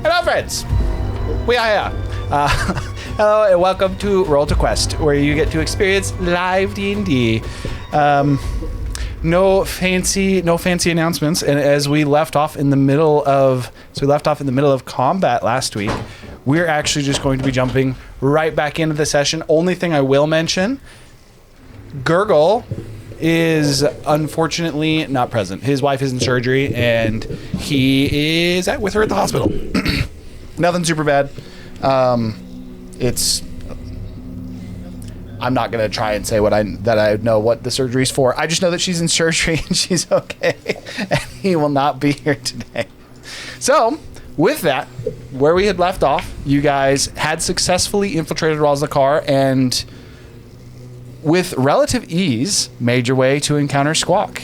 Hello, friends. We are here. Hello, and welcome to Roll to Quest, where you get to experience live D&D. No fancy announcements. And as we left off in the middle of, combat last week, we're actually just going to be jumping right back into the session. Only thing I will mention, Gurgle is unfortunately not present. His wife is in surgery, and he is with her at the hospital. Nothing super bad. I'm not gonna try and say that I know what the surgery's for. I just know that she's in surgery and she's okay, and he will not be here today. So, with that, where we had left off, you guys had successfully infiltrated Rozlakar and, with relative ease, made your way to encounter Squawk.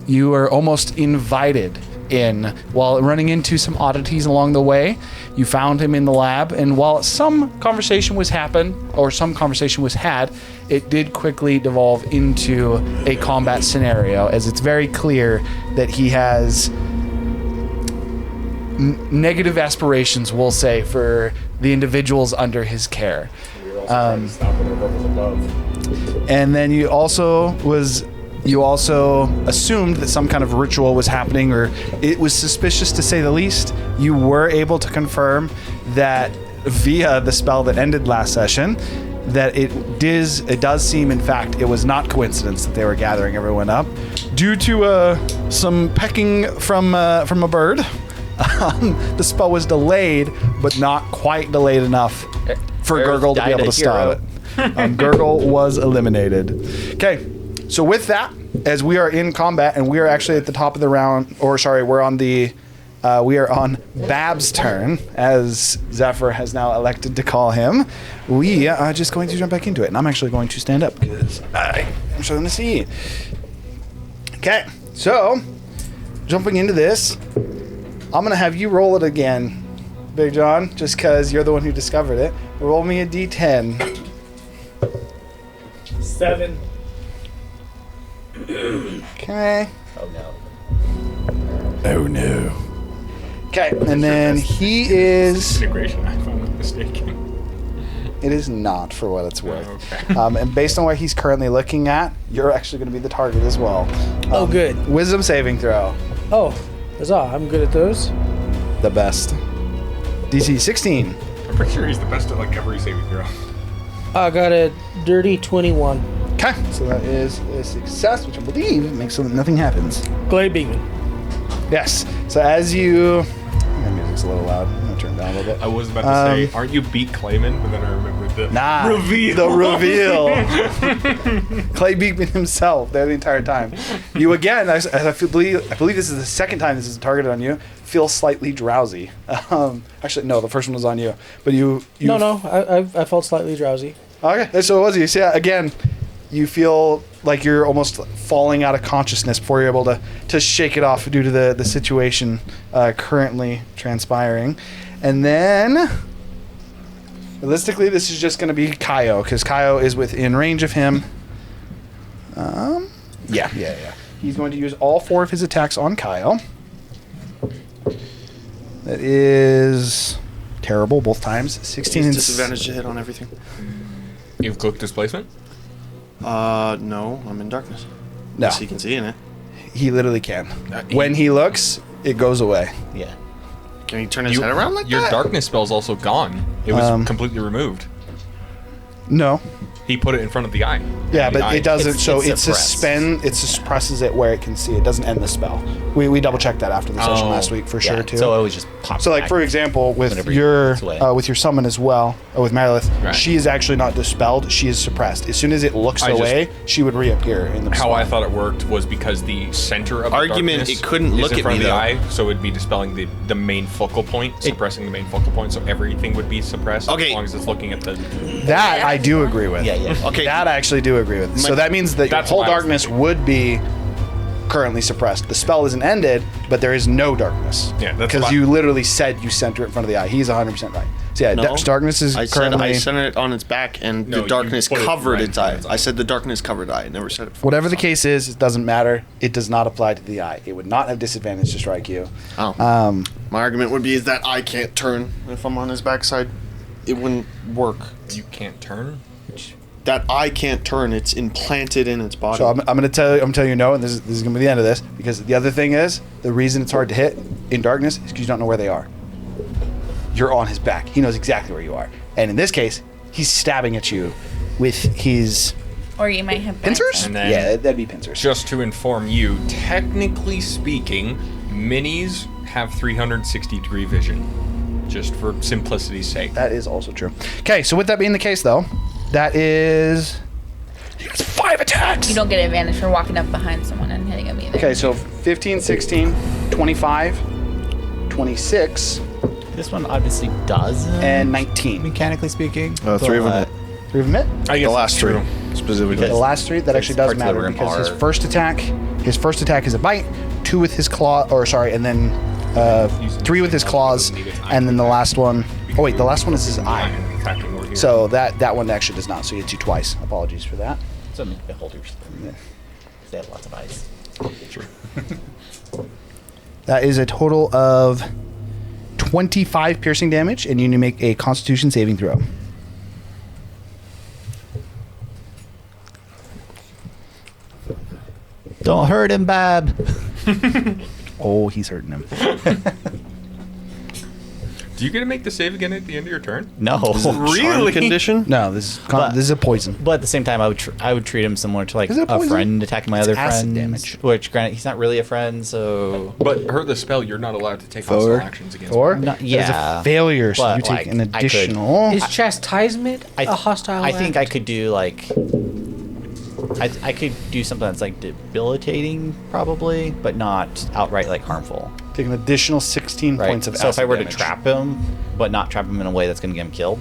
You were almost invited in. While running into some oddities along the way, you found him in the lab, and while some conversation was had, it did quickly devolve into a combat scenario, as it's very clear that he has negative aspirations, we'll say, for the individuals under his care. And then you also assumed that some kind of ritual was happening, or it was suspicious to say the least. You were able to confirm that via the spell that ended last session, that it does seem, in fact, it was not coincidence that they were gathering everyone up. Due to some pecking from a bird, the spell was delayed, but not quite delayed enough for Gurgle to be able to stop it. Gurgle was eliminated. Okay, so with that, as we are in combat and we are actually at the top of the round, we are on Baab's turn, as Zephyr has now elected to call him. We are just going to jump back into it, and I'm actually going to stand up because I'm starting to see. Okay, so jumping into this, I'm going to have you roll it again, Big John, just because you're the one who discovered it. Roll me a d10. 7. Okay. Oh no. Oh no. Okay, and then he is... Integration, if I'm not mistaken. It is not, for what it's worth. Okay. And based on what he's currently looking at, you're actually going to be the target as well. Oh, good. Wisdom saving throw. Oh, huzzah. I'm good at those. The best. DC 16. I'm pretty sure he's the best at like every saving throw. I got a dirty 21. Okay, so that is a success, which I believe makes so that nothing happens. Glade Beacon. Yes. So as you... That music's a little loud. I'm going to turn it down a little bit. I was about to say, aren't you beat Clayman? But then I remembered the reveal. The reveal. Clay Beekman himself there the entire time. You again, I believe this is the second time this is targeted on you, feel slightly drowsy. Actually, no, the first one was on you. But you No, I felt slightly drowsy. Okay, so it was you. So yeah, again, you feel like you're almost falling out of consciousness before you're able to shake it off due to the situation currently transpiring. And then, realistically, this is just going to be Kaio, because Kaio is within range of him. Yeah. He's going to use all 4 of his attacks on Kaio. That is terrible both times. 16 and... Disadvantage to hit on everything. You've cloak displacement? No, I'm in darkness. No. Yes, he can see in it. He literally can. When he looks, it goes away. Yeah. Can he turn his head around like Your that? darkness spell's also gone. It was completely removed. No. He put it in front of the eye. Yeah, The but eye. it doesn't. It suppressed. suppresses it where it can see. It doesn't end the spell. We double checked that after the session last week for sure too. So it always just pops. So, like, back for example, with whenever your it's away. with your summon as well, with Merilith, Right. she is actually not dispelled. She is suppressed. As soon as it looks away, she would reappear in the How spell. I thought it worked was because the center of the Argument, darkness it couldn't is look in at front me, of the though. eye, so it'd be dispelling the main focal point, suppressing the main focal point, so everything would be suppressed Okay. as long as it's looking at the... That I do agree with. Yeah. Okay. That I actually do agree with. So that means that your That's whole what I was darkness thinking. would be currently suppressed. The spell isn't ended, but there is no darkness. Yeah, that's because what I- you literally said you center it in front of the eye. He's 100% right. So yeah, No. darkness is I said currently... I centered it on its back, and No, the you darkness put it covered right in its front eye. of its eye. I said the darkness covered eye. I never said it before. Whatever the case is, it doesn't matter. It does not apply to the eye. It would not have disadvantage to strike you. Oh. My argument would be is that I can't turn if I'm on his backside. It wouldn't work. You can't turn. That I can't turn. It's implanted in its body. So I'm going to tell you no, and this is going to be the end of this, because the other thing is, the reason it's hard to hit in darkness is because you don't know where they are. You're on his back. He knows exactly where you are. And in this case, he's stabbing at you with his... Or you might have Pincers? And then- Yeah, that'd be pincers. Just to inform you, technically speaking, minis have 360-degree vision. Just for simplicity's sake. That is also true. Okay, so with that being the case, though, that is... He has 5 attacks! You don't get advantage for walking up behind someone and hitting them either. Okay, so 15, 16, 25, 26, This one obviously does. and 19. Mechanically speaking. 3 of them but- hit. 3 of them hit? I guess The last that's true. 3 specifically. The last 3, that actually does parts of the matter room because his are- first attack is a bite, 2 with his claw, and then 3 with his claws, and then the last one, oh wait, the last one is his eye. Attacking over here. So that one actually does not, so he hits you twice. Apologies for that. Some beholders. They have lots of eyes. That is a total of 25 piercing damage, and you need to make a Constitution saving throw. Don't hurt him, Baab. Oh, he's hurting him. Do you get to make the save again at the end of your turn? No. Charm condition? No, this is a poison. But at the same time, I would treat him similar to like Is it a poison? friend attacking my other acid friends. damage. Which, granted, he's not really a friend, so. But per the spell, you're not allowed to take Forward. hostile actions against Or him. No, that is yeah, a failure, so but, you take like, an I could- additional. Is chastisement a hostile I think I act? could do like. I could do something that's like debilitating, probably, but not outright like harmful. Take an additional 16 Right. points of So if I acid were damage. to trap him, but not trap him in a way that's going to get him killed.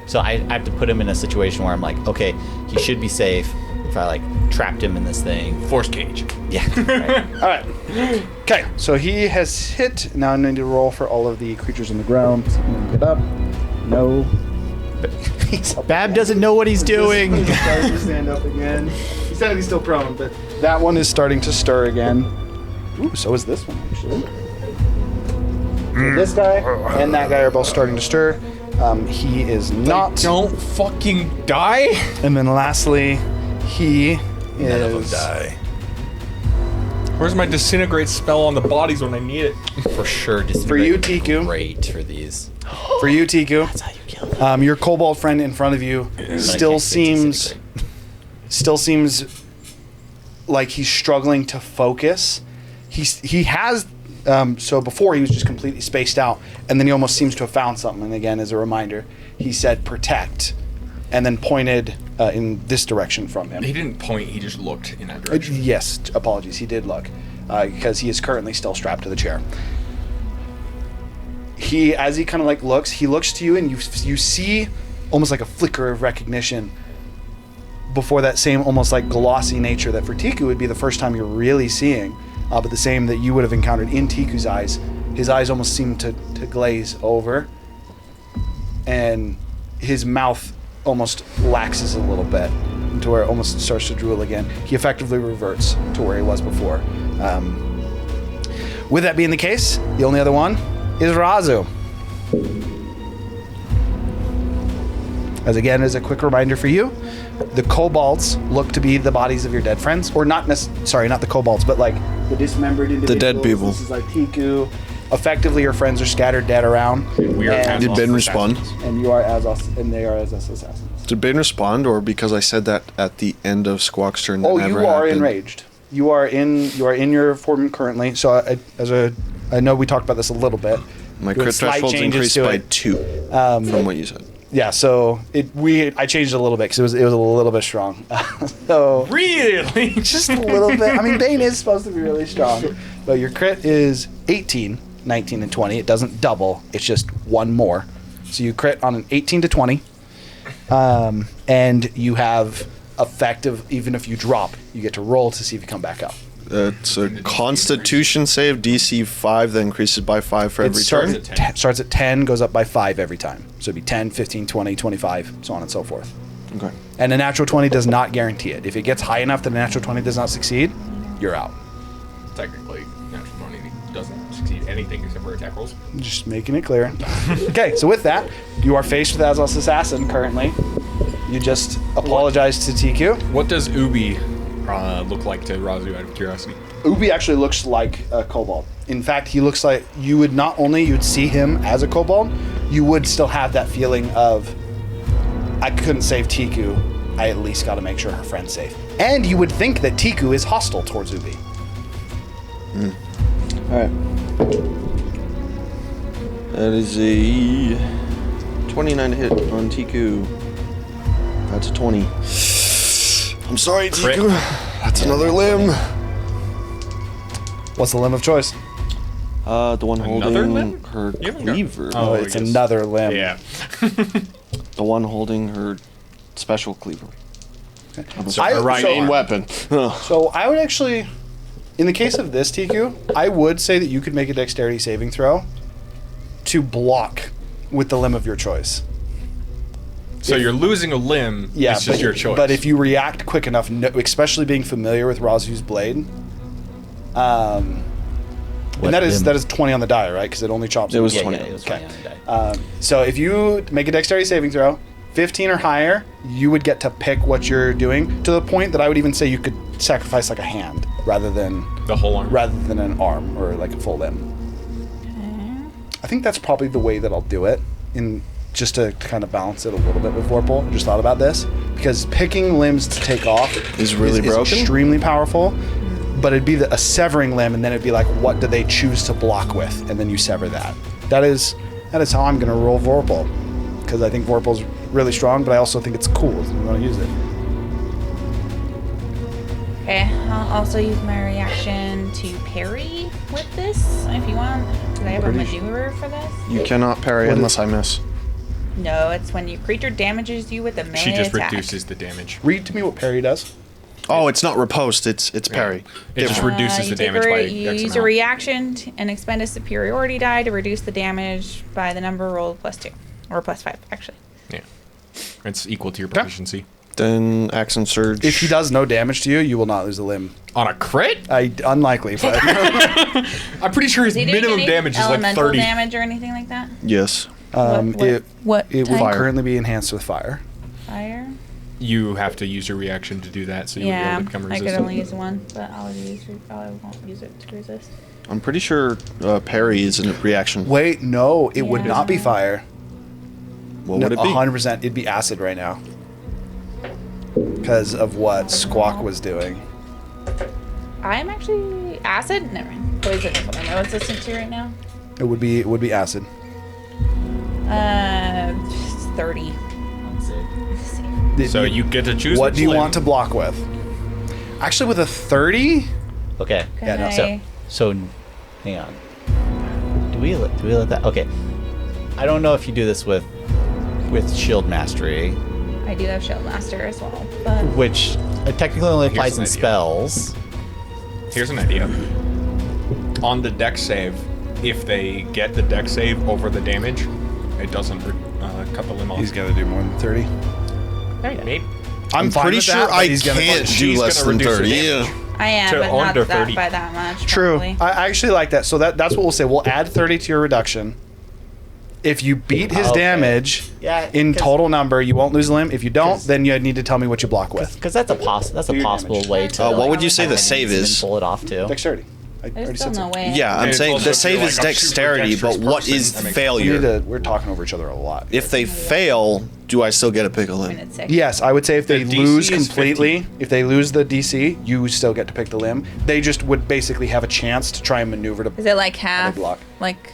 So I have to put him in a situation where I'm like, okay, he should be safe if I like trapped him in this thing. Force cage. Yeah. Right. All right. Okay, so he has hit. Now I need to roll for all of the creatures on the ground. So I'm gonna get up. No. He's up Baab again. doesn't know what he's doing. He's starting to stand up again. He said he's still prone, but that one is starting to stir again. Ooh, so is this one actually. So this guy and that guy are both starting to stir. He is not. Don't fucking die. And then lastly, he None of them is. die. Where's my disintegrate spell on the bodies when I need it? For sure. For you, disintegrate would be Tiku. Great for these. For you, Tiku. That's how you kill them. Your kobold friend in front of you still seems like he's struggling to focus. He has so before he was just completely spaced out, and then he almost seems to have found something. And again, as a reminder, he said "protect," and then pointed in this direction from him. He didn't point. He just looked in that direction. Yes, apologies. He did look because he is currently still strapped to the chair. As he kind of like looks, he looks to you, and you see almost like a flicker of recognition before that same almost like glossy nature that for Tiku would be the first time you're really seeing, but the same that you would have encountered in Tiku's eyes. His eyes almost seem to glaze over, and his mouth almost laxes a little bit to where it almost starts to drool again. He effectively reverts to where he was before. With that being the case, the only other one is Razu. As again, as a quick reminder for you, the kobolds look to be the bodies of your dead friends, or not sorry, not the kobolds, but like the dismembered individuals. dead people. This is like Tiku. Effectively, your friends are scattered dead around. We are and, Did Ben respond? and you are as us, and they are as us assassins. Did Bane respond, or because I said that at the end of Squawk's turn? That Oh, never you are happened? enraged. You are in your form currently. So I know we talked about this a little bit. My Doing crit slight threshold's changes increased to by it. 2 from what you said. Yeah, so I changed it a little bit because it was a little bit strong. So Really? just a little bit. I mean, Bane is supposed to be really strong, but your crit is 18, 19, and 20. It doesn't double. It's just one more. So you crit on an 18 to 20, and you have effective. Even if you drop, you get to roll to see if you come back up. It's a Constitution save, DC 5, that increases by 5 for It every starts turn. at, starts at 10, goes up by 5 every time. So it'd be 10, 15, 20, 25, so on and so forth. Okay. And a natural 20 does not guarantee it. If it gets high enough that a natural 20 does not succeed, you're out. Technically, natural 20 doesn't succeed anything except for attack rolls. Just making it clear. Okay, so with that, you are faced with Azos Assassin currently. You just apologize to TQ. What does Ubi look like to Razu out of curiosity? Ubi actually looks like a kobold. In fact, he looks like you would not only you'd see him as a kobold, you would still have that feeling of, I couldn't save Tiku. I at least got to make sure her friend's safe. And you would think that Tiku is hostile towards Ubi. Alright. That is a 29 to hit on Tiku. That's a 20. I'm sorry, Crit. Tiku. That's another limb. What's the limb of choice? The one Another holding limb? her You haven't got- cleaver. Oh, I it's guess. another limb. Yeah. The one holding her special cleaver. So I- her right so- Main arm. weapon. So I would actually, in the case of this TQ, I would say that you could make a dexterity saving throw to block with the limb of your choice. So you're losing a limb. Yeah, it's just but, your choice. But if you react quick enough, especially being familiar with Razu's blade, and that is 20 on the die, right? Because it only chops. It was Yeah, 20. yeah, it was Okay. 20 on the die. So if you make a dexterity saving throw, 15 or higher, you would get to pick what you're doing to the point that I would even say you could sacrifice like a hand rather than the whole arm. an arm or like a full limb. I think that's probably the way that I'll do it, in just to kind of balance it a little bit with Vorpal. I just thought about this because picking limbs to take off Is really broken? extremely powerful. But it'd be a severing limb, and then it'd be like, what do they choose to block with, and then you sever that. That is how I'm gonna roll Vorpal, because I think Vorpal's really strong, but I also think it's cool. So I'm gonna use it. Okay, I'll also use my reaction to parry with this if you want. Because I have a maneuver for this. You cannot parry What unless I miss. No, it's when your creature damages you with a melee She just attack. reduces the damage. Read to me what parry does. Oh, it's not riposte, it's parry. It just reduces you the take damage by you X use a amount. reaction and expend a superiority die to reduce the damage by the number rolled +2. Or +5, actually. Yeah. It's equal to your proficiency. Then Accent Surge. If he does no damage to you, you will not lose a limb. On a crit? Unlikely, but I'm pretty sure his Is he doing minimum any damage is like elemental 30. damage or anything like that? Yes. What it will type? currently be enhanced with fire. Fire? You have to use your reaction to do that, so you Yeah, will become I resistant. could only use one, but I won't use it to resist. I'm pretty sure parry is a reaction. Wait, no, it would Yeah. not be fire. What would it be? 100%. It'd be acid right now. Because of what Squawk was doing. I'm actually acid. Never mind. Poison is what I know it's resistant to right now. It would be acid. 30. So you get to choose What which do you limb. want to block with? Actually, with a 30, Okay. Yeah, no. Okay. So, hang on. Do we let that? Okay. I don't know if you do this with Shield Mastery, I do have Shield Master as well, but which technically only Here's applies an in idea. spells. Here's an idea. On the dex save, if they get the dex save over the damage, it doesn't cut the limb off. he's got to do more than 30. Maybe. I'm fine pretty with sure that, but I he's gonna- can't do she's less gonna than reduce the 30. damage. Yeah. I am, To but not under that 30. by that much. True. Probably. I actually like that. So that's what we'll say. We'll add 30 to your reduction. If you beat his Okay. damage Yeah, in 'cause- total number, you won't lose a limb. If you don't, 'Cause- then you need to tell me what you block with. Because that's a your possible damage. way to. What would you say the Like, save and is? pull it off too. Dexterity. I already There's still said no so. way. Yeah, I'm And saying also the if save you're is like a super dexterity, but dexterous what person, is that makes failure? We're talking over each other a lot. If they fail, do I still get a pick a I mean, limb? it's 6. Yes, I would say if they The DC lose is completely, 15. if they lose the DC, you still get to pick the limb. They just would basically have a chance to try and maneuver to. Is it like half? block. Like,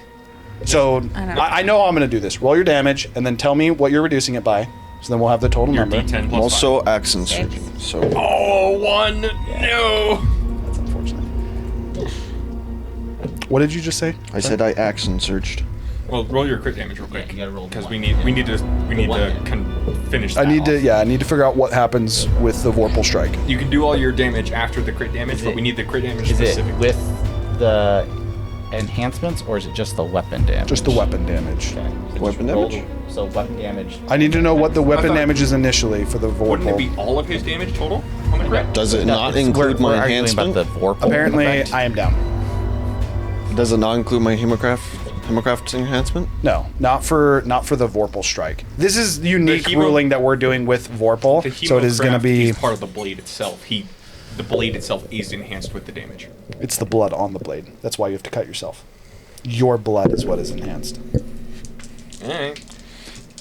So I don't know. I know how I'm going to do this. Roll your damage and then tell me what you're reducing it by. So then we'll have the total Your number. D10 I'm plus also 5. Accent Surge. So Oh, 1. No. That's unfortunate. What did you just say? I said I Accent Surged. Well, roll your crit damage real quick. you gotta roll the because one. we need to one. finish. I That need to off. I need to figure out what happens with the Vorpal Strike. You can do all your damage after the crit damage, Is but it- we need the crit damage Is it specifically. with the enhancements or is it just the weapon damage? Just the weapon damage. Okay. So Weapon just roll damage? the- So weapon damage. I need to know what the weapon thought- damage is initially for the Wouldn't it be Vorpal. all of his damage total on the crit? Does it No, not it's- include we're my arguing enhancement? about the Vorpal Apparently, effect. I am down. Does it not include my Hemocraft enhancement? No, not for the Vorpal strike. This is unique The ruling that we're doing with Vorpal, so it is going to be. He's part of the blade itself. The blade itself is enhanced with the damage. It's the blood on the blade. That's why you have to cut yourself. Your blood is what is enhanced. All right.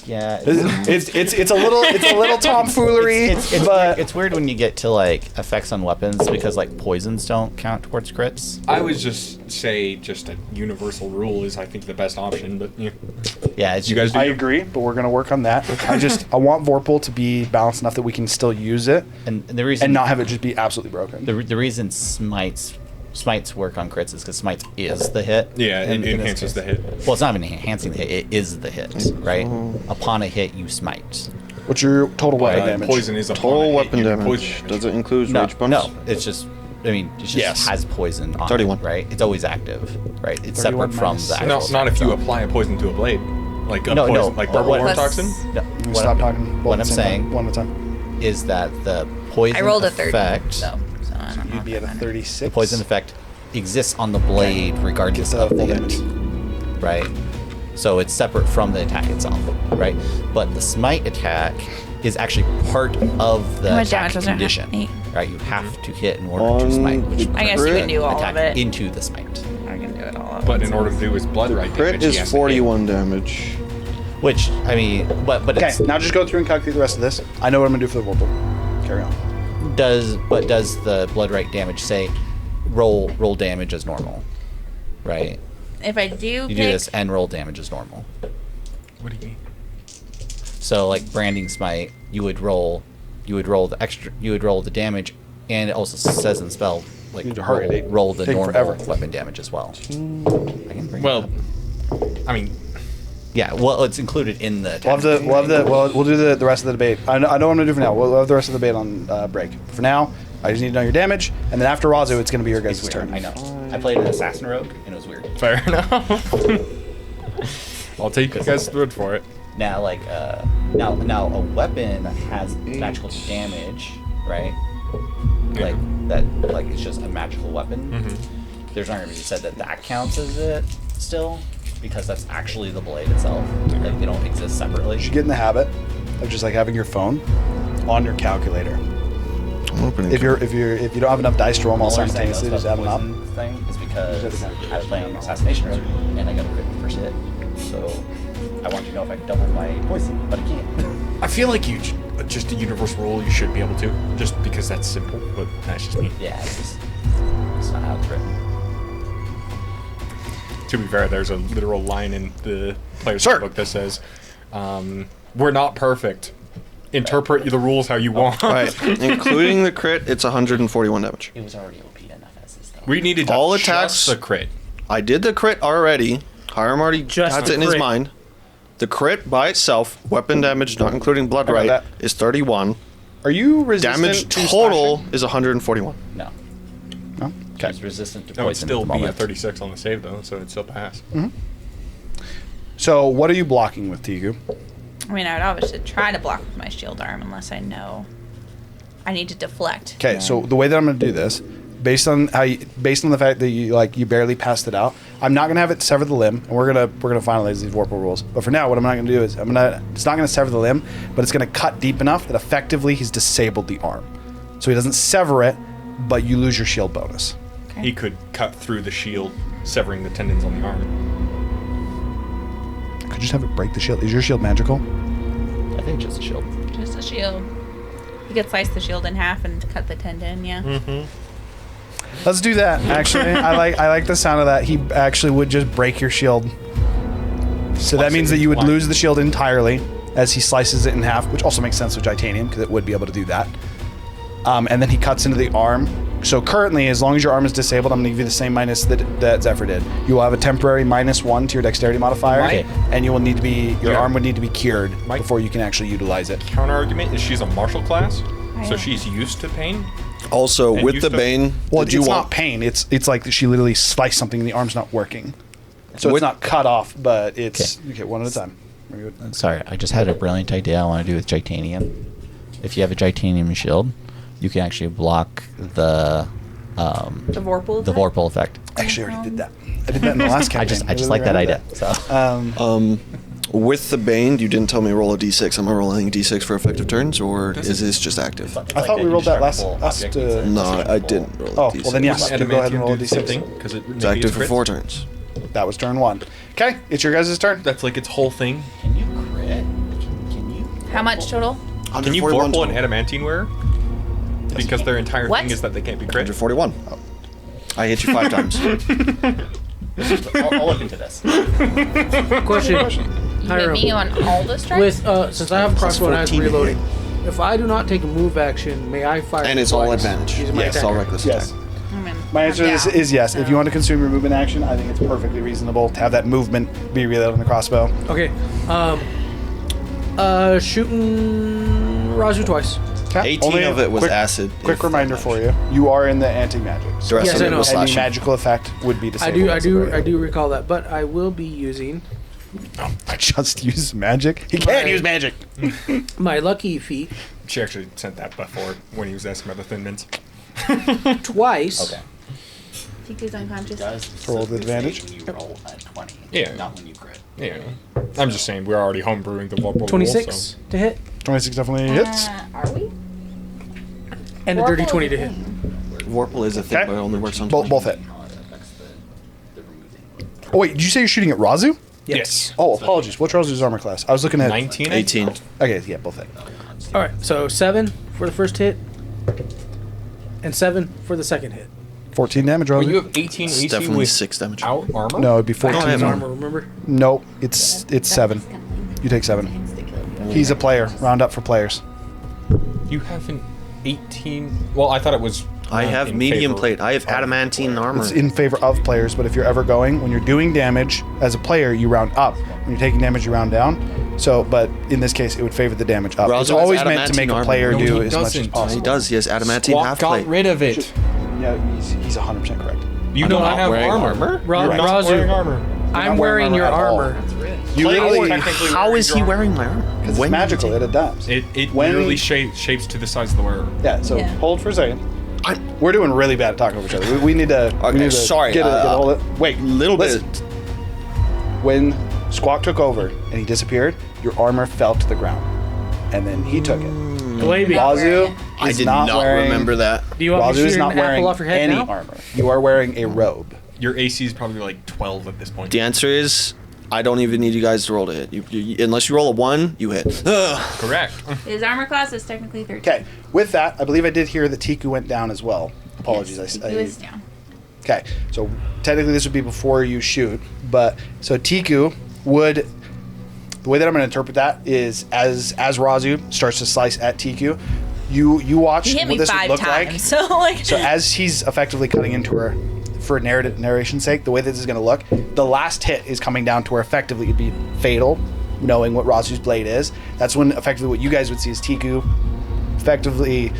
Yeah. It's a little tomfoolery, but it's weird when you get to like effects on weapons because like poisons don't count towards crits. I would just say a universal rule is I think the best option, but yeah. Yeah, it's You guys do I you? agree. But we're going to work on that. I want Vorpal to be balanced enough that we can still use it and the reason and not have it just be absolutely broken. the reason smites work on crits is because smites is the hit. Yeah, In it this enhances the case. hit. Well, it's not even enhancing the hit; it is the hit, right? Upon a hit, you smite. What's your total weapon damage? Poison is a Total weapon damage. Does it include No, rage bumps? no, it's just. I mean, it just Yes. has poison on 31. it, right? It's always active, right? It's 31 separate from minus the six. actual. No, not if you itself. apply a poison to a blade, like a No, poison, no, like but purple what- worm Plus- toxin. No, Can we what stop I'm- talking What at I'm the same saying time? One at a time. is that the poison I rolled a 30. effect, though, so I don't know. You'd be at a 36. the poison effect exists on the blade regardless Gets of the full hit, damage. right? So it's separate from the attack itself, right? But the smite attack is actually part of the How much attack damage was it? condition, 8. right? You have to hit in order to smite, which the I guess you can crit- do all attack of it. into the smite. I can do it all at But once. in order to do his blood right Crit damage, he is has to hit. 41 damage. Which I mean, but Okay, it's, now just go through and calculate the rest of this. I know what I'm going to do for the Vorpal. Carry on. does the blood right damage say roll damage as normal, right? If I do You pick, do this and roll damage as normal. What do you mean? So like branding smite, you would roll the damage, and it also says in the spell like Need to heart rate. roll the Take normal forever. weapon damage as well. I can bring it Well, up. I mean, Yeah, well, it's included in the. We'll do the rest of the debate. I know what I'm going to do for now. We'll have the rest of the debate on break. For now, I just need to know your damage, and then after Razu, it's going to be your guys' It's weird. turn. I know. I played an assassin rogue, and it was weird. fair enough. I'll take you guys' word for it. Now, like, now a weapon has magical damage, right? Like that, like it's just a magical weapon. Mm-hmm. There's not going to be said that counts as it still, because that's actually the blade itself. Like they don't exist separately. You should get in the habit of just like having your phone on your calculator. I'm opening. If you don't have enough dice to roll them all The only reason I know simultaneously, about just add them the up. poison thing is because I was playing assassination rogue and I got a crit in the first hit. So I want to know if I can double my poison, but I can't. I feel like just a universal rule, you should be able to, just because that's simple. But that's just me. Yeah, it's not how it's written. To be fair, there's a literal line in the player's Sir. book that says, "We're not perfect. Interpret the rules how you want." All right, including the crit, it's 141 damage. It was already OP enough as this though. We needed to All just attacks- the crit. I did the crit already. Hiram already Just has the it in his crit. mind. The crit by itself, weapon damage not including blood I got right, that. is 31. Are you resistant Damage to total slashing? is 141. No. No? Okay. It's resistant to That would poison still at the be a moment. 36 on the save though, so it'd still pass. So what are you blocking with, Tigu? I mean, I would obviously try to block with my shield arm unless I know I need to deflect. Okay, so the way that I'm going to do this, based on the fact that you barely passed it out, I'm not going to have it sever the limb, and we're gonna finalize these Vorpal rules. But for now, what I'm not going to do is it's not going to sever the limb, but it's going to cut deep enough that effectively he's disabled the arm, so he doesn't sever it, but you lose your shield bonus. Okay. He could cut through the shield, severing the tendons on the arm. Could you just have it break the shield? Is your shield magical? I think just a shield. Just a shield. You could slice the shield in half and cut the tendon, yeah. Let's do that. Actually, I like the sound of that. He actually would just break your shield. So that means that you would lose the shield entirely as he slices it in half, which also makes sense with titanium because it would be able to do that. And then he cuts into the arm. So currently, as long as your arm is disabled, I'm going to give you the same minus that Zephyr did. You will have a temporary -1 to your dexterity modifier, Okay. and you will need to be your Yeah. arm would need to be cured Mike? before you can actually utilize it. Counter argument is she's a martial class, I so know. she's used to pain. Also, And with used the to- Bane, Well, did you it's want not pain. It's like she literally sliced something and the arm's not working. So With- it's not cut off, but it's okay one at a time. Very good. Sorry, I just had a brilliant idea I want to do with titanium. If you have a titanium shield, you can actually block the The Vorpal. the effect? Vorpal effect. Actually, I already did that. I did that in the last campaign. I just like that idea. So With the Bane, you didn't tell me to roll a d6. Am I rolling a d6 for effective turns, or is this just active? I thought we rolled that last. No, I didn't roll a Oh, d6. well then yes. You go ahead and roll a d6. because it It's active for 4 turns. That was turn 1. Okay, it's your guys' turn. That's like its whole thing. can you crit? Can you? How much total? Can you 141 Vorpal an total. adamantine wearer? Because their entire What? thing is that they can't be crit. 141. I hit you 5 times. I'll look into this. Question. You Hiram, hit me on all the strikes? with since I have crossbow and I have 14 to hit. reloading, if I do not take a move action, may I fire? And it's all twice advantage. using my Yes, attack all action? reckless Yes. attack. My answer to this is yes. If you want to consume your movement action, I think it's perfectly reasonable to have that movement be reloaded on the crossbow. Okay. Shooting Razu twice. Okay. 18 Only of it was quick, acid. Quick if reminder that for you: you are in the anti-magic. The rest Yes, of I it know. was Any slashing. magical effect would be I disabled. do recall that, but I will be using I just use magic. He can't My- use magic. my lucky feat She actually sent that before when he was asking about the Thin Mints. twice. Okay. Tiku's unconscious. Roll with advantage. You roll a 20. Yeah. Not when you crit. Yeah. I'm just saying, we're already homebrewing the Vorpal 26 rule, so. to hit 26 definitely hits. Are we? and a dirty Vorpal 20 is to a hit. thing. Vorpal is a thing, Okay. but it only works on Both hit. Oh wait, did you say you're shooting at Razu? Yes. Oh, apologies. What's Razu's armor class? I was looking at 19? 18. Okay, yeah, both hit. All right, so 7 for the first hit, and 7 for the second hit. 14 damage, Well, Razu. you have 18 It's AC definitely with 6 damage. out armor? No, it'd be I 14. have Armor, remember? Nope, it's 7. You take 7. He's a player. Round up for players. You have an 18. Well, I thought it was. I have in medium favor plate. I have of adamantine player. armor. It's in favor of players, but if you're ever going, when you're doing damage as a player, you round up. When you're taking damage, you round down. So, but in this case, it would favor the damage up. Razu It's has always meant to adamantine make a armor. player No, do he as much as doesn't. possible. He does. He has adamantine Squawk half got plate. rid of it. Yeah, he's 100% correct. You I'm do not not have wearing armor. Ra- You're not Razu. wearing armor. I'm wearing your at all. armor. You literally, technically How is he your wearing my armor? because it's When did you magical, take- it adapts. It When- literally shapes to the size of the wearer. Yeah, so Yeah. hold for a second. I'm- We're doing really bad at talking over each other. We need to. Okay, we need to sorry, Get a hold of, wait, little bit. listen. When Squawk took over and he disappeared, your armor fell to the ground, and then he took it. Maybe. Wazu I is did not not wearing. remember that. Do you want me Wazu to is shoot not an wearing apple off your head any now? armor. You are wearing a robe. Your AC is probably like 12 at this point. The answer is, I don't even need you guys to roll to hit. Unless you roll a 1, you hit. Ugh. Correct. His armor class is technically 13. Okay. With that, I believe I did hear that Tiku went down as well. Apologies. Yes, I Tiku is down. Okay, so technically this would be before you shoot, but so Tiku would. The way that I'm going to interpret that is as Razu starts to slice at Tiku, you watch He hit what me this 5 would look times, like. so like. So as he's effectively cutting into her, for narration's sake, the way that this is going to look, the last hit is coming down to where effectively it'd be fatal, knowing what Razu's blade is. That's when effectively what you guys would see is Tiku effectively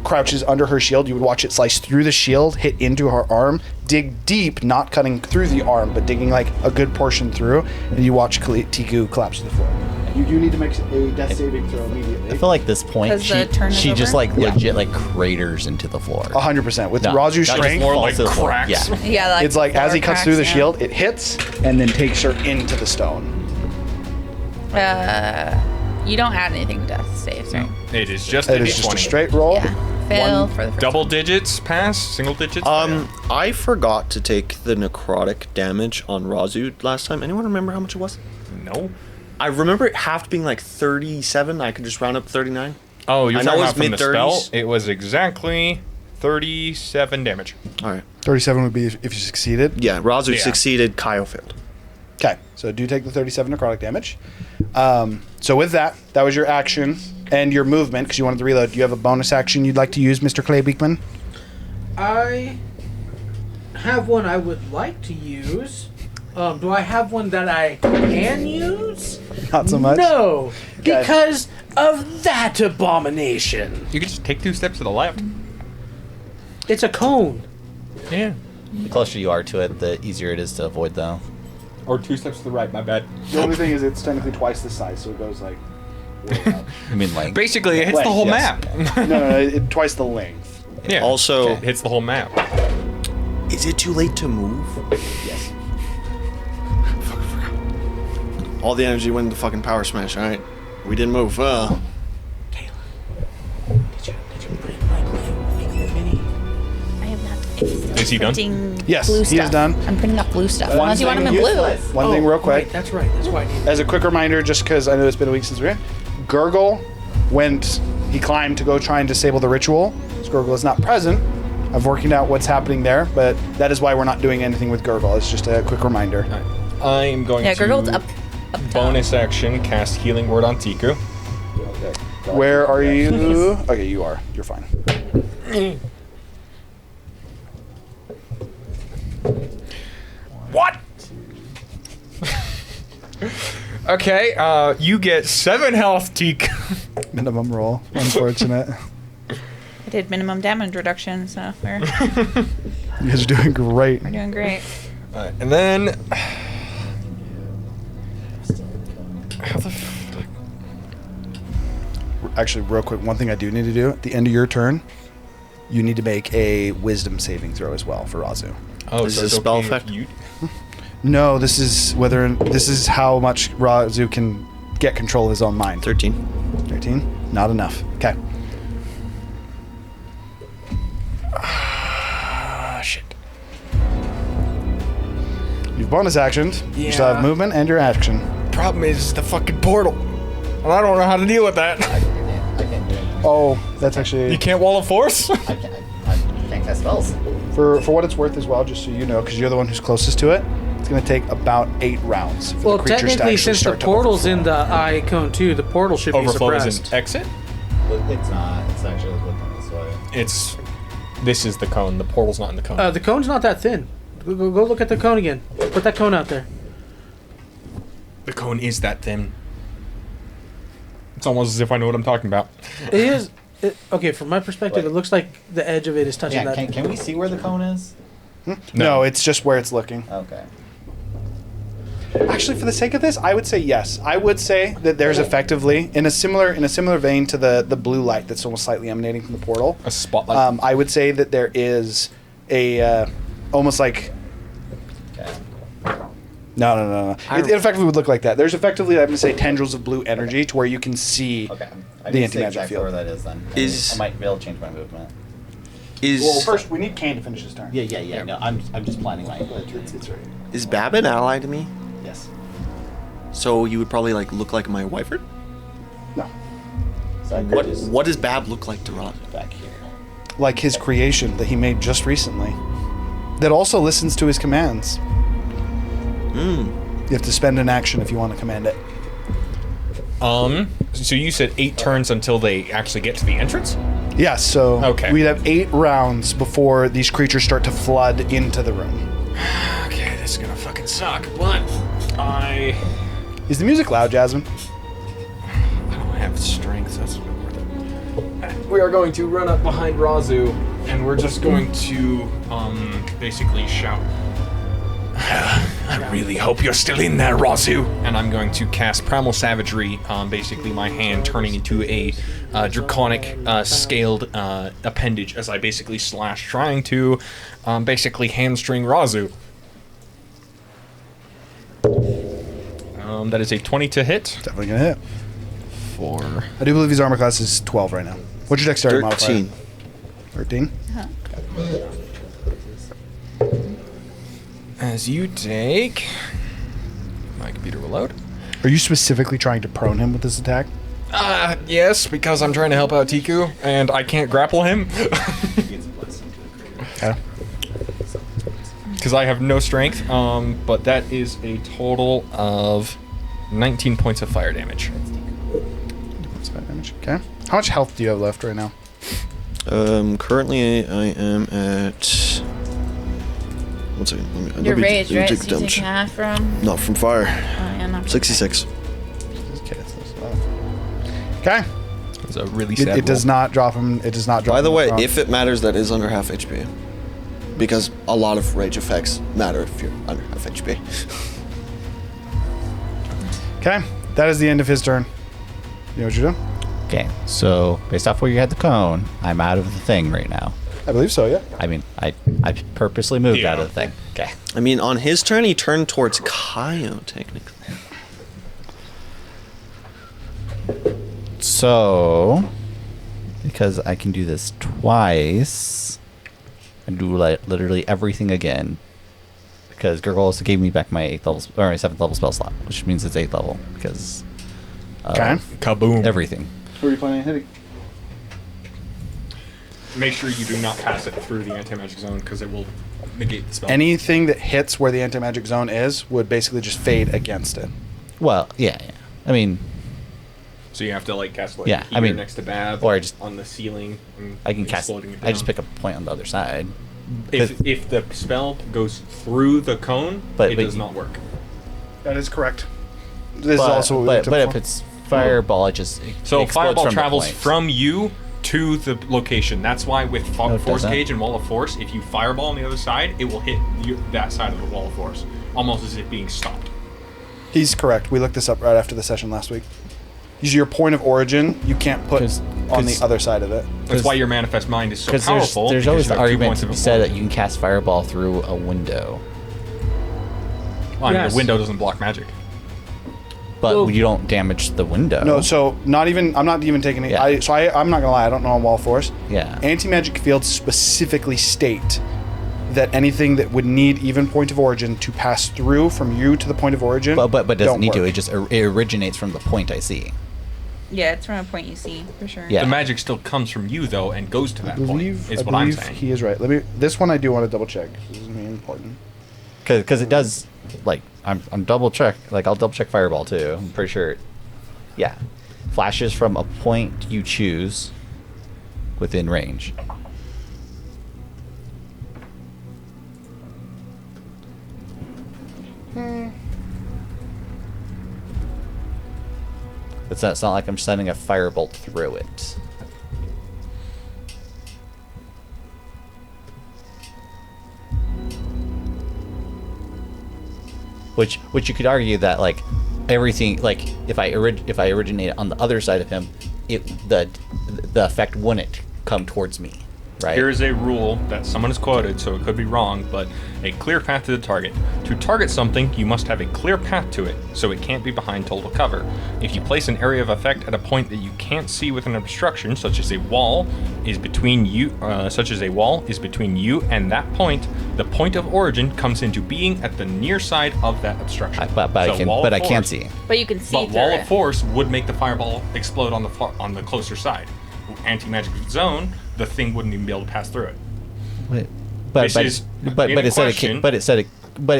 crouches under her shield. You would watch it slice through the shield, hit into her arm, dig deep, not cutting through the arm, but digging like a good portion through, and you watch Tiku collapse to the floor. You do need to make a death saving throw immediately. I feel like this point, 'Cause the turn is she just over? like Yeah. legit like craters into the floor. 100%. With No, Razu's not just strength, more falls like to the floor. cracks. Yeah. Yeah, like it's like as he floor cuts through the cracks, shield, it hits and then takes her into the stone. You don't add anything to death saves, right? It is just It a is just a D20. straight roll. Yeah. Fail for the first Double digits pass, single digits. I forgot to take the necrotic damage on Razu last time. Anyone remember how much it was? No. I remember it half being like 37. I could just round up 39. Oh, you're I know talking it was about from the spell? mid-30s. It was exactly 37 damage. All right. 37 would be if you succeeded. Yeah, Razu Yeah. succeeded. Kyle failed. Okay, so do take the 37 necrotic damage. So with that was your action and your movement because you wanted to reload. Do you have a bonus action you'd like to use, Mr. Clay Beekman? I have one I would like to use. Do I have one that I can use? Not so much. No, Okay. because of that abomination. You can just take 2 steps to the left. It's a cone. Yeah. The closer you are to it, the easier it is to avoid, though. Or 2 steps to the right, my bad. The only thing is it's technically twice the size, so it goes like way out. I mean, like, Basically, it hits the Length, whole yes. map. no, twice the length. Yeah. Also, It hits the whole map. is it too late to move? Yes. Fuck, I forgot. All the energy went into fucking power smash. All right, we didn't move. I have not. It's still Is he done? printing Yes, blue he stuff. is done. I'm printing up blue stuff. One Unless you want them in thing blue. useless. One thing real quick. Right, that's right. That's why I need. As a quick reminder, just because I know it's been a week since we were in, Gurgle he climbed to go try and disable the ritual. So Gurgle is not present. I've working out what's happening there, but that is why we're not doing anything with Gurgle. It's just a quick reminder. I'm going Yeah, to Gurgle's up top. bonus action cast Healing Word on Tiku. Where are you? Okay, you are. You're fine. What? Okay, you get 7 health, Tiku. Minimum roll. Unfortunate. I did minimum damage reduction, so we're You guys are doing great. doing great. Alright, and then... How the fuck? Actually, real quick, one thing I do need to do at the end of your turn, you need to make a wisdom saving throw as well for Razu. Oh, Is so this it's a spell okay if effect? you- No, this is how much Razu can get control of his own mind. 13. 13? Not enough. Okay. Ah, shit. You've bonus actioned. You still have Yeah. movement and your action. Problem is the fucking portal. And I don't know how to deal with that. I can't do anything. Oh, that's actually You can't wall of force? I can't cast spells. for what it's worth as well. Just so you know, because you're the one who's closest to it. It's going to take about 8 rounds for Well, the creatures to technically, actually since the start to portal's in overflow. the eye cone too, the portal should be Overflow is suppressed. an exit? It's not. It's actually looking this way. This is the cone. The portal's not in the cone. The cone's not that thin. Go look at the cone again. Put that cone out there. The cone is that thin. It's almost as if I know what I'm talking about. It is. Okay, from my perspective, Wait. it looks like the edge of it is touching Yeah, that. can we see where the cone is? No, it's just where it's looking. Okay. Actually, for the sake of this, I would say yes. I would say that there's effectively in a similar vein to the blue light that's almost slightly emanating from the portal. A spotlight. I would say that there is a almost like Okay. no. It effectively would look like that. There's effectively, I'm going to say, tendrils of blue energy to where you can see. Okay. I The need to see anti-magic exactly field. where that is then. I might be able to change my movement. Well, first we need Kane to finish his turn. Yeah. No, I'm just planning my. It's right. Is Baab an ally to me? Yes. So you would probably like look like my wiferd? No, So I could just What does Baab look like to Rod? back here. like his creation that he made just recently, that also listens to his commands. Hmm. You have to spend an action if you want to command it. So you said 8 turns until they actually get to the entrance? Yeah, so Okay. we'd have 8 rounds before these creatures start to flood into the room. Okay, this is gonna fucking suck, but Is the music loud, Jasmine? I don't have strength, so that's worth it. We are going to run up behind Razu, and we're just going to, basically shout, I really hope you're still in there, Razu! And I'm going to cast Primal Savagery, basically my hand turning into a draconic scaled appendage as I basically slash, trying to basically hamstring Razu. That is a 20 to hit. Definitely gonna hit. For I do believe his armor class is 12 right now. What's your dexterity modifier? 13. 13? as you take, my computer will load. Are you specifically trying to prone him with this attack? Yes, because I'm trying to help out Tiku, and I can't grapple him. Okay. Because I have no strength, but that is a total of 19 points of fire damage. That's fire damage. Okay. How much health do you have left right now? Currently I am at. One second. Your rage, right? take So the you take damage. half from. Not from fire. Yeah, not from 66. Okay. Okay. It's a really It, sad it does roll. not drop him. It does not drop By the him way, wrong. if it matters, that is under half HP. Because a lot of rage effects matter if you're under half HP. Okay. That is the end of his turn. You know what you're doing? Okay, so based off where you had the cone, I'm out of the thing right now. I believe so, yeah. I mean, I purposely moved Yeah. out of the thing. Okay. I mean, on his turn, he turned towards Kaio, technically. So, because I can do this twice, I do like literally everything again. Because Gurgles gave me back my 8th level or my 7th level spell slot, which means it's 8th level because Okay. Kaboom. everything. Who are you planning on hitting? Make sure you do not pass it through the anti-magic zone because it will negate the spell. Anything that hits where the anti-magic zone is would basically just fade against it. Well, yeah. I mean, So you have to like cast like Yeah, here I mean, next to Baab, or I just- on the ceiling. And I can cast. exploding it I just down. pick a point on the other side. If the spell goes through the cone, But- it but does you- not work. That is correct. This is But, also what we looked but up if for. it's fireball, it just So explodes fireball from the travels point. from you to the location. That's why with No, it Force doesn't. Gauge and Wall of Force, if you fireball on the other side, it will hit that side of the Wall of Force, almost as if being stopped. He's correct. We looked this up right after the session last week. Usually your point of origin, you can't put 'Cause- on the 'cause- other side of it. That's why your Manifest Mind is so Because powerful. there's because always you the have 2 argument points to of be said that origin. you can cast fireball through a window, Well, I mean, Yes. the window doesn't block magic. but Well- you don't damage the window. No, so not even. I'm not even taking it. Yeah. I'm not gonna lie. I don't know on Wall of Force. Yeah. Anti-magic fields specifically state that anything that would need even point of origin to pass through from you to the point of origin. but doesn't don't need to. work. It just it originates from the point I see. Yeah, it's from a point you see for sure. Yeah. The magic still comes from you though and goes to that I point. believe, Is I what I'm believe saying. he is right. This one I do want to double check. This is really important. Because it does, like, I'm double check. Like, I'll double check fireball too. I'm pretty sure. Yeah, flashes from a point you choose within range. It's not like I'm sending a firebolt through it. Which you could argue that like everything, like if I originate it on the other side of him, the effect wouldn't come towards me, right? Here is a rule that someone has quoted, so it could be wrong, but a clear path to the target. To target something, you must have a clear path to it, so it can't be behind total cover. If you place an area of effect at a point that you can't see with an obstruction, such as a wall is between you and that point, the point of origin comes into being at the near side of that obstruction. But I can't see. But you can see But through Wall it. of Force would make the fireball explode on the closer side. Anti-magic zone, the thing wouldn't even be able to pass through it. But This is it said it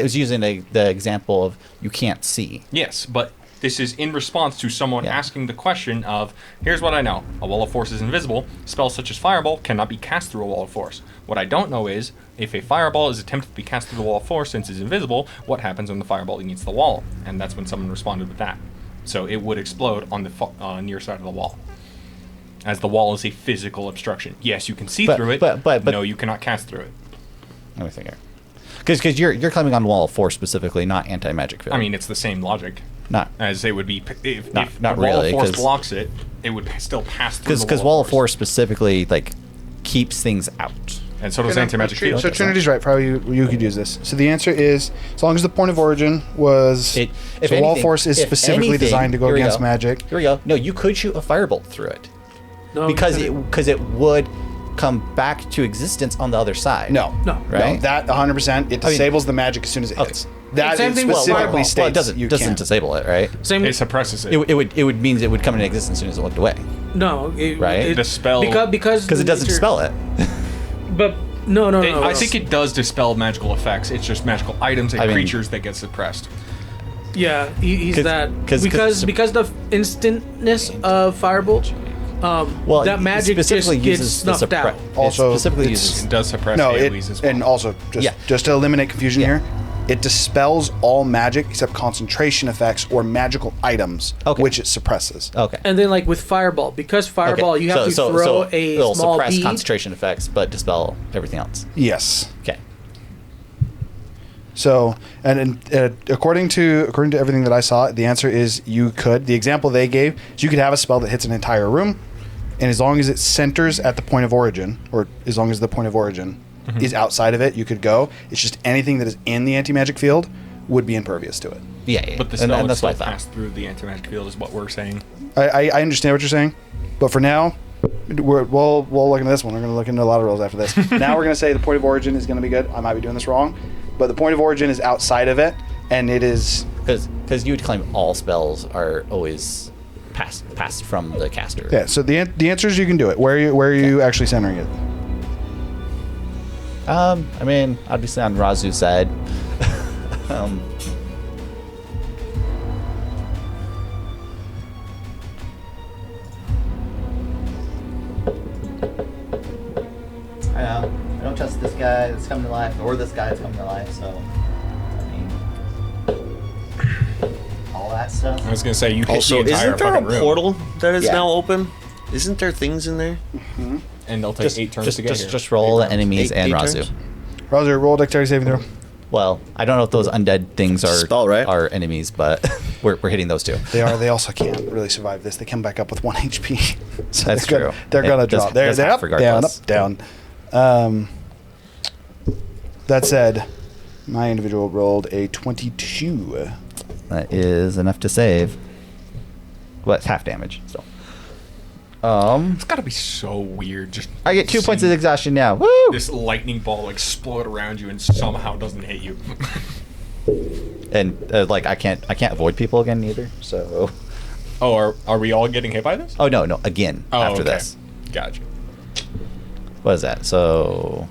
was using the example of you can't see. Yes, but this is in response to someone Yeah. asking the question of, here's what I know. A Wall of Force is invisible. Spells such as Fireball cannot be cast through a Wall of Force. What I don't know is, if a Fireball is attempted to be cast through the Wall of Force since it's invisible, what happens when the Fireball meets the wall? And that's when someone responded with that. So it would explode on the near side of the wall. As the wall is a physical obstruction. Yes, you can see through it. but no, you cannot cast through it. let me think here. Because you're climbing on Wall of Force specifically, not anti-magic field. I mean, it's the same logic. not As it would be if Not the Wall really, of Force 'cause- blocks it, it would still pass through because Wall of Force specifically like keeps things out. And so does anti-magic field. So Trinity's right. Probably you could use this. So the answer is, as long as the point of origin was, If so Wall of anything- Force is if specifically anything- designed to go here we against go. magic. Here we go. No, you could shoot a firebolt through it No, because you it would come back to existence on the other side. No, No. Right? No, that 100%. It I mean- disables the magic as soon as it Okay. hits. That Same is thing with specifically Fireball. states Well, it doesn't you doesn't can't. disable it, right? Same. It suppresses it. It would means it would come into existence as soon as it looked away, No. Right? The spell- because because it doesn't dispel it. But no. I think it does dispel magical effects. It's just magical items and I mean- creatures that get suppressed. Yeah, he's 'Cause- that 'cause- because the instantness of Firebolt, Well, that it magic just specifically gets uses the snuffed out. Also, it specifically it's- uses It does suppress No, AoEs as well. and also Yeah. just to eliminate confusion Yeah. here, it dispels all magic except concentration effects or magical items, Okay. which it suppresses. okay. And then like with Fireball, because Fireball Okay. you have to throw a it'll small suppress bead. concentration effects, but dispel everything else. Yes. Okay. So, and according to everything that I saw, the answer is you could. The example they gave is you could have a spell that hits an entire room, and as long as it centers at the point of origin, or as long as the point of origin is outside of it, you could go. It's just anything that is in the anti-magic field would be impervious to it. Yeah. But the spell would still pass through the anti-magic field is what we're saying. I understand what you're saying, but for now, we'll look into this one. We're going to look into a lot of rules after this. Now we're going to say the point of origin is going to be good. I might be doing this wrong, but the point of origin is outside of it, and it is... Because you would claim all spells are always passed from the caster. Yeah, so the answer is you can do it. Where are you actually centering it? I mean, obviously on Razu's side. I know. I don't trust this guy that's coming to life, or this guy that's coming to life, so... I mean... all that stuff. I was gonna say, you hit Also, the entire isn't there a fucking room, portal that is Yeah. now open? Isn't there things in there? and they'll take 8 turns to get here. Just roll the enemies and Eight Razu. turns? Roger, roll dexterity saving throw. Well, I don't know if those undead things are Spell, right? are enemies, but we're hitting those two. They are. They also can't really survive this. They come back up with 1 HP. So That's they're true. They're It gonna does- drop. They're does up, half regardless. down. That said, my individual rolled a 22. That is enough to save. Well, it's half damage. So, It's gotta be so weird. Just I get 2 points of seeing exhaustion now. Woo! this lightning ball explode around you and somehow doesn't hit you. And like I can't avoid people again either. So, Oh, are we all getting hit by this? oh no, again Oh, after okay. this. Gotcha. What is that? So,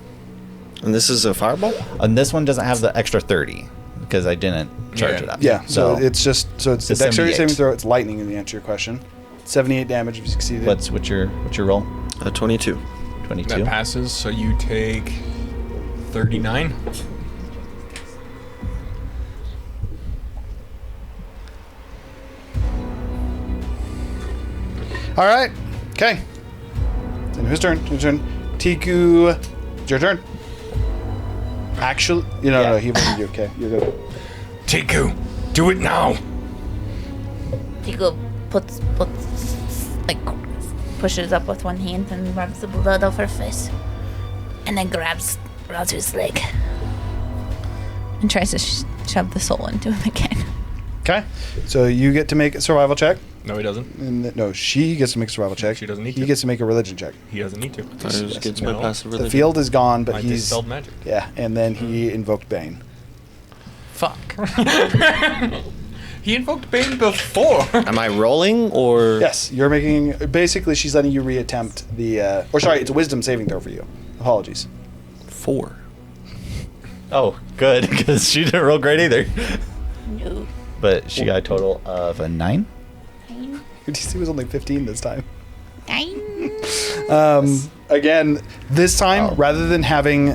And this is a fireball? and this one doesn't have the extra 30 because I didn't charge Yeah. it up. Yeah. So it's just it's It's a dexterity 78. saving throw. It's lightning in the answer to your question. 78 damage if you succeeded. what's your roll? 22. 22. That passes, so you take 39. All right. Okay. Then whose turn? Your turn. Tiku, it's your turn. Actually, no, he voted you. Okay, you're good. Tiku, do it now. Tico pushes up with one hand and rubs the blood off her face, and then grabs Razu's leg and tries to shove the soul into him again. Okay. So you get to make a survival check. No, he doesn't. And no, she gets to make a survival check. She doesn't need He to. gets to make a religion check. He doesn't need to. I just gets my No. passive The religion. field is gone, but I he's dispelled magic. yeah. And then he invoked Bane. Fuck. He invoked Bane before. Am I rolling or? Yes, you're making. Basically, she's letting you reattempt the. Or sorry, it's a wisdom saving throw for you. Apologies. 4. Oh, good, because she didn't roll great either. No. But she got a total of a 9. Your DC was only 15 this time. Nine. Again, this time, Oh. rather than having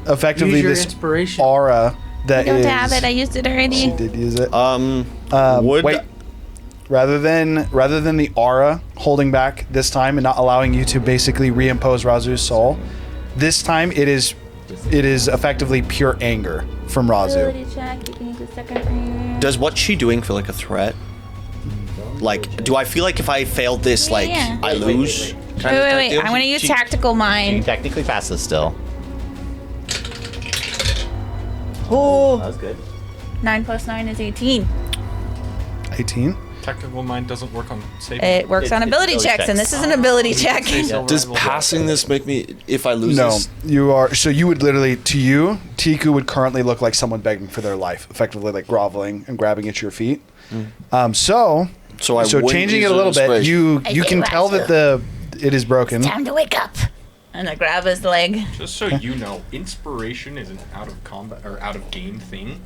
effectively Use your this inspiration. aura that I don't is. have it. I used it already. She did use it. Would Wait. Rather than the aura holding back this time and not allowing you to basically reimpose Razu's soul, this time it is effectively pure anger from Razu. Ability check. You can use the second round. does what she doing feel like a threat? Like, do I feel like if I failed this, like Yeah. I lose? Wait. I'm gonna use tactical You mind. technically passes still. Oh, that was good. 9 plus 9 is 18. 18. Technical mind doesn't work on saving. It works on It's ability ability checks, and checks. this is an ability check. Does passing this make me, if I lose No, this? you are. So you would literally, to you, Tiku would currently look like someone begging for their life, effectively like groveling and grabbing at your feet. So So I wouldn't changing use it a little bit, inspiration. you can tell that it is broken. Time to wake up. And I grab his leg. Just so you know, inspiration is an out of combat or out of game thing.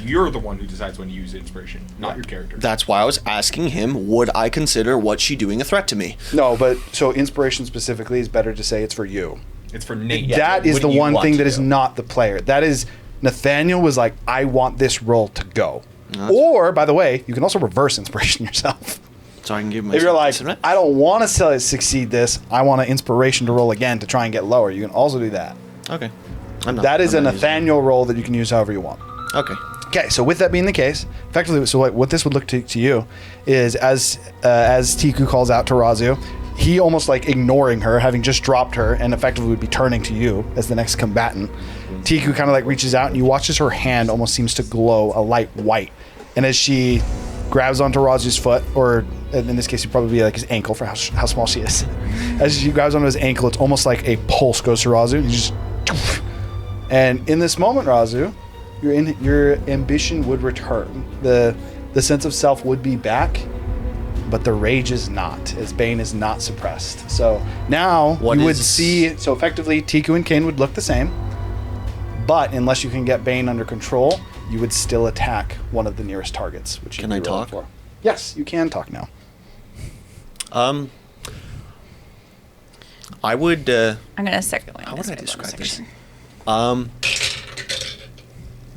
You're the one who decides when to use inspiration, not your character. That's why I was asking him, would I consider what she doing a threat to me? No, but so inspiration specifically is better to say it's for you. It's for Nate. That is what the do you one want thing to that is do? not the player. That is Nathaniel was like, I want this roll to go. Or, by the way, you can also reverse inspiration yourself. So I can give myself If you're like, disadvantage? I don't want to succeed this, I want an inspiration to roll again to try and get lower. You can also do that. Okay. I'm not, That is I'm a not using Nathaniel roll that you can use however you want. it. Okay. Okay, so with that being the case, effectively, so what this would look to you is as Tiku calls out to Razu, he almost like ignoring her, having just dropped her, and effectively would be turning to you as the next combatant. Tiku kind of like reaches out, and you watch as her hand almost seems to glow a light white. And as she grabs onto Razu's foot, or in this case, it'd probably be like his ankle for how small she is. As she grabs onto his ankle, it's almost like a pulse goes to Razu. And in this moment, Razu, your ambition would return. The sense of self would be back, but the rage is not, as Bane is not suppressed. So now you would see, so effectively Tiku and Kane would look the same, but unless you can get Bane under control, you would still attack one of the nearest targets. Which Can I talk? For. Yes, you can talk now. I would. I'm gonna second one. How would I describe this?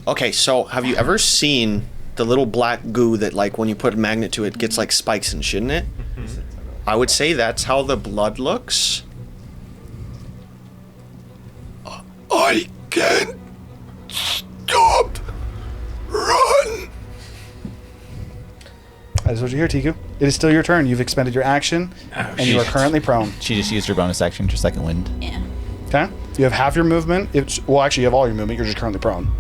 Okay, so have you ever seen the little black goo that, like, when you put a magnet to it, gets like spikes and shit in it? Mm-hmm. I would say that's how the blood looks. I can't stop. Run. That is what you hear, Tiku. It is still your turn. You've expended your action, and you are currently prone. She just used her bonus action for second wind. Yeah. Okay? You have half your movement. Well, actually, you have all your movement. You're just currently prone.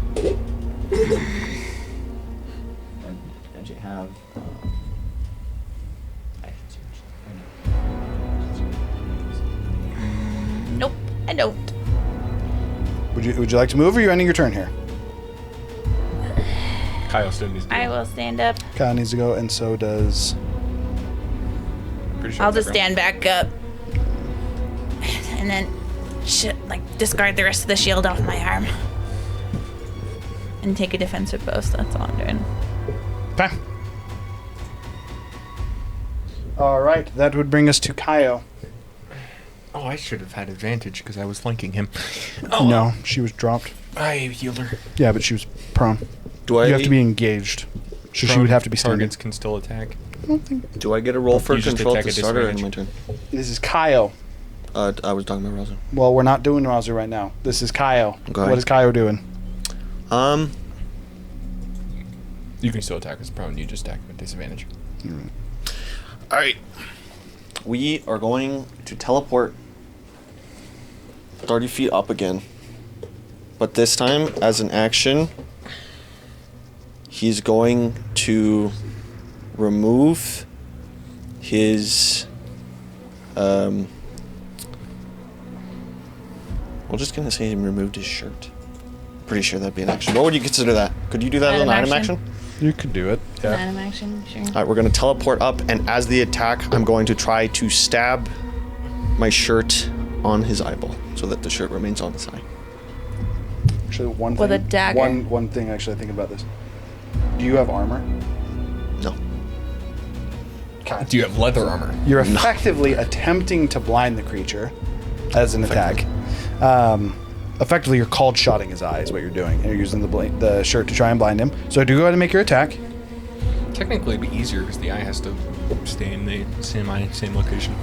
And you have. Nope, I don't. Would you like to move, or are you ending your turn here? Kyle still needs to I will stand up. Kyle needs to go, and so does... Pretty sure I'll that's just stand back up. And then discard the rest of the shield off my arm. And take a defensive post. That's all I'm doing. Okay. All right, that would bring us to Kaio. Oh, I should have had advantage because I was flanking him. Oh. No, she was dropped. I healed her. Yeah, but she was prone. You have to be engaged. So she would have to be standing. Targets can still attack. Do I get a roll for You just control attack to at start or in my disadvantage. turn? This is Kaio. I was talking about Rosa. Well, we're not doing Razu right now. This is Kaio. Okay. What is Kaio doing? You can still attack as prone. You just attack with disadvantage. All right. We are going to teleport 30 feet up again. But this time, as an action, he's going to remove his... we're just going to say he removed his shirt. Pretty sure that'd be an action. What would you consider that? Could you do that as an item action? You could do it. An item action, sure. All right, we're going to teleport up, and as the attack, I'm going to try to stab my shirt on his eyeball so that the shirt remains on his eye. Actually, one thing. With a dagger. One thing, actually, I think about this. Do you have armor? No. Okay. Do you have leather armor? You're effectively attempting to blind the creature as an attack. Effectively, you're cold shotting his eye is what you're doing. And you're using the shirt to try and blind him. So do go ahead and make your attack. Technically, it'd be easier because the eye has to stay in the same location.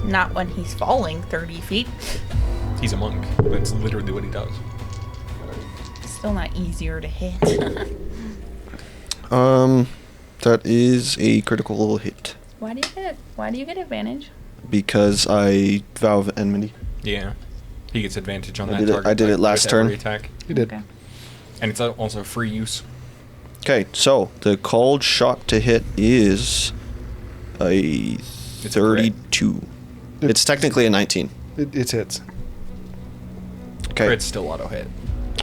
Not when he's falling 30 feet. He's a monk. That's literally what he does. Still not easier to hit. That is a critical hit Why do you get advantage? because I vow of enmity. Yeah. He gets advantage on I that did it- target. I did it last with turn. every attack. You did. Okay. And it's also free use. Okay, so the cold shot to hit is a a 32. It's technically a 19. It hits. Okay. Crit's still auto hit.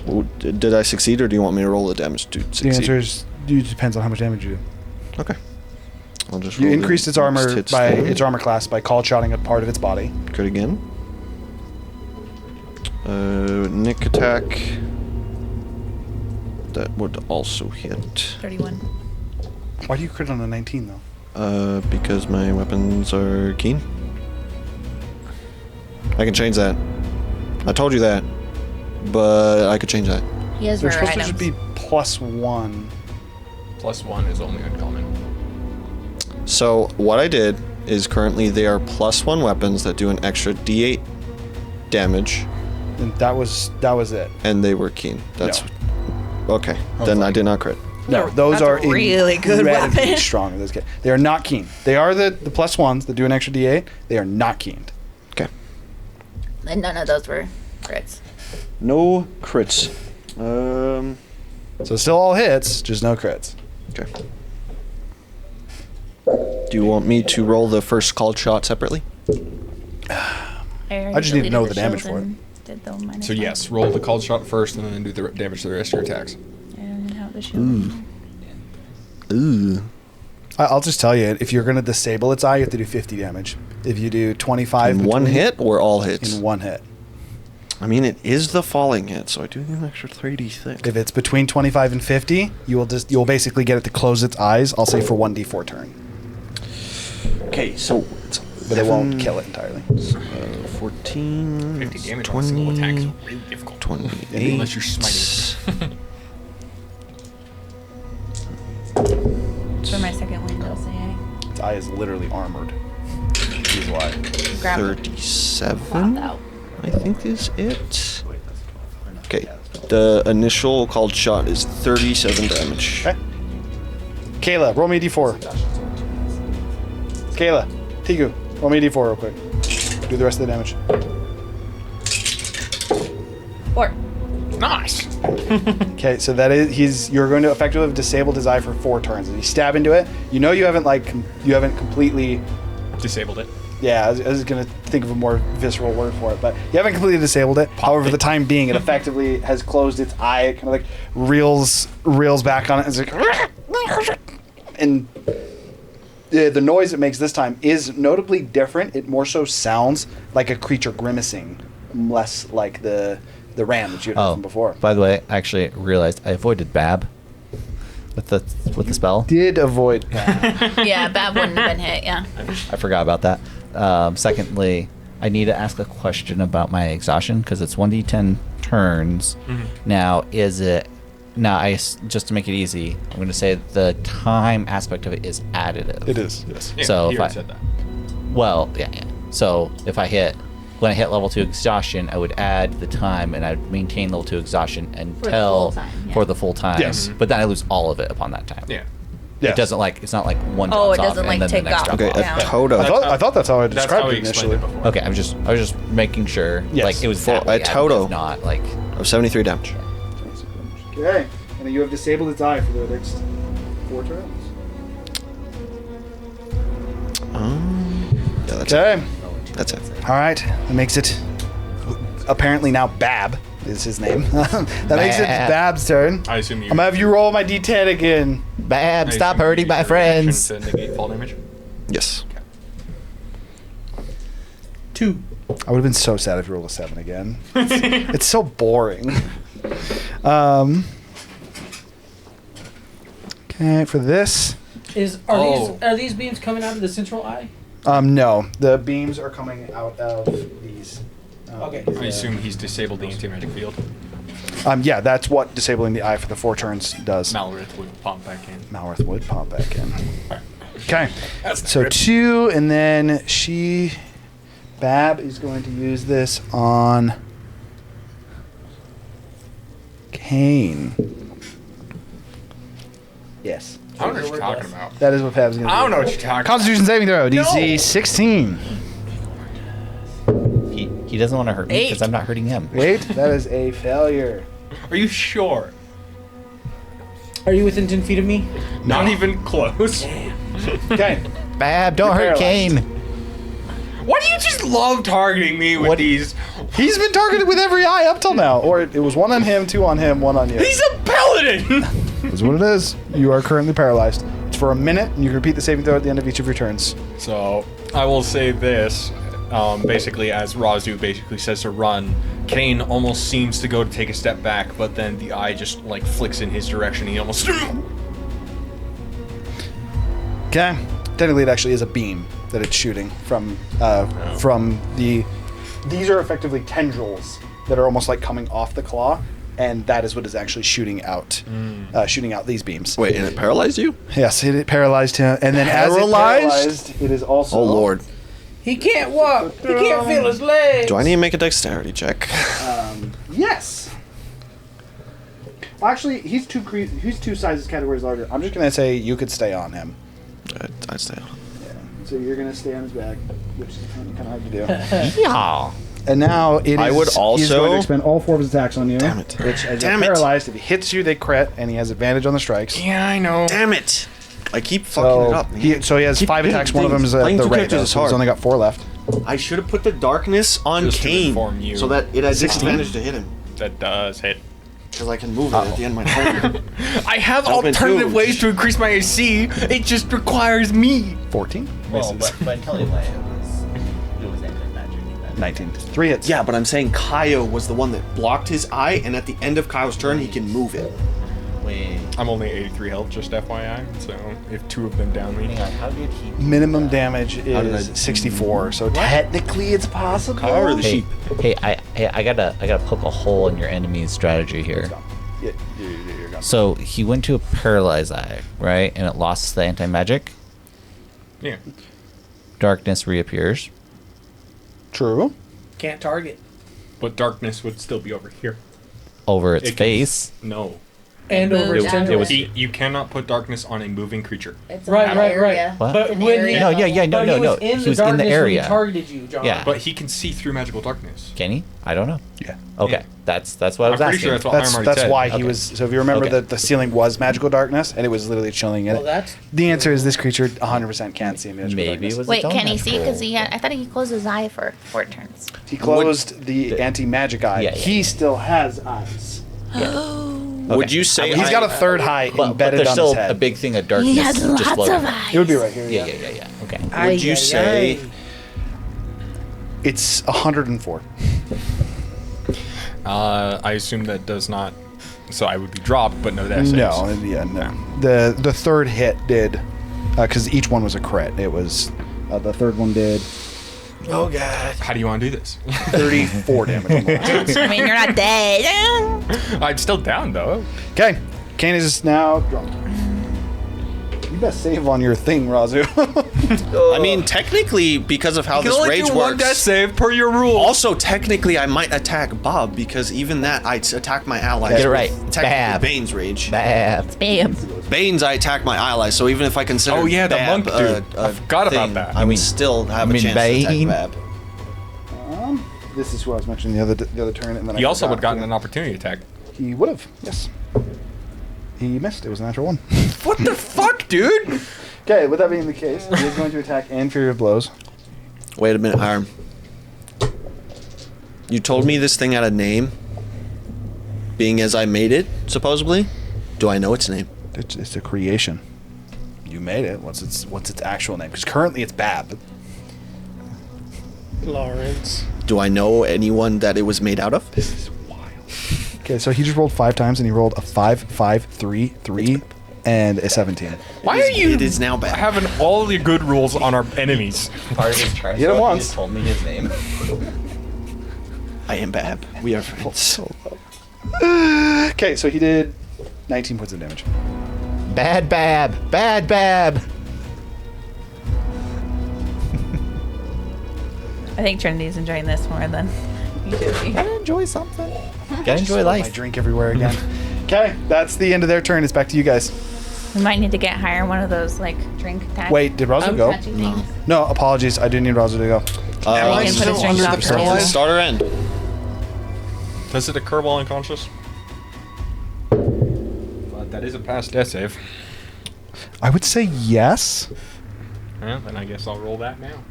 Well, did I succeed, or do you want me to roll the damage to succeed? The answer is it depends on how much damage you do. Okay. I'll just You roll the increased its next armor hits by then. its armor class by cold shotting a part of its body. Crit again. Nick attack. That would also hit. 31. Why do you crit on a 19 though? Because my weapons are keen. I can change that. I told you that. But I could change that. He has They're rare supposed items. to just be +1. +1 is only uncommon. So what I did is currently they are +1 weapons that do an extra D8 damage, And that was it. and they were keen. That's No. okay. Then I did not crit. No, those That's are a really good incredibly weapon. strong. Those guys. They are not keen. They are the plus ones that do an extra D8. They are not keened. Okay. And none of those were crits. No crits. So still all hits, just no crits. Okay. Do you want me to roll the first called shot separately? I just need to know the damage for it. So yes, roll the called shot first, and then do the damage to the rest of your attacks. Ooh. I'll just tell you, if you're going to disable its eye, you have to do 50 damage. If you do 25 In one between- hit or all hits? in one hit. I mean, it is the falling hit, so I do get an extra 3d6. If it's between 25 and 50, you'll basically get it to close its eyes. I'll say for 1d4 turn, Okay, so it's but it won't kill it entirely. 14, 50 damage on a single attack is really difficult. 28. Unless you're smiting. For my second wind, I'll say Its eye is literally armored. Is why. grab it. 37, Out. I think is it. Okay, the initial called shot is 37 damage. Okay. Kayla, roll me a d4. Kayla, Tigu, roll me a d4 real quick. Do the rest of the damage. 4. Nice. Okay, so that is you're going to effectively have disabled his eye for 4 turns. If you stab into it, you know you haven't completely. Disabled it. Yeah, I was gonna think of a more visceral word for it, but you haven't completely disabled it. However, for the time being, it effectively has closed its eye. It kind of like reels back on it. It's like, and the noise it makes this time is notably different. It more so sounds like a creature grimacing, less like the ram that you had heard from before. By the way, I actually realized I avoided Baab with the spell. Did avoid. Yeah, Baab wouldn't have been hit, yeah. I forgot about that. Secondly, I need to ask a question about my exhaustion because it's 1d10 turns. Now, just to make it easy, I'm going to say the time aspect of it is additive. It is. Yes. Yeah, So he if already I- said that. Well, yeah. So if when I hit level 2 exhaustion, I would add the time and I'd maintain level 2 exhaustion until full time, yeah. for the full time. Yes. But then I lose all of it upon that time. Yeah. Yes. It doesn't it's not like one Oh, drops it doesn't, off like, and then take the next off. drop Okay, off. a Yeah. total. I thought that's how I That's described how it he explained initially. it before. Okay, I was just making sure. Yes. Like it was For that way a total. additive, not like Of 73 damage. Okay, and then you have disabled its eye for the next 4 turns. Yeah, that's Okay. it. That's it. All right, that makes it apparently now Baab is his name. That makes it Baab. Bab's turn. I assume you. I'm gonna have you roll my d10 again. Baab, I stop assume you hurting use my your friends. reaction to negate fall damage. Yes. 2. I would have been so sad if you rolled a 7 again. It's so boring. Okay, for this, Are these beams coming out of the central eye? no, the beams are coming out of these. Okay. I assume he's disabled the anti-magic field. Yeah, that's what disabling the eye for the 4 turns does. Malrith would pop back in. Malworth would pop back in. Okay, That's so 2, and then Baab is going to use this on Kane. Yes, I don't know what you're talking about. that is what Bab's going to do. I don't know what you're talking about. Constitution saving throw, DC No. 16. He doesn't want to hurt me because 8. I'm not hurting him. 8, that is a failure. Are you sure? Are you within 10 feet of me? Not even close. Okay, Baab, don't You're hurt paralyzed. Kane. Why do you just love targeting me with these? he's been targeted with every eye up till now. Or it was 1 on him, 2 on him, 1 on you. He's a paladin. That's what it is. You are currently paralyzed. It's for a minute, and you can repeat the saving throw at the end of each of your turns. So I will say this. Basically, as Razu basically says to run, Kane almost seems to go to take a step back, but then the eye just like flicks in his direction. He almost. Okay. Technically, it actually is a beam that it's shooting from the. These are effectively tendrils that are almost like coming off the claw, and that is what is actually shooting out these beams. Wait, and it paralyzed you? Yes, it paralyzed him, and then as it paralyzed, it is also. Oh, Lord. He can't walk. He can't feel his legs. Do I need to make a dexterity check? Yes. Actually, he's two sizes categories larger. I'm just gonna say you could stay on him. I'd stay on. Yeah. So you're gonna stay on his back, which is kind of hard to do. Yeah. And now it is. I would He's also- going to expend all 4 of his attacks on you. Damn it. Which, as Damn you're it. paralyzed, if he hits you, they crit, and he has advantage on the strikes. Yeah, I know. Damn it! I keep fucking it up, man. He has Keep 5 hitting attacks. One of them is things. Playing the two ray, characters though, is so he's hard. only got 4 left. I should have put the darkness on Just to Kane inform you. so that it has 16? disadvantage to hit him. That does hit. Because I can move it at the end of my turn. I have Open alternative two. ways to increase my AC. It just requires me. 14? Well, but intelligently, it was anti-magic. 19. 3 hits. Yeah, but I'm saying Kaio was the one that blocked his eye, and at the end of Kaio's turn, he can move it. Wait, I'm only 83 health, just FYI. So if 2 of them down me. hang on. How did he? Minimum damage did I- is 64, so technically it's possible. Kaio or the Hey, sheep? hey, I gotta poke a hole in your enemy's strategy here. Yeah, you're gone. So he went to a paralyzed eye, right? And it lost the anti-magic. Yeah. Darkness reappears. True. Can't target. But darkness would still be over here. Over its It can- face. No. And over his It tendrils. You cannot put darkness on a moving creature. It's Right, an right, right. area. What? But It's an when area. No, yeah, no, but no, he no. was in He the was in the darkness when he area. targeted you, John. Yeah. But he can see through magical darkness. Can he? I don't know. Yeah. Okay, Yeah. that's what I I'm was pretty asking. sure that's what Arm already That's said. why he Okay. was. So if you remember Okay. that the ceiling was magical darkness, and it was literally chilling in Well, it. that's The answer is this creature 100% can't see magical Maybe darkness. it was. Wait, its own can he see? magical- Because he had. I thought he closed his eye for 4 turns. He closed the anti-magic eye. Yeah, yeah. He still has eyes. Would you say He's got a third eye But embedded there's on still his head. a big thing of darkness. He has just lots floating. of eyes. It would be right here. Yeah. Okay. Would you say It's 104. I assume that does not. So I would be dropped, but no, that's No, yeah, no. The third hit did, because each one was a crit. It was the third one did Oh god. How do you want to do this? 34 damage on the last. I mean, you're not dead. I'm still down though. Okay, Kane is now drunk. You best save on your thing, Razu. I mean, technically, because of how You can this only rage do one death works. save per your rule. Also, technically, I might attack Baab because even that, I attack my allies. Get it right. with technically Baab. Bane's rage. Bad. Bam. Bane's, I attack my allies. So even if I consider Oh, yeah, the Baab monk dude. I forgot about thing, that. I You would mean- still have you a mean chance Bane? to attack Baab. This is who I was mentioning the other turn, and then He I also would have forgot. gotten an opportunity attack. He would have, yes. He missed. It was a natural one. What the fuck, dude? Okay, with that being the case, he is going to attack and Fury of Blows. Wait a minute, Hiram. You told me this thing had a name. Being as I made it, supposedly. Do I know its name? It's a creation. You made it. What's its actual name? Because currently it's Baab. Lawrence. Do I know anyone that it was made out of? This is wild. Okay, so he just rolled 5 times, and he rolled a 5, 5, 3, 3, and a 17. Why are you It is now Baab. having all the good rules on our enemies? Part of his charge. Hit him He once. just told me his name. I am Baab. We are friends. Okay, so he did 19 points of damage. Bad Bab. Bad Bab. I think Trinity's enjoying this more than you should be. Gotta enjoy something. Gotta enjoy My life. drink everywhere again. Okay, that's the end of their turn. It's back to you guys. We might need to get higher one of those like drink attacks. Wait, did Razu go? Touchy things. No, apologies. I do need Razu to go. We can put his drink off too. Starter end. Does it occur while unconscious? But that is a past death save. I would say yes. Well, then I guess I'll roll that now.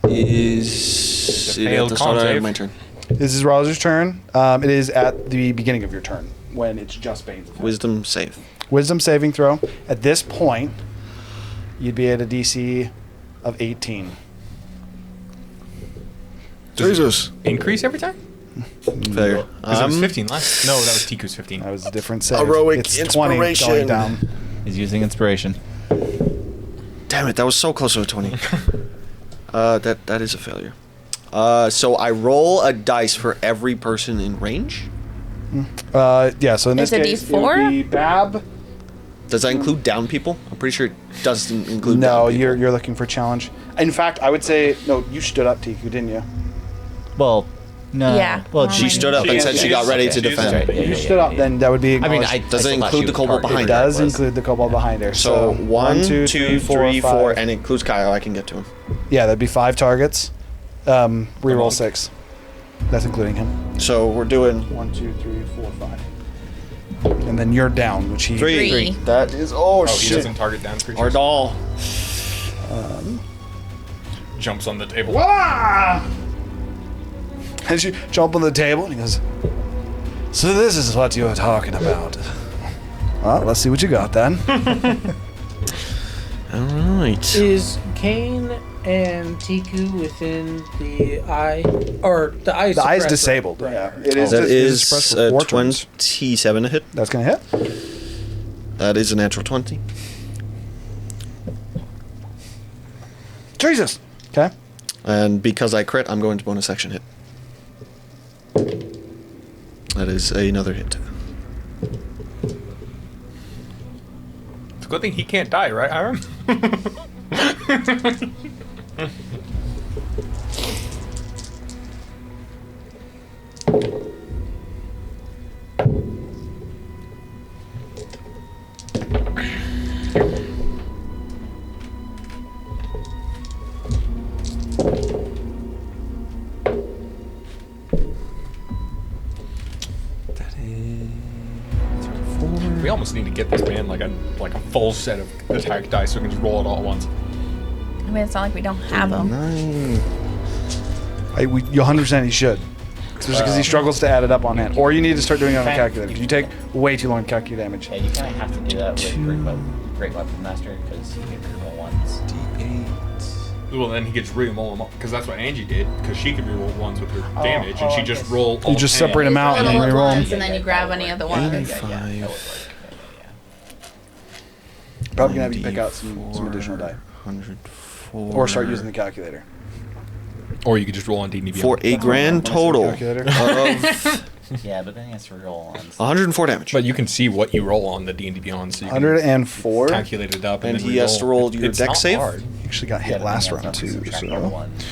Is a it at failed the con starter end save. of my turn? This is Razu's turn. It is at the beginning of your turn when it's just Bane's effect. Wisdom save. Wisdom saving throw. At this point, you'd be at a DC of 18. Jesus. Increase every time? Failure. Because it was 15 last. No, that was Tiku's 15. That was a different save. Heroic it's 20 going inspiration. down. He's using inspiration. Damn it, that was so close to a 20. That is a failure. So I roll a dice for every person in range. Yeah, so in this Is it case, it D4? would be Baab. Does that include down people? I'm pretty sure it doesn't include No, down people. you're looking for challenge. In fact, I would say no. You stood up, Tiku, didn't you? Well, No. Yeah. Well, She stood up and said she got ready to defend. Right, yeah, You yeah, stood yeah, up, yeah. then that would be I mean, acknowledged. Does it still thought include she the was kobold targeted. behind It her? does include the kobold behind her. So 1, 2, 3, 4, five. and it includes Kyle. I can get to him. Yeah, that'd be 5 targets. Reroll 6. That's including him. So we're doing 1, 2, 3, 4, 5. And then you're down, which he. 3. That is Oh, he shit. doesn't target down creatures. Our doll. Jumps on the table. Wah! And you jump on the table and he goes, "So this is what you were talking about." Well, let's see what you got then. All right. Is Kane and Tiku within the eye, or the eye? The eye's suppressor? disabled. Right. Yeah, it is. That it is suppressed for 4 turns. 27 to hit. That's gonna hit. That is a natural 20. Jesus. Okay. And because I crit, I'm going to bonus action hit. That is another hit. It's a good thing he can't die, right, Aaron? We almost need to get this man like a full set of attack dice so we can just roll it all at once. I mean, it's not like we don't have them. 9. You 100% he should. Especially because he struggles to add it up on hand. Or you need to start doing it on a calculator. You take way too long to calculate damage. Yeah, you kind of have to do that with Great Weapon Master because you can reroll ones. Well, then he gets reroll them all because that's what Angie did because she could reroll ones with her damage and she just yes. roll. All You just 10. separate them out and Roll then all reroll at once, them. and then you grab any of the ones. 85. Probably gonna have you pick out some additional die. 104. Or start using the calculator. Or you could just roll on D&D For Beyond. a grand total Calculator. of Yeah, but then he has to reroll ones. 104 damage. But you can see what you roll on the D&D Beyond, so you can 104. calculate it up. And then he has to roll your It's dex not save? hard, Actually got Yeah, hit but last then round that's not too. subtract all the So. ones.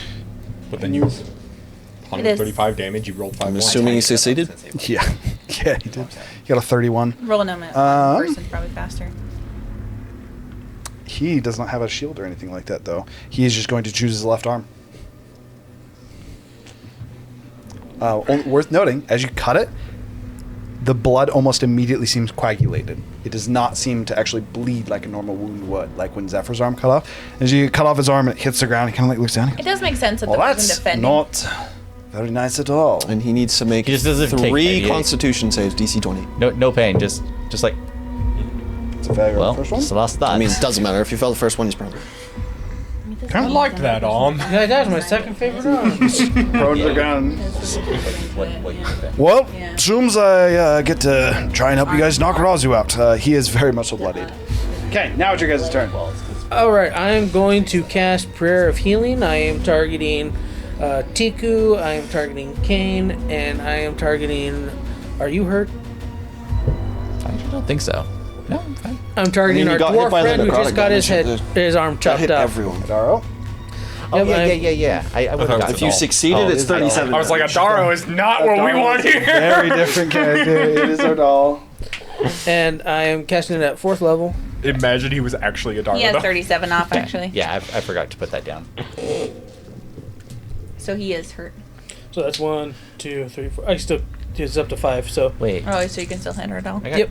but then you 135 damage. You rolled 5 I'm ones. assuming he succeeded. Yeah, yeah, he did. He got a 31. Rolling them at Um, one person's probably faster. He does not have a shield or anything like that, though. He is just going to choose his left arm. Worth noting, as you cut it, the blood almost immediately seems coagulated. It does not seem to actually bleed like a normal wound would, like when Zephyr's arm cut off. As you cut off his arm and it hits the ground, he kind of like looks down. He It goes, does make sense that well, the person that's defending. not very nice at all. And he needs to make He just doesn't take 3 heavy- Constitution saves, DC 20. No pain, just like It's a failure. well, First one? just lost that. I mean, it doesn't matter. If you fail the first one, he's prone. I liked that arm. Yeah, that's my second favorite arm. Prone to the ground. what you did. Well, Yeah. assumes I get to try and help you guys knock Razu out. He is very much so bloodied. Okay, now it's your guys' turn. Well, it's All right, I am going to cast Prayer of Healing. I am targeting Tiku. I am targeting Kane, and I am targeting. Are you hurt? I don't think so. No, I'm fine. I'm targeting I mean, our you got hit dwarf by the friend who just necrotic got his damage. his arm That chopped hit up. everyone. Adaro? Oh Yep, I'm- yeah. I would have thought got If you Oh. succeeded, it's 37. I was like, Adaro is not what we want here. Very different character. It is Odal. And I am casting it at 4th level. Imagine he was actually Adaro. He has though. 37 off, actually. Yeah, I forgot to put that down. So he is hurt. So that's 1, 2, 3, 4. I still it's up to 5. So Wait. Oh, so you can still hit her down. I got- Yep.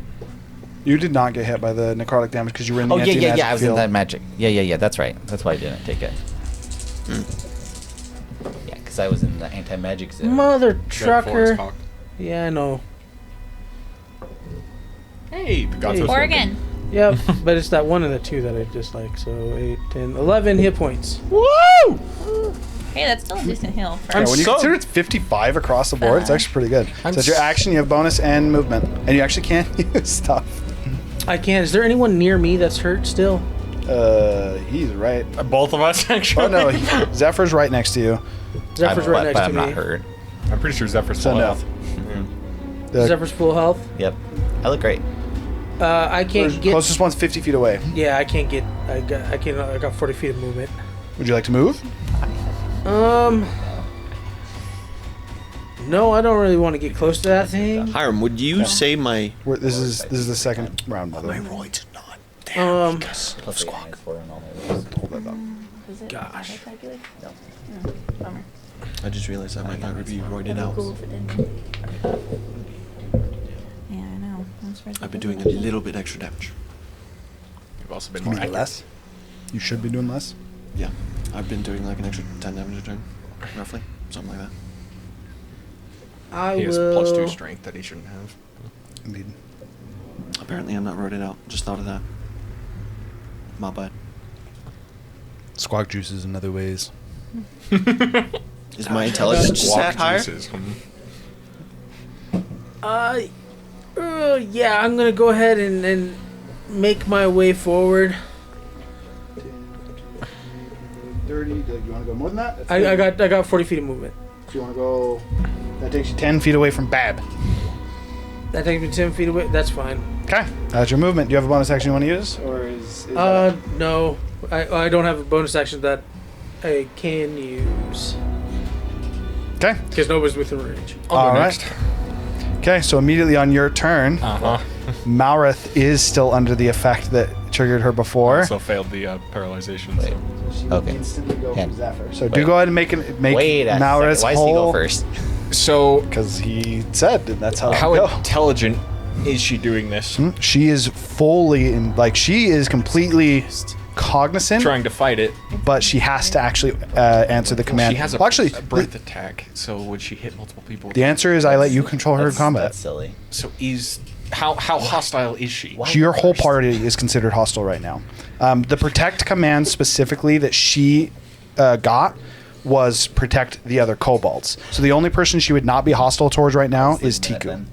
You did not get hit by the necrotic damage because you were in the Oh yeah. anti-magic I was in field. that magic. Yeah. That's right. That's why I didn't take it. Yeah, because I was in the anti-magic zone. Mother Red forest trucker. hawk. Yeah, I know. Hey, the gods Hey. have spoken. Oregon. Yep, but it's that 1 and the 2 that I dislike. So 8, 10, 11 hit points. Woo! Hey, that's still a decent heal. For Yeah, when you so- consider it's 55 across the board, it's actually pretty good. So it's your action, you have bonus and movement. And you actually can use stuff. I can't. Is there anyone near me that's hurt still? He's right. Both of us, actually. Oh no, Zephyr's right next to you. Zephyr's right next but to I'm me. not hurt. I'm pretty sure Zephyr's So full no. health. Zephyr's full health. Yep. I look great. I can't get. Closest one's 50 feet away. Yeah, I can't get. I got 40 feet of movement. Would you like to move? No, I don't really want to get close to that thing. Hiram, would you say my This is the second round, by the way. roids are not Um, Plus the squawk. Hold that up. Is it Gosh. auto-calculate? No. Bummer. I just realized I might not be roided That'd out. be cool if it didn't. Yeah, I know. I'm surprised it I've been doing a didn't. little bit extra damage. You've also been You more mean accurate. less? You should be doing less. Yeah, I've been doing like an extra 10 damage a turn, roughly, something like that. I He has will. +2 strength that he shouldn't have. Indeed. Apparently, I'm not roided out. Just thought of that. My bad. Squawk juices in other ways. Is my intelligence Squawk stat higher? juices, Yeah, I'm gonna go ahead and make my way forward. 30. You want to go more than that? I got 40 feet of movement. So you want to go? That takes you 10 feet away from Baab. That takes me 10 feet away. That's fine. Okay, that's your movement. Do you have a bonus action you want to use, or is No, I don't have a bonus action that I can use okay? because nobody's within range. All right. Okay, so immediately on your turn, Uh-huh. Malrith is still under the effect that triggered her before. Also failed the paralyzation. So. Okay. Instantly go Yeah. for Zephyr. So do Wait. go ahead and make Wait a second. Malrith's Why does he go whole. first? So, Because he said and that's how. how it go. intelligent is she doing this? She is fully in, like she is completely cognizant, Trying to fight it. but she has to actually answer the command. She has a, Well, actually, a breath attack, so would she hit multiple people? the answer is I let you control her in combat. That's silly. So how hostile is she? Why Your whole first? party is considered hostile right now. The protect command specifically that she got was protect the other kobolds. So the only person she would not be hostile towards right now is Leave it Tiku. then.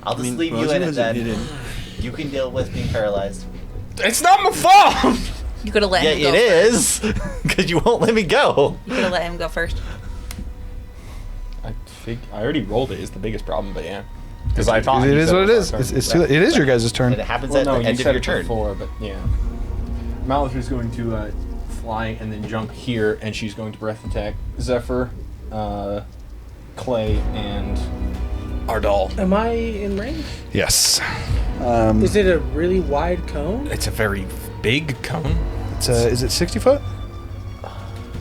I'll just mean, leave you Rosie in it wasn't then. hidden. You can deal with being paralyzed. It's not my fault. You could have let Yeah, him go. it is. Because you won't let me go. You could have let him go first. I already rolled it. Is the biggest problem, but yeah. Because I thought It you is said what it was is. our turn. It is your guys' turn. And it happens Well, at no, the you end said of your it turn. before, but yeah. Malith is going to fly and then jump here, and she's going to breath attack Zephyr, Clay, and Ardal. Am I in range? Yes. Is it a really wide cone? It's a very big cone. Is it 60 foot?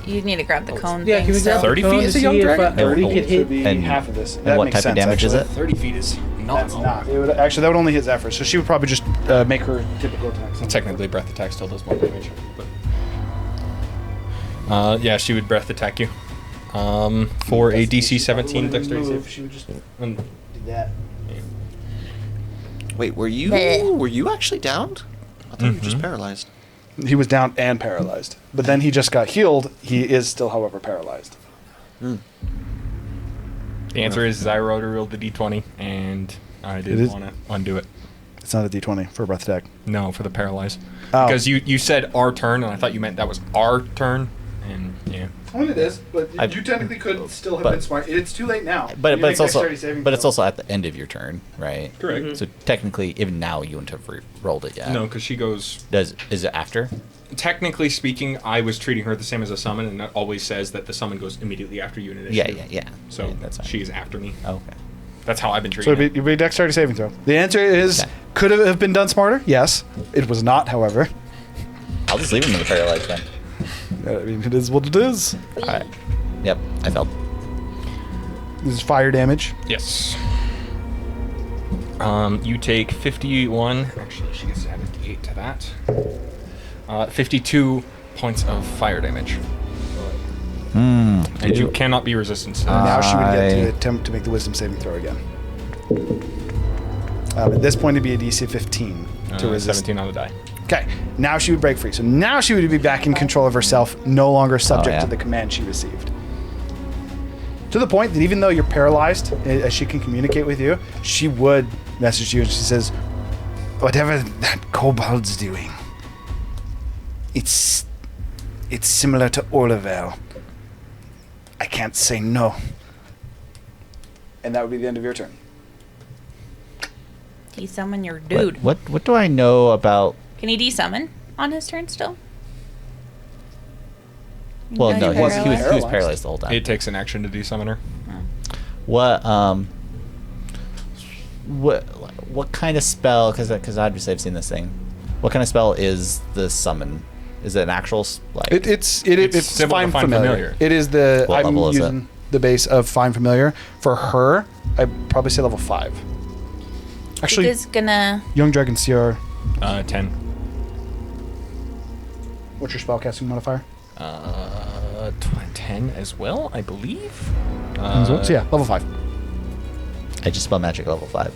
You need to grab the cone Yeah, thing. can we grab so. 30 the cone feet to is a see young if dragon? we And- could hit? And- half of this. And what type of damage is it? 30 feet is not. That's not. It would, actually, that would only hit Zephyr, so she would probably just make her typical attack. Technically, breath attack still does more damage. But yeah, she would breath attack you. For a DC 17 dexterity save. She would just And do that. Wait, were Bleh. you actually downed? I thought you were just paralyzed. He was down and paralyzed, but then he just got healed. He is still, however, paralyzed. the answer is I rolled the d20, and I It didn't is- want to undo it. It's not a D20 for a breath attack. No, for the paralyzed. Oh. Because you said our turn, and I thought you meant that was our turn, and yeah. I mean, it is, but I- you technically could still have but- been smart. It's too late now. But You but it's make also dexterity saving but it's throw. also at the end of your turn, right? Correct. So technically, even now you wouldn't have rolled it yet. No, because she goes. Is it after? Technically speaking, I was treating her the same as a summon, and that always says that the summon goes immediately after you in initiative. Yeah. So Yeah, that's fine. she's after me. Oh, okay. That's how I've been So treating it'd be a dexterity saving throw. The answer is Okay. could it have been done smarter? Yes, it was not. However, I'll just leave him in the paralyzed then. I mean, it is what it is. All right. Yep, I felt. This is fire damage. it. Yes. You take 51. Actually, she gets added 8 to that. 52 points of fire damage. And you cannot be resistant to that. Now she would get I- to attempt to make the wisdom saving throw again. At this point, it'd be a DC 15 to resist. 17 on the die. Okay, now she would break free. So now she would be back in control of herself, no longer subject yeah. to the command she received. To the point that even though you're paralyzed, as she can communicate with you, she would message you and she says, "Whatever that kobold's doing, it's similar to Orlevel. I can't say no." And that would be the end of your turn. De-summon your dude. What do I know about? Can he de-summon on his turn still? You Well, know no, you're he was paralyzed? paralyzed the whole time. It takes an action to de-summon her. Oh. What kind of spell? Because obviously I've seen this thing. What kind of spell is the summon? Is it an actual like? It's similar Find to Find Familiar. Familiar. It is the What I'm level is using the base of Find Familiar. For her, I'd probably say level 5. Actually, Tiku's gonna. Young Dragon CR. 10. What's your spellcasting modifier? 10 as well, I believe. So yeah, level 5. I just spell magic level 5.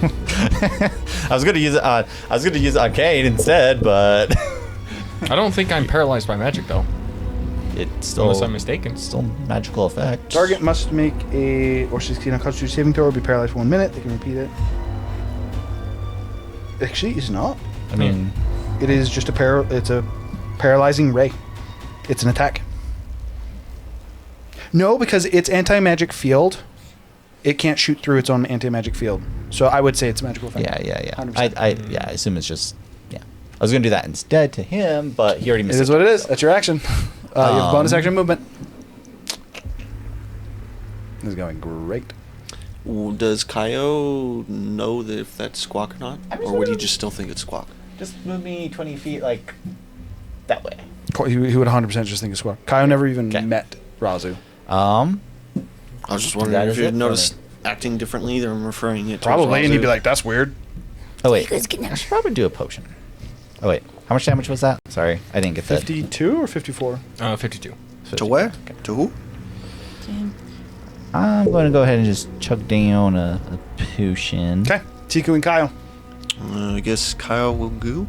I was gonna use it on Kane instead, but I don't think I'm paralyzed by magic though, it's still unless I'm mistaken. still magical effect. Target must make a or succeed on Constitution saving throw or be paralyzed for 1 minute. They can repeat it. Actually, it's not. I mean, It is just it's a paralyzing ray. It's an attack. No, because it's anti-magic field. It can't shoot through its own anti-magic field. So I would say it's a magical effect. yeah. 100%. I assume it's just I was gonna do that instead to him, but he already It missed is what it is. That's your action. You have bonus action movement. This is going great. Does Kaio know that if that's Squawk or not? Or would he just still think it's Squawk? Just move me 20 feet like that way. He would 100% just think it's Squawk. Kaio never even Okay. met Razu. I was just wondering That if is you it had for noticed acting differently than referring it to Probably, and Razu. he'd be like, "That's weird." Oh wait, Tiku's gonna. I should probably do a potion. Oh wait, how much damage was that? Sorry, I didn't get that. 52 or 54? 52. To where? To who? I'm going to go ahead and just chug down a potion. Okay, Tiku and Kaio. I guess Kyle will go.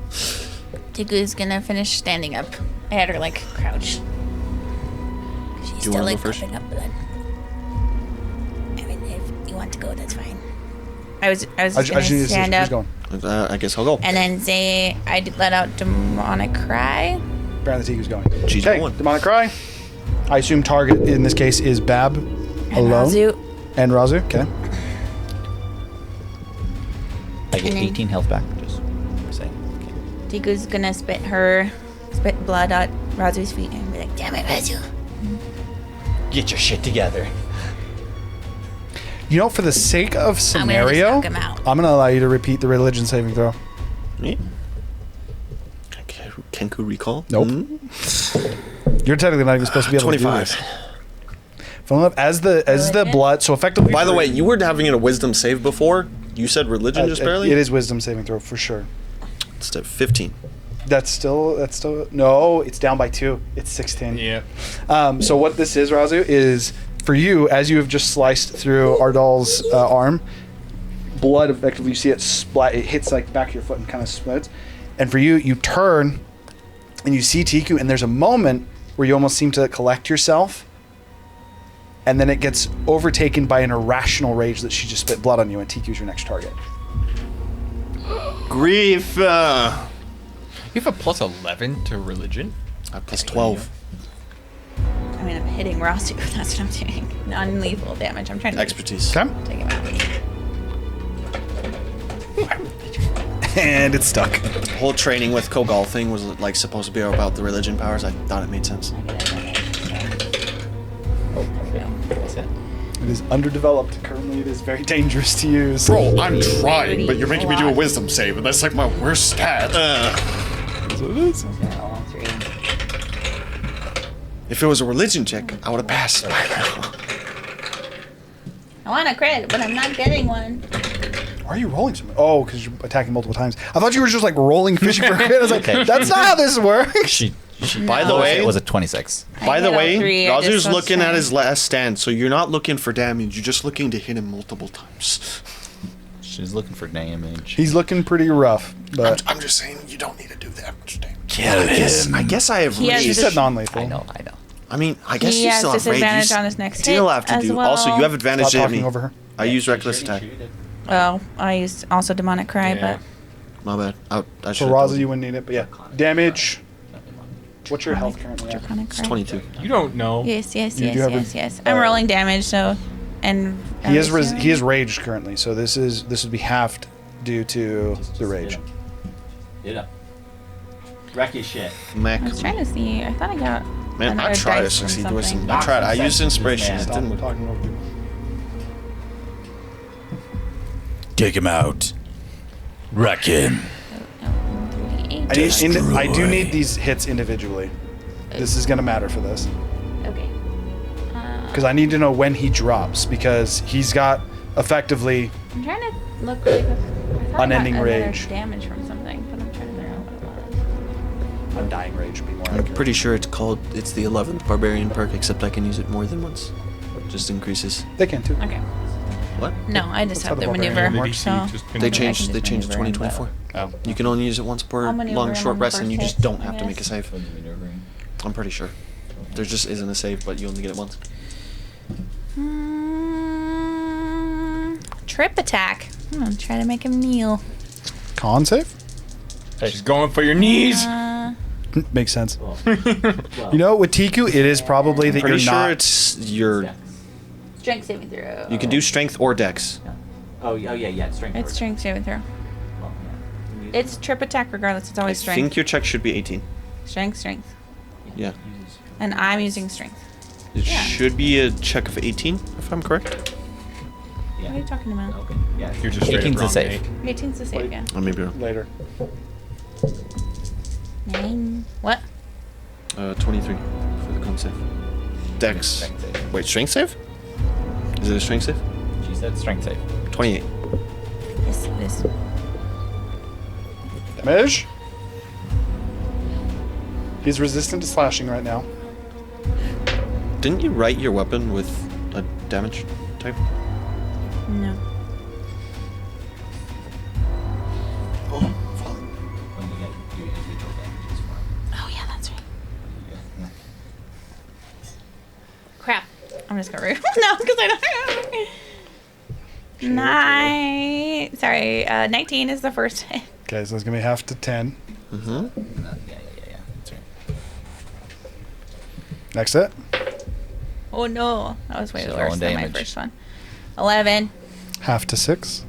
Tiku's gonna finish standing up. I had her like crouch. She's Do you still wanna like go first? coughing up blood. I mean, if you want to go, that's fine. I was I just just need gonna to see stand who's up going. I guess I'll go. and then say I let out demonic cry. Apparently, Tiku's going. She's Okay, going. Demonic Cry. I assume target in this case is Baab And alone. Razu. And Razu, okay. I get And then- 18 health back. Just saying. Okay. Tiku's gonna spit blood at Razu's feet and be like, "Damn it, Razu!" Get your shit together. You know, for the sake of I'm gonna just scenario, knock him out. I'm going to allow you to repeat the religion saving throw. Me? Kenku recall? Nope. You're technically not even supposed to be able to do 25. this. Funnily enough, as the Religion? blood, so effectively. By the way, you were having a wisdom save before. You said religion just barely? It is wisdom saving throw for sure. It's at 15. That's still no. It's down by 2. It's 16. Yeah. So what this is, Razu, is for you as you have just sliced through Ardal's arm, blood effectively. You see it splat. It hits like the back of your foot and kind of splits. And for you, you turn and you see Tiku, and there's a moment where you almost seem to collect yourself, and then it gets overtaken by an irrational rage that she just spit blood on you, and Tiku's your next target. Grief! You have a plus 11 to religion. Plus 12. I mean, I'm hitting Razu. That's what I'm doing. Non-lethal damage. I'm trying to Expertise. Okay. take him out. And it's stuck. The whole training with Kogal thing was like supposed to be about the religion powers. I thought it made sense. That's it. It is underdeveloped. Currently, it is very dangerous to use. Bro, I'm trying, but you're making me do a wisdom save, and that's like my worst stat. That's what it is. All 3. If it was a religion check, I would have passed. I want a crit, but I'm not getting one. Why are you rolling so much? Oh, because you're attacking multiple times. I thought you were just like rolling fishing for a crit. I was like, Okay. that's not how this works. She By the No. way, it was a 26. By the hit all way, 3, I Razu's just was looking at trying- his last stand, so you're not looking for damage. You're just looking to hit him multiple times. She's looking for damage. He's looking pretty rough, but I'm just saying you don't need to do that much damage. Kill I guess I have He has she rage. dis- said non-lethal. I know. I mean, I guess He you has still have rage. disadvantage You on his next still hit have to as do. well. Also, you have advantage Stop to hit talking me. over her. I use reckless attack. Well, I used also demonic cry, Yeah. My bad. I For should. Razu, you wouldn't need it, but yeah. Damage. What's your health currently at? draconic It's cry. 22. You don't know. Yes, You do have a- I'm rolling damage, so and He is raged currently, so this would be halved due to the rage. Yeah. Wreck your shit. Mac. I was trying to see. I thought I got. Man, I Another tried to dice from succeed with some. something. I tried. I used inspiration. Yeah, It Done. We're didn't. talking over you. Take him out. Wreck him. I do need these hits individually. This is gonna matter for this Okay. because I need to know when he drops because he's got effectively I'm trying to look really quick. I thought Unending I got another rage. damage from something, but I'm trying to figure out what it was. Undying Rage would be more I'm accurate. pretty sure it's the 11th barbarian perk, except I can use it more than once. Just increases. They can too. Okay. What? No, I just That's how have the the barbarian maneuver. works. So They I can changed. just They changed maneuver in, 2024. Oh. You can only use it once per I'll maneuver long in short on the rest, and you first just hit, don't I have to make a guess. save. I'm pretty sure. There just isn't a save, but you only get it once. Trip attack. I'm gonna try to make him kneel. Con save? She's going for your knees. Makes sense. You know, with Tiku, it is probably that Pretty you're sure not. it's your. Strength saving throw. You can do strength or dex. Oh yeah. Strength. It's strength saving throw. It's trip attack regardless. It's I always strength. think your check should be 18. Strength. Yeah. And I'm using strength. It Yeah. should be a check of 18, if I'm correct. What are you talking about? Okay. Yeah. You're just straight 18's up the wrong, save. Nate. 18's the save, yeah. Or maybe wrong. Later. 9. What? 23 for the con save. Dex. Strength save. Wait, strength save? Is it a strength save? She said strength save. 28. Yes, it is. Damage. He's resistant to slashing right now. Didn't you write your weapon with a damage type? No. Oh, yeah, that's right. Crap. I'm just gonna no, because I don't. 19 is the first hit. Okay, so it's gonna be half to 10. Mm-hmm. Yeah. That's right. Next hit. Oh no, that was way She's worse rolling than my damage. first one. 11, Half to 6.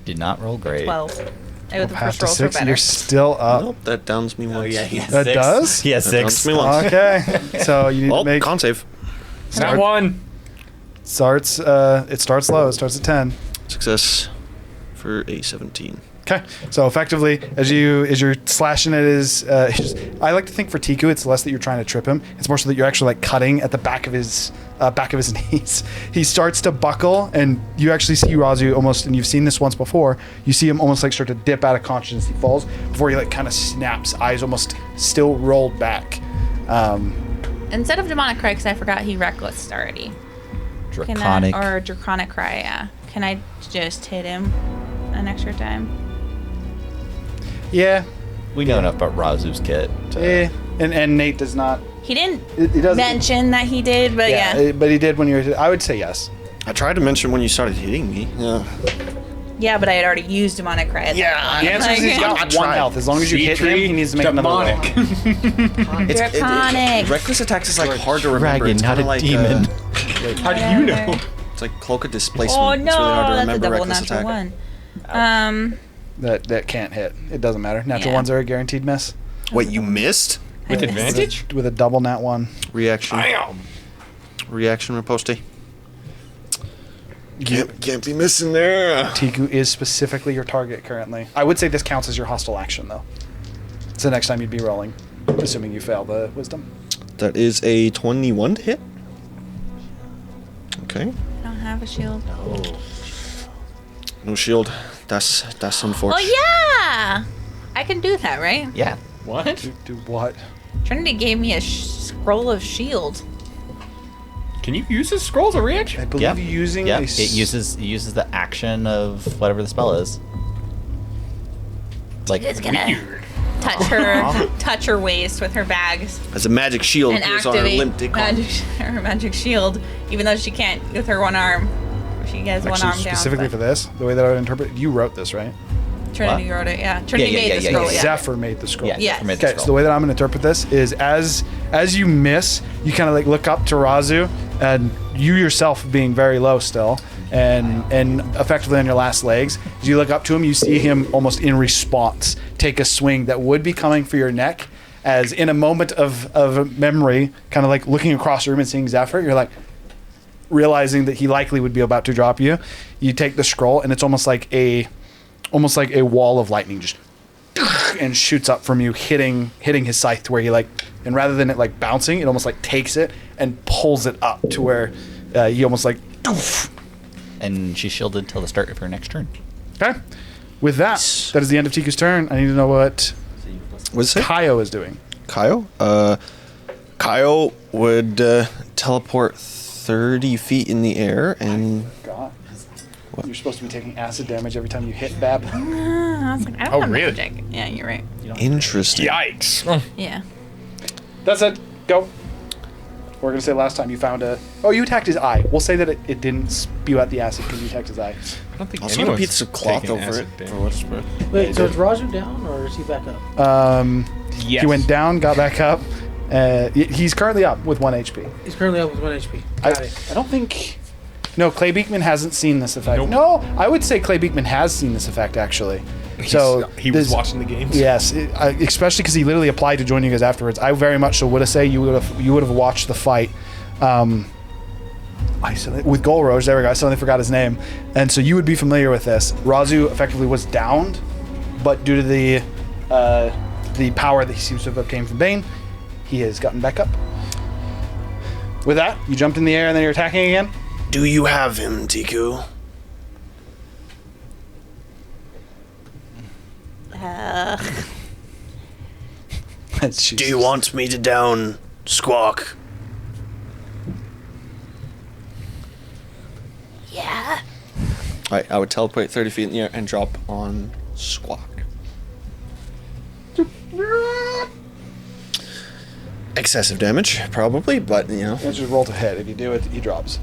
Did not roll great. 12. Oh, the Half first to rolls were 6. better. You're still up. Nope, that downs me once. That does? He has That 6. downs me once. Okay. So you need Oh, to make con save. Not one. starts. It starts low. It starts at 10. Success for a 17. Okay, so effectively, as you're slashing at his, I like to think for Tiku, it's less that you're trying to trip him. It's more so that you're actually like cutting at the back of his knees. He starts to buckle, and you actually see Razu almost, and you've seen this once before. You see him almost like start to dip out of consciousness. He falls before he like kind of snaps, eyes almost still rolled back. Instead of demonic cry, because I forgot he reckless already. Draconic. Or draconic cry, yeah. Can I just hit him an extra time? Yeah, We know enough about Razu's kit. and Nate does not. He didn't He doesn't mention that he did, but yeah. But he did when you were. I would say yes. I tried to mention when you started hitting me. Yeah. Yeah, but I had already used demonic cry. At that The point. answer is he's got I one tried. health. As long as you hit him, he needs to make another roll. Draconic. Reckless attacks is like hard to remember. Dragon, It's not kinda a like, demon. How do you know? It's like cloak of displacement. Oh It's really hard no, to that's a remember double reckless natural attack. one. That can't hit. It doesn't matter. Natural Yeah. ones are a guaranteed miss. Wait, you missed? With I missed. advantage? With a double nat 1. Reaction. Bam! Reaction riposte. Can't be missing there. Tiku is specifically your target currently. I would say this counts as your hostile action, though. It's the next time you'd be rolling, assuming you fail the wisdom. That is a 21 to hit. Okay. I don't have a shield. No shield. That's unfortunate. Oh yeah, I can do that, right? Yeah. What? Do what? Trinity gave me a scroll of shield. Can you use this scroll as a reaction? I believe Yep. using Yep. a It uses the action of whatever the spell is. Like It's gonna touch her waist with her bags As a magic shield and is on her limp activate dick. her magic shield, even though she can't with her one arm. She has one Actually, arm down. specifically but for this, the way that I would interpret it, you wrote this, right? Trinity wrote it. Yeah, Trinity made the scroll. Yeah. Zephyr made the scroll. yeah. Yes. Zephyr made the Okay, so the scroll. way that I'm going to interpret this is as you miss, you kind of like look up to Razu, and you yourself being very low still, and effectively on your last legs, as you look up to him, you see him almost in response take a swing that would be coming for your neck, as in a moment of memory, kind of like looking across the room and seeing Zephyr, you're like realizing that he likely would be about to drop you. You take the scroll, and it's almost like a wall of lightning just and shoots up from you, hitting his scythe to where he like, and rather than it like bouncing, it almost like takes it and pulls it up to where he almost like. And she's shielded till the start of her next turn. Okay. With that, that is the end of Tiku's turn. I need to know what What's it? Kaio is doing. Kaio? Kaio would teleport 30 feet in the air and... God. You're supposed to be taking acid damage every time you hit Baab. I was like, I don't Oh, have really? magic. Yeah, you're right. Interesting. Yikes. Yeah. That's it. Go. We're going to say last time you found a... Oh, you attacked his eye. We'll say that it didn't spew out the acid because you attacked his eye. I don't think Also, a anyone's piece of cloth taken over it. acid For damage. what it's worth. Wait, so is Razu down or is he back up? Yes. He went down, got back up. He's currently up with 1 HP. He's currently up with 1 HP. Got it. I don't think... No, Clay Beekman hasn't seen this effect. Nope. No, I would say Clay Beekman has seen this effect, actually. So he was this- watching the games. Yes, especially because he literally applied to join you guys afterwards. I very much so would have said you would have watched the fight. With Golroge, there we go. I suddenly forgot his name, and so you would be familiar with this. Razu effectively was downed, but due to the power that he seems to have obtained from Bane, he has gotten back up. With that, you jumped in the air and then you're attacking again. Do you have him, Tiku? Do you want me to down Squawk? Yeah. Alright, I would teleport 30 feet in the air and drop on Squawk. Excessive damage, probably, but you know. Let's just roll to hit. If you do it, he drops.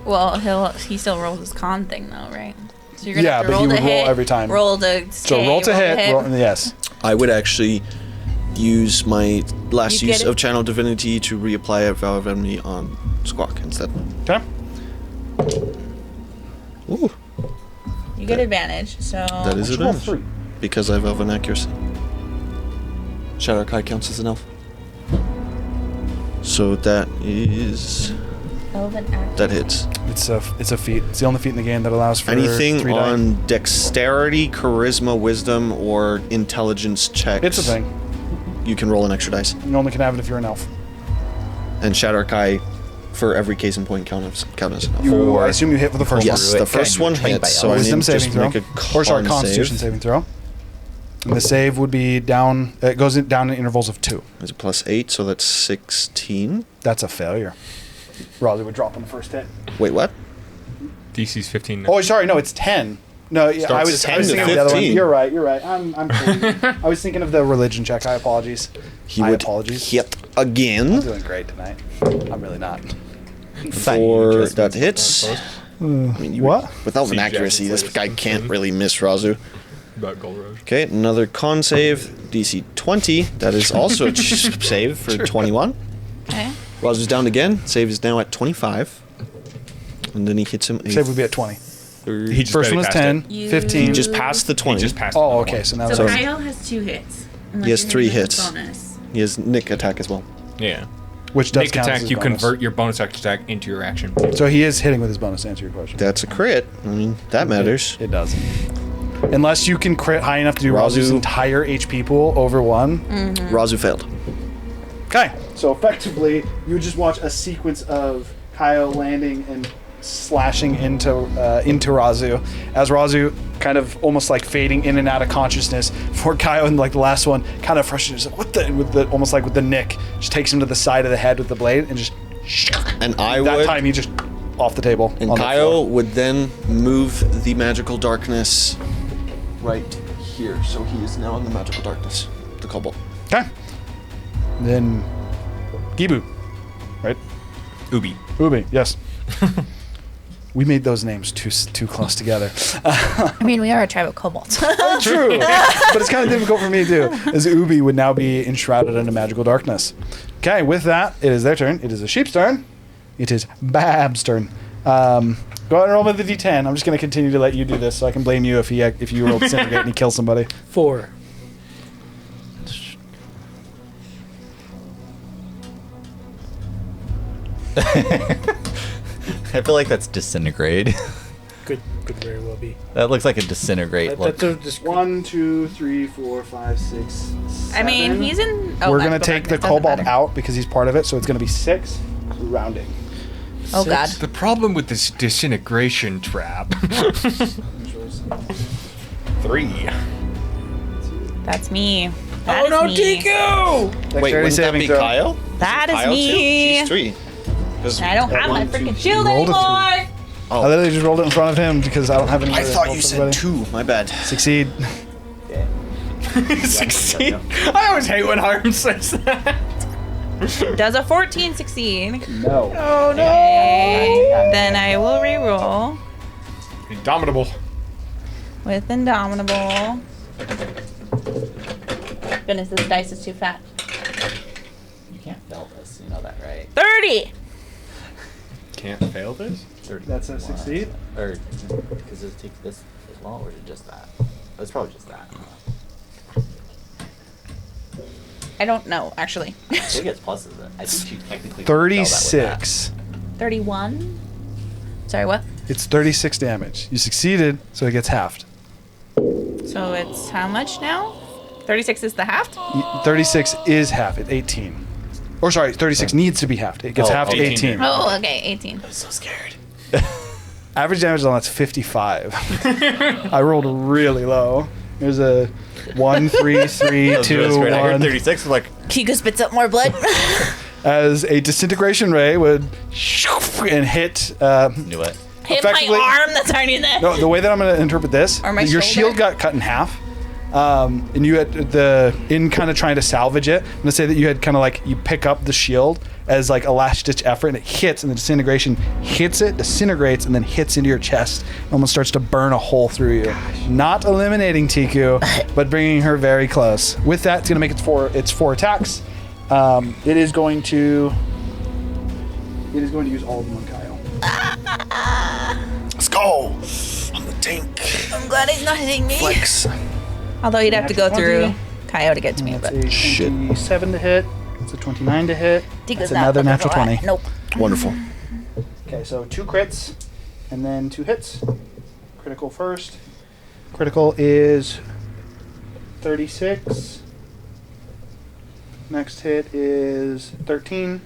Well, he still rolls his con thing though, right? So you're gonna Yeah, have to but roll you to would roll hit, every time. Roll to So stay, roll to hit. Yes. I would actually use my last You use get it? of Channel Divinity to reapply a Vow of Enemy on Squawk instead. Okay. Ooh, You get advantage. So that is Roll advantage. 3. Because I have Elven Accuracy. Shadow Kai counts as an elf. So that is... Elven act. that hits. It's a feat. It's the only feat in the game that allows for Anything 3 die. on dexterity, charisma, wisdom, or intelligence checks. It's a thing. You can roll an extra dice. You only can have it if you're an elf. And Shadow Kai, for every case in point, count as an elf. I assume you hit for the first Yes, one. the first one Trained by hits, so I Wisdom need to just saving throw. make a Or sorry, con Constitution save. saving throw. And the save would be down. It goes down in intervals of 2. It's a +8, so that's 16. That's a failure. Raleigh would drop on the first hit. Wait, what? DC's 15 now. Oh, sorry, no, it's 10. No, yeah, I was 10 to thinking of the other one. 15. You're right. I'm cool. I was thinking of the religion check. I apologies. He My would apologies. hit I'm again doing great tonight. I'm really not. for that hits. I mean, you What? With Elven See, accuracy, Jason's this guy latest can't concern. really miss Razu. About Gold Rush. Okay, another con save, DC 20. That is also a save for 21. Okay. Razu's down again. Save is now at 25. And then he hits him a Save would be at 20. third. He just First barely one was passed 10, it. You- 15. He just passed the 20. He just passed Oh, it. okay. So now So that's Kyle has 2 hits. unless He has you're 3 hitting with hits. bonus. He has Nick attack as well. Yeah. which does Nick count as attack, his you bonus. convert your bonus attack into your action. So he is hitting with his bonus to answer your question. That's a crit. I mean, that matters. It does. Unless you can crit high enough to do Razu's Razu. entire HP pool over 1. Razu failed. Okay. So effectively, you would just watch a sequence of Kyle landing and slashing into Razu, as Razu kind of almost like fading in and out of consciousness. For Kyle in like the last one, kind of frustrated, like, what the, with the almost like with the nick, just takes him to the side of the head with the blade and just. And I that would. time he just off the table. And on the Kyle floor. would then move the magical darkness right here. So he is now in the magical darkness. The kobold. Okay. Then Gibu, right? Ubi. Ubi, yes. We made those names too close together. I mean, we are a tribe of kobolds. True, but it's kind of difficult for me too, as Ubi would now be enshrouded in a magical darkness. Okay, with that, it is their turn. It is a sheep's turn. It is Baab's turn. Go ahead and roll with the D10. I'm just going to continue to let you do this, so I can blame you if you roll disintegrate and he kills somebody. 4. I feel like that's disintegrate. Could very well be. That looks like a disintegrate. That's a just 1, 2, 3, 4, 5, 6, I mean, 7. he's in. Oh, We're I gonna have go take back. the It doesn't kobold matter. out because he's part of it, so it's gonna be 6, rounding. Oh God. The problem with this disintegration trap. 3. That's me. That Oh is no, me. Tiku! Wait, Dexterity wouldn't that saving be throw. Kyle? That is Kyle me. Too? She's 3. 'Cause- I don't have my One, two, freaking three. shield rolled a anymore. I literally just rolled it in front of him because I don't have any. I other thought roll you for said everybody. 2. My bad. Succeed. Succeed. I always hate when Hiram says that. Does a 14 succeed? No. Oh no. Okay. Then I will reroll Indomitable. with Indomitable. Goodness, this dice is too fat. You can't fail this. You know that, right? 30. Can't fail this? 30. That's a succeed? Or does it take this as well, or is it just that? It's probably just that. I don't know, actually. I think it's pluses. I think you technically fail that with 36. 31. Sorry, what? It's 36 damage. You succeeded, so it gets halved. So it's how much now? 36 is the halved? 36 is half at 18. Or sorry, 36 needs to be halved. It gets Oh, halved to 18. 18. Oh, okay, 18. I'm so scared. Average damage on that's 55. I rolled really low. There's a 1, 3, 3, That was 2, really scared. I heard 1. 36. I'm like, Kiko spits up more blood. As a disintegration ray would and hit. knew it. Hit my Effectively- arm that's already there. No, the way that I'm going to interpret this, Or my your shoulder? shield got cut in half. And you had in kind of trying to salvage it, I'm gonna say that you had kind of like you pick up the shield as like a last ditch effort, and it hits, and the disintegration hits it, disintegrates, and then hits into your chest, and almost starts to burn a hole through you. Not eliminating Tiku, but bringing her very close. With that, it's gonna make its four attacks. It is going to use all of them on Kyle. Let's go on the tank. I'm glad he's not hitting me. Flex. Although he'd have to go Natural 20. through Kyo to get to me, That's but a 27 to hit. It's a 29 to hit. Tiku's That's not another looking natural for that. 20. Nope. Wonderful. Okay, so 2 crits and then 2 hits. Critical first. Critical is 36. Next hit is 13.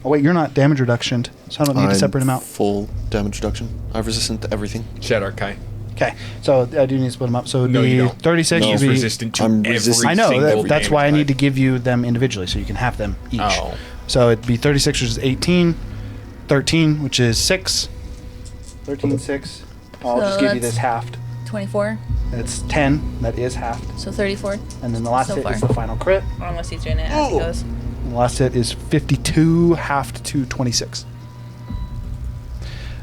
Oh wait, you're not damage reduction, so I don't need to separate them out. Full damage reduction. I'm resistant to everything. Shadow Kai. Okay, so I do need to split them up. So it would No, be you don't. 36 No. would He's be. resistant to I'm every resistant. I know, single that's why I damage need to type. give you them individually so you can have them each. Oh. So it'd be 36, which is 18, 13, which is 6, 13, 6. I'll So just give you that's- this halved. 24. It's 10, that is halved. So 34. And then the last So hit far. is the final crit. Or unless he's doing it as he goes. And the last hit is 52, halved to 26.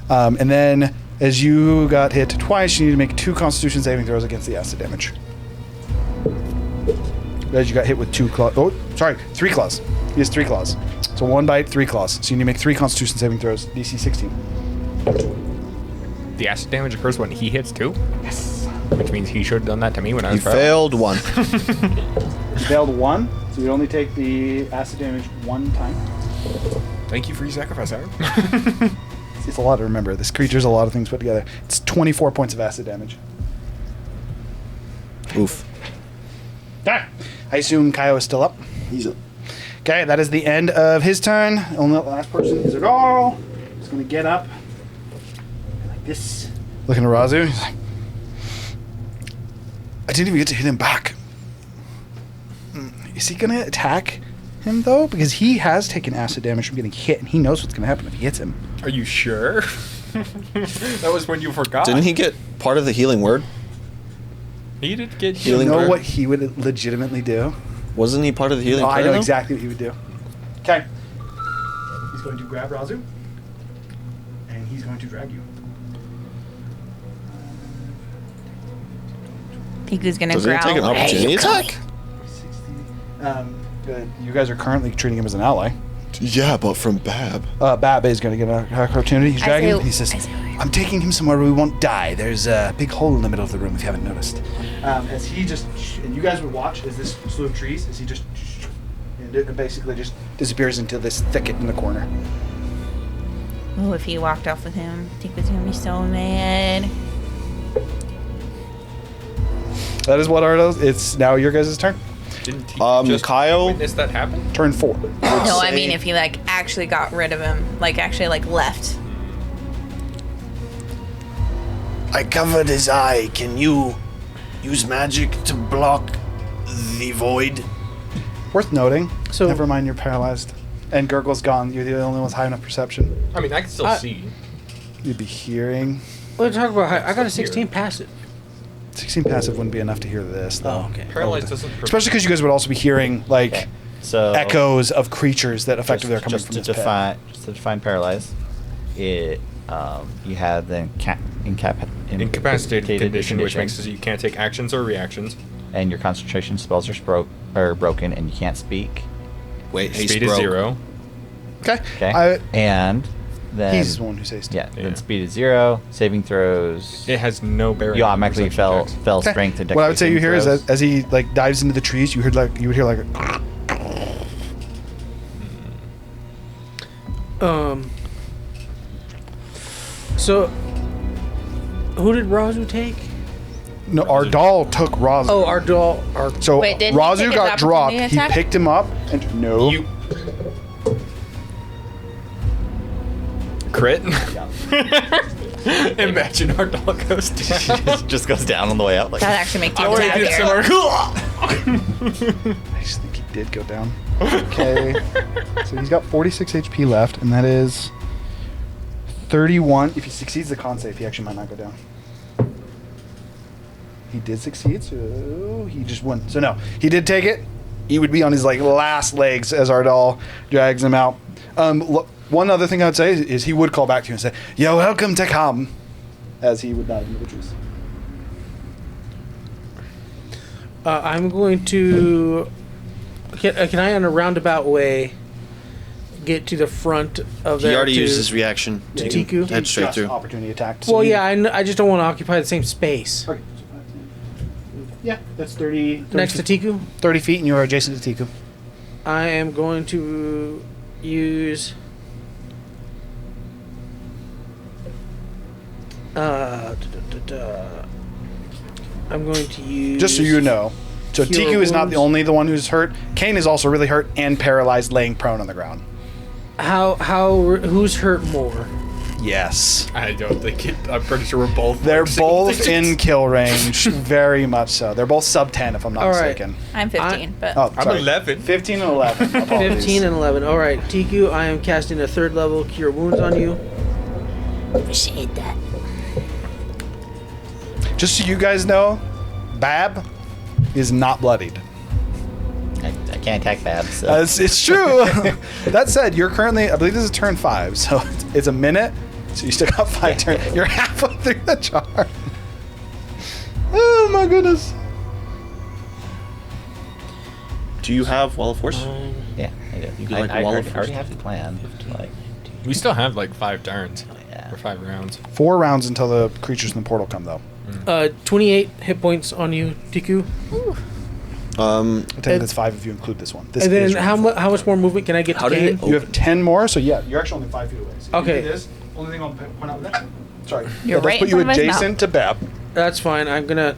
And then as you got hit twice, you need to make 2 Constitution saving throws against the acid damage. As you got hit with 2 claws. Oh, sorry, 3 claws. He has 3 claws. So 1 bite, 3 claws. So you need to make 3 Constitution saving throws, DC 16. The acid damage occurs when he hits too? Yes. Which means he should have done that to me when I You was fighting. failed 1. You failed 1, so you only take the acid damage 1 time. Thank you for your sacrifice, Aaron. It's a lot to remember. This creature's a lot of things put together. It's 24 points of acid damage. Oof. Ah, I assume Kyo is still up. He's up. Okay, that is the end of his turn. Only the last person is Adal. He's going to get up. Like this. Looking at Razu. He's like, I didn't even get to hit him back. Is he going to attack him, though? Because he has taken acid damage from getting hit, and he knows what's going to happen if he hits him. Are you sure? That was when you forgot. Didn't he get part of the healing word? He did get Do you Healing know word? what he would legitimately do? Wasn't he part of the healing Oh, I prayer, know though? exactly what he would do. Okay. He's going to grab Razu. And he's going to drag you. Piku's gonna Does he growl. take an "Hey, opportunity you attack? You guys are currently treating him as an ally. Yeah, but from Baab. Baab is going to get an opportunity. He's I dragging say- him. He says, I say- I'm taking him somewhere where we won't die. There's a big hole in the middle of the room if you haven't noticed. As he just, and you guys would watch as this slew of trees, as he just and it basically just disappears into this thicket in the corner. Oh, if he walked off with him, Tiku's gonna be so mad. That is what Ardo's. It's now your guys' turn. Didn't Tiku just Kyle- witness that happen? Turn 4. No, I mean if he like actually got rid of him, like actually like left. I covered his eye. Can you use magic to block the void? Worth noting. So- Never mind, you're paralyzed. And Gurgle's gone. You're the only one with high enough perception. I mean, I can still see. You'd be hearing. Let's talk about. I got a 16 passive. 16 passive wouldn't be enough to hear this, though. Oh, okay. Paralyzed doesn't. Especially because you guys would also be hearing, like, Okay. So echoes of creatures that effectively are coming just from to this pit. just to define paralyze, it you have the incapacitated condition, which makes it so you can't take actions or reactions. and your concentration spells are broken, and you can't speak. Wait, haste Speed is broke. 0. Okay. Okay, and then He's the one who says yeah, Yeah. then speed is 0. Saving throws. It has no bearing. You on automatically perception fell checks. strength and What I would say you hear is throws. that as he like dives into the trees, you would hear like a So, who did Razu take? no. Ardal took Razu. Oh, our doll. Our So Wait, didn't he Razu take his got dropped. opportunity He attack? picked him up and no. You crit. Imagine our dog goes down. just goes down on the way out. Like, That actually makes you Already did happier. similar. I just think he did go down. Okay. So he's got 46 HP left, and that is 31. If he succeeds the con save, he actually might not go down. He did succeed, so he just won. So no, he did take it. He would be on his like last legs as Ardal drags him out. One other thing I would say is he would call back to you and say, "You're welcome to come," as he would not into the trees. I'm going to. Can I, in a roundabout way, get to the front of He there? already to, used his reaction. to You can Tiku? head straight Just through. opportunity attack. So Well, you- yeah, I just don't want to occupy the same space. Okay. Yeah, that's 30 Next to Tiku, 30 feet, and you are adjacent to Tiku. I am going to use. I'm going to use. Just so you know. So Cure Tiku is not wounds. the only one who's hurt. Kane is also really hurt and paralyzed, laying prone on the ground. Who's hurt more? Yes. I don't think it. I'm pretty sure we're both. They're like single both digits. in kill range, very much so. They're both sub 10, if I'm not All right. mistaken. I'm 15, but Oh, I'm sorry. 11. 15 and 11. Apologies. 15 and 11. All right, Tiku, I am casting a 3rd level Cure Wounds on you. appreciate that. Just so you guys know, Baab is not bloodied. I can't attack Baab. So. It's true. That said, you're currently, I believe this is turn 5, so it's a minute. So you still got 5 turns. You're halfway through the jar. Oh my goodness. Do you have Wall of Force? Yeah, I do. You could, like, I wall already, it I already first. have the plan. Like, We still have like 5 turns. yeah. Or 5 rounds. 4 rounds until the creatures in the portal come, though. 28 hit points on you, Tiku. I think that's 5 if you include this one. This And then is how much more movement can I get How to did Kane? it- You have 10 more, so yeah, you're actually only 5 feet away. So Okay. You do this. Only thing I'll point out with that. Sorry. You're That does right put in you front of his adjacent to Baab. That's fine. I'm gonna.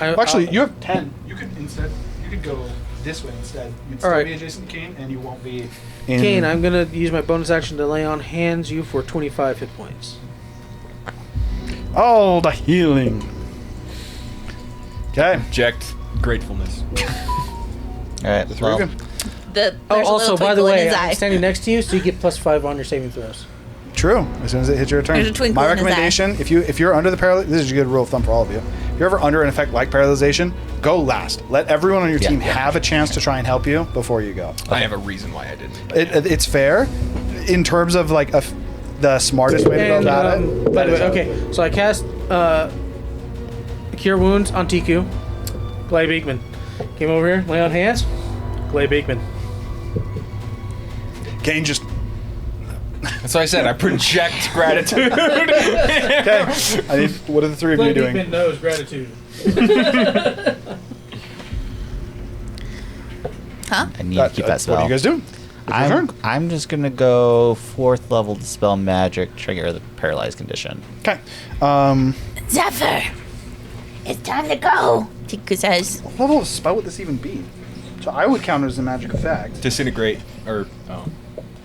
Well, actually, I'll- you have 10. You could go this way instead. You'd still still be be adjacent to Kane, and you won't be. Kane, I'm gonna use my bonus action to lay on hands you for 25 hit points. Oh, the healing. Okay. Object gratefulness. All right. The 3 of Well, you. There's Oh, a little also, by the twinkle in way, his I'm eye. standing next to you, so you get +5 on your saving throws. True. As soon as it hits your turn. There's a twinkle My in his eye. recommendation: if you're under the this is a good rule of thumb for all of you. If you're ever under an effect like paralyzation, go last. Let everyone on your Yeah, team yeah. have a chance to try and help you before you go. I have a reason why I didn't. It's fair, in terms of like the smartest way to go And, about it. by that the is way, a- okay, so I cast Cure Wounds on Tiku. Clay Beekman. Came over here, lay on hands. Clay Beekman. Kane just That's why I said I project gratitude. okay. I need. What are the 3 of you doing? knows gratitude. Huh? I need to keep that spell. What are you guys doing? It's your turn. I'm just gonna go 4th level dispel magic, trigger the paralyzed condition. Okay. Zephyr, it's time to go. Tiku says. What level of spell would this even be? So I would count it as a magic effect. Disintegrate,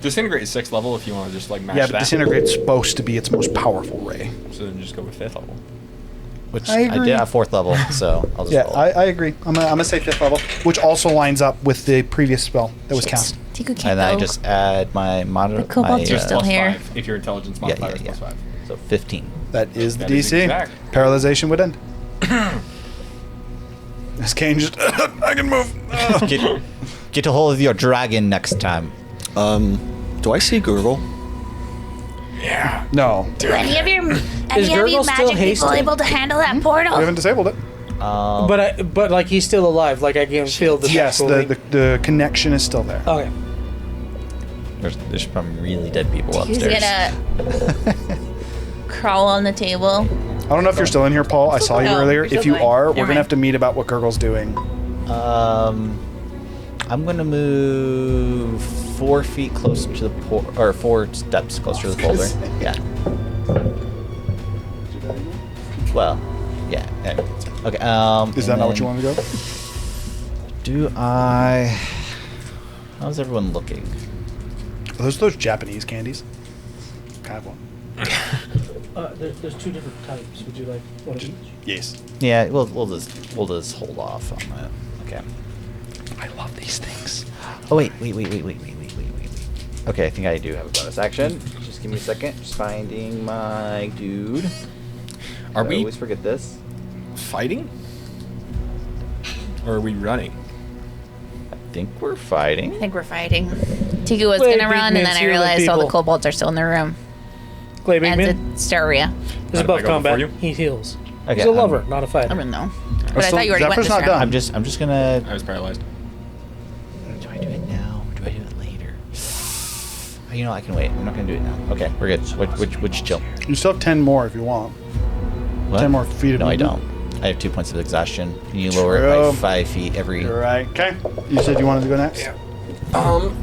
Disintegrate is 6th level if you want to just like match Yeah, but that. Disintegrate's supposed to be its most powerful ray. So then just go with 5th level. Which I I, agree. did at 4th level, so I'll just Yeah, roll. I agree. I'm gonna say 5th level, which also lines up with the previous spell that was cast. Tiku can't And then I go. just add my modifier. The kobolds are still Plus here. 5 if your intelligence Yeah, modifier yeah, is yeah. plus 5. So 15. That is the That is DC. exact. Paralyzation would end. This Kane just, I can move. Get a hold of your dragon next time. Do I see Gurgle? No, Do any of you Gurgle still magic people hasted? able to handle that portal? we haven't disabled it. But like he's still alive. Like I can feel the Yes, the connection is still there. Okay. There's some really dead people He's upstairs. gonna crawl on the table. I don't know if you're still in here, Paul. I saw you No, earlier. you're If still you going. are, Never we're gonna mind. have to meet about what Gurgle's doing. I'm gonna move 4 feet closer to the or 4 steps closer to the folder. Yeah. Well, yeah. Okay. Is that not what you want to go? Do I? How's everyone looking? Are those Japanese candies? Kind of one. There's 2 different types. Would you like one of each? Yes. Yeah, we'll just hold off on that. Okay. I love these things. Oh wait. Okay, I think I do have a bonus action. Just give me a second. Just finding my dude. Are I we always forget this. fighting? Or are we running? I think we're fighting. I think we're fighting. Tiku was Wait, gonna big run, and men, then I see other realized all the people. kobolds are still in the room. Clay Big And Man. it's Staria. He's Mind if I above go combat. before you? He heals. Okay, He's a I'm- lover, not a I fighter. don't know. But I still- thought you already went Zephyr's this not round. done. I'm just gonna. I was paralyzed. Do I do it now or do I do it later? You know, I can wait. I'm not gonna do it now. Okay, we're good. Which chill? You still have 10 more if you want. What? 10 more feet of No, I movement. don't. I have 2 points of exhaustion. Can you lower it True. by 5 feet every? You're right. Okay. You said you wanted to go next? Yeah.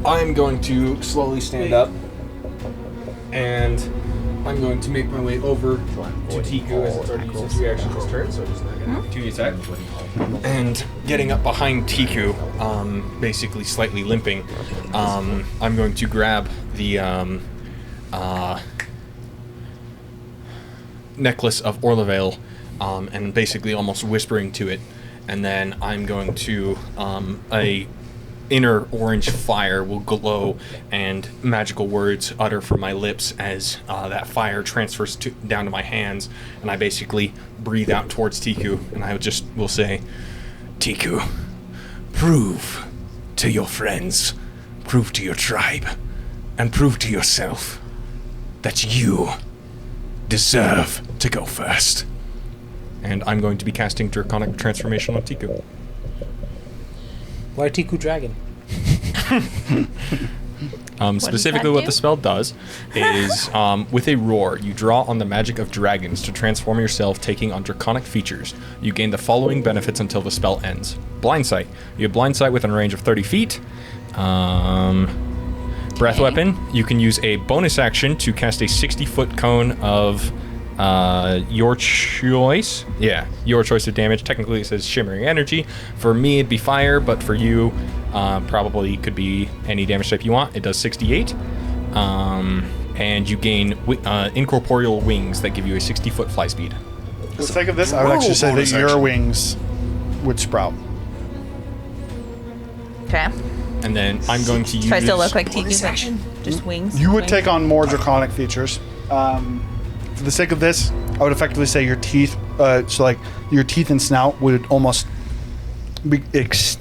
I'm going to slowly stand up, and I'm going to make my way over to Tiku as it's already used its reaction this turn, so it's not going to opportunity attack. And getting up behind Tiku, basically slightly limping, I'm going to grab the necklace of Orlavale, and basically almost whispering to it, and then I'm going to a inner orange fire will glow and magical words utter from my lips as that fire transfers down to my hands, and I basically breathe out towards Tiku, and I will say, Tiku, prove to your friends, prove to your tribe, and prove to yourself that you deserve to go first. And I'm going to be casting Draconic Transformation on Tiku. Why Tiku Dragon? Specifically, that what do? the spell does is, with a roar, you draw on the magic of dragons to transform yourself, taking on draconic features. You gain the following benefits until the spell ends. Blind sight. You have blind sight within a range of 30 feet. Breath Okay. weapon. You can use a bonus action to cast a 60-foot cone of your choice. Yeah, your choice of damage. Technically, it says shimmering energy. For me, it'd be fire, but for you, probably could be any damage type you want. It does 68. And you gain incorporeal wings that give you a 60-foot fly speed. For the sake of this, I would actually say that your wings would sprout. Okay. And then I'm going to use... So I still look like Tiku. Just wings. You would Wings. take on more draconic features. For the sake of this, I would effectively say your teeth, so like your teeth and snout would almost be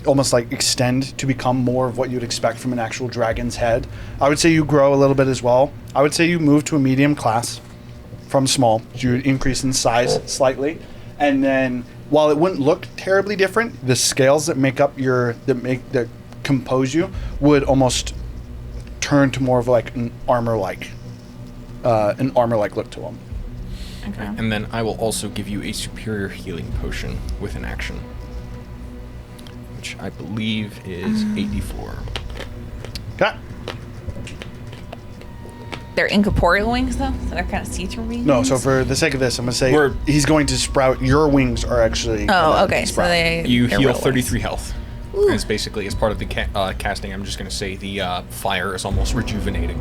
almost like extend to become more of what you'd expect from an actual dragon's head. I would say you grow a little bit as well. I would say you move to a medium class from small. So you would increase in size slightly, and then while it wouldn't look terribly different, the scales that make up that compose you would almost turn to more of like an armor-like look to them. Okay. And then I will also give you a superior healing potion with an action. which I believe is 84. Okay. They're incorporeal wings, though, so they're kind of see-through wings. No, so for the sake of this, I'm gonna say he's going to sprout. Your wings are actually. Oh, okay. So sprout. You they're heal real 33 health. As basically as part of the casting, I'm just going to say the fire is almost rejuvenating,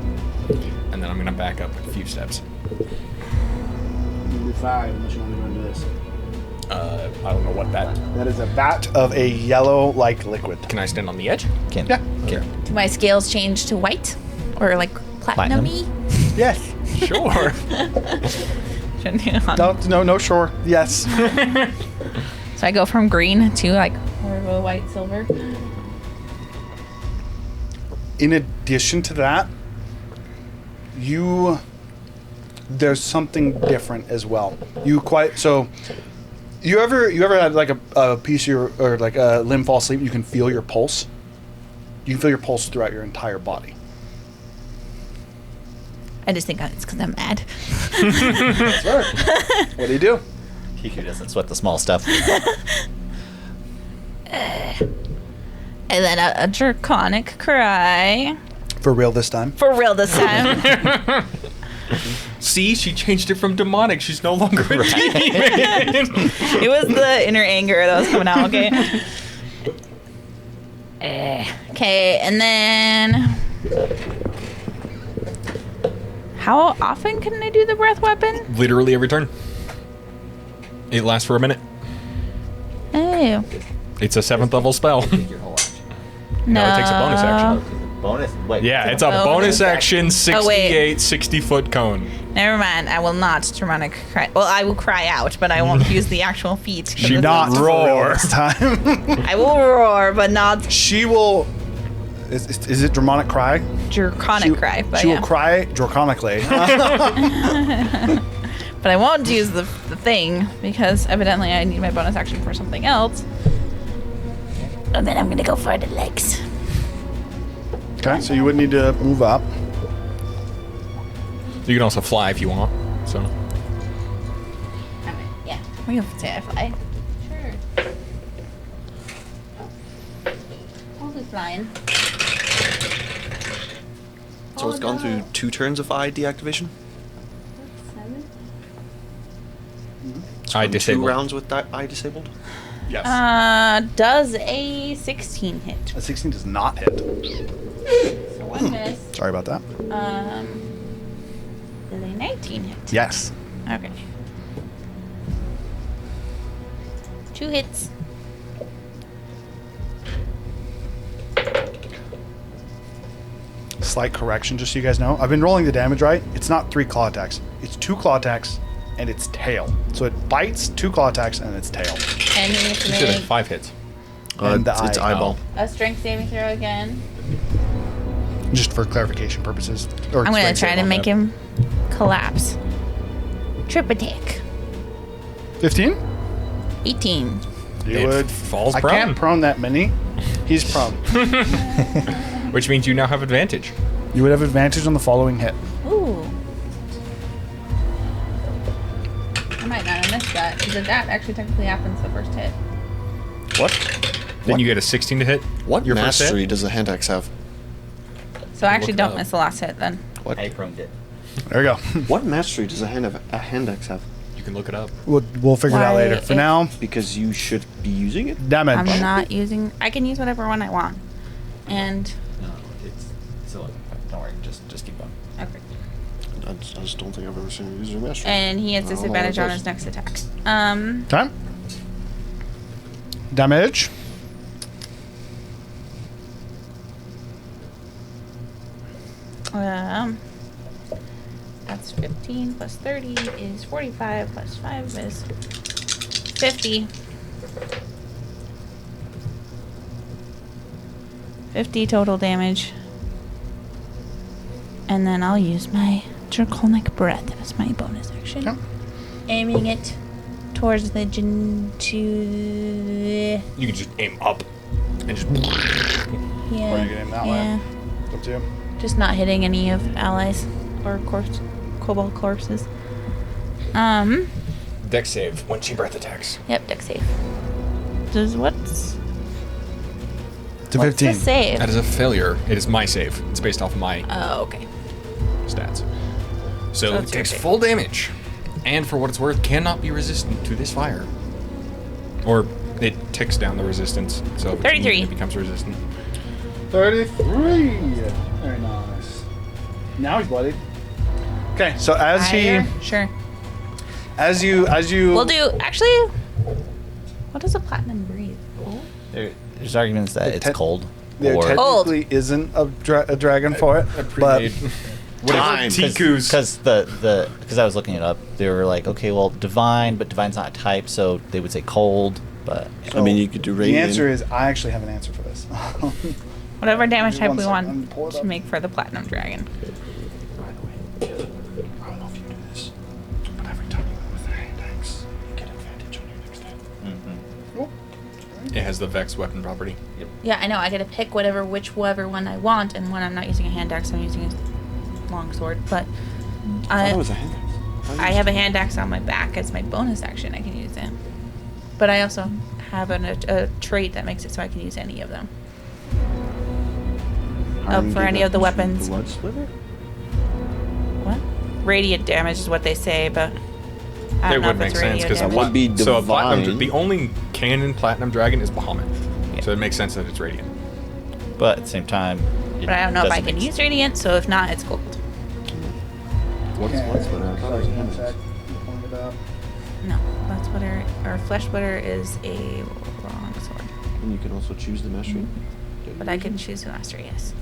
and then I'm going to back up a few steps. You do 5 unless you want to go into this. I don't know what that. That is a vat of a yellow-like liquid. Can I stand on the edge? Can. Yeah. Okay. Do my scales change to white or like platinum-y? Yes. Sure. No, sure. Yes. So I go from green to like more of a white silver. In addition to that, there's something different as well. You ever had like a piece of your or like a limb fall asleep? You can feel your pulse. You can feel your pulse throughout your entire body. I just think it's because I'm mad. That's right. What do you do? Kiku doesn't sweat the small stuff. And then a draconic cry. For real this time. For real this time. See, she changed it from demonic. She's no longer a demon. It was the inner anger that was coming out, okay? Okay, and then... How often can I do the breath weapon? Literally every turn. It lasts for a minute. Oh. It's a 7th level spell. Your whole action. No. No, it takes a bonus action. Bonus? Wait. Yeah, it's a Oh, bonus bonus action, 68, 60-foot cone. Never mind. I will not draconic cry. Well, I will cry out, but I won't use the actual feat. She not roar this time. I will roar, but not She will. Is it demonic cry? draconic cry. But She yeah. will cry draconically. But I won't use the thing because evidently I need my bonus action for something else. And then I'm gonna go for the legs. Okay, so you would need to move up. You can also fly if you want. So Yeah, we can say I fly. Sure. I'll be flying. So it's gone through 2 turns of eye deactivation? I Two disabled. rounds with that eye disabled? Yes. Does a 16 hit? A 16 does not hit. So one miss. Sorry about that. Does a 19 hit? Yes. Okay. 2 hits. Slight correction, just so you guys know. I've been rolling the damage right. It's not 3 claw attacks. It's 2 claw attacks and its tail. So it bites, 2 claw attacks, and its tail. And he needs to You should have make 5 hits. And the It's eye. eyeball. a strength saving throw again. Just for clarification purposes. Or I'm gonna strength try save to on make that. him collapse. Trip attack. 15? 18. You It would. falls I prone. can't prone that many. He's prone. Which means you now have advantage. You would have advantage on the following hit. Ooh. I might not have missed that because that actually technically happens the first hit. What? Then you get a 16 to hit. What Your first mastery hit? does the hand axe have? So I actually Look it don't up. miss the last hit then. What? I chromed it. There we go. What mastery does a hand axe have? You can look it up. We'll figure it out Why, later. For if- now, Because you should be using it? damage. I'm not using. I can use whatever one I want. And No, it's still. Don't worry. Just keep going. okay. I just don't think I've ever seen a user mastery. And he has I don't know disadvantage what on it his does. next attack. Okay. Damage. That's 15 plus 30 is 45 plus 5 is 50. 50 total damage. And then I'll use my Draconic Breath as my bonus action. Okay. Aiming it towards the to You can just aim up and just. yeah. Or you can aim that way. yeah. It's up to you. Just not hitting any of allies or kobold corpses. Dex save when she breath attacks. Yep, deck save. Does what's It's a What's 15. the save? That is a failure. It is my save. It's based off of my Oh, okay. stats. So So it it's your takes save. full damage. And for what it's worth, cannot be resistant to this fire. Or it ticks down the resistance. So if it's 33. immune, it becomes resistant. 33. Very nice. Now he's bloodied. Okay, so Higher? Sure. as you We'll do. Actually, what does a platinum breathe? There's arguments that it's te- cold. there or Cold. technically isn't a dragon for it, but Time. Tiku's. because I was looking it up, they were like, okay, well, divine, but divine's not a type, so they would say cold. But I mean, you could do the radiant. answer is I actually have an answer for this. Whatever damage Give type me we one second, let me pull want it to up. make for the platinum dragon. By the way, I don't know if you do this, but every time you go with the hand axe, you get advantage on your next hit. Oh, It has the Vex weapon property. Yeah, I know. I get to pick whichever one I want, and when I'm not using a hand axe, I'm using a long sword. But I thought it was a hand axe. I have a hand axe on my back as my bonus action. I can use it. But I also have a trait that makes it so I can use any of them. For any of the weapons. Blood splitter? What? Radiant damage is what they say, but I It don't know would if make it's sense radiant because That damage. would be so a platinum. divine. The only canon platinum dragon is Bahamut. Yeah. So it makes sense that it's radiant. but at the same time, But I don't know if I doesn't can make use radiant, so if not, it's gold. What's blood splitter? I thought it was a hand axe. No, that's what our flesh splitter is a wrong sword. And you can also choose the mastery. But I can choose the master, yes.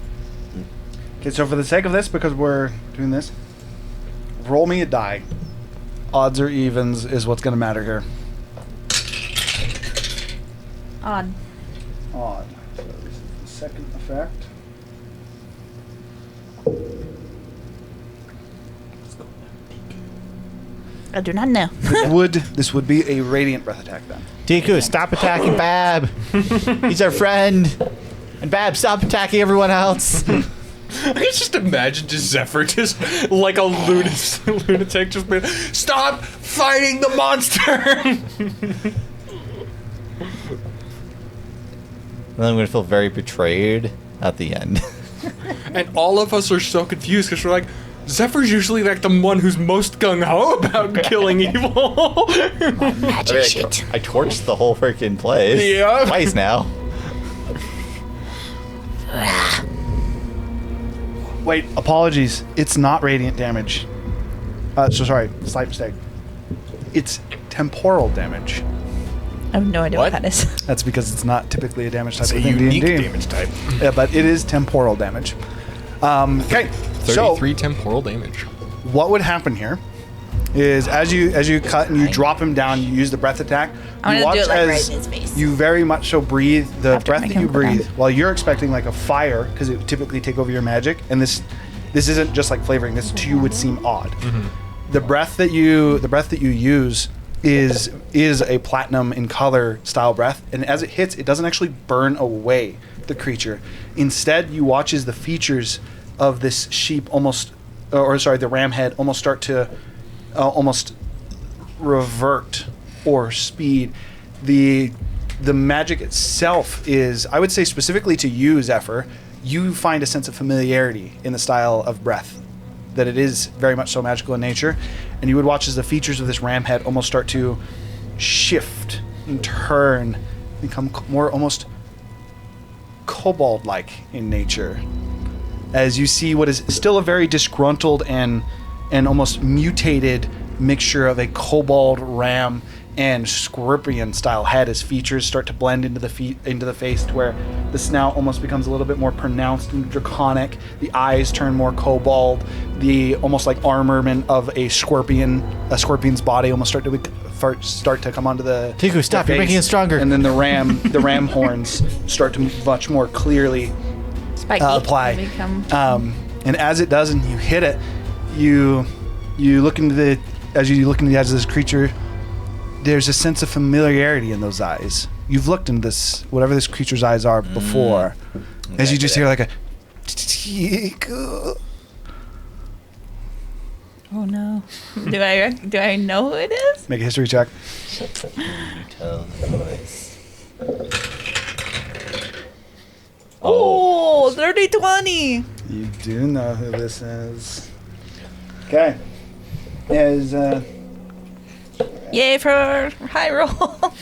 Okay, so for the sake of this, because we're doing this, roll me a die. Odds or evens is what's going to matter here. Odd. Odd. So this is the second effect. I do not know. This would be a radiant breath attack then. Tiku, stop attacking Baab. He's our friend. And Baab, stop attacking everyone else. I can just imagine just Zephyr just like a lunatic just being, stop fighting the monster. Then I'm gonna feel very betrayed at the end. And all of us are so confused because we're like, Zephyr's usually like the one who's most gung ho about killing evil. Magic shit. I torched the whole freaking place. Yeah. Twice now. Wait, apologies. It's not radiant damage. Sorry, slight mistake. It's temporal damage. I have no idea what What? that is. That's because it's not typically a damage type It's a within unique D&D. damage type. Yeah, but it is temporal damage. Okay, so 33 temporal damage. what would happen here is as you cut and you drop him down, you use the breath attack. I'm you gonna do watch it, like, right as in his face. you very much so breathe the After breath I that make you him go down. breathe while you're expecting like a fire because it would typically take over your magic, and this isn't just like flavoring. This to you would seem odd. The breath that you use is a platinum in color style breath, and as it hits, it doesn't actually burn away the creature. Instead, you watch as the features of this sheep the ram head almost start to almost revert or speed. The magic itself is, I would say specifically to you, Zephyr, you find a sense of familiarity in the style of breath, that it is very much so magical in nature, and you would watch as the features of this ram head almost start to shift and turn, become more almost kobold-like in nature, as you see what is still a very disgruntled and almost mutated mixture of a kobold, ram, and scorpion style head as features start to blend into the face, to where the snout almost becomes a little bit more pronounced and draconic. The eyes turn more kobold. The almost like armament of a scorpion's body almost start to come onto the Tiku, stop! the You're making face. it stronger. And then the ram horns start to much more clearly Spiky. apply. Become And as it does, and you hit it, you look into the eyes of this creature. There's a sense of familiarity in those eyes. You've looked into this, whatever this creature's eyes are before. As you just hear like a. oh no. Do I know who it is? Make a history check. Tell the voice. Oh, 30-20. You do know who this is. Okay. Is Yay for high roll.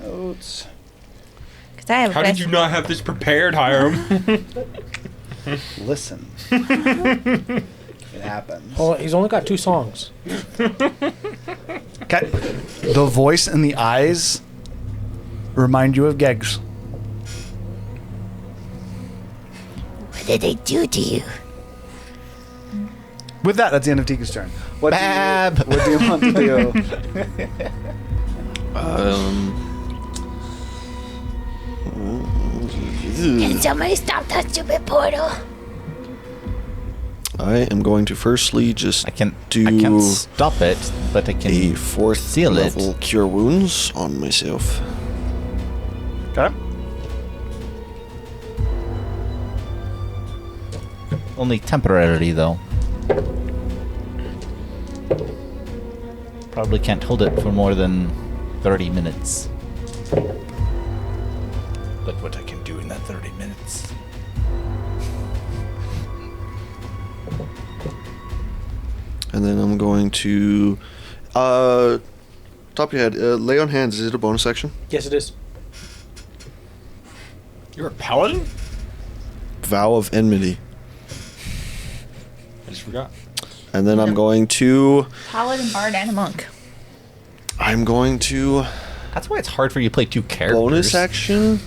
notes. Because I have How did you not have this prepared, Hiram? Listen. It happens. Oh, he's only got 2 songs. Okay. The voice and the eyes remind you of Gegs. What did they do to you? With that, that's the end of Tika's turn. What Baab. What do you want to do? Can somebody stop that stupid portal? I am going to firstly just I can't do stop it, but I can a 4th seal it. level cure wounds on myself. Okay. Only temporarily, though. Probably can't hold it for more than 30 minutes. Look what I can do in that 30 minutes. And then I'm going to top of your head, lay on hands. Is it a bonus action? Yes, it is. You're a paladin? Vow of enmity. I just forgot. And then I'm going to Paladin, bard, and a monk. That's why it's hard for you to play 2 characters. bonus action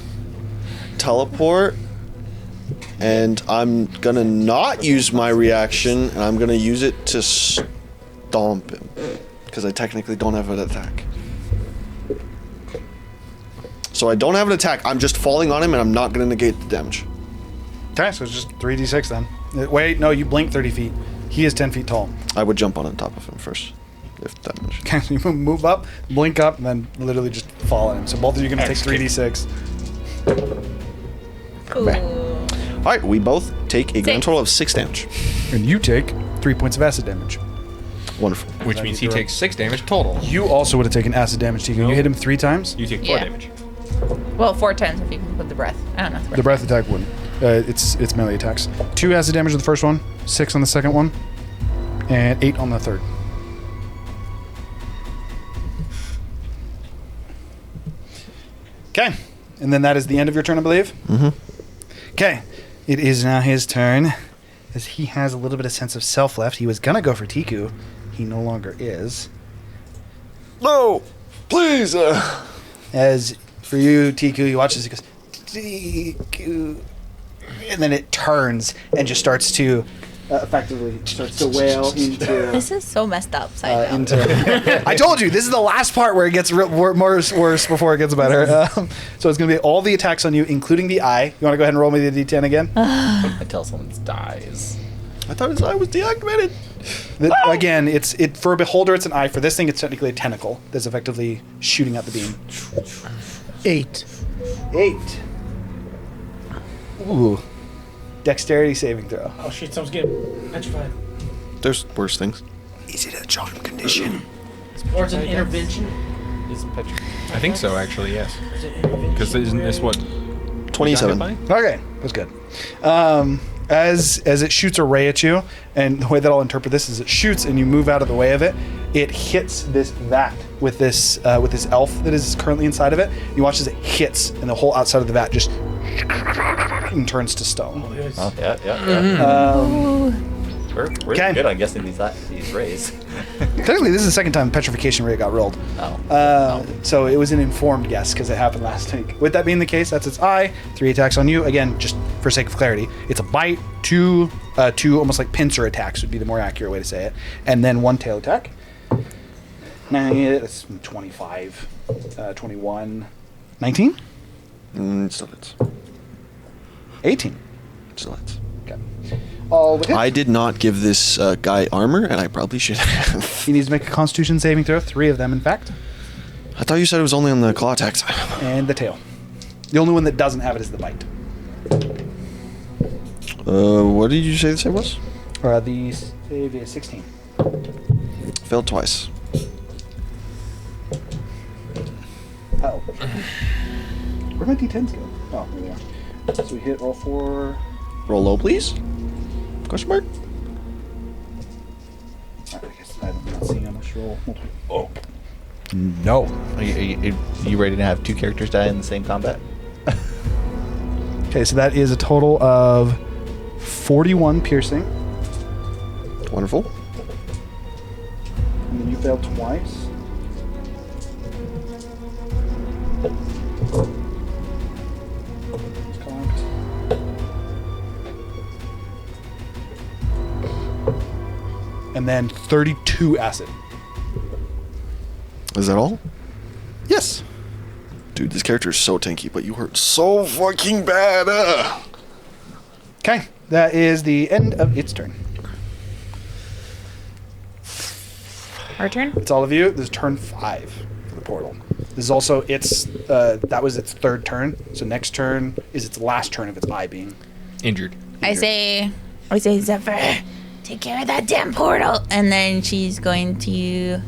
teleport, and I'm gonna not use my reaction, and I'm gonna use it to stomp him because I technically don't have an attack. So I don't have an attack. I'm just falling on him, and I'm not gonna negate the damage. Okay, so it's just 3d6 then. Wait, no, you blink 30 feet. He is 10 feet tall. I would jump on top of him first, if that much. Okay, so you move up, blink up, and then literally just fall on him. So both of you are going to take 3d6. Ooh. All right, we both take a grand total of 6 damage. And you take 3 points of acid damage. Wonderful. Which means he takes 6 damage total. You also would have taken acid damage, Tika. You hit him 3 times. You take 4 Yeah. damage. Well, 4 times if you can put the breath. I don't know. The breath attack wouldn't. It's melee attacks. 2 acid damage on the first one, 6 on the second one, and 8 on the third. Okay, and then that is the end of your turn, I believe. Mm-hmm. Okay, it is now his turn, as he has a little bit of sense of self left. He was gonna go for Tiku, he no longer is. No, please. As for you, Tiku, you watch this. He goes, Tiku, and then it turns and just starts to effectively starts to wail into. This is so messed up side down. I told you this is the last part where it gets worse before it gets better. So it's gonna be all the attacks on you, including the eye. You want to go ahead and roll me the d10 again? Until someone dies. I thought his eye was deactivated. Again, it for a beholder, it's an eye. For this thing, it's technically a tentacle that's effectively shooting out the beam. 8. 8. Ooh. Dexterity saving throw. Oh shit, someone's getting petrified. There's worse things. Is it a charm condition? Or it's an intervention. Is Petra- I think so, actually, yes. Is it intervention? Because isn't this what? 27. Okay, that's good. As it shoots a ray at you, and the way that I'll interpret this is it shoots and you move out of the way of it. It hits this vat with this elf that is currently inside of it. You watch as it hits, and the whole outside of the vat just and turns to stone. Oh, yeah. We're Okay. good on guessing these rays. Technically, this is the second time the petrification ray got rolled. So it was an informed guess because it happened last week. With that being the case, that's its eye. 3 attacks on you. Again, just for sake of clarity, it's a bite, 2 almost like pincer attacks would be the more accurate way to say it, and then 1 tail attack. Now that's 25, 21, 19, Still hits. 18. Still hits. Okay. All with hit. I did not give this guy armor, and I probably should have. He needs to make a Constitution saving throw. 3 of them, in fact, I thought you said it was only on the claw attacks. and the tail. The only one that doesn't have it is the bite. What did you say the save was? The save is 16. Failed twice. Oh. Where'd my d10s go? Oh, there they are. So we hit all 4. Roll low, please. Question mark. I guess I'm not seeing how much roll. Oh. No. Are you ready to have 2 characters die in the same combat? Okay, so that is a total of 41 piercing. Wonderful. And then you failed twice. And then 32 acid. Is that all? Yes. Dude, this character is so tanky, but you hurt so fucking bad. Okay, that is the end of its turn. Our turn? It's all of you. This is turn 5 for the portal. This is also its, that was its 3rd turn. So next turn is its last turn of its eye being Injured. I say, Zephyr, take care of that damn portal. And then she's going to...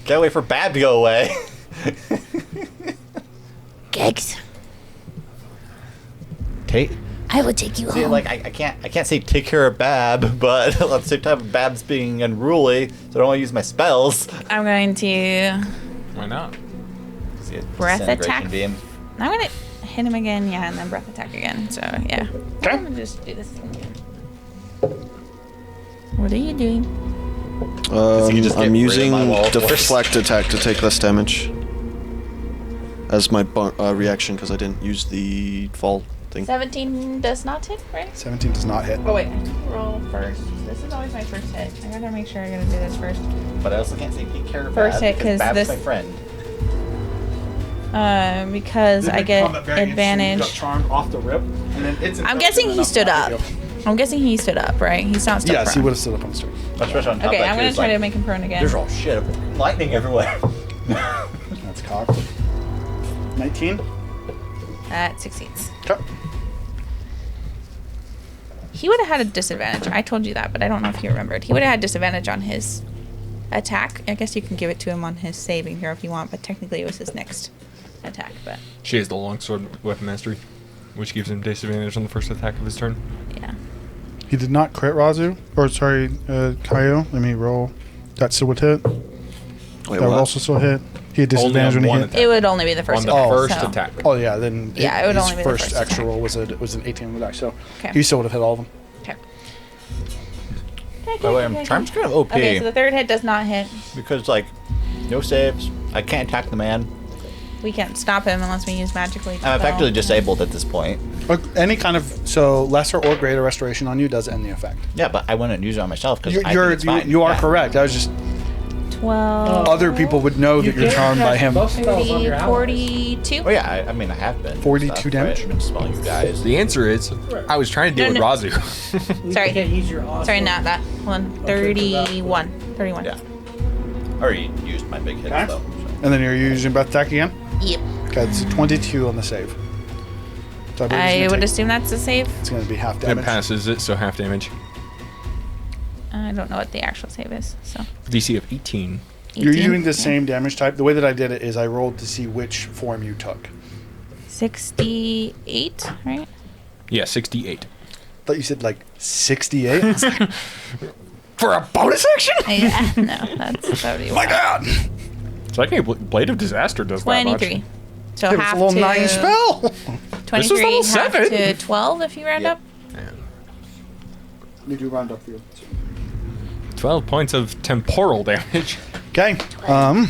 Can't wait for Baab to go away. Gigs, I will take you See, home. like I can't say take care of Baab, but at the same time Bab's being unruly, so I don't want to use my spells. I'm going to Why not? See, breath disintegration attack. beam. I'm going to hit him again, yeah, and then breath attack again. So, yeah. Okay. I'm going to just do this again. What are you doing? you just get I'm rid of using my wall of force. deflect attack to take less damage as my reaction because I didn't use the fall thing. 17 does not hit, right? 17 does not hit. Oh, wait. I have to roll first. This is always my first hit. I gotta make sure I gotta do this first. But I also can't say take care of First Baab hit, because 'cause Bab's this- my friend. Because I get advantage. Charmed off the rip, and then it's I'm guessing he stood up. I'm guessing he stood up, right? He's not still Yes, he prone. would have stood up on the street. Especially on top Okay, of that, I'm gonna too, try it's to make him prone again. There's all shit, lightning everywhere. That's cocked. 19. That succeeds. Okay. He would have had a disadvantage. I told you that, but I don't know if he remembered. He would have had disadvantage on his attack. I guess you can give it to him on his saving here if you want, but technically it was his next attack. But She has the longsword weapon mastery, which gives him disadvantage on the first attack of his turn. yeah, He did not crit Razu. Or, sorry, Kaio. Let me roll. That still would hit. Wait, That would what? also still hit. He had Only disadvantage on when he one hit. attack. it would only be the first On the attack, first so- attack. Oh, yeah, then Yeah, it would his only be the first first extra attack. roll was an 18 with that, so Okay. he still would have hit all of them. Okay. By the way, Charm's kind of OP Okay, so the third hit does not hit. because like no saves. I can't attack the man. We can't stop him unless we use magically. I'm effectively disabled at this point. Any kind of lesser or greater restoration on you does end the effect. Yeah, but I wouldn't use it on myself because You are correct. I was just 12. other people would know that you're charmed by him. 30, 42. Oh yeah, I mean I have been. 42 Stuff, damage? Right? I've been spelling you guys. The answer is, I was trying to deal No, with no. Razu. Sorry. You can't use your awesome. Sorry, not that one. 31. 31. Yeah. I already used my big hits Okay. though. So. And then you're using breath attack again? Yep. Okay, it's a 22 on the save. So I would assume that's a save. it's going to be half It damage. passes it, so half damage. I don't know what the actual save is. So DC of 18. You're 18. using the Yeah. same damage type. The way that I did it is I rolled to see which form you took. 68, right? Yeah, 68. I thought you said like 68. It's like, For a bonus action? Yeah, no, that's probably My God! So I think Blade of Disaster does that much. 23. So it's half a little to 9 spell. 23, level half 7. to 12 if you round Yep. up. You do round up for you. 12 points of temporal damage. Okay. I'm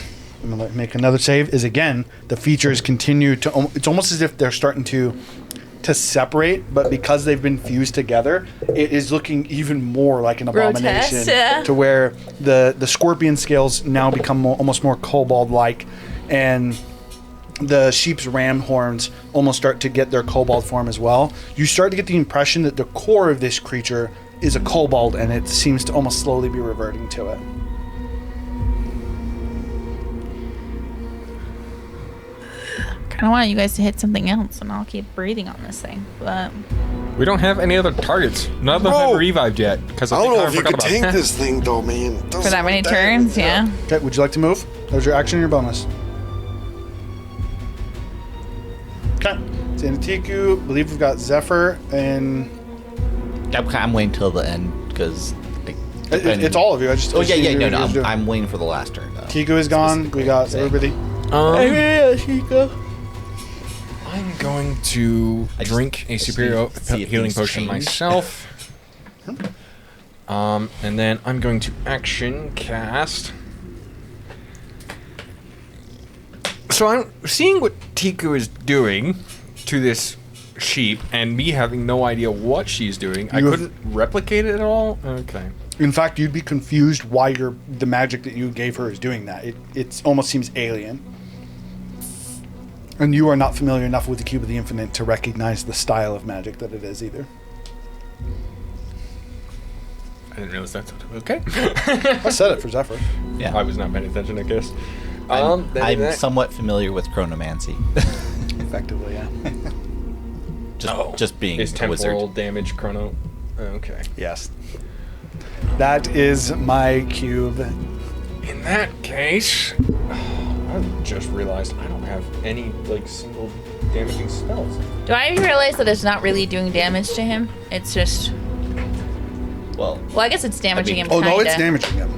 gonna make another save. Is again the features continue to. It's almost as if they're starting to separate, but because they've been fused together, it is looking even more like an abomination. Grotesque, yeah. To where the scorpion scales now become almost more kobold-like, and the sheep's ram horns almost start to get their kobold form as well. You start to get the impression that the core of this creature is a kobold, and it seems to almost slowly be reverting to it. Kind of want you guys to hit something else, and I'll keep breathing on this thing. But We don't have any other targets. None of them Bro. have revived yet. Because I don't know if you forgot could about tank that. this thing though, man. for that many turns, yeah. Okay, would you like to move? That was your action or your bonus? Okay. Santiku, I believe we've got Zephyr, and I'm waiting till the end because it's all of you. I just Oh yeah, assumed yeah, you no, were doing- I'm waiting for the last turn though. Tiku is gone. We got everybody. I'm going to drink a superior see if healing things potion change. myself. And then I'm going to action cast. So I'm seeing what Tiku is doing to this sheep, and me having no idea what she's doing. I You have- couldn't replicate it at all. Okay. In fact, you'd be confused why the magic that you gave her is doing that. It almost seems alien. And you are not familiar enough with the Cube of the Infinite to recognize the style of magic that it is either. I didn't realize that's okay. I said it for Zephyr. Yeah, I was not paying attention, I guess. I'm somewhat familiar with chronomancy. Effectively, yeah. Just being is a wizard. temporal damage chrono. Okay. Yes. That is my cube. In that case, I just realized I don't have any single damaging spells. Do I realize that it's not really doing damage to him? It's just. Well, Well, I guess it's damaging him. Oh no, it's kinda. damaging him.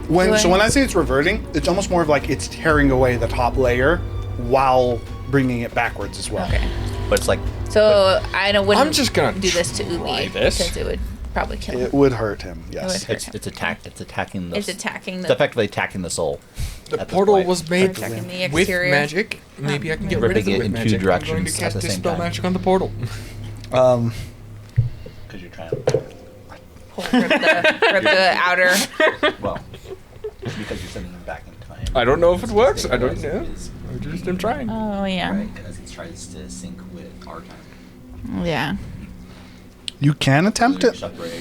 When I say it's reverting, it's almost more of like it's tearing away the top layer while bringing it backwards as well. Okay. but it's like So wouldn't I'm just gonna do this to try Ubi this. because it would probably kill him. It would hurt him. It Yes. would hurt him. it's attacking the It's attacking it's the. effectively attacking the soul. The at this portal point. was made Attacking the with exterior. magic. Maybe I can get rid of Ripping it it with in two magic. I'm going to directions cast at the same Dispel time. Magic on the portal. Um, Because you're trying to Rip the outer. well because you're sending him back in time. I don't know if it works. I don't Stabilize know. his I just am trying. Oh yeah. Right, as he tries to sync with our time. Yeah. you can attempt it. Shock ray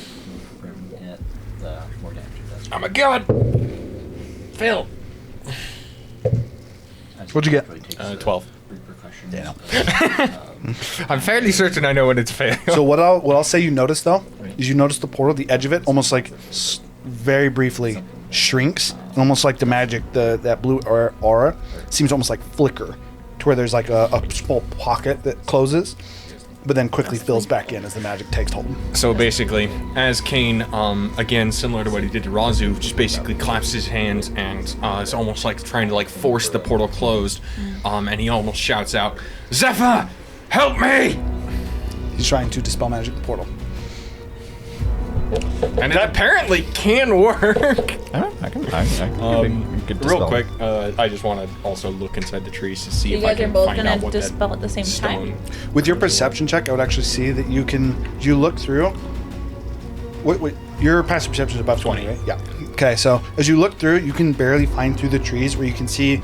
from it, the more damage it does. I'm a god. Fail. What'd you get? 12. Repercussions. Yeah, I'm fairly certain I know when it's failed. So what I'll say you notice though is you notice the portal, the edge of it, almost like very briefly shrinks, and almost like the magic, that blue aura seems almost like flicker, to where there's like a small pocket that closes, but then quickly fills back in as the magic takes hold. So basically, as Kane, again, similar to what he did to Razu, just basically claps his hands and it's almost like trying to force the portal closed, and he almost shouts out, "Zephyr, help me!" He's trying to dispel magic the portal. And it apparently can work. I can good Real dispel. quick, I just want to also look inside the trees to see You if I guys are can both find gonna out what dispel that at the same stone. time. With your perception check, I would actually see that you look through. What your passive perception is above 20, right? Yeah. Okay, so as you look through, you can barely find through the trees where you can see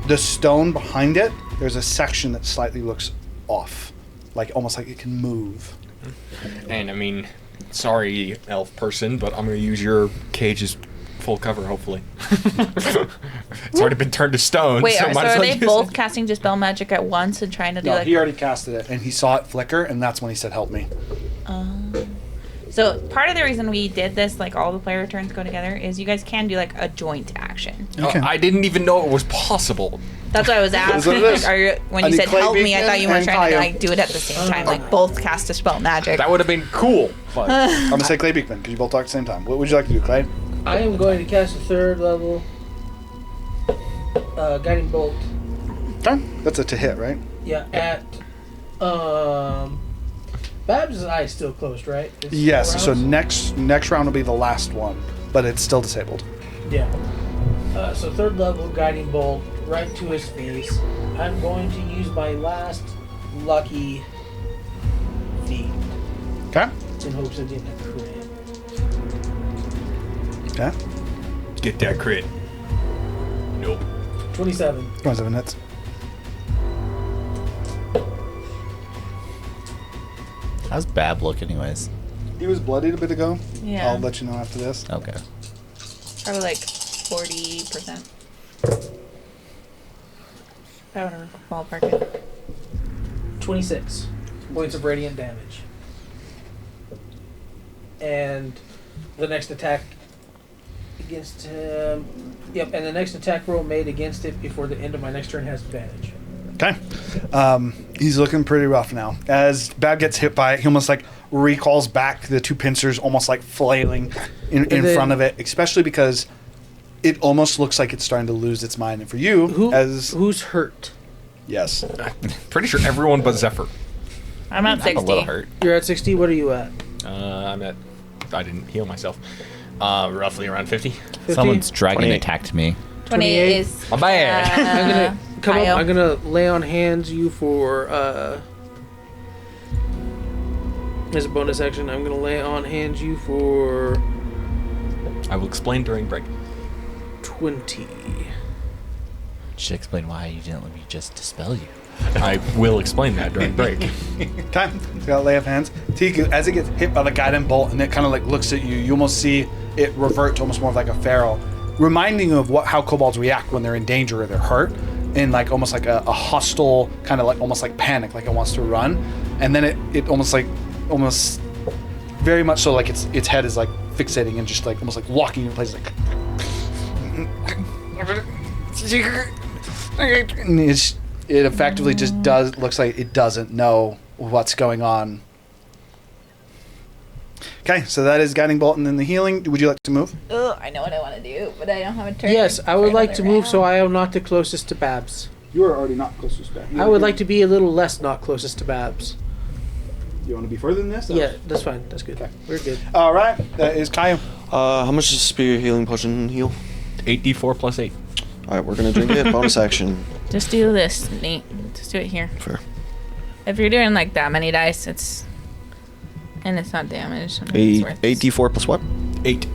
the stone behind it. There's a section that slightly looks off, almost like it can move. And I mean, sorry, elf person, but I'm going to use your cage as full cover, hopefully. It's already been turned to stone. Wait, so so might as are well they use both it. casting dispel magic at once and trying to do No, he already casted it, and he saw it flicker, and that's when he said, "Help me." So part of the reason we did this, all the player turns go together, is you guys can do a joint action. Okay. I didn't even know it was possible. That's what I was asking. what it is. When I you need said clay help me, I beacon thought you were and trying Kaya. to do it at the same time, both cast dispel magic. That would have been cool. But I'm gonna say Clay Beekman because you both talk at the same time. What would you like to do, Clay? I am going to cast a third level guiding bolt. Okay. That's a to hit, right? Yeah, at Babs' eye is still closed, right? It's Yes. 4 So rounds? next round will be the last one, but it's still disabled. Yeah. So third level guiding bolt right to his face. I'm going to use my last lucky feat Okay. in hopes of getting a crit. Okay. get that crit. Nope. 27. 27 hits. How's Baab look, anyways? He was bloodied a bit ago. Yeah. I'll let you know after this. Okay. Probably 40%. I don't know, ballpark it. 26 points of radiant damage. And the next attack against him. Yep, and the next attack roll made against it before the end of my next turn has advantage. Okay. He's looking pretty rough now. As Baab gets hit by it, he almost like recalls back the two pincers, almost like flailing in front of it, especially because it almost looks like it's starting to lose its mind. And for you, who's hurt? Yes. Pretty sure everyone but Zephyr. I'm at 60. I'm a little hurt. You're at 60. What are you at? I didn't heal myself. Roughly around 50. 50? Someone's dragon 28. attacked me. 28 is. My bad. I'm gonna come Kyle. up. I'm gonna lay on hands you for as a bonus action. I'm gonna lay on hands you for I will explain during break. 20. Should explain why you didn't let me just dispel you. I will explain that during break. Time. It's got a lay of hands. Tiku, as it gets hit by the guiding bolt and it kind of like looks at you, you almost see it revert to almost more of like a feral, reminding you of how kobolds react when they're in danger or they're hurt, in like almost like a hostile kind of like almost like panic, like it wants to run, and then it almost very much so like its head is like fixating and just like almost like locking in place, like. And it effectively just looks like it doesn't know what's going on. Okay, so that is guiding bolt and then the healing. Would you like to move? Oh, I know what I want to do, but I don't have a turn. Yes, I would for like to another move so round. I am not the closest to Babs. You are already not closest back. I would like to be a little less not closest to Babs. You want to be further than this? Yeah, that's fine. That's good. Okay. We're good. All right, that is Caillou. How much does Spear Healing Potion heal? 8d4 plus 8. All right, we're gonna drink it. Bonus action. Just do this, Nate. Just do it here. Fair. If you're doing like that many dice, it's not damage. I mean, it's worth it. 8d4 plus what? 8.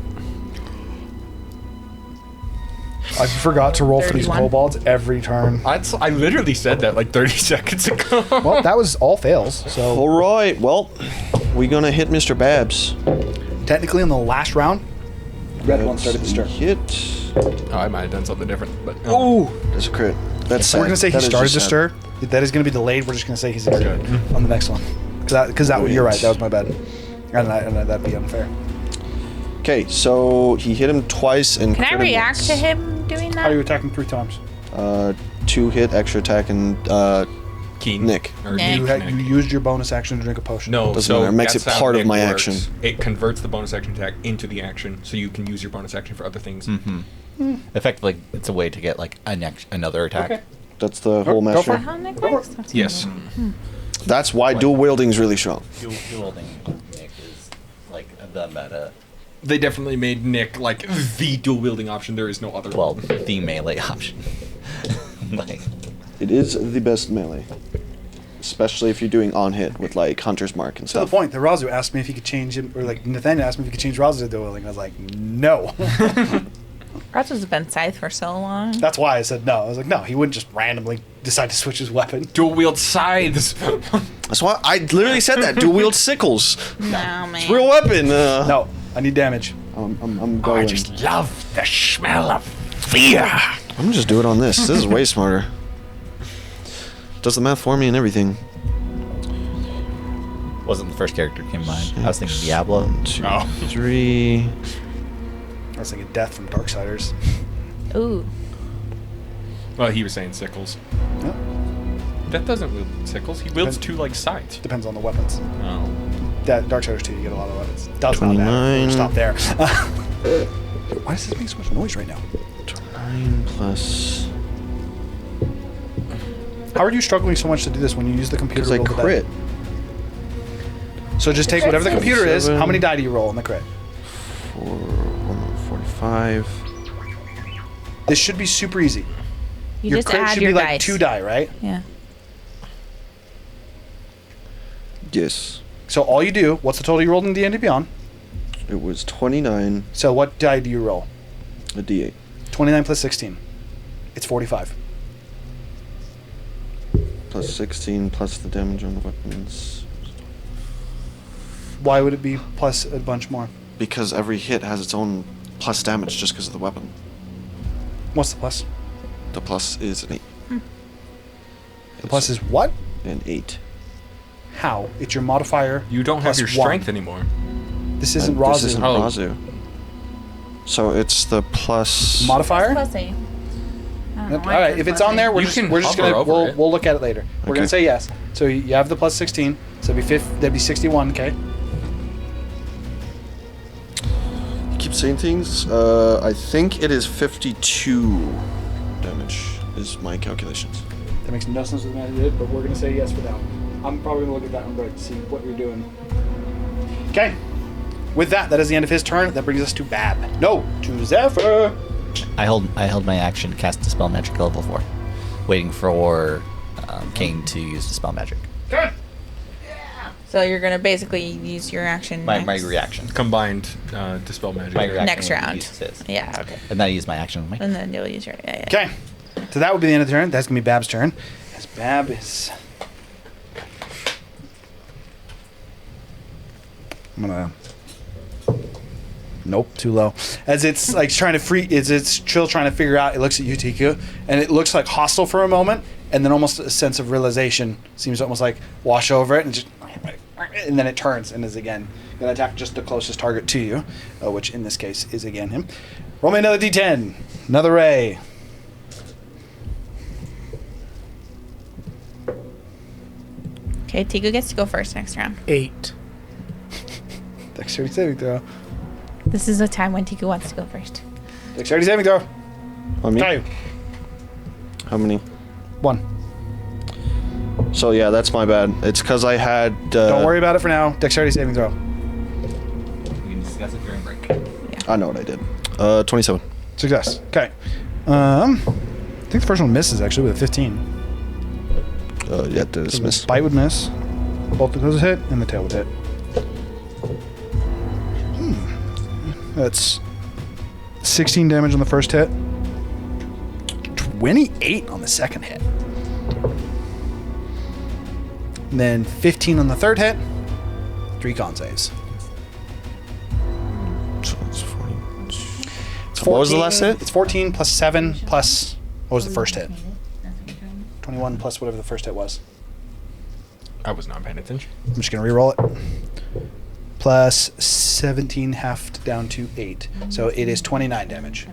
I forgot to roll for these 31. kobolds every turn. I literally said that like 30 seconds ago. Well, that was all fails. So All right. Well, we're gonna hit Mr. Babs. technically, in the last round, red one started to stir. Hit. Oh, I might have done something different, but Oh, That's a crit. That's so we're gonna say he That is started just to sad. stir. That is gonna be delayed. We're just gonna say he's injured on the next one. Because you're right. That was my bad. And that'd be unfair. Okay, so he hit him twice and Can I crit him react once. to him doing How are you that? attacking 3 times? 2 hit, extra attack, and Keen. Nick. Or Nick. You used your bonus action to drink a potion. No, Doesn't so matter. It makes that's it how part of Nick my works. action. It converts the bonus action attack into the action, so you can use your bonus action for other things. Effectively, it's a way to get like another attack. Okay. That's the whole go Is for that master. how Nick works? That's Yes. That's why dual wielding is really strong. Dueling Nick is like the meta. They definitely made Nick like the dual wielding option. There is no other. Well, the melee option. Like, It is the best melee, especially if you're doing on hit with like Hunter's Mark and To the stuff. point that Razu asked me if he could change him, or like Nathaniel asked me if he could change Razu to dual wielding. I was like, no. Razu's been Scythe for so long. That's why I said no. I was like, no, he wouldn't just randomly decide to switch his weapon. Dual wield scythes. That's why I literally said that. Dual wield sickles. No, man. Real weapon. No, I need damage. I'm going. love the smell of fear. I'm gonna just do it on this. This is way smarter. Does the math for me and everything. wasn't the first character that came to mind. I was thinking Diablo. 1, 2, Oh. 3. I was thinking death from Darksiders. Ooh. Well, he was saying sickles. Yeah, That doesn't wield sickles. He wields 2 like scythes. depends on the weapons. Oh. That Darksiders 2, you get a lot of weapons. Does not matter. 29. Stop there. Why does this make so much noise right now? 9 plus. How are you struggling so much to do this when you use the computer? Because I to roll the die? crit. So just take whatever the computer is. How many die do you roll in the crit? 45. This should be super easy. You Your just crit add should your be like dice. 2 die, right? Yeah. Yes. So all you do, what's the total you rolled in D&D Beyond? It was 29, So what die do you roll? a d8. 29 plus 16. It's 45. Plus 16, plus the damage on the weapons. Why would it be plus a bunch more? Because every hit has its own plus damage just because of the weapon. What's the plus? The plus is an 8. The plus is what? An 8. How? It's your modifier. You don't have plus your 1. strength anymore. This isn't This Razu. isn't Oh. Razu. So it's the plus. Modifier? Plus 8. don't know All why right, it's if it's on there, we're You just can gonna hover over it. we'll look at it later. We're gonna Okay. say yes. So you have the plus 16. So that'd be 61. Okay. You keep saying things. I think it is 52 damage is my calculations. That makes no sense with the math you did, but we're gonna say yes for that one. I'm probably gonna look at that one right to see what you're doing. Okay. With that is the end of his turn. That brings us to Baab. No, to Zephyr. I held my action, cast Dispel Magic level 4, waiting for Kane to use Dispel Magic. Okay. So you're gonna basically use your action. My next, reaction. Combined Dispel Magic. My reaction Next when he round. uses his. Yeah. Okay. And then I use my action on my. And then you'll use your. Yeah. Okay. So that would be the end of the turn. That's gonna be Bab's turn. As Baab is. I'm gonna. Nope, too low. As it's like trying to it's Trill trying to figure out. It looks at you, Tiku, and it looks like hostile for a moment, and then almost a sense of realization seems to almost like wash over it, and just, and then it turns and is again gonna attack just the closest target to you, which in this case is again him. Roll me another D10, another ray. Okay, Tiku gets to go first next round. 8. Dexterity saving throw. This is a time when Tiku wants to go first. Dexterity saving throw. On me? Okay. How many? 1. So yeah, that's my bad. It's because I had. Don't worry about it for now. Dexterity saving throw. We can discuss it during break. I know what I did. 27. Success. Okay. I think the first one misses actually with a 15. Yeah, it does miss. Bite would miss. Both of those hit, and the tail would hit. That's 16 damage on the first hit. 28 on the second hit. And then 15 on the third hit. 3 con saves. So it's 40. It's What was the last hit? It's 14 plus 7 plus... What was the first hit? 21 plus whatever the first hit was. I was not paying attention. I'm just going to re-roll it. Plus 17 halved down to 8. So it is 29 damage.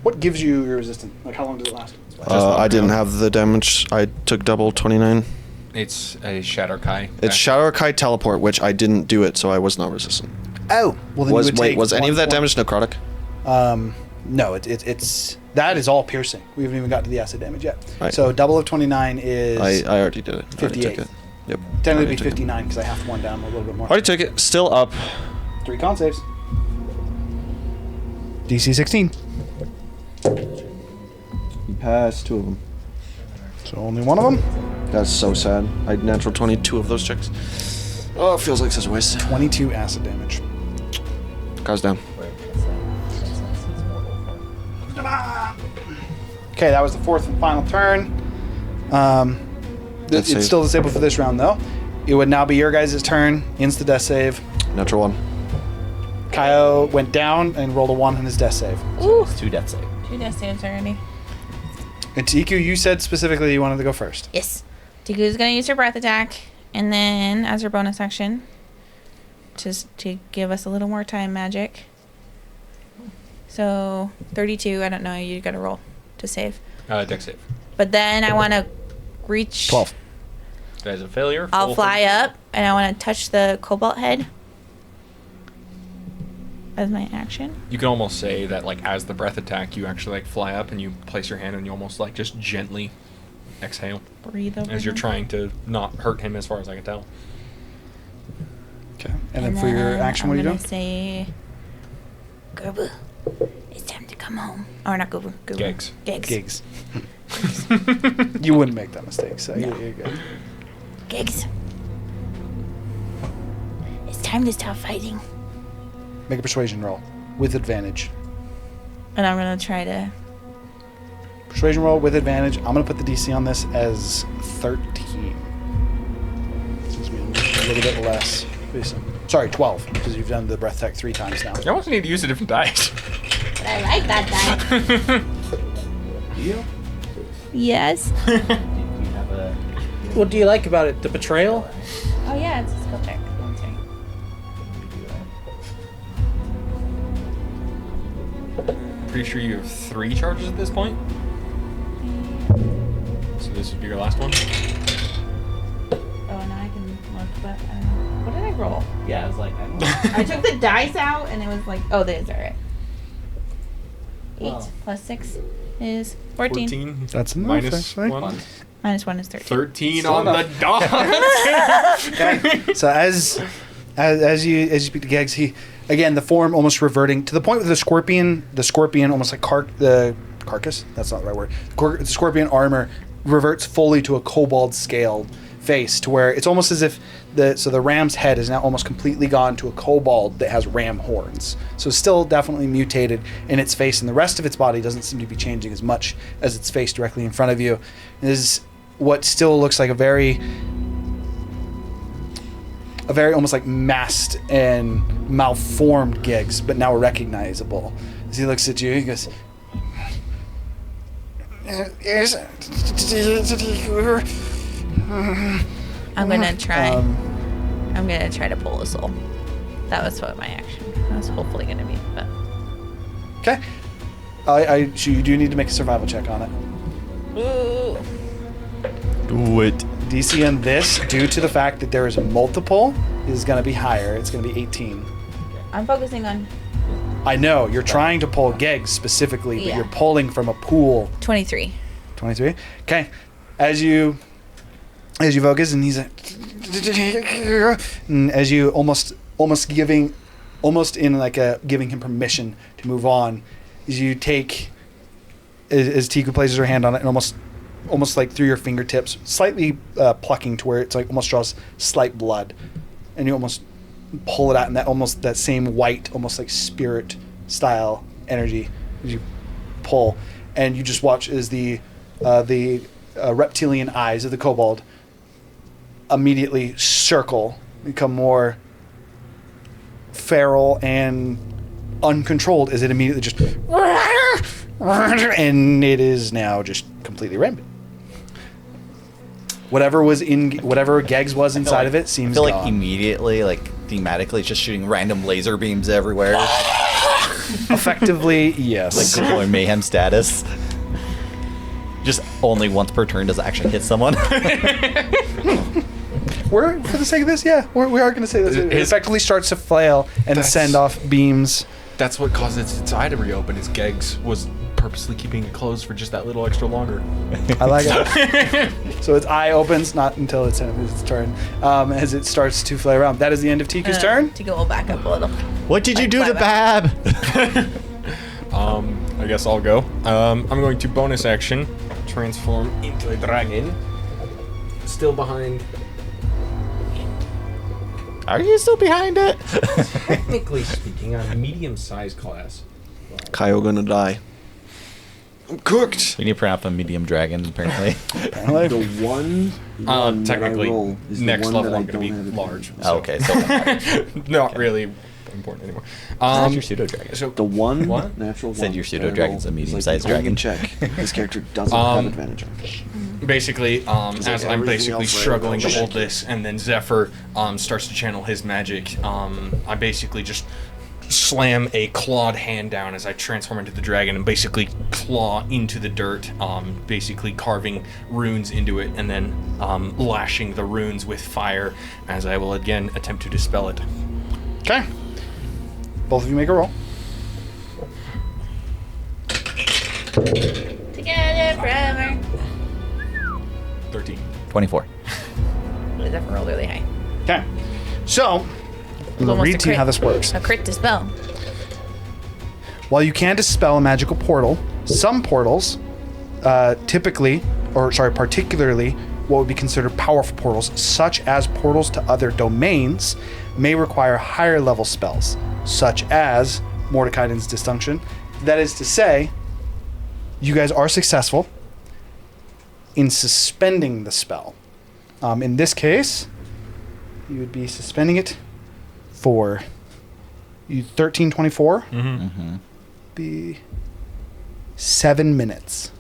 What gives you your resistance? Like, how long does it last? I didn't have the damage. I took double 29. It's a Shatter Kai. It's Shadow Kai teleport, which I didn't do it, so I was not resistant. Oh! Well, then you would take Was any of that 1 damage necrotic? No, it's... That is all piercing. We haven't even got to the acid damage yet. Right. So double of 29 is... I already did it. I already 58. took it. Yep. Technically already be took it. 59 because I halved one down a little bit more. Already took it. Still up. 3 con saves. DC 16. You passed 2 of them. So only one of them. That's so sad. I had natural 22 of those checks. Oh, it feels like such a waste. 22 acid damage. Guy's down. Okay, that was the 4th and final turn. Death It's save. still disabled for this round, though. It would now be your guys' turn. Insta death save. Natural 1. Kaio went down and rolled a 1 on his death save. Ooh, It's 2 death save. 2 death saves already. And Tiku, you said specifically you wanted to go first. Yes. Tiku's gonna use her breath attack, and then as her bonus action, just to give us a little more time magic. So 32. I don't know. You got to roll to save. Dex save. But then I want to reach. 12. That is a failure. I'll Full fly 32. up, and I want to touch the cobalt head as my action. You can almost say that, like, as the breath attack, you actually like fly up and you place your hand and you almost like just gently exhale Breathe over as you're him. trying to not hurt him, as far as I can tell. Okay. And then for your action, what are you doing? I'm gonna say, Gerbu, it's time to come home. Or not Gerbu. Gigs. Gigs. Gigs. You wouldn't make that mistake, so No. you're good. Gigs. It's time to stop fighting. Make a persuasion roll with advantage. And I'm gonna try to. Persuasion roll with advantage. I'm going to put the DC on this as 13. Seems to be a little bit less. Sorry, 12, because you've done the breath attack 3 times now. You almost need to use a different dice. But I like that die. You? Yes. What do you like about it? The betrayal? Oh yeah, it's a skill check. I'm sorry. pretty sure you have 3 charges at this point. So this would be your last one. Oh, now I can look, but I don't know. What did I roll? Yeah, I was like, I don't know. I took the dice out, and it was like, oh, there's all right. 8 Wow. plus 6 is 14. 14. That's enough, Minus actually. 1. Minus 1 is 13. 13 on the dot. So as you speak to Gegs, he again the form almost reverting to the point with the scorpion almost like the carcass. That's not the right word. The scorpion armor reverts fully to a kobold scaled face, to where it's almost as if the ram's head is now almost completely gone to a kobold that has ram horns. So it's still definitely mutated in its face, and the rest of its body doesn't seem to be changing as much as its face directly in front of you. It is what still looks like a very almost like masked and malformed Giggs, but now recognizable. As he looks at you, he goes, I'm gonna try. I'm gonna try to pull a soul. That was what my action was hopefully gonna be. But okay. So you do need to make a survival check on it. ooh, Do it. DC on this, due to the fact that there is multiple, is going to be higher. It's going to be 18. I'm focusing on I know you're trying to pull Giggs specifically, but Yeah. you're pulling from a pool. 23. 23. Okay. As you focus, and he's like, and as you almost giving him permission to move on, as you take, as Tiku places her hand on it, and almost like through your fingertips, slightly plucking to where it's like almost draws slight blood, and you almost pull it out, and that same white, almost like spirit style energy as you pull, and you just watch as the reptilian eyes of the kobold immediately circle, become more feral and uncontrolled as it immediately just and it is now just completely rampant. Whatever Geggs was inside of it seems I feel like gone. immediately, like thematically, it's just shooting random laser beams everywhere. Effectively, yes. Like Global Mayhem status. Just only once per turn does it actually hit someone. We're, for the sake of this, we are going to say this. It effectively starts to flail and send off beams. That's what caused its eye to reopen. Is Geggs was purposely keeping it closed for just that little extra longer. I like it. So its eye opens, not until it's in its turn, as it starts to fly around. That is the end of Tiku's turn. To go back up a little. What did you Like do to fly Baab? I guess I'll go. I'm going to bonus action transform into a dragon. Still behind. Are you still behind it? Technically speaking, I'm a medium-sized class. Kyle gonna die. I'm cooked. We need to print up a medium dragon, apparently. The one that Technically, I roll is the next one level that I I'm going to don't be have large. advantage. Oh, okay, so Not really important anymore. that's your pseudo dragon. So The one What? natural Said one your that pseudo I dragon's roll a is, like, medium-sized the only dragon. check this character doesn't have advantage on. basically, as like I'm everything basically else, right? struggling to Oh, hold shit. this, and then Zephyr starts to channel his magic, I basically just slam a clawed hand down as I transform into the dragon and basically claw into the dirt, basically carving runes into it, and then lashing the runes with fire as I will again attempt to dispel it. Okay. Both of you make a roll. Together forever. 13. 24. What is that for roll really high? Okay. So, I'm going to Almost read a to you how crit. this works. A crit dispel. While you can dispel a magical portal, some portals, particularly what would be considered powerful portals, such as portals to other domains, may require higher level spells, such as Mordekaiden's Distinction. That is to say, you guys are successful in suspending the spell. In this case, you would be suspending it for 1324. Be 7 minutes.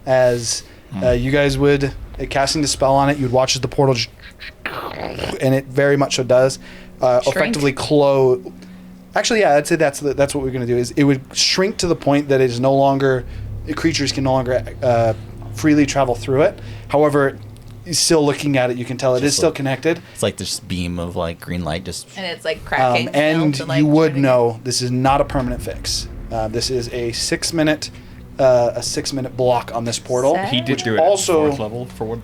As you guys would, casting the spell on it, you'd watch as the portal and it very much so does effectively Actually, yeah, I'd say that's what we're going to do. Is it would shrink to the point that it is no longer creatures can no longer freely travel through it. However, still looking at it, you can tell it is still connected. It's like this beam of like green light just. And it's like cracking. And still to, like, you would try to know this is not a permanent fix. This is a 6 minute block on this portal. Set? He did Which do it also- at 4th level for what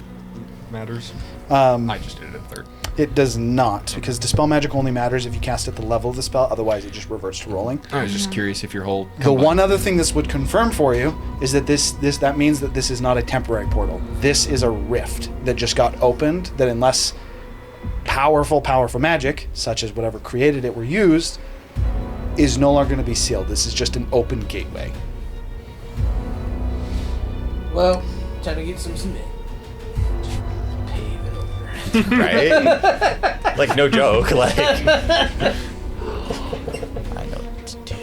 matters. Um, I just did it at 3rd. It does not, because Dispel Magic only matters if you cast at the level of the spell. Otherwise, it just reverts to rolling. I was just curious if your whole... The one other thing this would confirm for you is that that means that this is not a temporary portal. This is a rift that just got opened, that unless powerful magic, such as whatever created it were used, is no longer going to be sealed. This is just an open gateway. Well, time to get some cement. Pave it over. Right? Like, no joke. Like, I know what to do.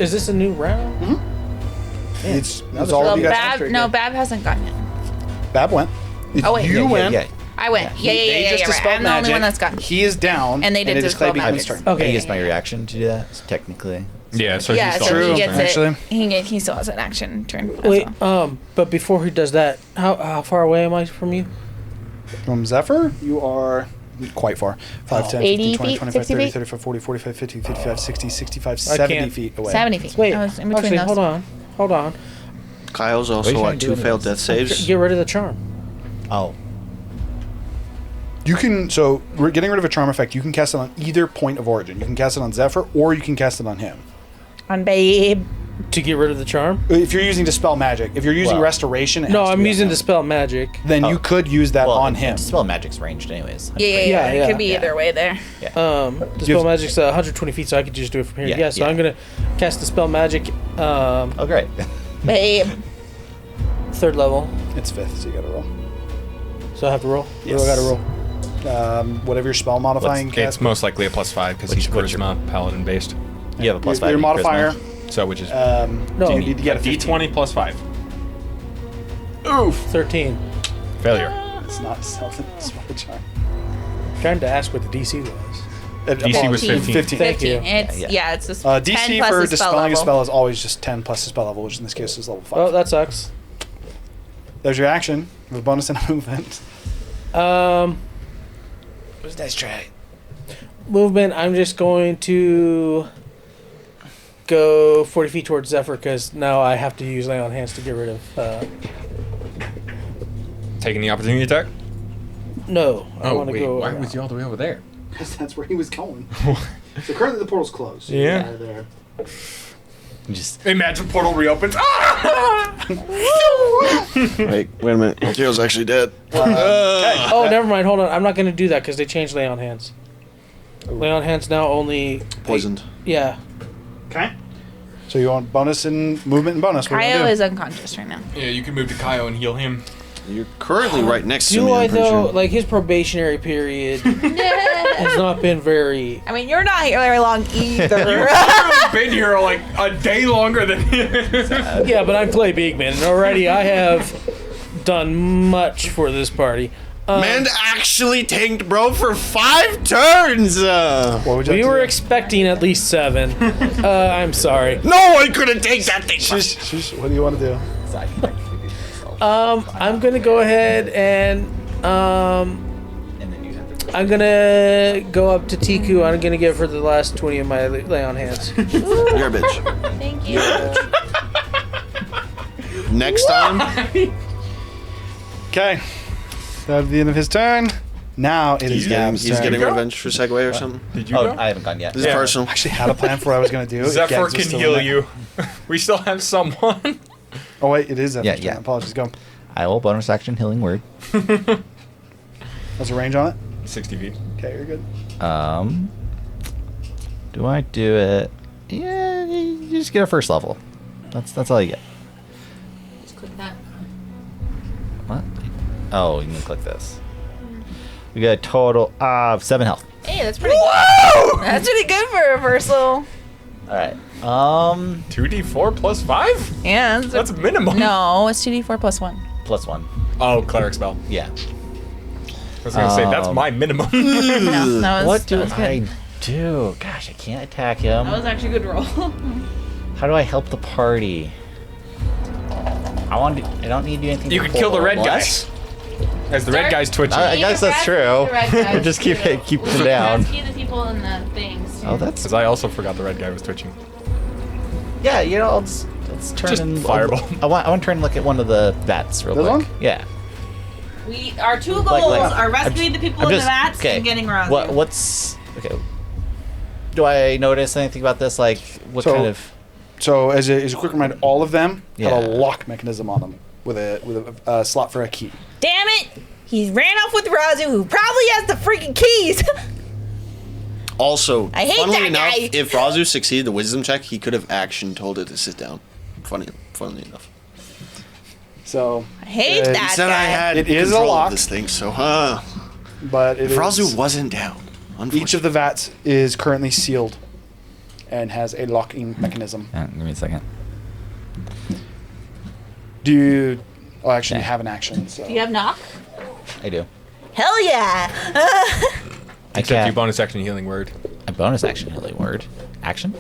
Is this a new round? It's That's all Well, of you guys. Bab, no, Bab hasn't gone yet. Bab went. Oh, wait. You Yeah, went. Yeah. I went. Yeah, They just right. dispelled I'm the only magic. one that's gone. He is down. And they did it is Clay dispel Beacman's magic. turn. Okay. I used my reaction to do that, so technically. Yeah, so Yeah, he's so True, he gets actually. it. He still has an action turn. as Wait, well. but before he does that, how far away am I from you? From Zephyr, you are quite far. 5, 10, 80 15, 20, feet, 25, 60 30, feet? 35, 40, 45, 50, 55, 60, 65, I 70 can't. feet away. 70 feet. Wait, I was in between actually, those. hold on. Kyle's What are also you trying at to do 2 failed anyways? death saves. Get rid of the charm. Oh. You can, so we're getting rid of a charm effect. You can cast it on either point of origin. You can cast it on Zephyr, or you can cast it on him. On Babe. To get rid of the charm? If you're using Dispel Magic, if you're using Well, Restoration, it No, has to I'm be on using him. Dispel Magic. Then you Oh. could use that Well, on him. Dispel Magic's ranged, anyways. Yeah. Yeah, It could be yeah. either way there. Dispel Magic's 120 feet, so I could just do it from here. Yeah, Yeah, so yeah. I'm going to cast Dispel Magic, Oh, great. Babe. 3rd level. It's 5th, so you gotta roll. So I have to roll? Yes. Or I got to roll? Whatever your spell modifying It's cast. most likely a +5 because he's What's your- Charisma Paladin based. You have a plus 5 your in modifier. charisma. So which is No, You need to get a 15. D20 +5. 13. Failure. It's not something. It's not a charm. Trying to ask what the DC was. DC was 15. 15. Thank you. 15. It's, Yeah, yeah, it's just DC 10 plus for the spell dispelling a level. spell is always just 10 plus the spell level, which in this case is level 5. Well, that sucks. There's your action with a bonus and a movement. Nice try. Movement, I'm just going to go 40 feet towards Zephyr because now I have to use Lay on Hands to get rid of. Taking the opportunity attack? No, I want to go. Why was he all the way over there? Because that's where he was going. So currently the portal's closed. So Yeah. you're there. Just Imagine portal reopens. Wait a minute. Kale's actually dead. Oh, never mind. Hold on. I'm not going to do that because they changed Lay on Hands. Lay on Hands now only. Poisoned. Yeah. Okay. So you want bonus and movement and bonus. What are you Kyle gonna do? is unconscious right now. Yeah, you can move to Kaio and heal him. You're currently right next to Do me. I I'm pretty though? sure. Like his probationary period has not been very. I mean, you're not here very long either. I've been here like a day longer than him. Yeah, but I'm Clay Beekman, and already I have done much for this party. Man actually tanked bro for 5 turns. What would you We like to were do? expecting at least 7. I'm sorry. No one could have taken that thing. Shush. What do you want to do? I'm gonna go ahead and and then you have to. I'm gonna go up to Tiku. I'm gonna give her the last 20 of my Lay on Hands. You're a bitch. Thank you. Next time. Okay. That'll be the end of his turn. Now it is Gab's He's turn. getting revenge for Segway or something. Did you Oh, go? I haven't gone yet. This is personal. I actually had a plan for what I was going to do. if Zephyr Gabs was can still in heal there. you. We still have someone. Oh, wait. It is Zephyr's Yeah, turn. yeah. Apologies. Go. I will bonus action healing word. What's the range on it? 60 feet. Okay, you're good. Do I do it? Yeah, you just get a first level. That's all you get. Just click that. What? Oh, you can click this. We got a total of 7 health. Hey, that's pretty good. That's pretty good for a reversal. All right. 2d4 plus 5? Yeah. That's minimum. No, it's 2d4 plus 1. +1. Oh, cleric spell. Yeah. was gonna say that's my minimum. No, that was, What do that was I good. do? Gosh, I can't attack him. That was actually a good roll. How do I help the party? I don't need to do anything. You could kill the red guy. guys. As the red guy's twitching. I guess that's true. Just keep them down. Rescue the people in the things. Oh, that's Because I also forgot the red guy was twitching. yeah. You know, let's turn Just and fireball. I want to turn and look at one of the vats real This quick. one? Yeah. Our two goals Like, are rescuing the people I'm in just- the vats okay. and getting around. What's okay? Do I notice anything about this? Like, what So- kind of? So as a quick reminder, all of them have Yeah. a lock mechanism on them with a slot for a key. Damn it! He ran off with Razu, who probably has the freaking keys. Also, I hate funnily that enough, guy. if Razu succeeded the wisdom check, he could have action told it to sit down. Funnily enough. So I hate Uh, that Instead, guy. I had It is a control lock. of this thing, so but it if Razu is, wasn't down, each of the vats is currently sealed and has a locking mechanism. Give me a second. Do you? Oh, actually, you have an action. So Do you have knock? I do. Hell yeah! I Except can't. you bonus action healing word. A bonus action healing word. Action.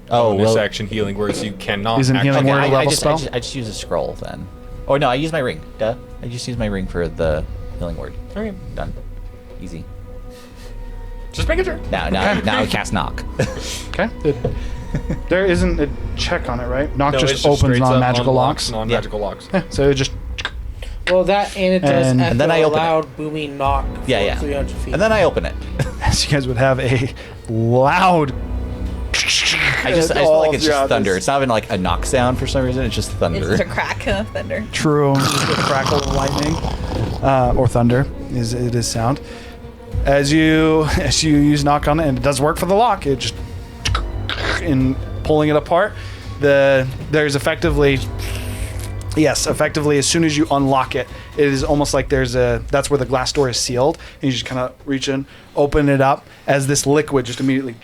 Oh, Bonus well. action healing words you cannot. Isn't actually- healing Okay, word a I level just, spell? I just use a scroll then. Oh no, I use my ring. Duh. I just use my ring for the healing word. Okay. Done. Easy. Just make it sure. Now I cast knock. Okay. There isn't a check on it, right? Knock No, just it's opens straight up non-magical unlocks locks. Non-magical locks. Yeah, so it just Well, that and it does And echo then I a open it. loud booming knock. Yeah, for yeah. 300 feet. And then I open it. as you guys would have a loud. I just feel all like it's throughout just thunder. this. It's not even like a knock sound for some reason. It's just It's thunder. just a crack of thunder. True, just a crackle of lightning or thunder is sound. As you use knock on it, and it does work for the lock. It just in pulling it apart. There's effectively as soon as you unlock it, it is almost like that's where the glass door is sealed, and you just kind of reach in, open it up as this liquid just immediately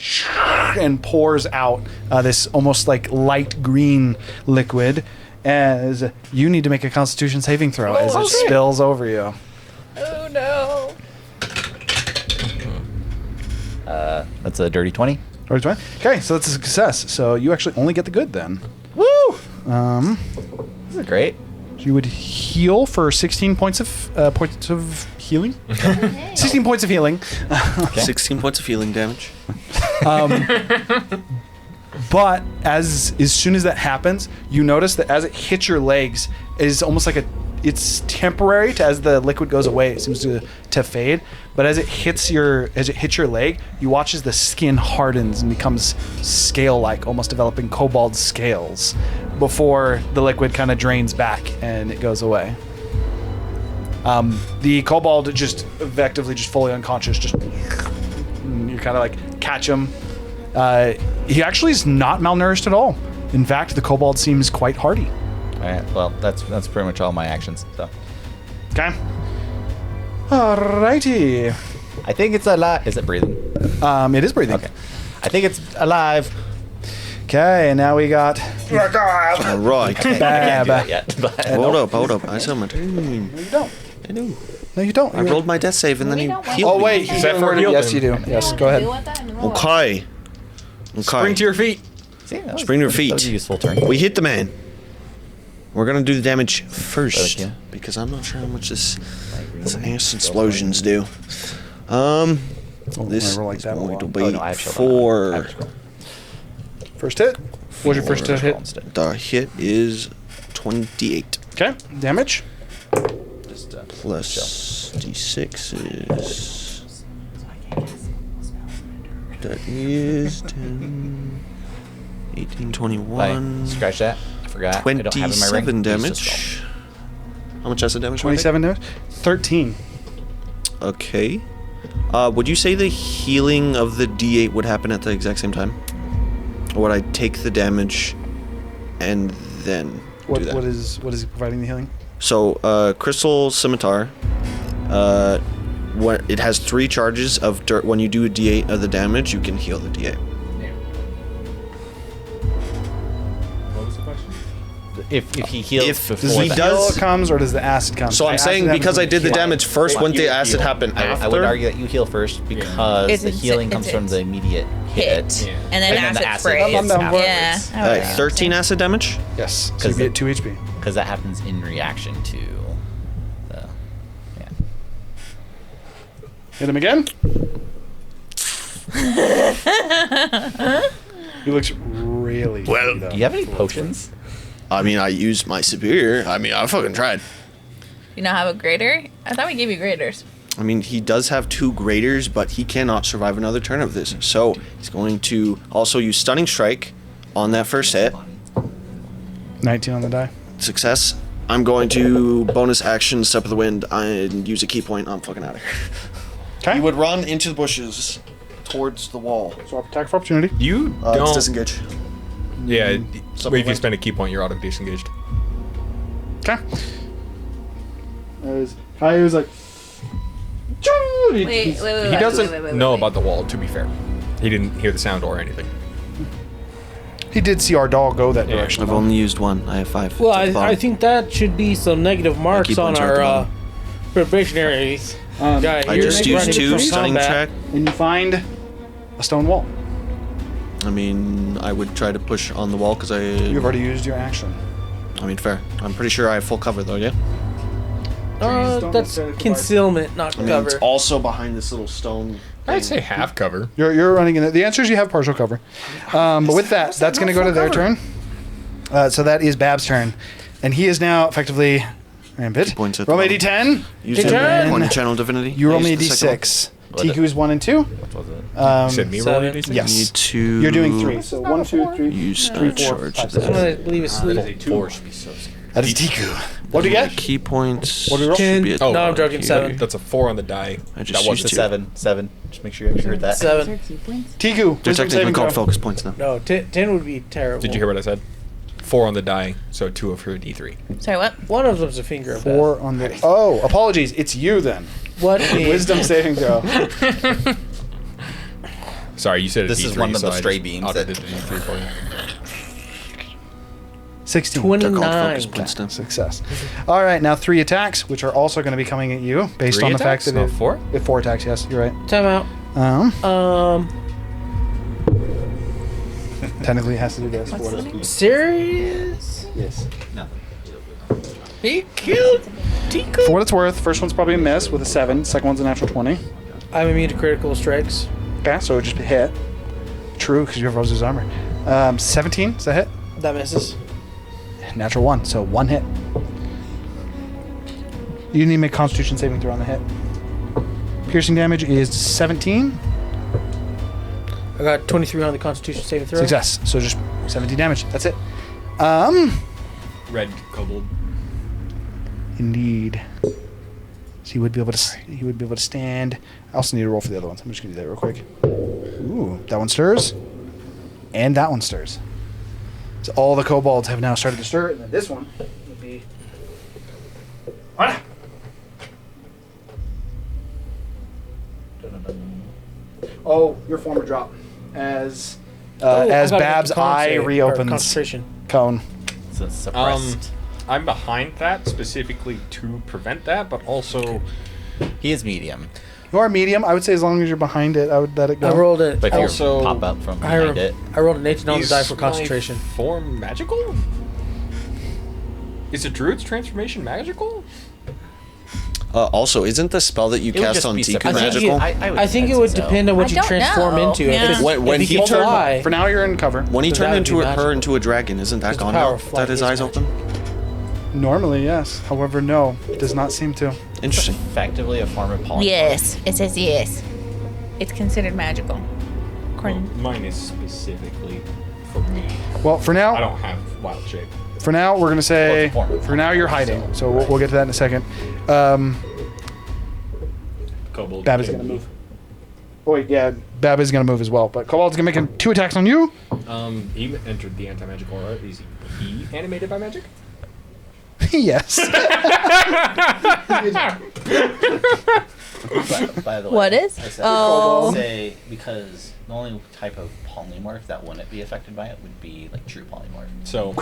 and pours out this almost like light green liquid. As you need to make a Constitution saving throw as it spills over you. Oh no! That's a dirty 20. Okay, so that's a success. So you actually only get the good then. Woo! This is great. You would heal for 16 points of healing. 16 points of healing. 16 points of healing damage. But as soon as that happens, you notice that as it hits your legs, it is almost like it's temporary as the liquid goes away. It seems to fade. But as it hits your leg, you watch as the skin hardens and becomes scale-like, almost developing kobold scales, before the liquid kind of drains back and it goes away. The kobold just effectively just fully unconscious. Just you kind of like catch him. He actually is not malnourished at all. In fact, the kobold seems quite hardy. All right. Well, that's pretty much all my actions. So Okay. Alrighty. I think it's alive. Is it breathing? It is breathing. Okay. I think it's alive. Okay, and now we got All right. I can't do Baab. that yet. But Hold up. I summoned. You don't. I do. No, you don't. I rolled my death save and then We he don't want healed Oh me. wait, Is he's that for healed Yes, him? you do. Yes, go ahead. Okay. Spring to your feet. See, that was- Spring your that was feet. a useful turn. We hit the man. We're gonna do the damage first Okay. because I'm not sure how much this ass explosions do. This I roll like is that going to one. be Oh, no, I have shield on. I four. have a scroll. First hit. What's your first Scroll hit? instead. The hit is 28 Okay, damage. Just, plus d6 is. That is 10, 18, 21, Scratch that. I forgot. I don't have it in my ring. 27 Use the damage. scroll. How much acid damage? do I take? 27 damage. 13. Okay. Would you say the healing of the D8 would happen at the exact same time? Or would I take the damage and then do that? What is he providing the healing? So, Crystal Scimitar, it has 3 charges of dirt. When you do a D8 of the damage, you can heal the D8. What was the question? if he heals If before he The that. does- heal comes or does the acid come? So I'm The saying acid because I happens did the when you damage first, wouldn't the You acid heal. happen after? I would argue that you heal first because It's the ins- healing it's comes from ins- the immediate hit. Yeah. And then And then the acid acid spray. hits I'm down for it. Yeah. I would Alright, agree. 13 acid damage. Yes, so you 'Cause get 2 HP. Because that happens in reaction to the. Yeah. Hit him again. He looks really. Well, beat up. Do you have any potions? I mean, I used my superior. I mean, I fucking tried. You now have a grader? I thought we gave you graders. I mean, he does have 2 graders, but he cannot survive another turn of this. So he's going to also use Stunning Strike on that first hit. 19 on the die. Success. I'm going to bonus action Step of the Wind and use a key point. I'm fucking out of here. Okay. He would run into the bushes towards the wall. Swap attack for opportunity. You It's don't. disengage. Yeah. If you Supplement. spend a key point, you're auto disengaged. Okay. Caillou was like. Wait. He doesn't know about the wall. To be fair, he didn't hear the sound or anything. He did see our doll go that Yeah. direction. I've though. only used 1. I have 5. Well, It's at the I bottom. think that should be some negative marks keep on points right at the our bottom. probationary guy. I here just running used 2 from Stunning combat. Track. And you find a stone wall. I mean, I would try to push on the wall because You've already used your action. I mean, fair. I'm pretty sure I have full cover though, yeah? don't That's necessarily provide- concealment, not I mean, cover. it's also behind this little stone. I'd say half cover. You're running in it. The answer is you have partial cover. But with that, that's going to go to their turn. So that is Bab's turn. And he is now effectively rampant. Points at Roll the me a d10. Use Take the turn. point of channel divinity. You roll I me a used the second d6. What is it? Tiku's 1 and 2. What was it? You said me roll Seven. a d6? one. Yes. Need to. You're doing 3. So 1, 2, 3. Use 3, 4, charge 5, that. I believe it's That is sleep. a 4 should be so scary. That is Tiku. What do you get? Key points. What do you roll? should be at Oh, the no, I'm bottom joking, here. 7. That's a 4 on the die. I just that was used It's a two. 7. Just make sure you heard that. 7. Tiku. They're wisdom technically saving called throw. focus points now. No, 10 would be terrible. Did you hear what I said? 4 on the die, so 2 of her d3. Sorry, what? One of them's a finger of 4 on the. Oh, apologies. It's you then. death. What is Wisdom saving throw. Sorry, you said a This d3. is one of so the I stray just beams auto that- did the d3 for you. 16. They're called 29. focus points now. Success. All right, now 3 attacks, which are also going to be coming at you, based 3 on the fact attacks? that No, it, 4? 4 attacks. Yes, you're right. Time out. Technically, it has to do this. What's the name? Serious? Yes. He killed Tiku. For what it's worth, first one's probably a miss with a 7. Second one's a natural 20. I'm immune to critical strikes. Okay, so it just hit. True, because you have Rose's armor. 17, is that hit? That misses. Natural 1, so 1 hit. You need to make Constitution saving throw on the hit. Piercing damage is 17. I got 23 on the Constitution saving throw. Success. So just 17 damage. That's it. Red kobold. Indeed. So he would be able to. He would be able to stand. I also need to roll for the other ones. I'm just gonna do that real quick. Ooh, that one stirs, and that one stirs. So all the kobolds have now started to stir, and then this one would be. Oh, your former drop as Oh, I as gotta make Bab's the con eye save, or reopens. Concentration. Cone. So it's suppressed. I'm behind that specifically to prevent that, but also He is medium. You are medium. I would say as long as you're behind it, I would let it go. I rolled it. But if Also, you pop up from I, behind it, rolled an 18 on the is die for my concentration. form magical? Is a druid's transformation magical? Also, isn't the spell that you it would cast just on be Tiku suppressed. magical? I think it would depend on what I you don't transform know. into. Yeah. If, it's, When if he he can turned- fly, For now, you're in cover. When he So turned that would be into magical. her into a dragon, isn't that Because the gone power now? of flight That his is eyes magical. open? Normally, yes. However, no. It does not seem to. Interesting. effectively a form of polymorph. Yes, it says yes. It's considered magical. According. Mine is specifically for me. Well, for I now, don't have wild shape. for now, we're gonna say. Well, it's a form of For now, you're hiding. So we'll get to that in a second. Kobold. Bab is gonna move. Oh wait, yeah, Bab is gonna move as well. But Kobold's gonna make 2 attacks on you. He entered the anti-magic aura. Is he animated by magic? Yes. By the way, What is? I said- Oh. say because the only type of polymorph that wouldn't be affected by it would be like true polymorph. So,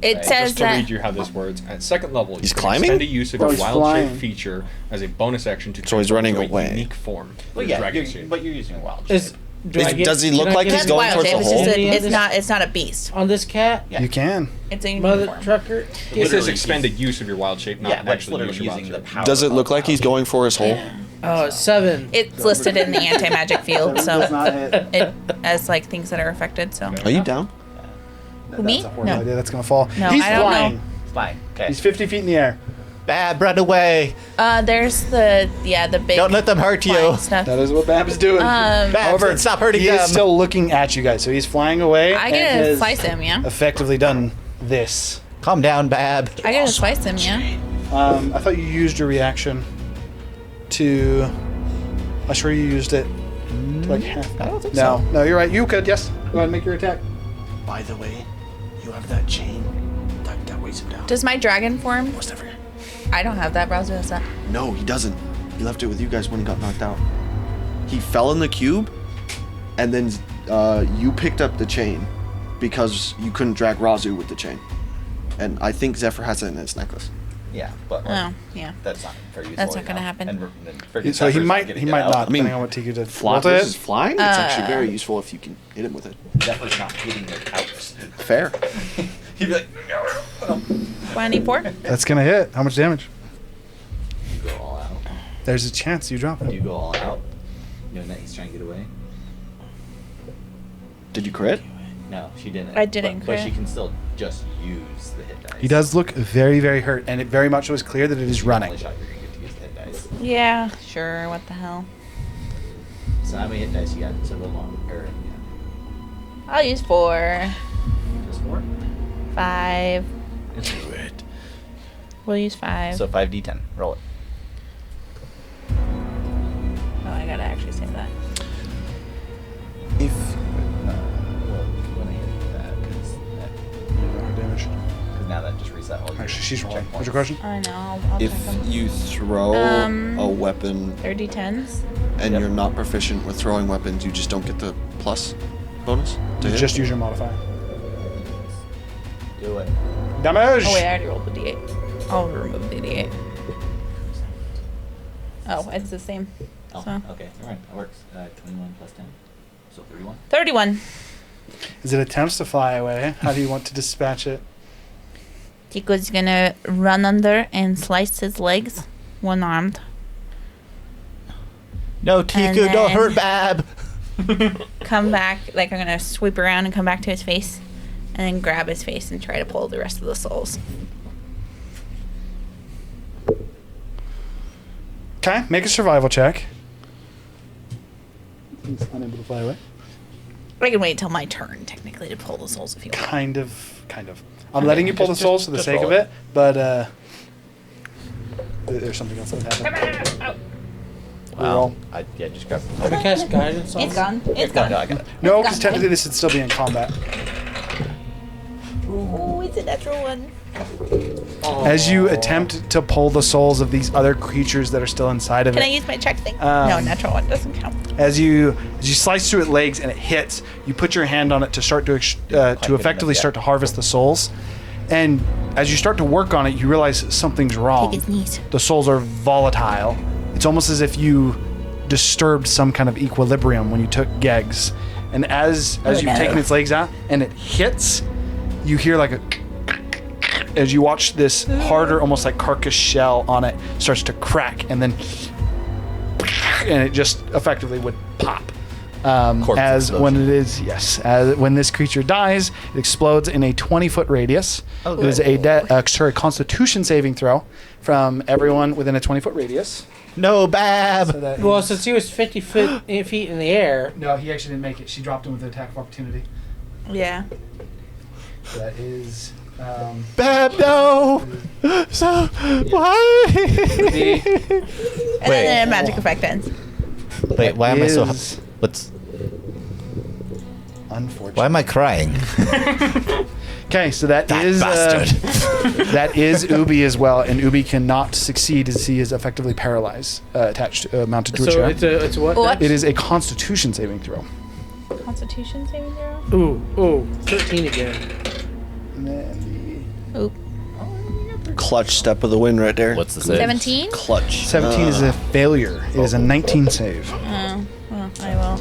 It says Just to that read you how this works. At second level, He's you can climbing? expend a use of Oh, your he's wild flying. shape feature as a bonus action to So he's transform running into a away. unique form. Well, The yeah, dragon shape. but you're using wild. Is, Does he look like he's that's going wild towards shape. the It's, just hole? it's not a beast. on this cat? Yeah. You can. It's a unique Mother form. trucker? It says Literally, expended use of your wild shape, not Yeah, that's actually literally use your wild using the shape. power. Does it look of like he's wild. going for his hole? Oh, 7. It's listed in the anti-magic field, so hit. it as like things that are affected. So Are you down? Who, me? That's a horrible No. idea. That's gonna fall. No, He's I don't flying. know. Fine. Okay. He's 50 feet in the air. Bab, run away. There's the big. Don't let them hurt you. flying stuff. That is what Bab's doing. Bab, However, stop hurting he them. is still looking at you guys, so he's flying away. I and get to has slice him, yeah. Effectively done this. Calm down, Bab. I get to slice him, yeah. I thought you used your reaction to. I swear you used it to like half. I don't think No, so. no, you're right. You could. Yes. Go ahead and make your attack. By the way, you have that chain that weighs him down. Does my dragon form? Most ever. I don't have that. Browser has that. No, he doesn't. He left it with you guys when he got knocked out. He fell in the cube, and then you picked up the chain because you couldn't drag Razu with the chain. And I think Zephyr has it in his necklace. Yeah, but Oh, yeah. that's not very useful. That's not gonna happen. So he might not. Depending on what Tiku did. Fly Roll to versus hit. flying? It's actually very useful if you can hit him with it. Definitely not hitting it out. Fair. He'd be like, 24. That's gonna hit. How much damage? you go all out. There's a chance you drop Do you it. go all out? Knowing that he's trying to get away? Did you crit? No, she didn't. I didn't But she crit. can still just use the hit dice. He does look very, very hurt, and it very much was clear that it is The running. only shot you're gonna get to use the hit dice. Yeah, sure. What the hell? So how many hit dice you got? So the long, or I'll use 4, just 4? 5. Do it. We'll use 5. So 5d10. Roll it. Oh, I gotta actually say that. If Well, when I hit that, because Damage. now that just reset all your Actually, she's rolling. checkpoints. What's your question? I know. I'll if check them. you throw a weapon 30 10s. and Yep. you're not proficient with throwing weapons, you just don't get the plus bonus to You hit? just use your modifier. Do it. Damage! Oh, wait, I already rolled the d8. I'll remove the d8. Oh, it's the same. Oh, So. okay. All right, that works. 21 plus 10. So 31. 31. As it attempts to fly away, how do you want to dispatch it? Tiku's gonna run under and slice his legs, one armed. No, Tiku, And don't then- hurt Bab. Come back, like I'm gonna sweep around and come back to his face, and then grab his face and try to pull the rest of the souls. Okay, make a survival check. He's unable to fly away. I can wait till my turn, technically, to pull the souls if you want. Kind of. I'm letting you pull the Just- souls for the just sake roll of it, but there's something else that happened. Roll. Yeah, just grab Can I cast guidance on It's it? gone. It's No, gone. no, I got it. No, because technically this would still be in combat. Ooh, it's a natural one. As you attempt to pull the souls of these other creatures that are still inside of Can I it, use my check thing? No, natural one doesn't count. as you slice through its legs and it hits, you put your hand on it to start to effectively yeah. start to harvest the souls. And as you start to work on it, you realize something's wrong. Take his knees. The souls are volatile. It's almost as if you disturbed some kind of equilibrium when you took Gegs. And as you've taken its legs out and it hits, you hear like a as you watch this harder, almost like carcass shell on it starts to crack, and then it just effectively would pop. Corpse As when explosion. it is, yes, when this creature dies, it explodes in a 20-foot radius. Oh, It is a Constitution saving throw from everyone within a 20-foot radius. No, Bab. So that Well, is- since he was 50 feet in the air, no, he actually didn't make it. She dropped him with an attack of opportunity. Yeah. So that is Bab, no. So why? And then a magic effect ends. Wait, why am I so? is What's? unfortunate. Why am I crying? Okay, so that is bastard. that is Ubi as well, and Ubi cannot succeed as he is effectively paralyzed, attached, mounted to a so chair. it's what? What? It is a Constitution saving throw. Constitution saving throw? Ooh, 13 again. And then Oop. Clutch step of the win right there. What's the save? 17? Clutch. 17 is a failure. It is a 19 save. Oh, well, I will.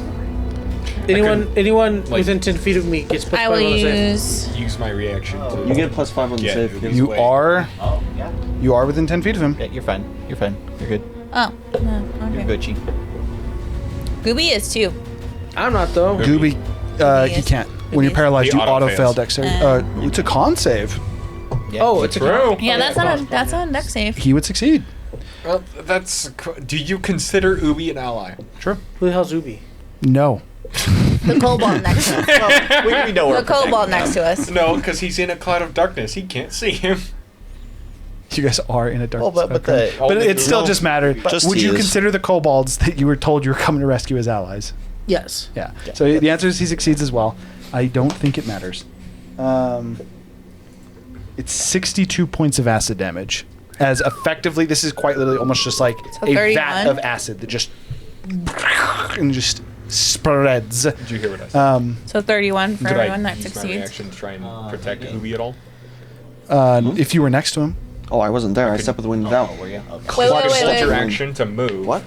Anyone within 10 feet of me gets plus I 5 will on the save. Use my reaction to. You get +5 on the Yeah, save. it is You way- are Oh, yeah. you are within 10 feet of him. Yeah, you're fine. You're fine. You're good. Oh, no, You're okay. Gucci. Gooby is too. I'm not though. Gooby, he is- can't. When you're Gooby is- paralyzed, He you auto fail auto-fails. dexterity. It's a con save. Yeah. Oh, it's a True. Yeah, that's not a deck save. He would succeed. Well, do you consider Ubi an ally? Sure. Who the hell's Ubi? No. The kobold next to us. we know The kobold next to us. No, because he's in a cloud of darkness. He can't see him. You guys are in a dark. Well, but okay. the- but it still No. just mattered. Just Would he you is. consider the kobolds that you were told you were coming to rescue as allies? Yes. Yeah. So the answer is he succeeds as well. I don't think it matters. It's 62 points of acid damage. As effectively, this is quite literally almost just like So a 31? vat of acid that just and just spreads. Did you hear what I said? So 31 for Did everyone that use my succeeds. reaction to try and protect Ubi at all? If you were next to him, Oh, I wasn't there. I stepped with the wind without. Were you? Okay. Wait, Clutch wait, hold wait, your wait. action to move. What?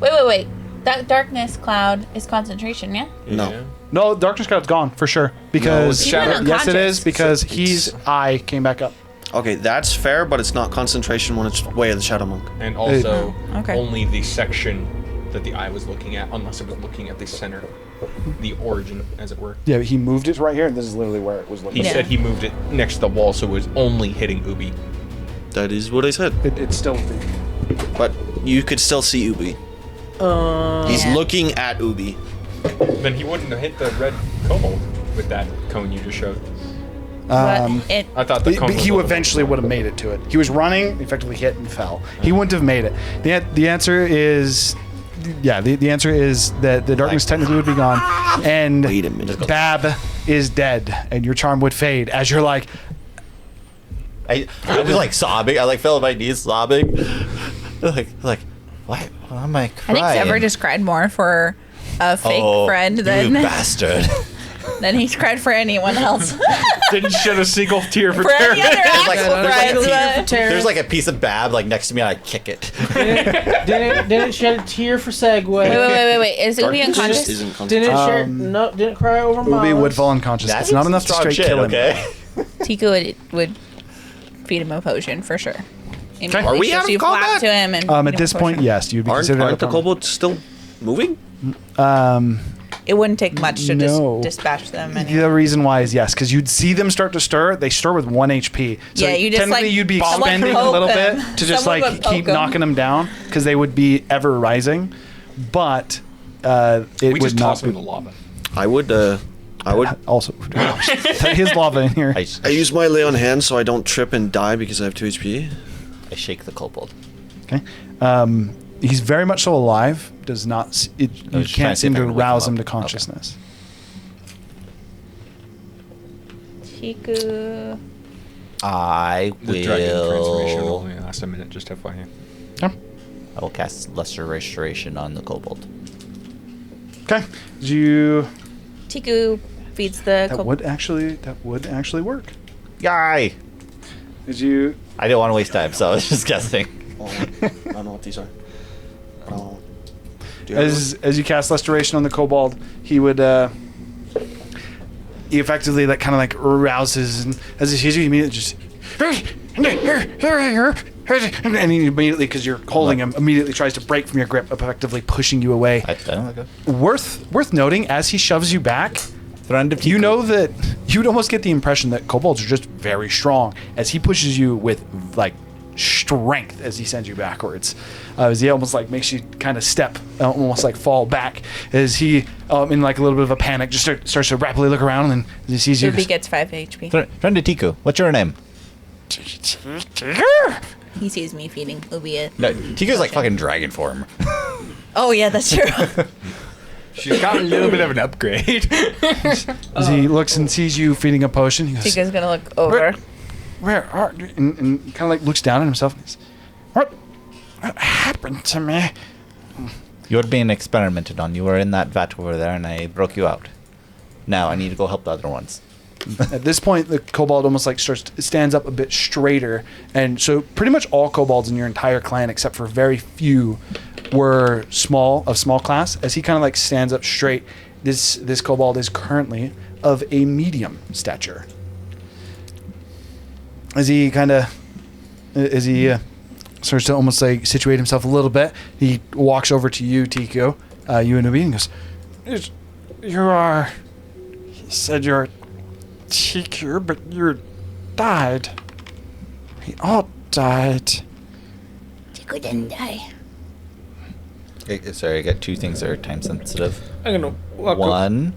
Wait. That darkness cloud is concentration, yeah? No. Yeah. no, darkness cloud's gone for sure because it's shadow. yes, it is Unconscious. because he's eye came back up. Okay, that's fair, but it's not concentration when it's way of the Shadow Monk. And also, Oh, okay. only the section that the eye was looking at, unless it was looking at the center, the origin, as it were. Yeah, he moved it right here, and this is literally where it was He looking. Yeah. said he moved it next to the wall, so it was only hitting Ubi. That is what I said. It's still. But you could still see Ubi. He's Yeah. looking at Ubi. Then he wouldn't have hit the red kobold with that cone you just showed. But it. I thought the cone was He a little eventually would have made it to it. He was running, effectively hit and fell. He wouldn't have made it. The answer is, yeah. The answer is that the darkness technically would be gone, and Wait a minute. Bab is dead, and your charm would fade as you're like, I was like sobbing. I like fell on my knees sobbing. like, why am I I crying? think Sever just cried more for a fake friend you than bastard. than he's cried for anyone else. Didn't shed a single tear for for any other Terran. like- actual there's like a friends. tear There's like a piece of Bab like next to me, and I kick it. Didn't shed a tear for Segway. Wait. Is Ubi Darkness unconscious? just isn't Didn't concentration. didn't cry over Ubi Miles. would fall unconscious. That It's not is enough to strong straight shit, kill him. okay? Tiku would feed him a potion for sure. Are we out of you flap combat? to him and feed At him a this point, potion. yes, you'd be Aren't considered. the out of kobolds still moving? It wouldn't take much to No. just dispatch them. And The reason why is yes, because you'd see them start to stir. They stir with 1 HP. So Yeah, you just, technically like, you'd be someone expending a poke little them. bit to just Someone like would poke keep them. knocking them down because they would be ever rising. But it We would just not toss him be in the lava. I would also. His lava in here. I use my lay on hand so I don't trip and die because I have 2 HP. I shake the kobold. Okay. He's very much so alive. Does not. You just trying can't to see seem if I to can wake him rouse him up. to Okay. consciousness. Tiku. I The dragon transformation will will. only last a minute, just FYI. I will cast Lesser Restoration on the kobold. Okay. You. Tiku feeds the That would actually work. Yay! Did you? I didn't want to waste time, so I was just guessing. Oh, I don't know what these are. Oh. Do you have As you cast Restoration on the kobold, he would he effectively like kind of like rouses, and as he sees you, he immediately just and he immediately, because you're holding him, immediately tries to break from your grip, effectively pushing you away. I don't know. Worth noting, as he shoves you back, you know that you'd almost get the impression that kobolds are just very strong as he pushes you with like strength as he sends you backwards. As he almost like makes you kind of step, almost like fall back, as he in like a little bit of a panic just starts to rapidly look around, and then as he sees you, Ubi gets 5 HP. Friend of Tiku, what's your name? He sees me feeding Ubi a... No, Tiku's like fucking dragon form. Oh yeah, that's true. She's got a little bit of an upgrade. as he looks and sees you feeding a potion, he goes, Tiku's gonna look over. "Where are you?" And kind of like looks down at himself and goes, what happened to me? You're being experimented on. You were in that vat over there, and I broke you out. Now I need to go help the other ones. At this point, the kobold almost like stands up a bit straighter, and so pretty much all kobolds in your entire clan, except for very few, were small class. As he kind of like stands up straight, this kobold is currently of a medium stature. As he starts to almost like situate himself a little bit, he walks over to you, Tiku, you and Ubi, and goes, "You are." He said you're Tiku, but you died. We all died. Tiku didn't die. Sorry, I got two things that are time sensitive. I'm gonna walk One,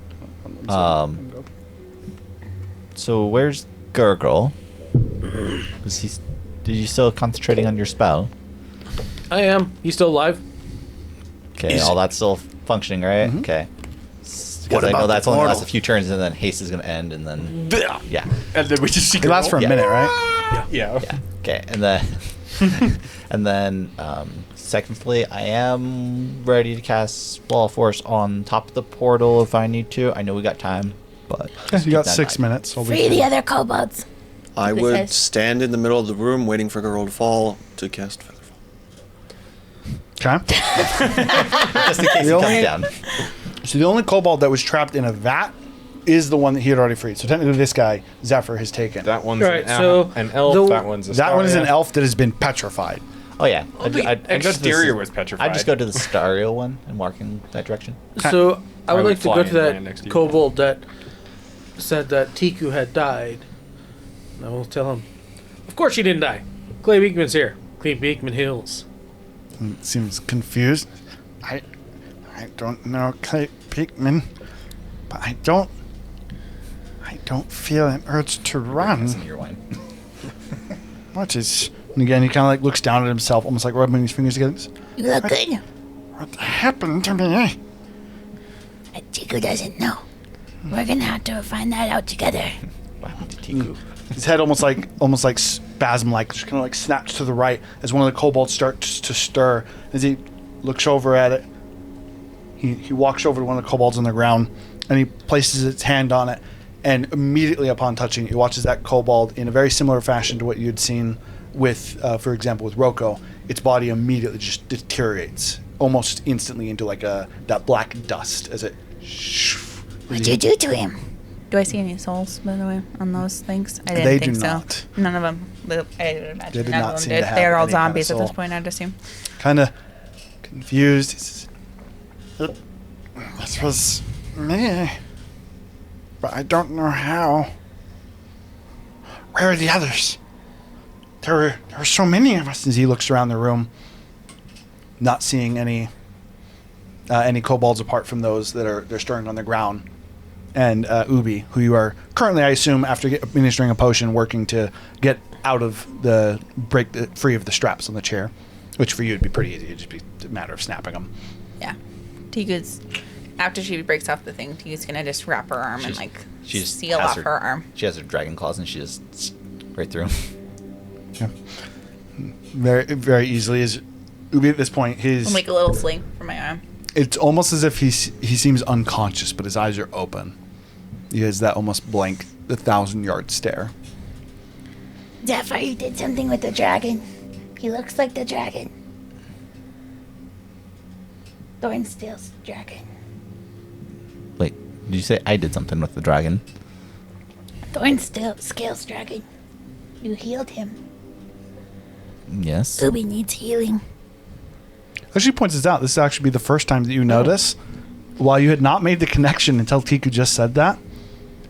so where's Gurgle? Did you still concentrating on your spell? I am. He's still alive. Okay, all that's still functioning, right? Mm-hmm. Okay. What Because I know about that's the only portal? lasts a few turns, and then haste is gonna end, and then yeah, And then we just see It lasts for a Yeah. minute, right? Yeah. yeah. Okay, and then and then secondly, I am ready to cast Wall of Force on top of the portal if I need to. I know we got time, but Yeah, you got keep that 6 in mind. minutes. So Free the other kobolds. I Who would says? stand in the middle of the room waiting for Girl to fall to cast Featherfall. Okay. Just in case he The comes only- down. So the only kobold that was trapped in a vat is the one that he had already freed. So technically, this guy Zephyr has taken. That one's Right, an, so an elf. the- That one's a That one is an Staria. elf that has been petrified. Oh yeah, And Exterior was petrified. I just go to the Stario one and walk in that direction. So I would would like to fly go and to land next to that you. kobold that said that Tiku had died. And I will tell him, of course she didn't die. Clay Beekman's here. Clay Beekman heals. Seems confused. I don't know Clay Peakman, but I don't feel an urge to run. Some of your wine. What is? And again, he kind of like looks down at himself, almost like rubbing his fingers together. You look good. What happened to me? Tiku doesn't know. We're gonna have to find that out together. What happened to Tiku? His head almost like spasm like just kind of like snaps to the right as one of the kobolds starts to stir. As he looks over at it, he walks over to one of the kobolds on the ground and he places his hand on it, and immediately upon touching it, he watches that kobold in a very similar fashion to what you'd seen with, for example, with Roko. Its body immediately just deteriorates almost instantly into like that black dust as it. What'd you do to him? Do I see any souls, by the way, on those things? I didn't They think do so. not. None of them. I would imagine They did none not of seem them to did. have They're all any kind of zombies at this soul. point, I'd assume. Kind of confused. He says, "This was me, but I don't know how. Where are the others? There were so many of us." As he looks around the room, not seeing any kobolds apart from those they're stirring on the ground, and Ubi, who you are currently, I assume, after administering a potion, working to get out of free of the straps on the chair, which for you would be pretty easy. It'd just be a matter of snapping them. Yeah. Tiku's, after she breaks off the thing, Tiku's gonna just wrap her arm and like She just seal has off her arm. She has her dragon claws and she just right through. Yeah. Very, very easily. As Ubi at this point, I'll make a little sling for my arm. it's almost as if he seems unconscious, but his eyes are open. He has that almost blank, 1,000-yard stare. Zephyr, you did something with the dragon. He looks like the dragon. Thornsteel's dragon. Wait, did you say I did something with the dragon? Thornsteel's dragon. You healed him. Yes. Ubi needs healing. Actually points this out. This will actually be the first time that you notice, while you had not made the connection until Tiku just said that,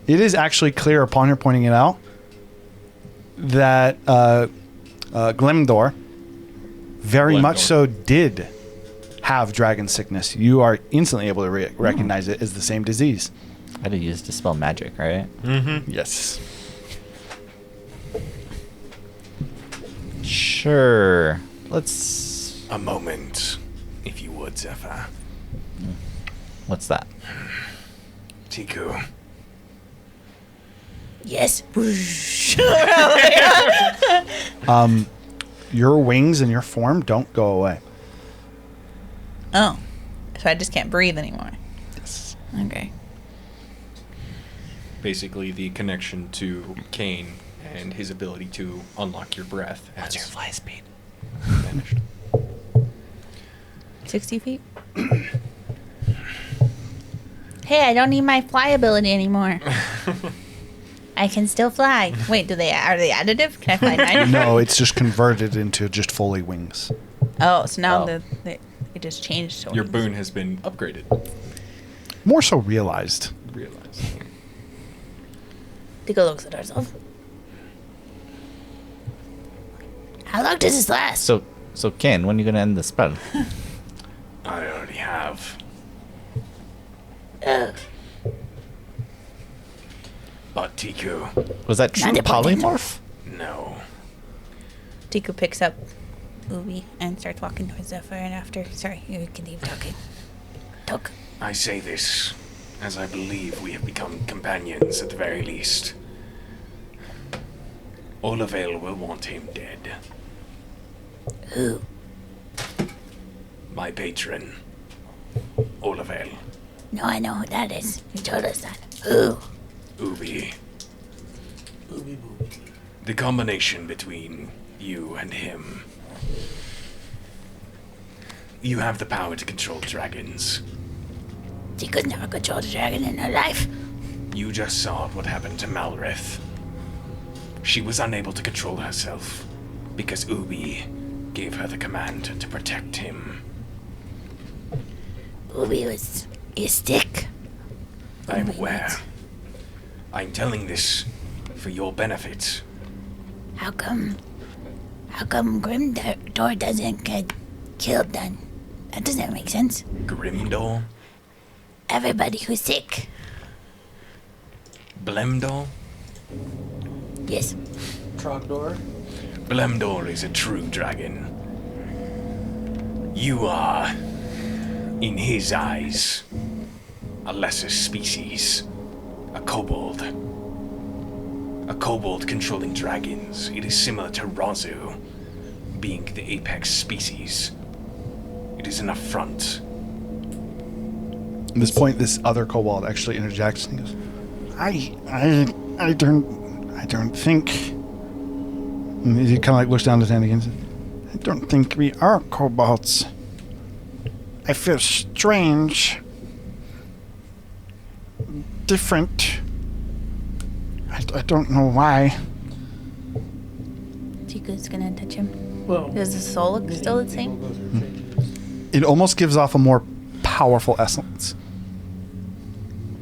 it is actually clear upon her pointing it out that Glimdor very much so did have dragon sickness. You are instantly able to recognize it as the same disease. I had to use dispel magic, right? Yes. Sure. Let's. A moment, if you would, Zephyr. What's that? Tiku. Yes. Your wings and your form don't go away. Oh. So I just can't breathe anymore. Yes. Okay. basically the connection to Kane and his ability to unlock your breath. What's your fly speed? Vanished. 60 feet. Hey, I don't need my fly ability anymore. I can still fly. Wait, are they additive? Can I fly 90? No, it's just converted into just fully wings. Oh, so now Oh. it just changed. To Your wings. boon has been upgraded. More so realized. Realize. Tico looks at herself. How long does this last? So Ken, when are you gonna end the spell? I already have. But Tiku, Was that true Not important. polymorph? no. Tiku picks up Ubi and starts walking towards Zephyr, and after... Sorry, you can keep talking. Talk. I say this as I believe we have become companions at the very least. Olavel will want him dead. Who? My patron, Olavel. No, I know who that is. You told us that. Who? Ubi. Booby booby. The combination between you and him. You have the power to control dragons. Tiku's never controlled a dragon in her life. You just saw what happened to Malrith. She was unable to control herself because Ubi gave her the command to protect him. Ubi was a stick. I'm aware. I'm telling this for your benefit. How come Grimdor doesn't get killed then? That doesn't make sense. Grimdor? Everybody who's sick. Blemdor? Yes. Trogdor. Blemdor is a true dragon. You are, in his eyes, a lesser species. A kobold. A kobold controlling dragons. It is similar to Razu, being the apex species. It is an affront. At this point, this other kobold actually interjects and he goes, I don't think. And he kind of like looks down at his hand again and says, I don't think we are kobolds. I feel strange. Different. I don't know why. Tiku's gonna touch him. Well, Does the soul look still the same? It almost gives off a more powerful essence.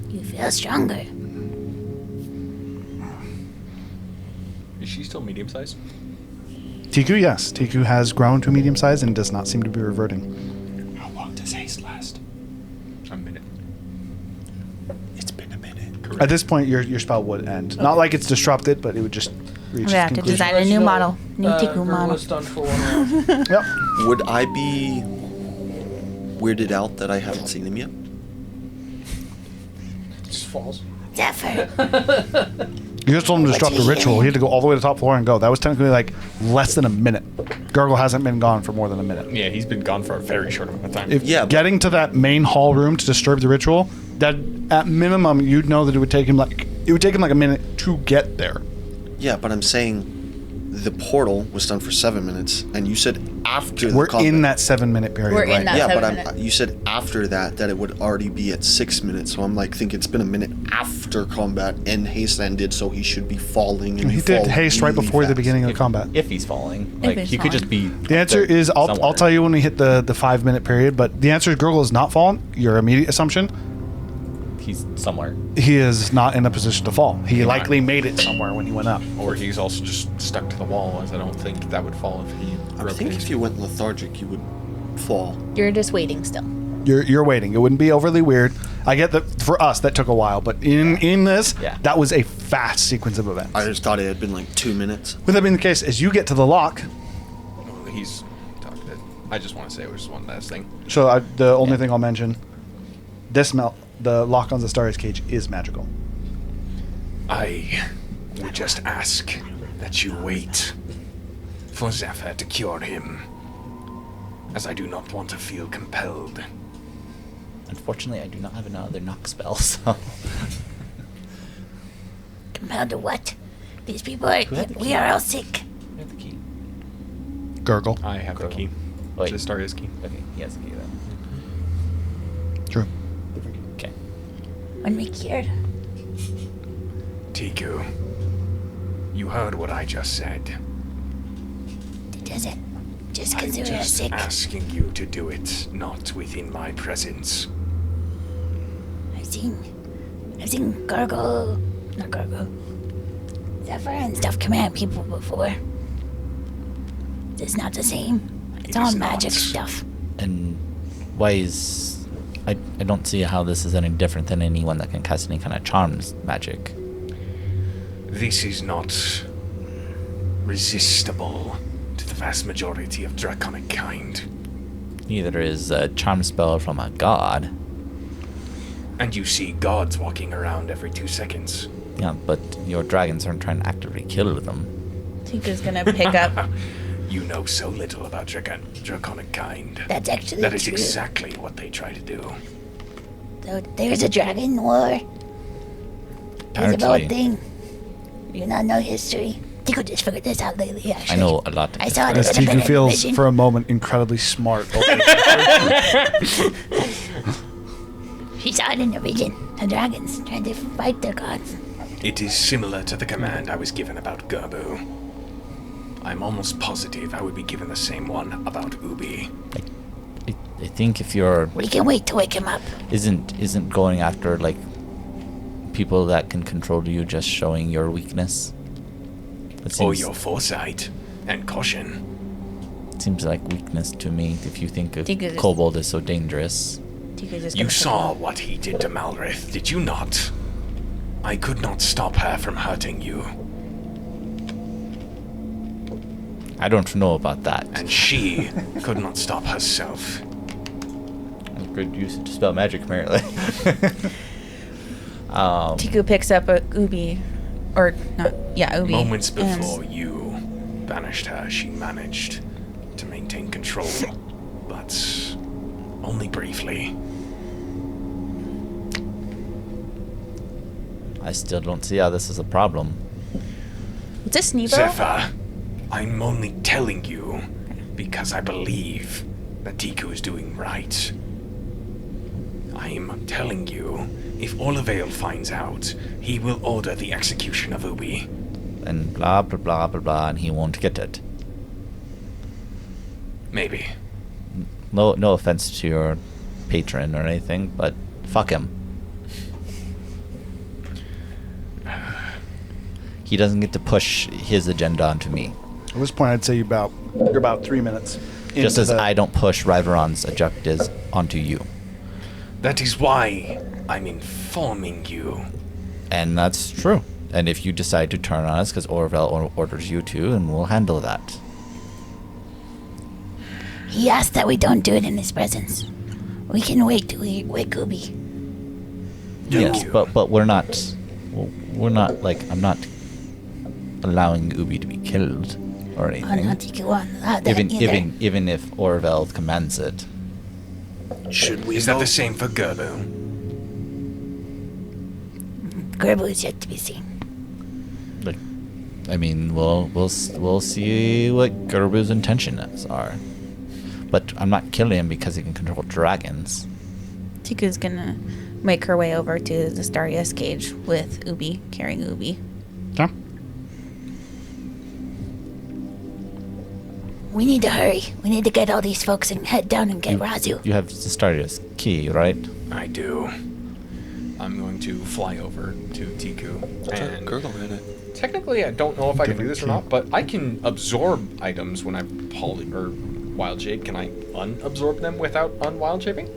You feel stronger. Is she still medium sized? Tiku, yes. Tiku has grown to medium size and does not seem to be reverting. How long does haste last? A minute. It's been a minute. At this point, your spell would end. Not like it's disrupted, but it would just reach We have its to conclusion. design a new model. New Tiku Gurgle model. was done for 1 round. Yep. Would I be weirded out that I haven't seen him yet? Just falls. Zephyr. You just told him to disrupt the ritual. He had to go all the way to the top floor and go. That was technically like less than a minute. Gurgle hasn't been gone for more than a minute. Yeah, he's been gone for a very short amount of time. If Yeah, but- getting to that main hall room to disturb the ritual, that at minimum you'd know that it would take him like a minute to get there. Yeah, but I'm saying the portal was done for 7 minutes, and you said after the We're combat. in that 7-minute period. We're in right that- now. Yeah, but 7 minutes. you said after that it would already be at 6 minutes. So I'm like, think it's been a minute after combat, and haste ended, so he should be falling. And He did fall haste right really before the fast. beginning of the combat. If he's falling, like he's he could just be. The answer is I'll tell you when we hit the 5-minute period, but the answer is Gurgle is not fallen. Your immediate assumption, He's somewhere. he is not in a position to fall. He Right. likely made it somewhere when he went up. Or he's also just stuck to the wall, as I don't think that would fall if he I broke think his. if you went lethargic, you would fall. You're just waiting still. You're waiting. It wouldn't be overly weird. I get that for us that took a while, but in this, Yeah. that was a fast sequence of events. I just thought it had been like 2 minutes. With that being the case, as you get to the lock, He's talking to. I just want to say it was one last thing. so the only thing I'll mention, the lock on the Starry's cage is magical. I would just ask that you wait for Zephyr to cure him, as I do not want to feel compelled. Unfortunately, I do not have another knock spell, so. Compelled to what? These people are. We are all sick. You have the key. Gurgle. I have the key. Wait. The Staria's key. Okay, he has the key then. True. Okay. When we cured. Tiku, you heard what I just said. It doesn't. Just I'm because we are just sick. asking you to do it, not within my presence. I've seen Gargle. Not Gargle. Zephyr and stuff come at people before. It's not the same. It's It all is magic not. stuff. And why is... I don't see how this is any different than anyone that can cast any kind of charms magic. This is not resistible to the vast majority of draconic kind. Neither is a charm spell from a god. And you see gods walking around every 2 seconds. Yeah, but your dragons aren't trying to actively kill them. Tiku's gonna pick up. You know so little about draconic kind. That's actually That is true. exactly what they try to do. So there's a dragon war. There's a Apparently. boat thing. You not know history. Tiku just figured this out lately, actually. I know a lot. I saw it As in a Tiku feels vision. for a moment incredibly smart. She saw it in a vision. The dragons trying to fight their gods. It is similar to the command I was given about Gerbu. I'm almost positive I would be given the same one about Ubi. I think if you're We can wait to wake him up. isn't going after like people that can control you just showing your weakness. It Or seems, your foresight and caution. seems like weakness to me if you think of Think it is- Kobold is so dangerous. Tiku's just You gonna pick saw up. what he did to Malrith, did you not? I could not stop her from hurting you, I don't know about that. and she could not stop herself. Good use to spell magic apparently. Tiku picks up a Ubi, or not? Yeah, Ubi. Moments and- before you banished her, she managed to maintain control, but only briefly. I still don't see how this is a problem. Is this Nebo? Zephyr, I'm only telling you because I believe that Tiku is doing right. I'm telling you, if Olivale finds out, he will order the execution of Ubi. And blah blah blah blah blah, and he won't get it. Maybe. No offense to your patron or anything, but fuck him. He doesn't get to push his agenda onto me. At this point, I'd say you're about 3 minutes. Just into as the- I don't push Riveron's objectives onto you. That is why I'm informing you. And that's true. And if you decide to turn on us because Orville orders you to, and we'll handle that. He asked that we don't do it in his presence. We can wait till we wake Ubi. Yes, you. but we're not like, I'm not allowing Ubi to be killed or anything. Tiku won't allow that either. Even if Orville commands it. Should we Is that the same for Gerbu? Gerbu is yet to be seen. Like, I mean, we'll see what Gerbu's intentions are. But I'm not killing him because he can control dragons. Tiku's gonna make her way over to the Starius cage with Ubi, carrying Ubi. Yeah. We need to hurry. We need to get all these folks and head down and get Razu. You have the Stardust key, right? I do. I'm going to fly over to Tiku. And Gurgle in it. technically, I don't know if I can do this or not, but I can absorb items when I or wild shape. Can I unabsorb them without unwild shaping?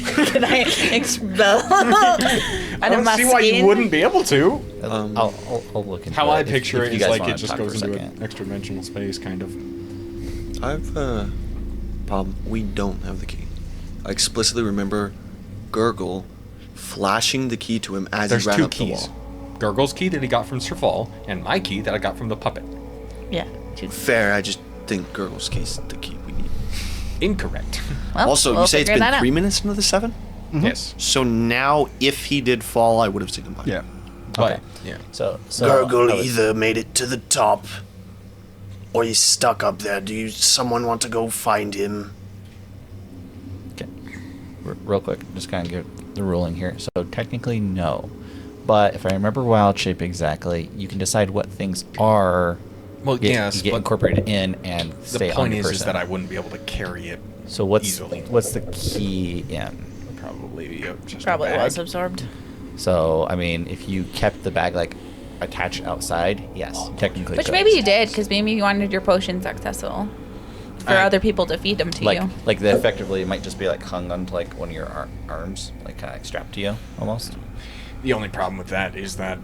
Can I expel I don't see why you wouldn't be able to. I'll look into How it I if- picture if it you is guys like wanna it just talk for goes a into second. an extra dimensional space, kind of. I've a problem. We don't have the key. I explicitly remember Gurgle flashing the key to him as There's he ran two up the keys. wall. Gurgle's key that he got from Sir Fall, and my key that I got from the puppet. Yeah. Fair, I just think Gurgle's key's the key we need. Incorrect. Well, Also, we'll you say it's figure been that 3 out. minutes into the 7? Yes. So now, if he did fall, I would have seen him. Yeah. But, yeah. So Gurgle I was- either made it to the top, or he's stuck up there. Someone want to go find him? Okay. Real quick, just kind of get the ruling here. So technically, no. But if I remember Wild Shape exactly, you can decide what things are Well, yes, get but incorporated in and stay the on point the is person. that I wouldn't be able to carry it So what's easily. the key in? Probably just Probably a bag. was absorbed. So I mean, if you kept the bag like attached outside, yes, you technically. Which could. maybe you did, because maybe you wanted your potions accessible for other people to feed them to you. Like the effectively, it might just be like hung onto like one of your arms, like kind of strapped to you almost. The only problem with that is that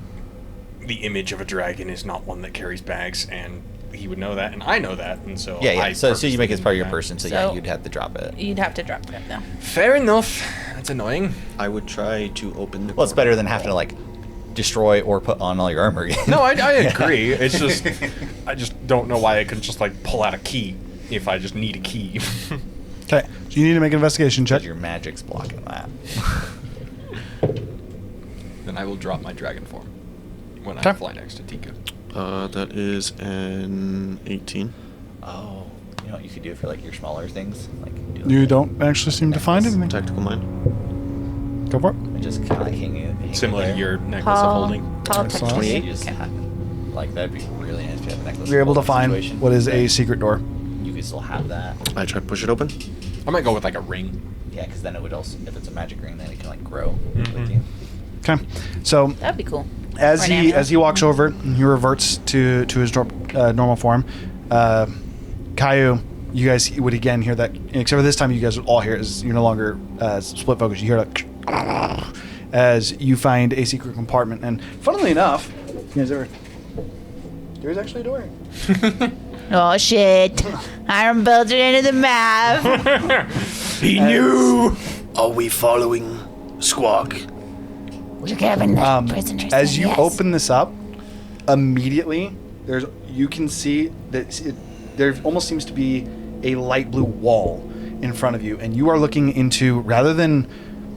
the image of a dragon is not one that carries bags, and he would know that, and I know that, and so Yeah, yeah. I So you make it as part of your purposely person, so, So- yeah, you'd have to drop it. You'd have to drop it now. Fair enough. That's annoying. I would try to open the. Well, it's better than having to like destroy or put on all your armor again. No, I agree. It's just I just don't know why I couldn't just like pull out a key if I just need a key. Okay. So you need to make an investigation check. Because your magic's blocking that. Then I will drop my dragon form when I Okay. fly next to Tika. That is an 18. Oh, you know what you could do for like your smaller things, like do like You a- don't actually seem to find anything. Tactical mind. Go for it. and just kind of like hanging Similar there. to your necklace of holding. Paul Nice. texted 28? me. You just have, like that'd be really nice if you had a necklace. You're able to holding find situation. what is a secret door. You could still have that. I try to push it open. I might go with like a ring. Yeah, because then it would also, if it's a magic ring, then it can like grow Mm-hmm. with you. Okay. So That'd be cool. as Or an he amulet. as he walks over, and he reverts to his normal form. Caillou, you guys would again hear that, except for this time you guys would all hear it. As you're no longer split focus. You hear like as you find a secret compartment, and funnily enough, you guys there's actually a door. Oh shit! Iron built it into the map. He knew. Are we following Squawk? We're grabbing the prisoners. As then, you yes. open this up, immediately you can see that there almost seems to be a light blue wall in front of you, and you are looking into, rather than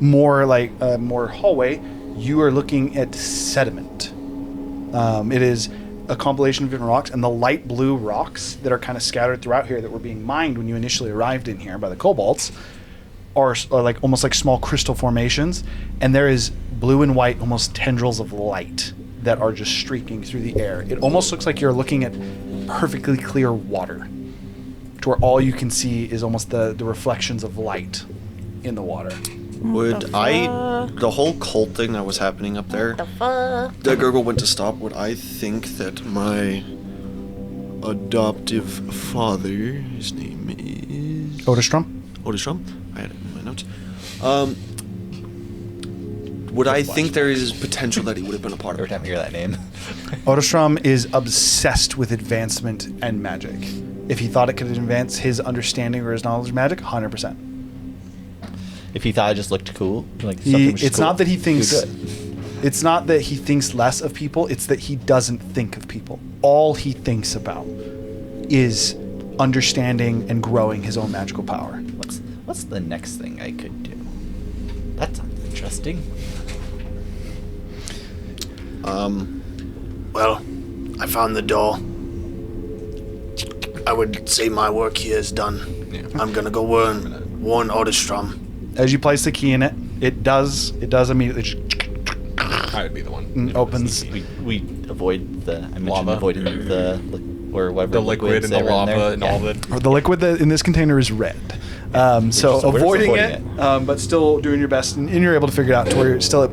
more like more hallway, you are looking at sediment. It is a compilation of different rocks, and the light blue rocks that are kind of scattered throughout here that were being mined when you initially arrived in here by the kobolds are like almost like small crystal formations, and there is blue and white almost tendrils of light that are just streaking through the air. It almost looks like you're looking at perfectly clear water, to where all you can see is almost the reflections of light in the water. Would the whole cult thing that was happening up there, The fuck? that Gurgle went to stop, would I think that my adoptive father, his name is Odestrom? Odestrom? I had it in my notes. Would I think there is potential that he would have been a part Every of time I it? hear that name. Odestrom is obsessed with advancement and magic. If he thought it could advance his understanding or his knowledge of magic, 100%. If he thought it just looked cool, like something was just It's cool, not that he would thinks. do it. It's not that he thinks less of people. It's that he doesn't think of people. All he thinks about is understanding and growing his own magical power. What's the next thing I could do? That sounds interesting. Well, I found the door. I would say my work here is done. Yeah. I'm gonna go warn Odestrom. As you place the key in it, it does immediately just I would be the one. opens. We avoid the. I mentioned Lava. avoiding the or whatever The liquid liquids and the that were in lava there. and Yeah. all the. The liquid that in this container is red. So we're just avoiding avoiding it, but still doing your best, and you're able to figure it out to where you're still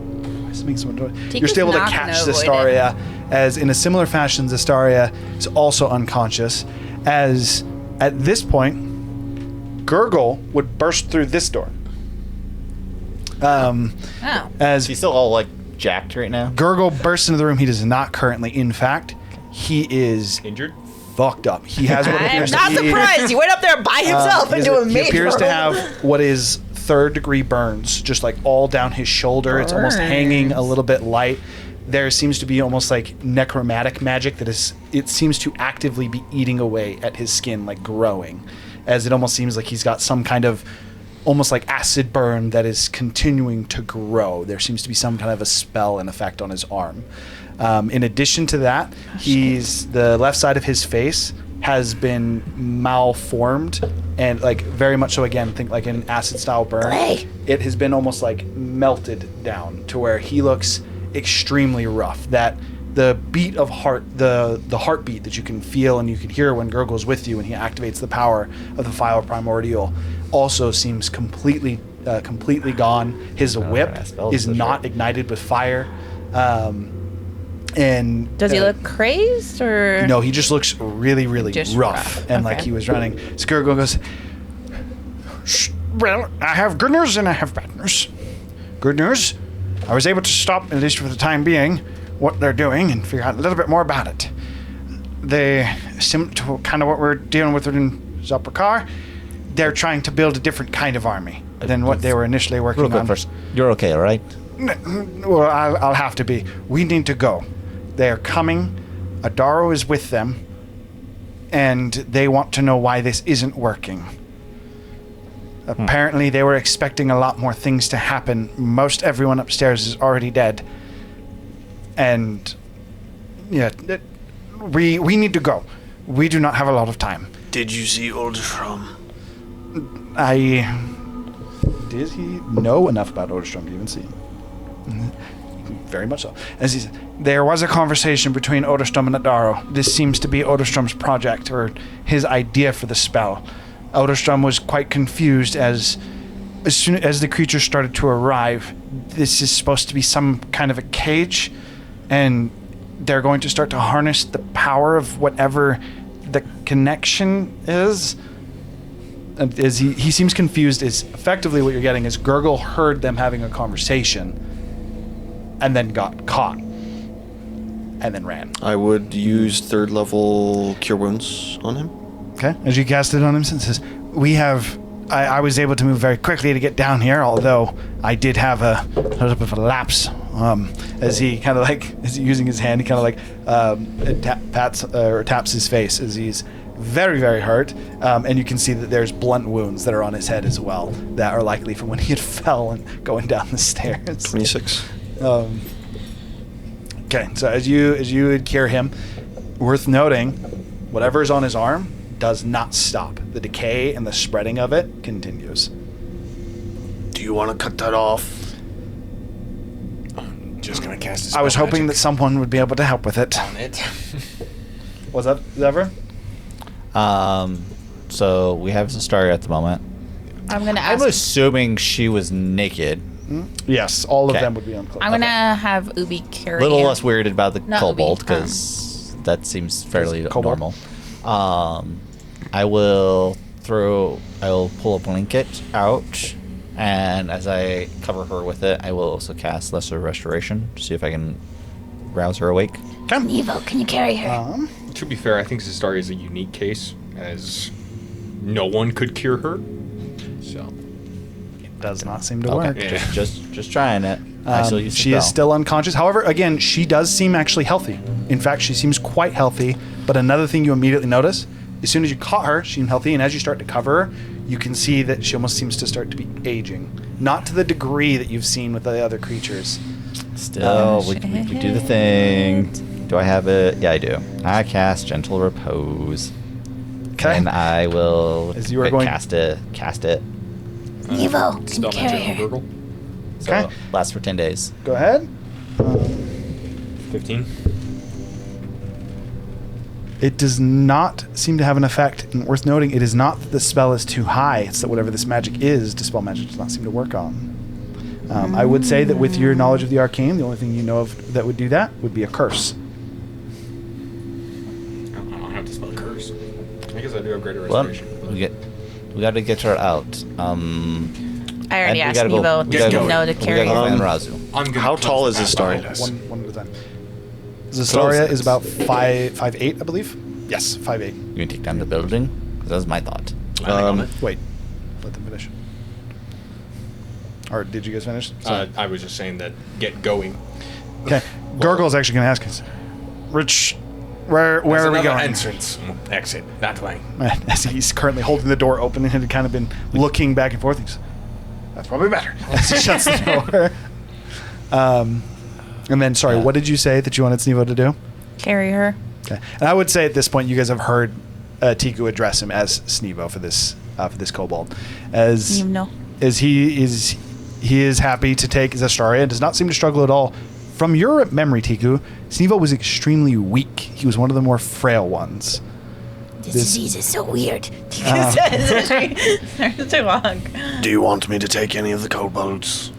you're still able to not catch gonna avoid Zestaria, as in a similar fashion, Zestaria is also unconscious. As at this point, Gurgle would burst through this door. Oh. As He's still all like jacked right now. Gurgle bursts into the room, he does not currently. In fact, he is Injured? fucked up. He has what I am appears not to be. surprised. He went up there by himself into a He mage appears to room. have what is third-degree burns, just like all down his shoulder. It's almost hanging a little bit light. There seems to be almost like necromantic magic that is. It seems to actively be eating away at his skin, like growing, as it almost seems like he's got some kind of almost like acid burn that is continuing to grow. There seems to be some kind of a spell in effect on his arm. In addition to that, the left side of his face has been malformed and like very much so, again, think like an acid style burn. It has been almost like melted down to where he looks extremely rough. That the beat of heart, the heartbeat that you can feel and you can hear when Gurgle's with you and he activates the power of the File Primordial also seems completely gone. His whip is not ignited with fire. And Does he look crazed or? No, he just looks really, really Just rough. rough. And like Okay. he was running. So Gurgle goes, well, I have good news and I have bad news. Good news, I was able to stop, at least for the time being, what they're doing and figure out a little bit more about it. They, similar to kind of what we're dealing with in Zoprakar, they're trying to build a different kind of army than what they were initially working Real quick on. first. You're okay, all right? Well, I'll have to be. We need to go. They are coming. Adaro is with them. And they want to know why this isn't working. Apparently, they were expecting a lot more things to happen. Most everyone upstairs is already dead. And, yeah, we need to go. We do not have a lot of time. Did you see Oldstrom? Did he know enough about Oderstrom to even see? Very much so. As he said, there was a conversation between Oderstrom and Adaro. This seems to be Oderstrom's project, or his idea for the spell. Oderstrom was quite confused as soon as the creatures started to arrive. This is supposed to be some kind of a cage, and they're going to start to harness the power of whatever the connection is. As he seems confused, is effectively what you're getting is Gurgle heard them having a conversation and then got caught and then ran. I would use 3rd level Cure Wounds on him. Okay. As you cast it on him, since I was able to move very quickly to get down here, although I did have a little bit of a lapse. As he kind of like, as he using his hand, he kind of like taps his face as he's very, very hurt. And you can see that there's blunt wounds that are on his head as well that are likely from when he had fell and going down the stairs. 26. Okay, so as you would cure him, worth noting, whatever is on his arm does not stop. The decay and the spreading of it continues. Do you want to cut that off? I'm just gonna cast a spell I was hoping that magic someone would be able to help with it. on it. Was that Zevra? So we have Zastaria at the moment. I'm gonna I'm ask. assuming she was naked. Yes, all of Okay. them would be unclothed. I'm gonna have Ubi carry A little him. less weirded about the Not kobold Ubi, because that seems fairly Kobold. normal. I will pull a blanket out, and as I cover her with it, I will also cast Lesser Restoration to see if I can rouse her awake. Evo, can you carry her? To be fair, I think Zastari is a unique case, as no one could cure her. So, Does not seem to Okay, work. Yeah. just trying it. I still use the She is spell. still unconscious. However, again, she does seem actually healthy. In fact, she seems quite healthy. But another thing you immediately notice, as soon as you caught her, she seemed healthy, and as you start to cover her, you can see that she almost seems to start to be aging. Not to the degree that you've seen with the other creatures. Still, we do the thing. Do I have it? Yeah, I do. I cast Gentle Repose. Okay. And I will As you are going- cast it. Evo, can you spell carry magic on her? Gurgle. So Okay. lasts for 10 days. Go ahead. 15. It does not seem to have an effect. And worth noting, it is not that the spell is too high. It's that whatever this magic is, Dispel Magic does not seem to work on. I would say that with your knowledge of the arcane, the only thing you know of that would do that would be a curse. I don't have to spell curse. I guess I do have greater Well, restoration. we got to get her out. I already and we asked gotta go- Evo we to gotta go- know to we carry gotta go her. find Razu. I'm gonna How close tall the is map this behind Starry? us. One at a time. Zastaria is about 5'8", I believe. Yes, 5'8". You can take down the building? 'Cause that was my thought. Landing on it. Wait, let them finish. Or did you guys finish? I was just saying that get going. Okay. Gurgle's actually going to ask us, Rich, where There's are we another going? entrance. Exit. That way. As he's currently holding the door open and had kind of been looking back and forth. He's, That's probably better. As he shuts the door. And then, sorry, what did you say that you wanted Sneevo to do? Carry her. Okay. And I would say at this point, you guys have heard Tiku address him as Sneevo for this kobold, as You know. he is happy to take Zestaria and does not seem to struggle at all. From your memory, Tiku, Sneevo was extremely weak. He was one of the more frail ones. This disease is so weird. Says as she starts to walk. Do you want me to take any of the kobolds?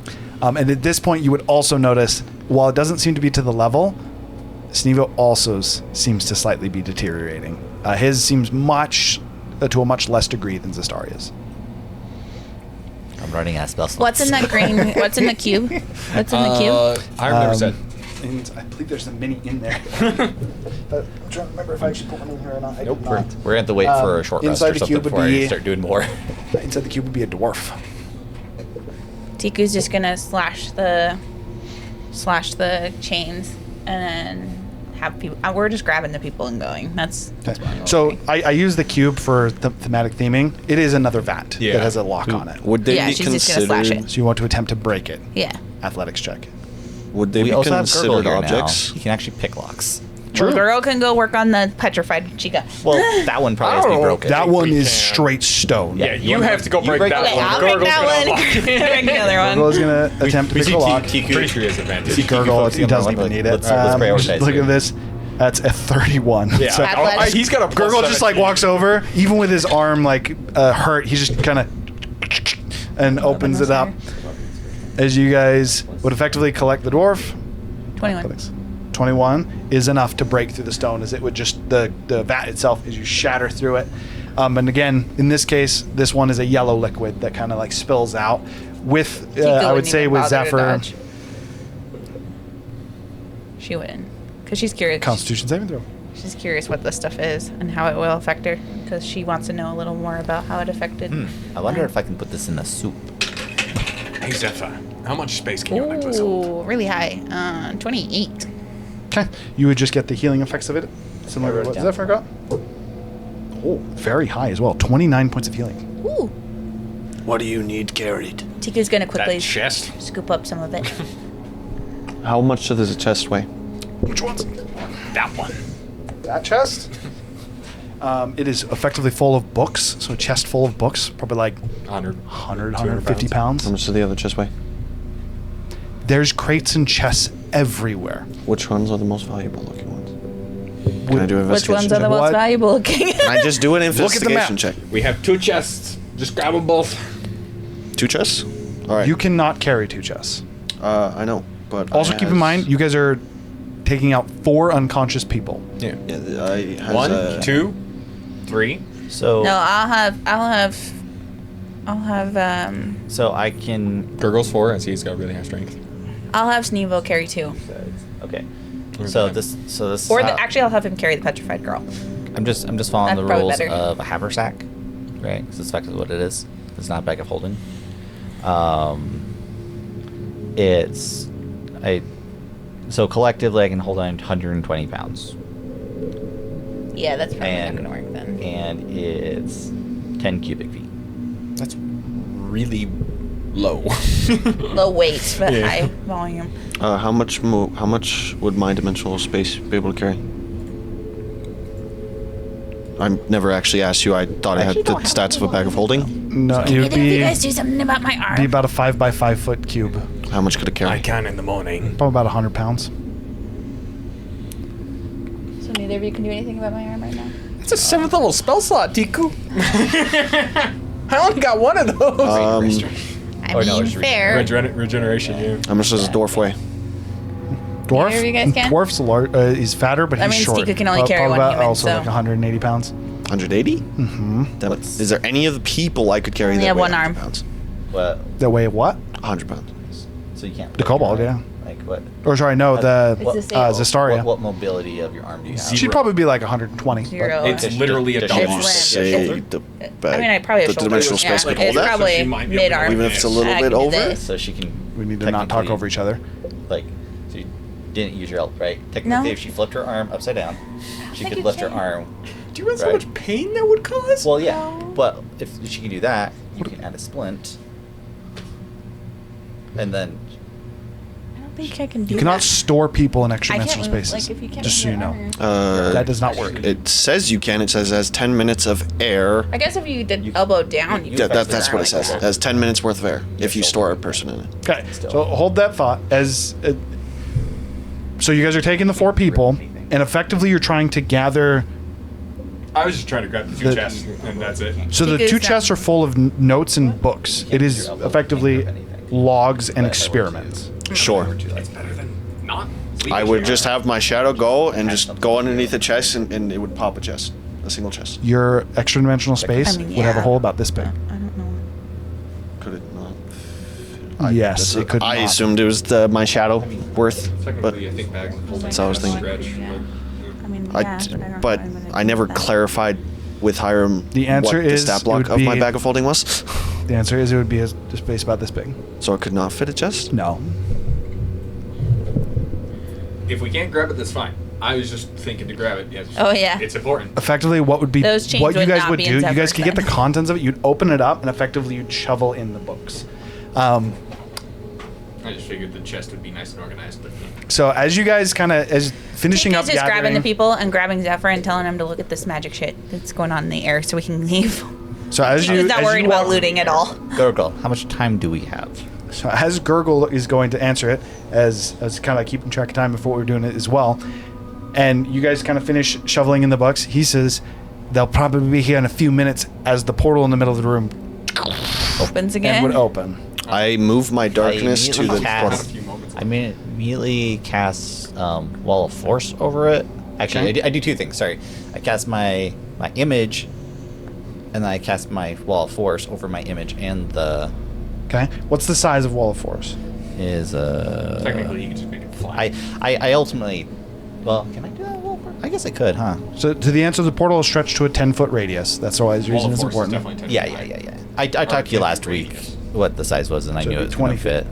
And at this point, you would also notice, while it doesn't seem to be to the level, Sneevo also seems to slightly be deteriorating. His seems to a much less degree than Zestaria's. I'm running out of spell slots. What's in that green? What's in the cube? What's in the cube? I've never said. And I believe there's a mini in there. But I'm trying to remember if I actually put one in here or not. I Nope, did not. we're going to have to wait for a short rest inside or the something cube would before I be- start doing more. Inside the cube would be a dwarf. Tiku's just gonna slash the chains and then have people. We're just grabbing the people and going. That's So I use the cube for thematic theming. It is another vat Yeah. that has a lock on it. Would they Yeah, be she's just gonna slash considered? it. So you want to attempt to break it. yeah. Athletics check. Would they We be also have Gurgle considered here objects? now. You can actually pick locks. Well, girl can go work on the petrified Chica. Well, that one probably has to be broken. That one we is can. straight stone. Yeah, you have to go break break that that one. Okay, I'll break Gurgle's that gonna one. unlock it. Break the other Gurgle one. is going to attempt to We pick see a lock. Pretty sure he has advantage. See Gurgle, he doesn't even need it. Let's prioritize Look here. at this. That's a 31. Yeah, So Athletics. he's got a Gurgle just like walks over, even with his arm like hurt. He just kind of and opens it up. As you guys would effectively collect the dwarf. 21. 21 is enough to break through the stone, as it would just the vat itself as you shatter through it. And again, in this case, this one is a yellow liquid that kind of like spills out. With Tiku I would wouldn't say even with bother to Zephyr, dodge. She wouldn't, because she's curious. Constitution saving throw. She's curious what this stuff is and how it will affect her, because she wants to know a little more about how it affected. I wonder if I can put this in a soup. Hey Zephyr, how much space can your necklace hold? Ooh, really high. 28. Okay, you would just get the healing effects of it, similar to what Zephyr got. Oh, very high as well. 29 points of healing. Ooh. What do you need carried? Tiku's gonna quickly That chest? scoop up some of it. How much does a chest weigh? Which one's That one. that chest? It is effectively full of books, so a chest full of books, probably like 100. 100, 200 150 pounds. How much does the other chest weigh? There's crates and chests everywhere. Which ones are the most valuable looking ones? Can I do an Which ones investigation are the check? most What? valuable looking? Can I just do an Look at the investigation map. check? We have 2 chests. Just grab them both. 2 chests? All right. You cannot carry 2 chests. I know, but Also, keep in mind, you guys are taking out 4 unconscious people. Yeah. I has 1, 2, 3. So, No, I'll have so I can. Gurgle's 4, as he's got really high strength. Sneevo carry 2. Okay. So this. Or actually, I'll have him carry the petrified girl. I'm just following That's the probably rules better. of a haversack, right? Because that's effectively what it is. It's not a bag of holding. So collectively I can hold on 120 pounds, Yeah, that's probably And- not gonna work then. and it's 10 cubic feet. That's really low. Low weight, but Yeah. high volume. how much would my dimensional space be able to carry? I never actually asked you. I thought I had Actually the don't have stats of a bag of holding. No, it would Either of you be guys do something about my arm. about a 5 by 5 foot cube. How much could it carry? I can in the morning. Probably about 100 pounds. So neither of you can do anything about my arm right now? It's a 7th level spell slot, Tiku. I only got one of those. I Or no, mean, it's fair. Regeneration, yeah. How much does a dwarf weigh? Dwarf? Neither of you guys can? Dwarf's large. He's fatter, but That he's means short. Tika can only carry Probably one about human, also so- like 180 pounds. 180? Mm-hmm. Is there any of the people I could carry Only that have weigh one 100 arm. pounds? What? That weigh what? 100 pounds. So you can't. The kobold, yeah. Like what? Or sorry, no, the It's disabled. Zestaria. What mobility of your arm do you have? She'd probably be like 120. Zero. It's Does she- literally a does she double. have It's Say shoulder. the I mean, I probably have the dimensional shoulders. space Yeah, could hold it's that? probably She might be able to mid-arm. Even if it's a little I bit can do over? this. So she can. We need to not talk technically- over each other. Like, so you didn't use your help, right? Technically, No. if she flipped her arm upside down, she think could you lift her can. arm. Do you realize how Right. much pain that would cause? Well, yeah, but if she can do that, you can add a splint. And then I don't think I can do You cannot that. store people in extra I dimensional can't, spaces. like, if you can't just so you know. That does not work. It says you can. It says it has 10 minutes of air. I guess if you did elbow down, you could That's figure what it out, says. like It has 10 minutes worth of air if you store a person in it. Okay, so hold that thought as. So you guys are taking the 4 people, and effectively you're trying to gather. I was just trying to grab the 2 chests, and that's it. So the 2 chests are full of notes and books. It is effectively logs and experiments. Sure. It's better than not. I would just have my shadow go and just go underneath the chest, and it would pop a chest, a single chest. Your extra dimensional space would have a hole about this big. I don't know. Could it not? Yes, it could. I not. assumed it was my shadow worth, but Technically, I think bags of holding that's what I was thinking. stretch, I mean, I, yeah, but I don't know but how I'm gonna I do never that. clarified with Hiram The answer what the is stat it block would of my be- bag of holding was. The answer is it would be a space about this big. So it could not fit a chest? No. If we can't grab it, that's fine. I was just thinking to grab it. Yes. Oh, yeah. It's important. Effectively, what would be Those chains what you would guys not would be do? in You guys could get the Zephyr contents of it. You'd open it up, and effectively you'd shovel in the books. I just figured the chest would be nice and organized, but So as you guys kind of as finishing up Tinker's just grabbing gathering, the people and grabbing Zephyr and telling him to look at this magic shit that's going on in the air so we can leave. so as you He's not as worried you about walk- looting at all. Gurgle, how much time do we have? So as Gurgle is going to answer it, as kind of keeping track of time before we're doing it as well, and you guys kind of finish shoveling in the books, he says they'll probably be here in a few minutes as the portal in the middle of the room Opens and again. would open. I move my darkness to the cast, portal. I immediately cast Wall of Force over it. Actually, Okay. I do 2 things. Sorry, I cast my image, and then I cast my Wall of Force over my image and the Okay, what's the size of Wall of Force? is technically you can just make it fly. I ultimately, well, can I do that? Wall of Force? I guess I could, huh? So to the answer, the portal is stretched to a 10-foot radius. That's why the Wall reason of it's Force is important. definitely 10 Yeah. feet high. I talked to you last week radius. what the size was, and I So knew it'd it be was 20 20 fit.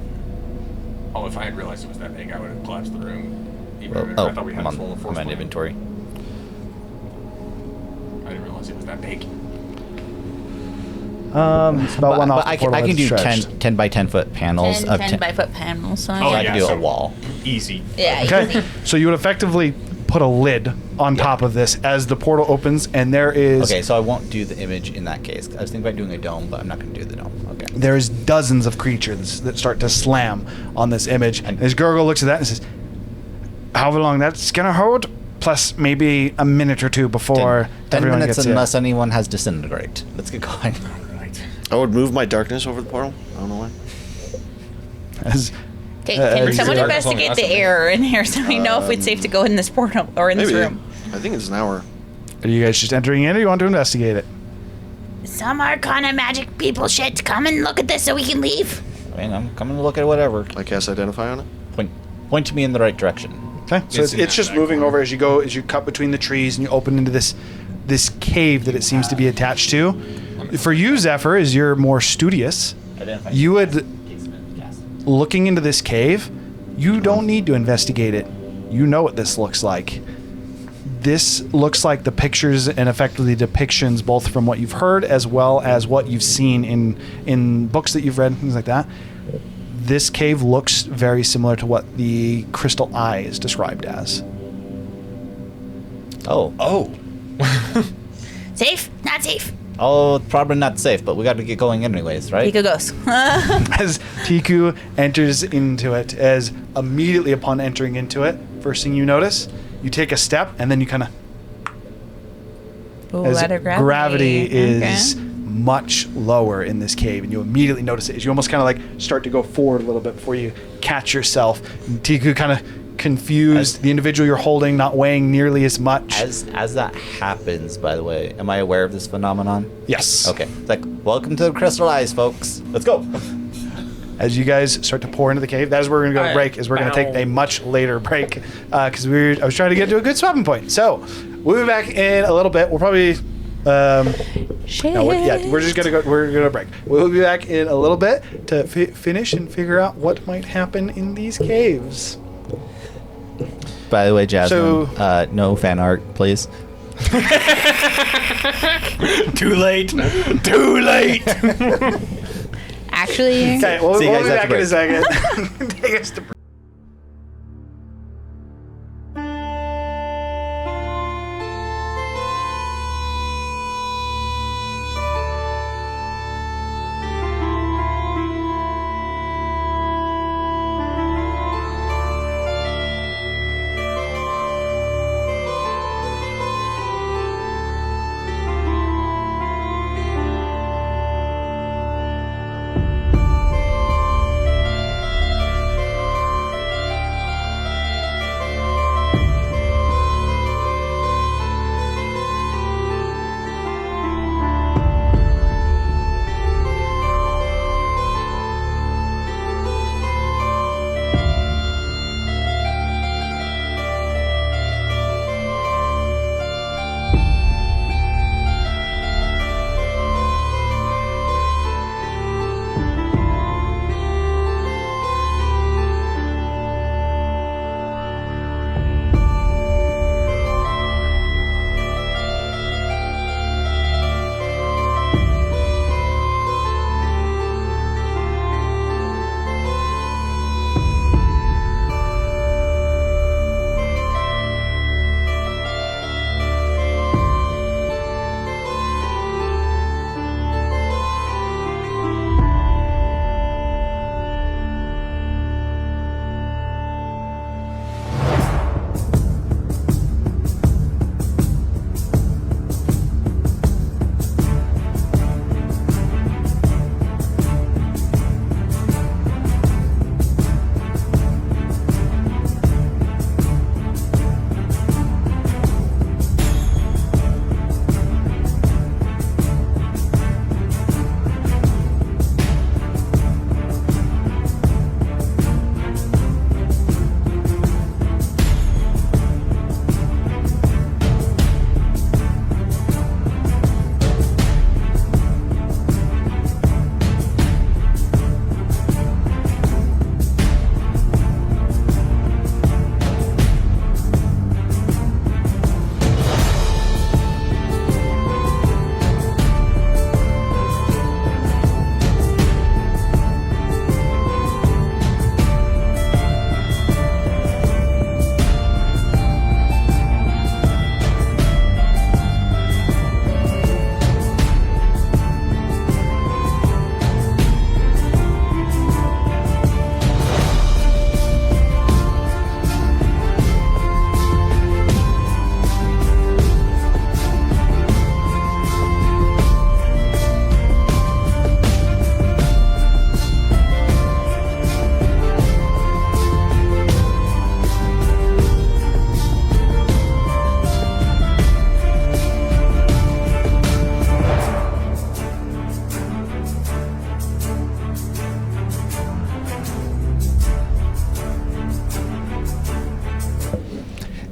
Oh, if I had realized it was that big, I would have collapsed the room. Even Well, if I thought we had I'm full of on force. my plan. inventory. I didn't realize it was that big. It's about one off the I portal can that's do stretched. 10 by 10 foot panels 10, of 10 by foot panels. So Oh, I yeah. can yeah, do so- a wall. Easy. Yeah, Okay, easy. so you would effectively put a lid on top of this as the portal opens, and there is Okay, so I won't do the image in that case. I was thinking about doing a dome, but I'm not going to do the dome. Okay. there's dozens of creatures that start to slam on this image. And as Gurgle looks at that and says, "However long that's gonna hold, plus maybe a minute or two before 10 everyone minutes gets unless in." anyone has disintegrate. Let's get going. Right. I would move my darkness over the portal. I don't know why. As, Okay, can someone dark investigate as the long as air in here so we know if it's safe to go in this portal or in this Maybe. room? I think it's an hour. are you guys just entering in, or you want to investigate it? Some Arcana magic people shit. Come and look at this so we can leave. I mean, I'm coming to look at whatever. I cast identify on it. Point me in the right direction. Okay, so It's in it's that just back moving corner. over as you go, as you cut between the trees and you open into this cave that it seems to be attached to. For you, Zephyr, as you're more studious, you would, looking into this cave, you don't need to investigate it. You know what this looks like. This looks like the pictures and effectively depictions, both from what you've heard as well as what you've seen in books that you've read, things like that. This cave looks very similar to what the Crystal Eye is described as. Oh. Safe? Not safe. Oh, probably not safe, but we got to get going anyways, right? Pika goes. As Tiku enters into it, as immediately upon entering into it, first thing you notice, you take a step and then you kind of, Ooh, as ladder gravity is Okay. much lower in this cave, and you immediately notice it as you almost kind of like start to go forward a little bit before you catch yourself. And Tiku kind of confused, the individual you're holding not weighing nearly as much. As that happens, by the way, am I aware of this phenomenon? Yes. Okay. It's like, welcome to the Crystal Eyes, folks. Let's go. As you guys start to pour into the cave, that is where we're going to go to break. Is we're going to take a much later break because I was trying to get to a good swapping point. So we'll be back in a little bit. We'll probably Shit. no, we're just gonna go. We're gonna break. We'll be back in a little bit to finish and figure out what might happen in these caves. By the way, Jasmine, So- no fan art, please. Too late. Too late. Actually, Okay, we'll See you be guys back after in a second. Take us to break.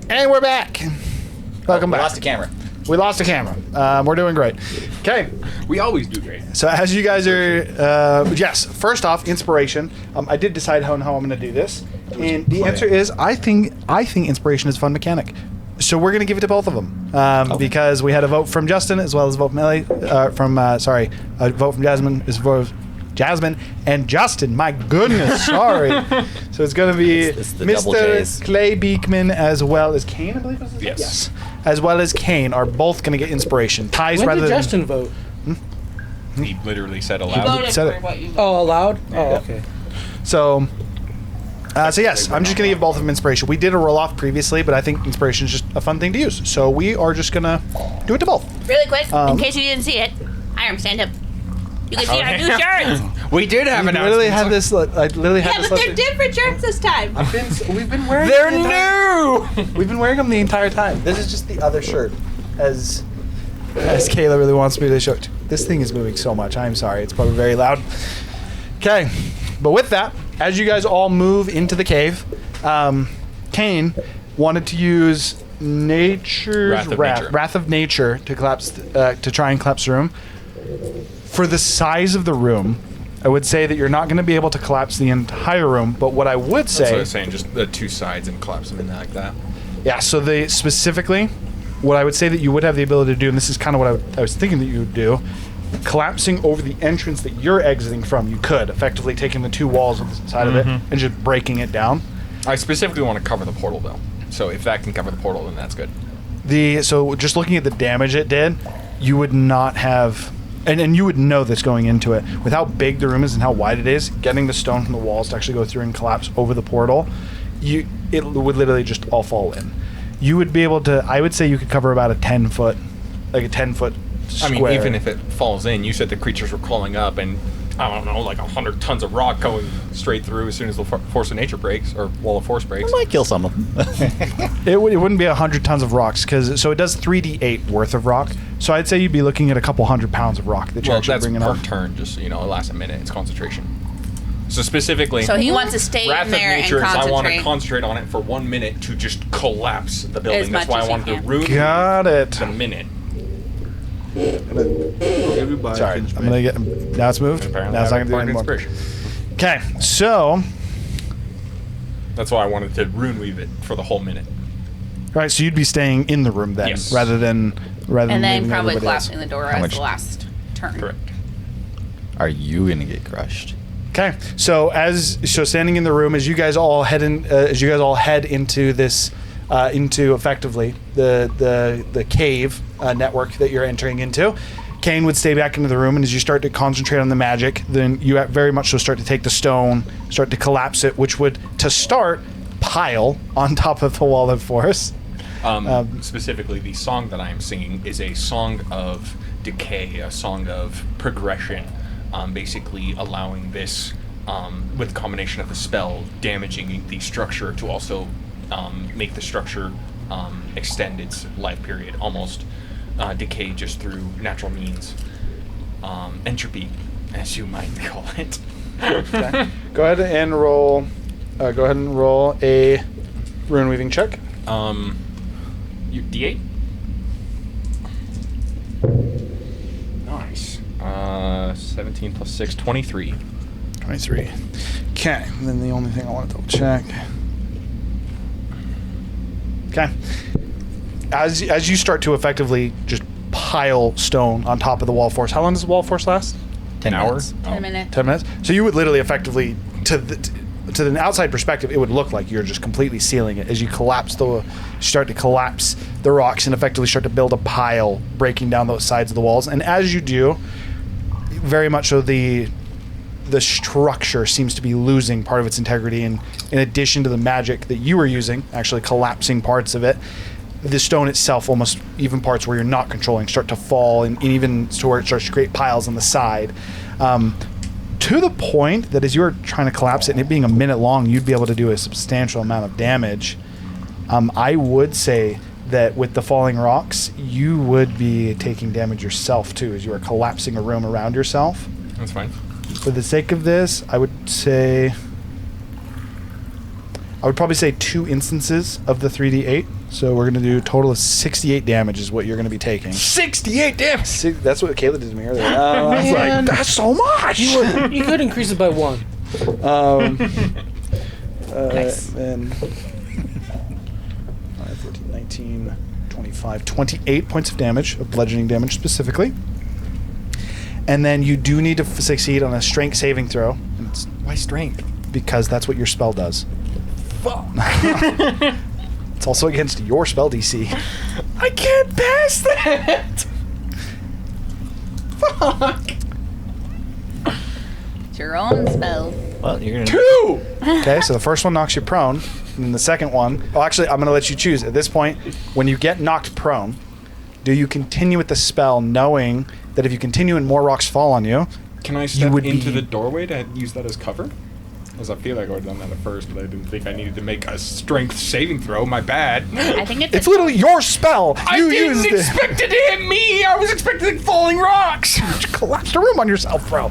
And we're back. Welcome back. We lost the camera. We lost the camera. We're doing great. Okay. We always do great. So as you guys are, yes. First off, inspiration. I did decide how I'm going to do this, and the answer is I think inspiration is a fun mechanic. So we're going to give it to both of them because we had a vote from Justin as well as a vote from Ellie, a vote from Jasmine as well as Jasmine and Justin. My goodness, sorry. So it's going to be It's the double Mr. J's. Clay Beekman as well as Kane, I believe. Was his name? Yes. Yes. As well as Kane are both going to get inspiration. Ties When rather did than Justin vote? He literally said You aloud. voted said for it. what you voted. Oh, aloud? Oh, okay. So yes, I'm just going to give both of them inspiration. We did a roll off previously, but I think inspiration is just a fun thing to use. So we are just going to do it to both. Really quick, Um, in case you didn't see it, Iron, stand up. You can see our new shirts. We did have I an literally had this. I literally had Yeah, this. but they're different shirts this time. We've been wearing. They're them the entire- new. We've been wearing them the entire time. This is just the other shirt, as Kayla really wants me to show it. This thing is moving so much. I'm sorry. It's probably very loud. Okay, but with that, as you guys all move into the cave, Kane wanted to use nature's wrath of nature to collapse, to try and collapse the room. For the size of the room, I would say that you're not going to be able to collapse the entire room. But what I would That's what I say, was saying, just the two sides and collapse them in like that. yeah. So specifically, what I would say that you would have the ability to do, and this is kind of what I was thinking that you would do, collapsing over the entrance that you're exiting from, you could effectively taking the two walls on the side of it and just breaking it down. I specifically want to cover the portal, though. So if that can cover the portal, then that's good. So just looking at the damage it did, you would not have, and you would know this going into it, with how big the room is and how wide it is, getting the stone from the walls to actually go through and collapse over the portal, it would literally just all fall in. You would be able to, I would say you could cover about a 10 foot square. I mean, even if it falls in, you said the creatures were crawling up, and I don't know, like 100 tons of rock going straight through as soon as the force of nature breaks, or wall of force breaks. I might kill some of them. It wouldn't be 100 tons of rocks, so it does 3d8 worth of rock. So I'd say you'd be looking at a couple 100 pounds of rock that you're actually bringing per up. turn, just, it lasts a minute. It's concentration. So specifically, So he wants to stay Wrath in there of Nature and is I want to concentrate. concentrate on it for 1 minute to just collapse the building. As That's much why as I you wanted to can. ruin Got it. the minute. Everybody Sorry, can I'm gonna get. Now it's moved. Apparently, Now it's not I have gonna do bardic anymore. inspiration. Okay, so That's why I wanted to rune weave it for the whole minute. right, so you'd be staying in the room then, Yes. rather than And then leaving probably everybody else. collapsing the door How as much- the last turn. Correct. Are you gonna get crushed? Okay, so standing in the room as you guys all head into this into effectively the cave network that you're entering into. Kane would stay back into the room, and as you start to concentrate on the magic, then you very much so start to take the stone, start to collapse it, which would, to start, pile on top of the wall of force. Specifically, the song that I am singing is a song of decay, a song of progression, basically allowing this, with the combination of the spell, damaging the structure to also make the structure extend its life period, almost decay just through natural means. Entropy, as you might call it. Okay. Go ahead and roll a rune weaving check. D8? Nice. 17 plus 6, 23. 23. Okay, then the only thing I want to double check. Okay. As you start to effectively just pile stone on top of the wall force, how long does the wall force last? 10 hours? 10 minutes. 10 minutes? So you would literally effectively, to the outside perspective, it would look like you're just completely sealing it as you start to collapse the rocks and effectively start to build a pile, breaking down those sides of the walls. And as you do, very much so the structure seems to be losing part of its integrity, and in addition to the magic that you were using, actually collapsing parts of it, the stone itself, almost even parts where you're not controlling, start to fall, and even to where it starts to create piles on the side. To the point that as you're trying to collapse it, and it being a minute long, you'd be able to do a substantial amount of damage. I would say that with the falling rocks, you would be taking damage yourself too, as you are collapsing a room around yourself. That's fine. For the sake of this, I would probably say 2 instances of the 3d8. So we're going to do a total of 68 damage is what you're going to be taking. 68 damage! That's what Kayla did to me earlier. I was like, Man. that's so much! You could increase it by 1. Nice. And 5, 14, 19, 25, 28 points of damage, of bludgeoning damage specifically. And then you do need to succeed on a strength saving throw. And it's Why strength? because that's what your spell does. It's also against your spell DC. I can't pass that! Fuck! It's your own spell. Well, you're gonna. 2! Okay, so the first one knocks you prone, and then the second one... Oh, actually, I'm going to let you choose. At this point, when you get knocked prone, do you continue with the spell knowing that if you continue and more rocks fall on you... Can I step would into be- the doorway to use that as cover? Because I feel like I would have done that at first, but I didn't think I needed to make a strength saving throw. My bad. I think it's It's literally your spell! I You didn't used it! expect it to hit me! I was expecting falling rocks! You collapsed a room on yourself, bro.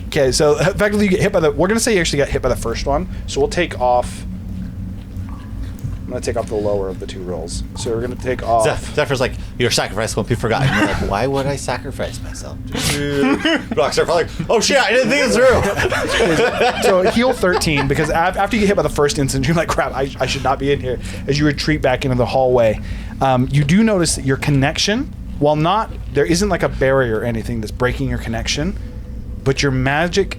Okay, so effectively you get hit by the... We're going to say you actually got hit by the first one, so we'll take off... I'm going to take off the lower of the 2 rolls. So we're going to take off... Zephyr's like, your sacrifice won't be forgotten. You're like, why would I sacrifice myself? Rocks are like, oh shit, I didn't think it through. So heal 13, because after you get hit by the first instance, you're like, crap, I should not be in here. As you retreat back into the hallway, you do notice that your connection while there isn't like a barrier or anything that's breaking your connection, but your magic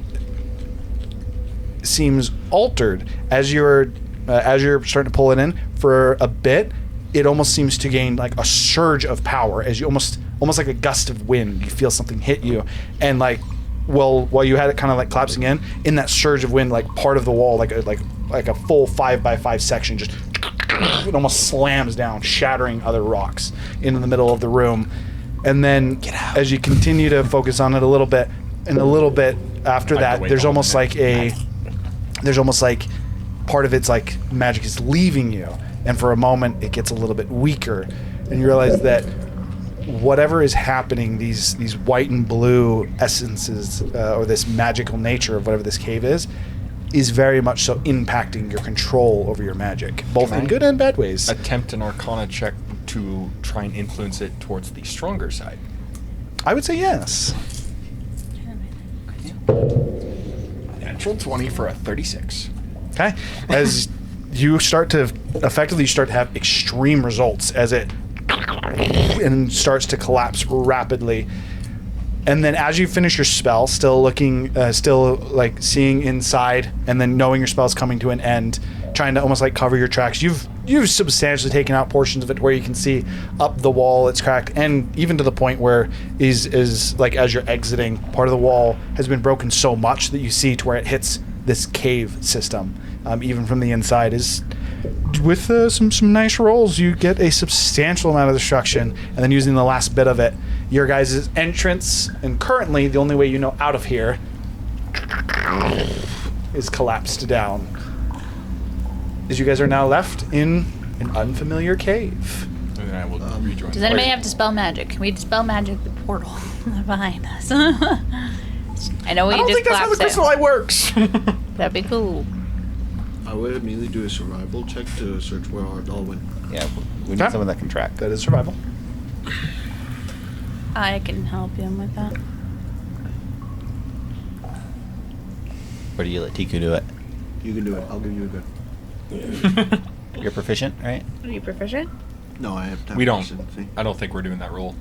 seems altered as you're starting to pull it in for a bit. It almost seems to gain like a surge of power as you almost like a gust of wind. You feel something hit you, and like while you had it kind of like collapsing in that surge of wind, like part of the wall, like a full 5x5 section, just it almost slams down, shattering other rocks into the middle of the room. And then as you continue to focus on it a little bit, and a little bit after that, there's almost like part of its like magic is leaving you, and for a moment it gets a little bit weaker, and you realize that whatever is happening, these white and blue essences, or this magical nature of whatever this cave is very much so impacting your control over your magic, both in good and bad ways. Attempt an Arcana check to try and influence it towards the stronger side. I would say yes. Natural 20 for a 36. Okay. As you start to have extreme results as it and starts to collapse rapidly. And then as you finish your spell, still like seeing inside, and then knowing your spell's coming to an end, trying to almost like cover your tracks, you've substantially taken out portions of it where you can see up the wall it's cracked, and even to the point where is like as you're exiting, part of the wall has been broken so much that you see to where it hits this cave system, even from the inside. Is with some nice rolls, you get a substantial amount of destruction, and then using the last bit of it, your guys' entrance, and currently the only way you know out of here is collapsed down. As you guys are now left in an unfamiliar cave. And then I will rejoin. Does anybody have dispel magic? Can we dispel magic the portal behind us? I know we I don't just think that's how the collapsed crystal it. light works. That'd be cool. I would immediately do a survival check to search where our doll went. Yeah, we need someone that can track. That is survival. I can help you with that. Or do you let Tiku do it? You can do it. I'll give you a good. You're proficient, right? Are you proficient? No, I have. We don't. I don't think we're doing that role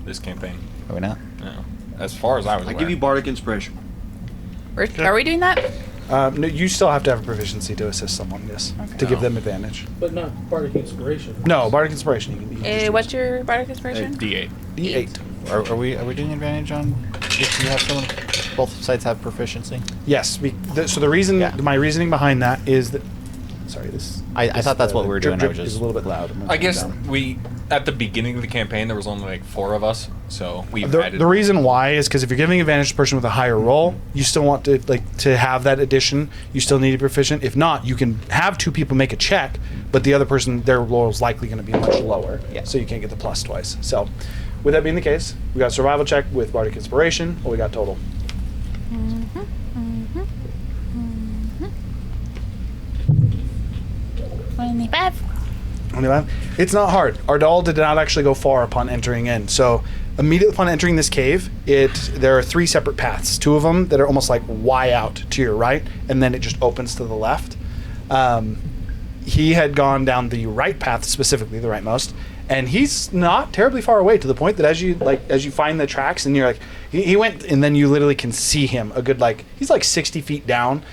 this campaign. Are we not? No. As far as I was I aware. give you bardic inspiration. Are we doing that? No, you still have to have a proficiency to assist someone, yes, to give them advantage. But not bardic inspiration. No, bardic inspiration. You can just What's your bardic inspiration? D8. D8. Are we doing advantage on if you have someone? Both sides have proficiency. Yes. So the reason, my reasoning behind that is that. Sorry, I thought that's what we were doing. Drip I was just is a little bit loud. I guess at the beginning of the campaign, there was only like 4 of us, so we added. The reason why is because if you're giving advantage to a person with a higher roll, you still want to have that addition. You still need to be proficient. If not, you can have 2 people make a check, but the other person, their roll is likely going to be much lower. Yeah. So you can't get the plus twice. So, with that being the case, we got a survival check with bardic inspiration. What we got total? 25. 25. It's not hard. Our doll did not actually go far upon entering in. So immediately upon entering this cave, there are 3 separate paths. 2 of them that are almost like Y out to your right, and then it just opens to the left. He had gone down the right path, specifically the rightmost, and he's not terribly far away, to the point that as you find the tracks, and you're like, he went, and then you literally can see him a good he's like 60 feet down.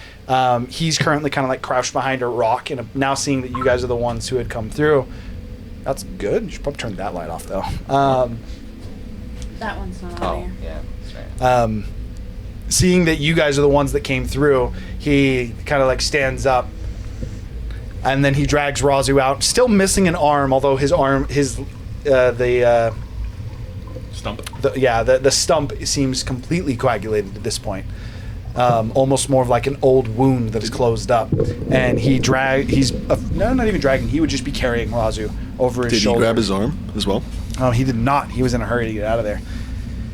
He's currently kind of like crouched behind a rock, and now seeing that you guys are the ones who had come through, that's good. You should probably turn that light off though. That one's not on there. yeah, that's right. Seeing that you guys are the ones that came through, he kind of like stands up, and then he drags Razu out, still missing an arm, although the Stump. the stump seems completely coagulated at this point. Almost more of like an old wound that is closed up, and not even dragging. He would just be carrying Razu over his shoulder. Did he grab his arm as well? Oh, he did not. He was in a hurry to get out of there.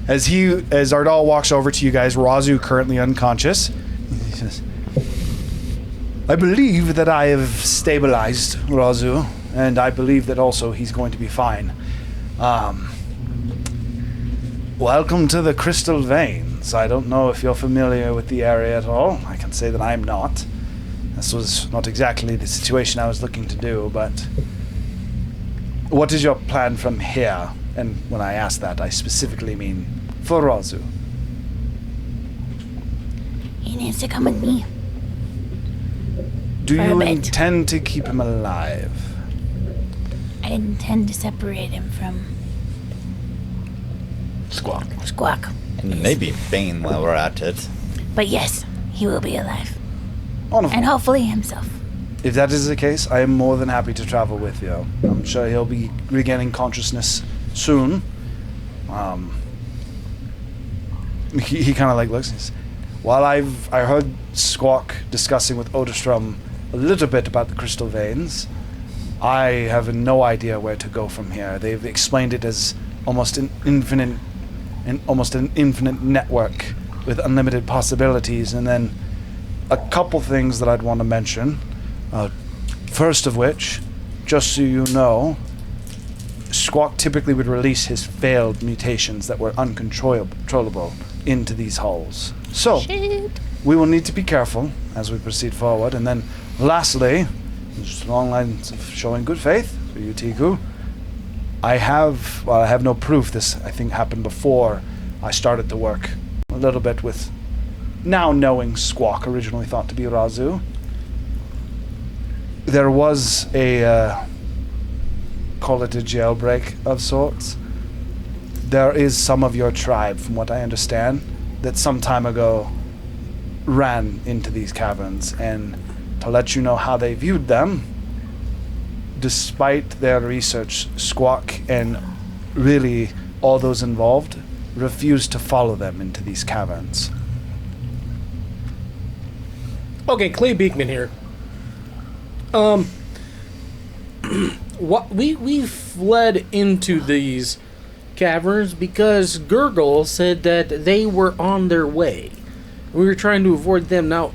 As Ardal walks over to you guys, Razu currently unconscious. He says, "I believe that I have stabilized Razu, and I believe that also he's going to be fine. Welcome to the Crystal Veins. I don't know if you're familiar with the area at all. I can say that I'm not. This was not exactly the situation I was looking to do, but what is your plan from here?" And when I ask that, I specifically mean for Razu. He needs to come with me. Do For a you bit. intend to keep him alive? I intend to separate him from Squawk. And maybe Bane while we're at it. But yes, he will be alive. Wonderful. And hopefully himself. If that is the case, I am more than happy to travel with you. I'm sure he'll be regaining consciousness soon. He kind of like looks and says, while I heard Squawk discussing with Oderstrom a little bit about the crystal veins, I have no idea where to go from here. They've explained it as almost an infinite network with unlimited possibilities. And then a couple things that I'd want to mention. First of which, just so you know, Squawk typically would release his failed mutations that were uncontrollable into these halls. So, we will need to be careful as we proceed forward. And then, lastly, just along lines of showing good faith for you, Tiku, I have no proof this, I think, happened before I started to work a little bit with, now knowing Squawk originally thought to be Razu. There was call it a jailbreak of sorts. There is some of your tribe, from what I understand, that some time ago ran into these caverns, and to let you know how they viewed them, despite their research, Squawk and really all those involved refused to follow them into these caverns. Okay, Clay Beekman here. What we fled into these caverns because Gurgle said that they were on their way. We were trying to avoid them. Now,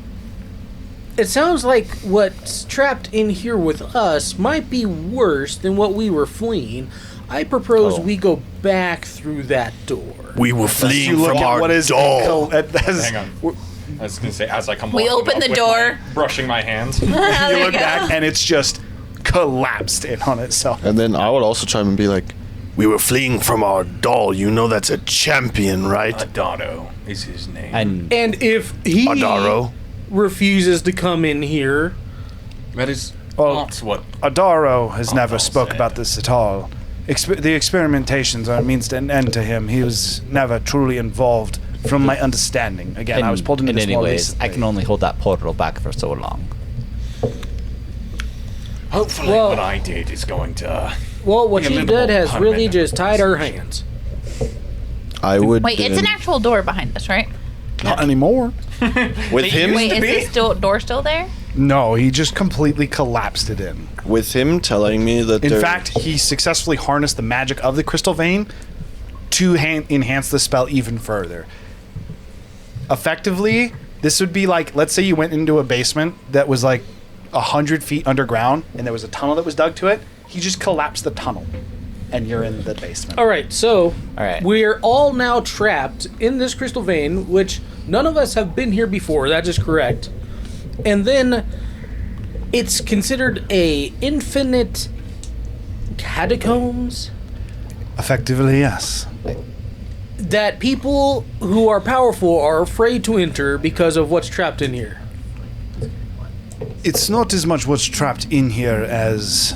it sounds like what's trapped in here with us might be worse than what we were fleeing. I propose we go back through that door. We were You fleeing look from at our what is doll. Hang on. I was gonna say, as I come We walking open up the with door. my- brushing my hands. you look back and it's just collapsed in on itself. And then I would also try and be like, We were fleeing from our doll. You know that's a champion, right? Adaro is his name. And if he Adaro. refuses to come in here, That is Well, not what. Adaro has never Adaro spoke said. about this at all. The experimentations are a means to an end to him. He was never truly involved, from my understanding. Again, I was pulled into this more anyways, recently. I can only hold that portal back for so long. Hopefully, Well- what I did is going to. well, what Be a you minimal did has punishment. really just tied our hands. I would. Wait, it's an actual door behind us, right? Not anymore. with him. Wait, is this door still there? No, he just completely collapsed it in. With him telling me that. In there- fact, he successfully harnessed the magic of the crystal vein to enhance the spell even further. Effectively, this would be like, let's say you went into a basement that was like 100 feet underground, and there was a tunnel that was dug to it. He just collapsed the tunnel, and you're in the basement. All right, so All right. we're all now trapped in this crystal vein, which none of us have been here before. That is correct. And then it's considered a infinite catacombs Effectively, yes. that people who are powerful are afraid to enter because of what's trapped in here. It's not as much what's trapped in here as,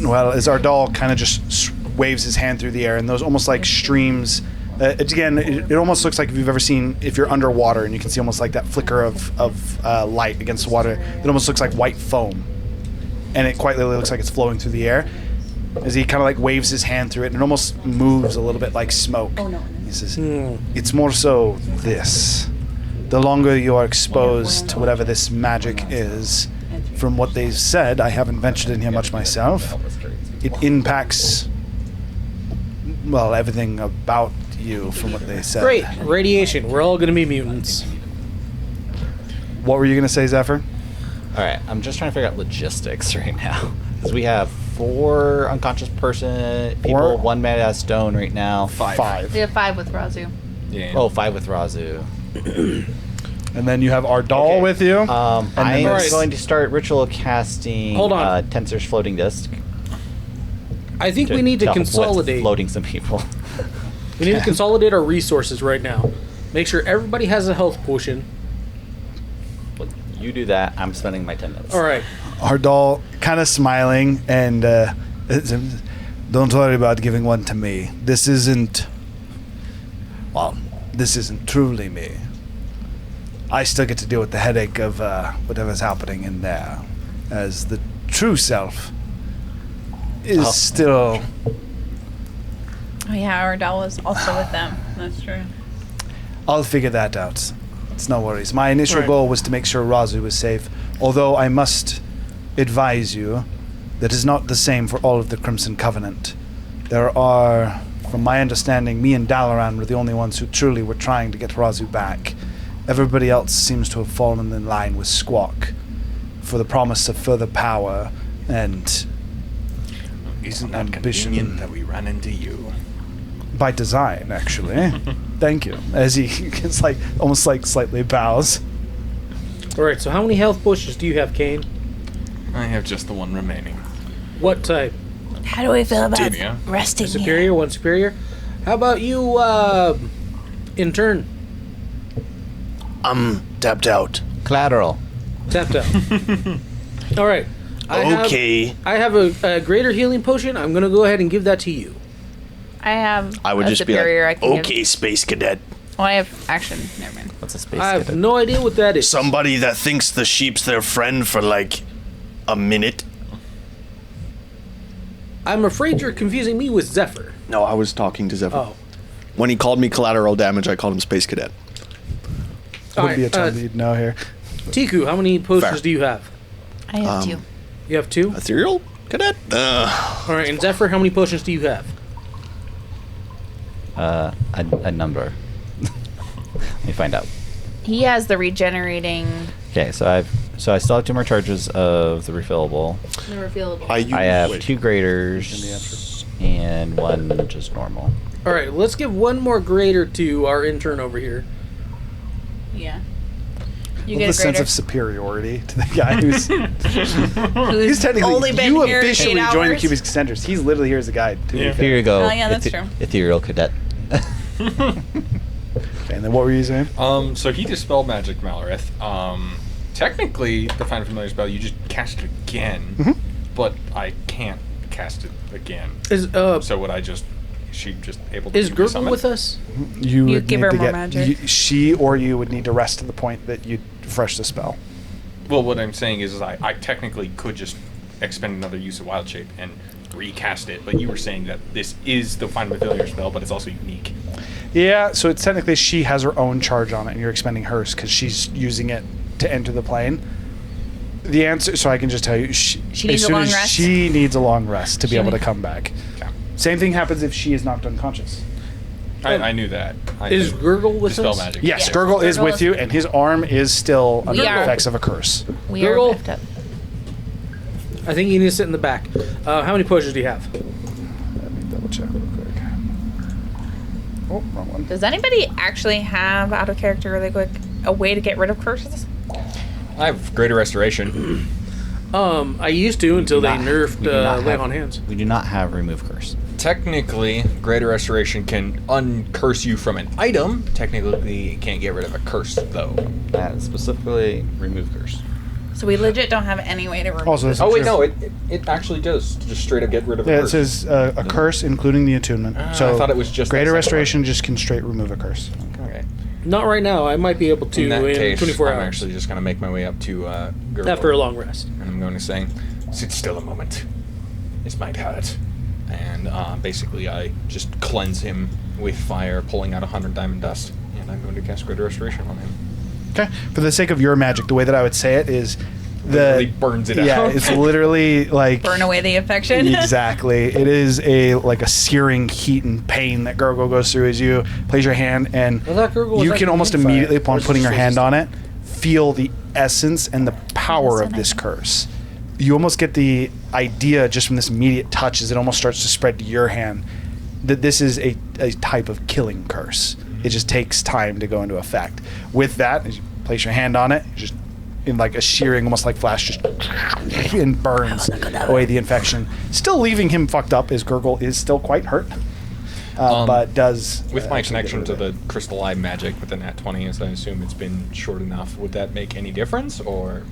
well, as our doll kind of just waves his hand through the air, and those almost like streams. Again, it almost looks like if you've ever seen, if you're underwater and you can see almost like that flicker of light against the water, it almost looks like white foam. And it quite literally looks like it's flowing through the air. As he kind of like waves his hand through it, and it almost moves a little bit like smoke. Oh, no. He says, it's more so this. The longer you are exposed to whatever this magic is, from what they've said, I haven't ventured in here much myself, it impacts, well, everything about you from what they said. Great. Radiation. We're all going to be mutants. What were you going to say, Zephyr? All right, I'm just trying to figure out logistics right now because we have 4 unconscious people, Four? 1 mad ass stone right now. Five. We have 5 with Razu. Yeah. Oh, 5 with Razu. And then you have our doll Okay. with you. I'm then there's- going to start ritual casting. Hold on. Tensor's floating disc. I think we need to help with consolidate. floating some people. We need to consolidate our resources right now. Make sure everybody has a health potion. Well, you do that. I'm spending my 10 minutes. All right. Ardal kind of smiling and don't worry about giving one to me. This isn't truly me. I still get to deal with the headache of whatever's happening in there, as the true self is still. Oh yeah, our doll was also with them. That's true. I'll figure that out. It's no worries. My initial Right. goal was to make sure Razu was safe, although I must advise you that is not the same for all of the Crimson Covenant. There are, from my understanding, me and Dalaran were the only ones who truly were trying to get Razu back. Everybody else seems to have fallen in line with Squawk for the promise of further power and Isn't that ambition. convenient that we ran into you? by design, actually. Thank you. As he gets almost slightly bows. All right. So how many health potions do you have, Kane? I have just the one remaining. What type? How do we feel about Superior. resting Superior. here? One superior. How about you, intern? I'm tapped out. Collateral. Tapped out. All right. Okay. I have a greater healing potion. I'm gonna go ahead and give that to you. I have I would a just be superior I like, can give. Okay, space cadet. Well, I have action. Never mind. What's a space I have cadet? no idea what that is. Somebody that thinks the sheep's their friend for like a minute. I'm afraid you're confusing me with Zephyr. No, I was talking to Zephyr. Oh. When he called me collateral damage, I called him space cadet. Wouldn't be a Alright, ton you'd know here. Tiku, how many potions Fair. do you have? I have two. You have two? Ethereal cadet? All right, and Zephyr, how many potions do you have? A number. Let me find out. He has the regenerating. Okay, so I still have 2 more charges of the refillable. The refillable. I have 2 graders and 1 just normal. All right, let's give one more grader to our intern over here. Yeah. You Well, get the a sense greater. of superiority to the guy who's Who's he's technically only been you here officially 8 joined the hours? Cubix Ascenders. He's literally here as a guide. To be fair. Here you go. Oh, yeah, that's true. Ethereal cadet. Okay, and then what were you saying? So he dispelled magic, Malorith. Technically, the Find Familiar spell, you just cast it again, but I can't cast it again. Is So would I just? Is she just able to? is be Gurgle summoned? with us? You You would give need her to more get magic. she or you would need to rest to the point that you refresh the spell. Well, what I'm saying is I technically could just expend another use of Wild Shape and recast it, but you were saying that this is the Find Familiar spell, but it's also unique. Yeah, so it's technically she has her own charge on it, and you're expending hers because she's using it to enter the plane. The answer, so I can just tell you, She as needs a soon long as rest? she needs a long rest to be She able to need- come back. Okay. Same thing happens if she is knocked unconscious. I knew that. Is Gurgle with dispel us? magic? Yes, Yes. Gurgle is Gurgle with is- you, and his arm is still under We the are- effects of a curse. We Gurgle. are left up. I think you need to sit in the back. How many potions do you have? Let me double check real quick. Oh, wrong one. Does anybody actually have out of character really quick a way to get rid of curses? I have Greater Restoration. I used to until they nerfed We do not Lay have- on Hands. We do not have remove curse. Technically, Greater Restoration can uncurse you from an item. Technically, it can't get rid of a curse, though. That is specifically remove curse. So we legit don't have any way to remove Also, it. this Oh is wait, true. no, it actually does just straight up get rid of a Yeah, it curse. says a curse, including the attunement. So I thought it was just that Greater second Restoration just can straight remove a curse. Okay. Not right now. I might be able to In that case, 24 I'm hours actually just going to make my way up to Gurgle. after a long rest. And I'm going to say, sit still a moment. This might hurt. And basically, I just cleanse him with fire, pulling out 100 diamond dust. And I'm going to cast Greater Restoration on him. Okay. For the sake of your magic, the way that I would say it is Literally burns it yeah, out. it's literally like Burn away the infection. exactly. It is a searing heat and pain that Gurgle goes through as you place your hand, and I thought Gurgle was you like can almost fire. immediately, Or upon is putting it your hand resistant? on it, feel the essence and the power of this curse. You almost get the idea just from this immediate touch as it almost starts to spread to your hand that this is a type of killing curse. It just takes time to go into effect. With that, as you place your hand on it, just in like a shearing, almost like flash, just and burns away the infection. Still leaving him fucked up, as Gurgle is still quite hurt. But does... With my actually connection get to rid of the crystal eye magic with the nat 20, as I assume it's been short enough, would that make any difference, or...?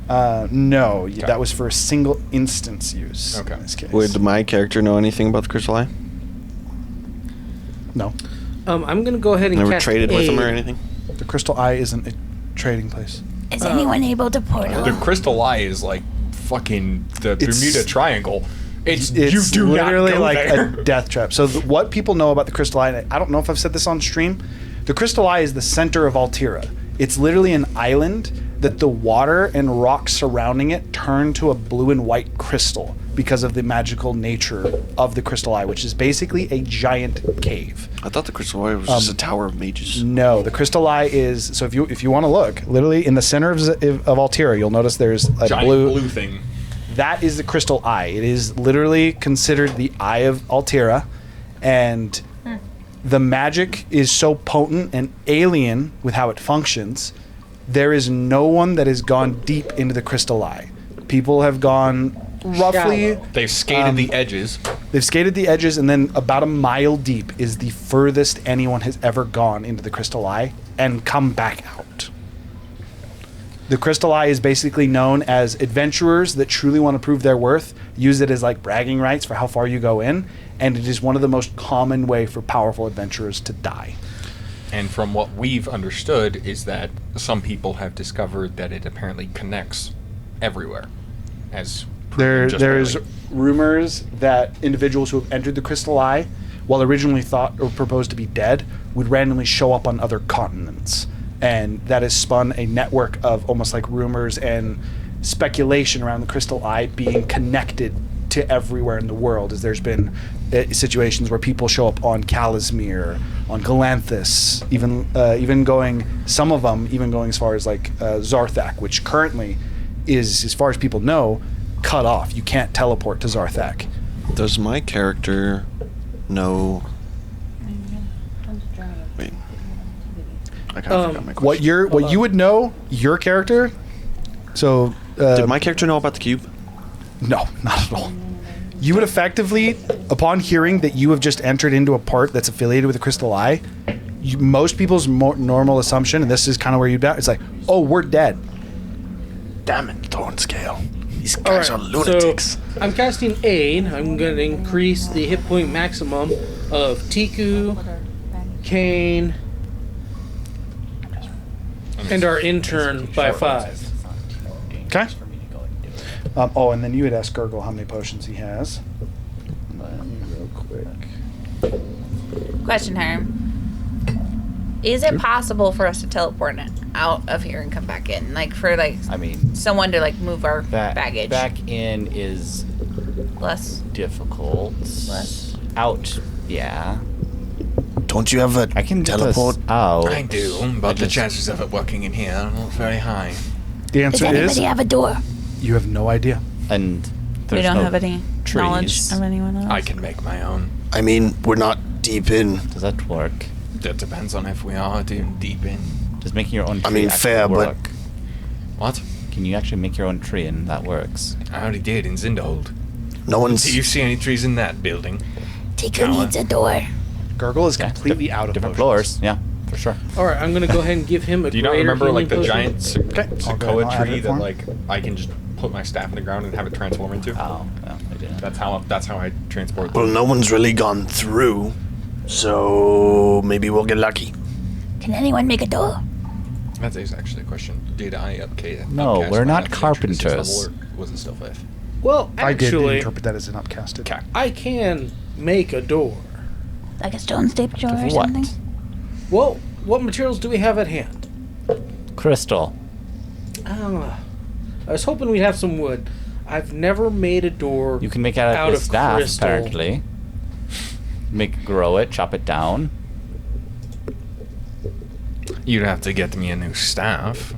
No, that was for a single instance use. Okay. In this case. Would my character know anything about the crystal eye? No. I'm gonna go ahead and Never cast traded with him or aid. anything? The crystal eye isn't a trading place. Is anyone able to portal? The crystal eye is like fucking the It's- Bermuda Triangle. It's It's you do literally not go like there. a death trap. So what people know about the crystal eye, and I don't know if I've said this on stream, the crystal eye is the center of Altira. It's literally an island that the water and rocks surrounding it turn to a blue and white crystal because of the magical nature of the crystal eye, which is basically a giant cave. I thought the crystal eye was just a tower of mages. No, the crystal eye is, so if you want to look, literally in the center of Altira, you'll notice there's a Giant blue thing. That is the crystal eye. It is literally considered the eye of Altira, and the magic is so potent and alien with how it functions. There is no one that has gone deep into the crystal eye. People have gone roughly. Shallow. They've skated the edges. They've skated the edges, and then about a mile deep is the furthest anyone has ever gone into the crystal eye and come back out. The crystal eye is basically known as adventurers that truly want to prove their worth use it as like bragging rights for how far you go in, and it is one of the most common way for powerful adventurers to die. And from what we've understood is that some people have discovered that it apparently connects everywhere. As proven just There's barely. rumors that individuals who have entered the crystal eye, while originally thought or proposed to be dead, would randomly show up on other continents. And that has spun a network of almost like rumors and speculation around the crystal eye being connected to everywhere in the world, as there's been situations where people show up on Calasmere, on Galanthus, even going, some of them even going as far as like Zarthak, which currently is, as far as people know, cut off. You can't teleport to Zarthak. Does my character know... Wait. I kind of forgot my question. What you would know, your character. So Did my character know about the cube? no, not at all. You would effectively, upon hearing that you have just entered into a part that's affiliated with the crystal eye, most people's normal assumption, and this is kind of where you doubt, it's like, oh, we're dead. Damn it, Thornscale. These All guys right, are lunatics. so I'm casting aid. I'm going to increase the hit point maximum of Tiku, Kane, and our intern by 5. Okay. And then you would ask Gurgle how many potions he has. Let me real quick. Question, Harm. Is it possible for us to teleport out of here and come back in? Like, for, like, I mean, someone to, like, move our baggage? back in is Less? difficult. Less? Out, yeah. Don't you have a I can get teleport? us out. I do, but the chances of it working in here are not very high. The Does answer anybody is have a door? you have no idea. And We there's don't no have any knowledge trees. of anyone else? I can make my own. I mean, we're not deep in. Does that work? That depends on if we are deep in. Does making your own tree I mean, actually fair, but- work? What? Can you actually make your own tree and that works? I already did in Zindold. No one's... Do you see any trees in that building? Tiku needs a door. Gurgle is Yeah, completely out of different potions. floors. Yeah, for sure. All right, I'm going to go ahead and give him a Do you not greater remember healing like the potion. giant Okay, I'll go ahead and sequoia I'll add tree it that for him. like I can just put my staff in the ground and have it transform into? Oh, well, I didn't. That's how I transport Well, them. no one's really gone through, so maybe we'll get lucky. Can anyone make a door? That is actually a question. Did I upcast? No, upcast we're my not adventure to 6th carpenters. level, or was it still 5th? Well, I did actually, interpret that as an upcasted. Okay. I can make a door. Like a stone staple door or What? something? Well, what materials do we have at hand? Crystal. I was hoping we'd have some wood. I've never made a door. You can make it out Out of of his staff, crystal. apparently. Grow it, chop it down. You'd have to get me a new staff.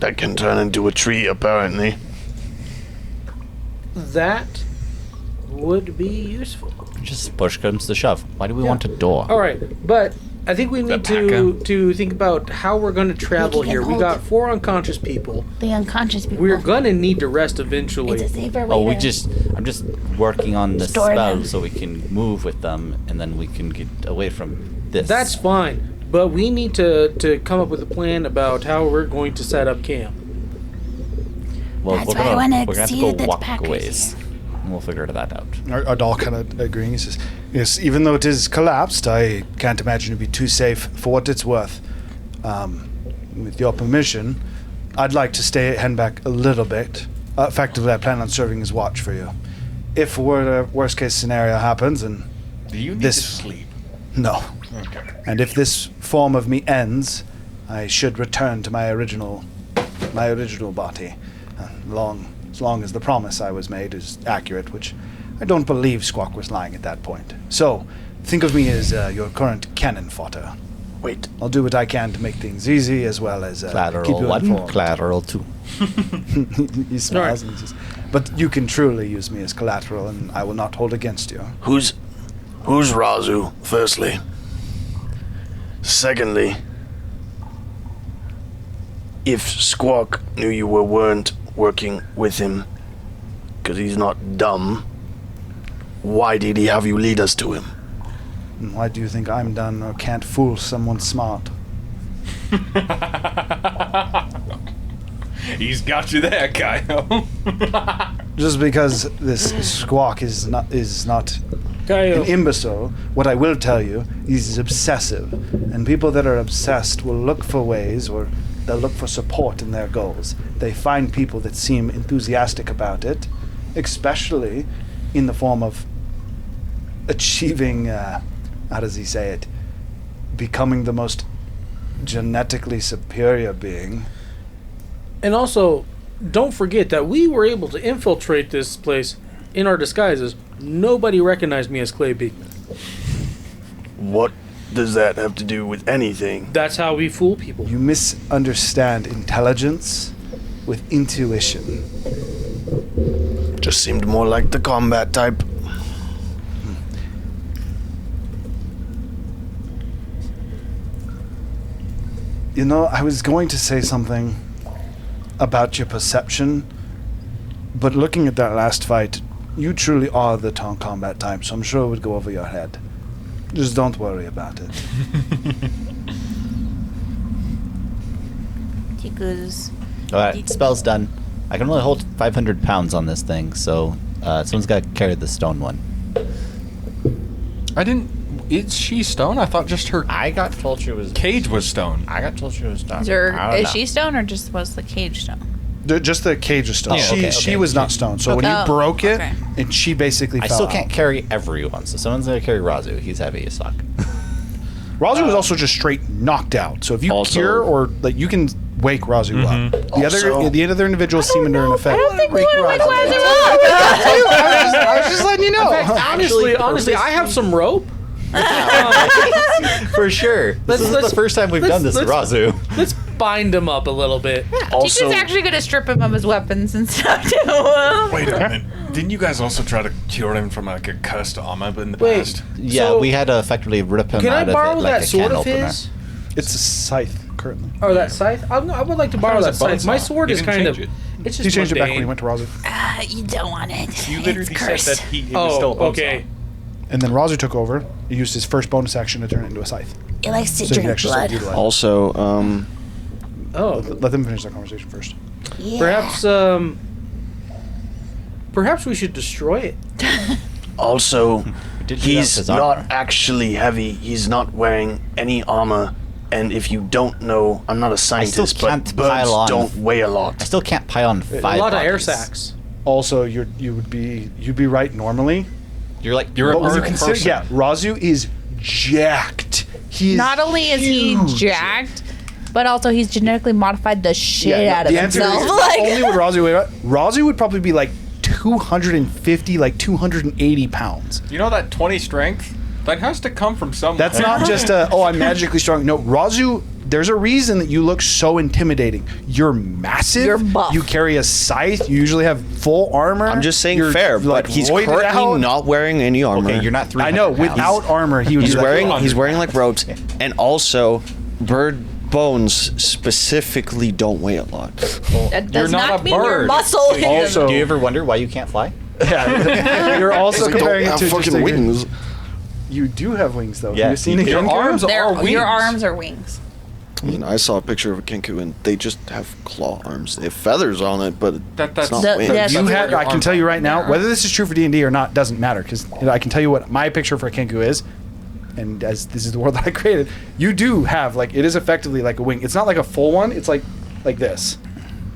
That can turn into a tree, apparently. That would be useful. Just push comes to shove. Why do we Yeah. want a door? All right, but I think we need Paka. to think about how we're going to travel can here. We hold got it. 4 unconscious people. The unconscious people. We're going to need to rest It's eventually. a safer way Oh, to I'm just working on the Store spell them. so we can move with them, and then we can get away from this. That's fine, but we need to come up with a plan about how we're going to set up camp. well, That's we're why I gonna, wanna we're gonna have to exceed go the walk packers. a ways, and we'll figure that out. Ardal kind of agreeing. He says, yes, even though it is collapsed, I can't imagine it'd be too safe for what it's worth. With your permission, I'd like to stay at Henbeck a little bit. Effectively, I plan on serving as watch for you. If worst case scenario happens, and Do you need This- to sleep? no, Okay. and if this form of me ends, I should return to my original body, as long as the promise I was made is accurate, which I don't believe Squawk was lying at that point. So, think of me as your current cannon fodder. Wait, I'll do what I can to make things easy, as well as keep Collateral you 1, informed. collateral 2. He smiles and says, "But you can truly use me as collateral, and I will not hold against you." who's Razu, firstly? Secondly, if Squawk knew you weren't working with him, because he's not dumb, why did he have you lead us to him? And why do you think I'm done or can't fool someone smart? He's got you there, Kyle. Just because this Squawk is not an imbecile, what I will tell you, he's obsessive. And people that are obsessed will look for ways, or they'll look for support in their goals. They find people that seem enthusiastic about it, especially in the form of achieving, how does he say it, becoming the most genetically superior being. And also, don't forget that we were able to infiltrate this place in our disguises. Nobody recognized me as Clay Beekman. What does that have to do with anything? That's how we fool people. You misunderstand intelligence with intuition. Just seemed more like the combat type. You know, I was going to say something about your perception, but looking at that last fight, you truly are the combat type, so I'm sure it would go over your head. Just don't worry about it. Tiku's. Alright, spell's done. I can only hold 500 pounds on this thing, so someone's got to carry the stone one. I didn't. Is she stone? I thought just her I got told she was... cage was stone. I got told she was stone. Is she stone or just was the cage stone? Just the cage of stone. Oh, okay, she okay. was not stone, so when you Oh, broke it, okay. and she basically I fell still out. can't carry everyone, so someone's going to carry Razu. He's heavy as fuck. Razu was also just straight knocked out. So if you Also- cure or like you can wake Razu up. The other individuals seem under an effect. I don't think we want to wake Razu I was just letting you know. Honestly, I have some rope. For sure. This is the first time we've done this to Razu. Let's bind him up a little bit. Also, Tiku's actually going to strip him of his weapons and stuff too. Wait a minute. Didn't you guys also try to cure him from like a cursed armor in the Wait. past? Yeah, So- we had to effectively rip him Can I out of borrow it like that a sword can of opener. his? It's a scythe currently. Or that scythe? I would like to borrow it that was a scythe. My bonesaw. sword You is didn't kind of... change it. It's just He changed it back when he mundane. went to Razu. You don't want it. You literally It's said cursed. that it was still a bonesaw. okay. And then Razu took over. He used his first bonus action to turn it into a scythe. It likes to So you can drink actually start blood. utilizing it. Also, Oh, Let them finish their conversation first. Yeah. perhaps we should destroy it. also, We did get out he's his not armor. actually heavy. He's not wearing any armor. And if you don't know, I'm not a scientist, but can't birds pile on. don't weigh a I lot. still can't pile on 5 A lot of air bodies. sacs. Also, you'd be right normally. You're like... You're a But when you bird consider, person. yeah, Razu is jacked. He is Not only is he huge. jacked, but also he's genetically modified the shit out of the answer himself. is not only Like, would Razu weigh, Razu would probably be like 250, like 280 pounds. You know that 20 strength? That has to come from somewhere. That's not just I'm magically strong. No, Razu there's a reason that you look so intimidating. You're massive. You're buff. You carry a scythe. You usually have full armor. I'm just saying You're, fair, like, but he's roided currently out. not wearing any armor. Okay, you're not 300 I know. pounds. Without armor, he would. He's be like, wearing like robes, and also bird bones specifically don't weigh a lot. That does not not a mean your bird. muscle is. Also- Do you ever wonder why you can't fly? Yeah. You're also Like, comparing don't it to have just fucking a- wings. You do have wings, though. Yeah, Have you seen you a do. Your Kenku? arms are wings. Your arms are wings. I mean, I saw a picture of a Kenku, and they just have claw arms. They have feathers on it, but That's it's not The- wings. yes. You That's had, what I your can tell you right now, are. whether this is true for D&D or not doesn't matter, because I can tell you what my picture for a Kenku is, and as this is the world that I created, you do have, like, it is effectively like a wing. It's not like a full one, it's like this.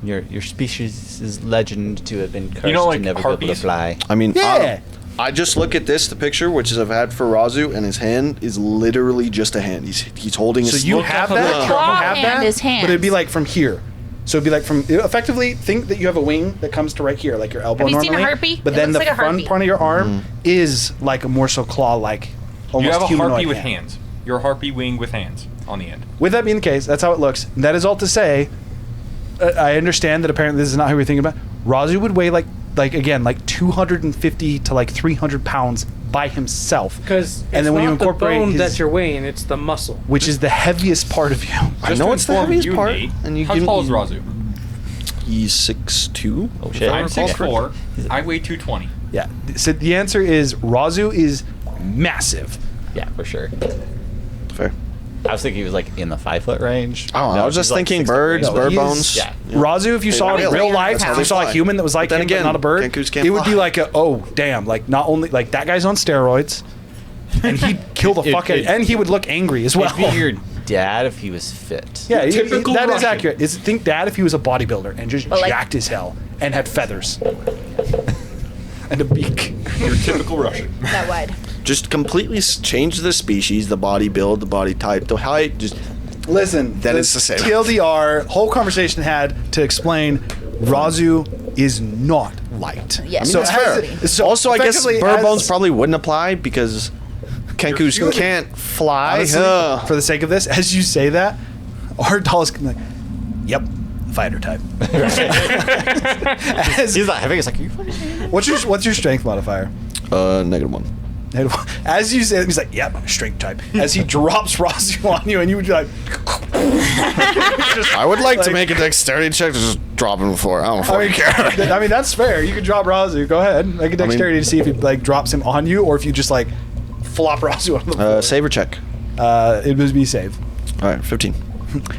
Your species is legend to have been cursed know, like to never be able to harpies? fly. I mean, Yeah. I just look at this, the picture, which is I've had for Razu, and his hand is literally just a hand. He's holding So his. you have that? You Claw have hand that? is hands. But it'd be like from here. So it'd be like from, effectively, think that you have a wing that comes to right here, like your elbow Have you normally. seen a harpy? But It then the looks like a front harpy. part of your arm is like a more so claw-like, almost You have a humanoid harpy with hand. hands. You're a harpy wing with hands on the end. With that being the case, that's how it looks. That is all to say, I understand that apparently this is not who we're thinking about. Razu would weigh like 250 to like 300 pounds by himself. Because it's And then when you not the incorporate bone his- that you're weighing, it's the muscle. which is the heaviest part of you. I Just know to it's the inform heaviest you, part. Nate, And you how give tall is me- Razu? He's 6'2". Oh shit! I'm 6'4". I weigh 220. Yeah. So the answer is Razu is massive. Yeah, for sure. Fair. I was thinking he was like in the 5 foot range. Oh, I was he's just like thinking 6 foot birds, range. bird he is- bones. Yeah. Razu, if you saw it in probably real like- life, that's how if they you saw a fly. human that was like But then him, but again, not a bird, Kenkus can't it would be fly. like oh damn, like not only like that guy's on steroids, and he'd kill the fuck out, and he would look angry as well. It'd be your dad if he was fit. Yeah, Typical that is Russian. accurate. Think Dad if he was a bodybuilder and just But, like- jacked as hell and had feathers and a beak. You're typical Russian. That wide. Just completely change the species, the body build, the body type, the height. Just Listen, Then it's the same. TLDR, whole conversation had to explain Razu is not light. Yes. So that's as- fair. so Also, I guess effectively bird as- bones probably wouldn't apply because Kenkus can't fly. honestly, for the sake of this, as you say that, our doll is like, yep, fighter type. As- He's not having. It's like, are you fucking kidding me? what's your strength modifier? -1. As you say it, he's like, yep, strength type. As he drops Razu on you, and you would be like, I would like to make a dexterity check to just drop him before. I don't fucking care. I mean, that's fair. You can drop Razu. Go ahead. Make a dexterity to see if he like drops him on you, or if you just like flop Razu on the floor. Saver check. It would be save. All right, 15.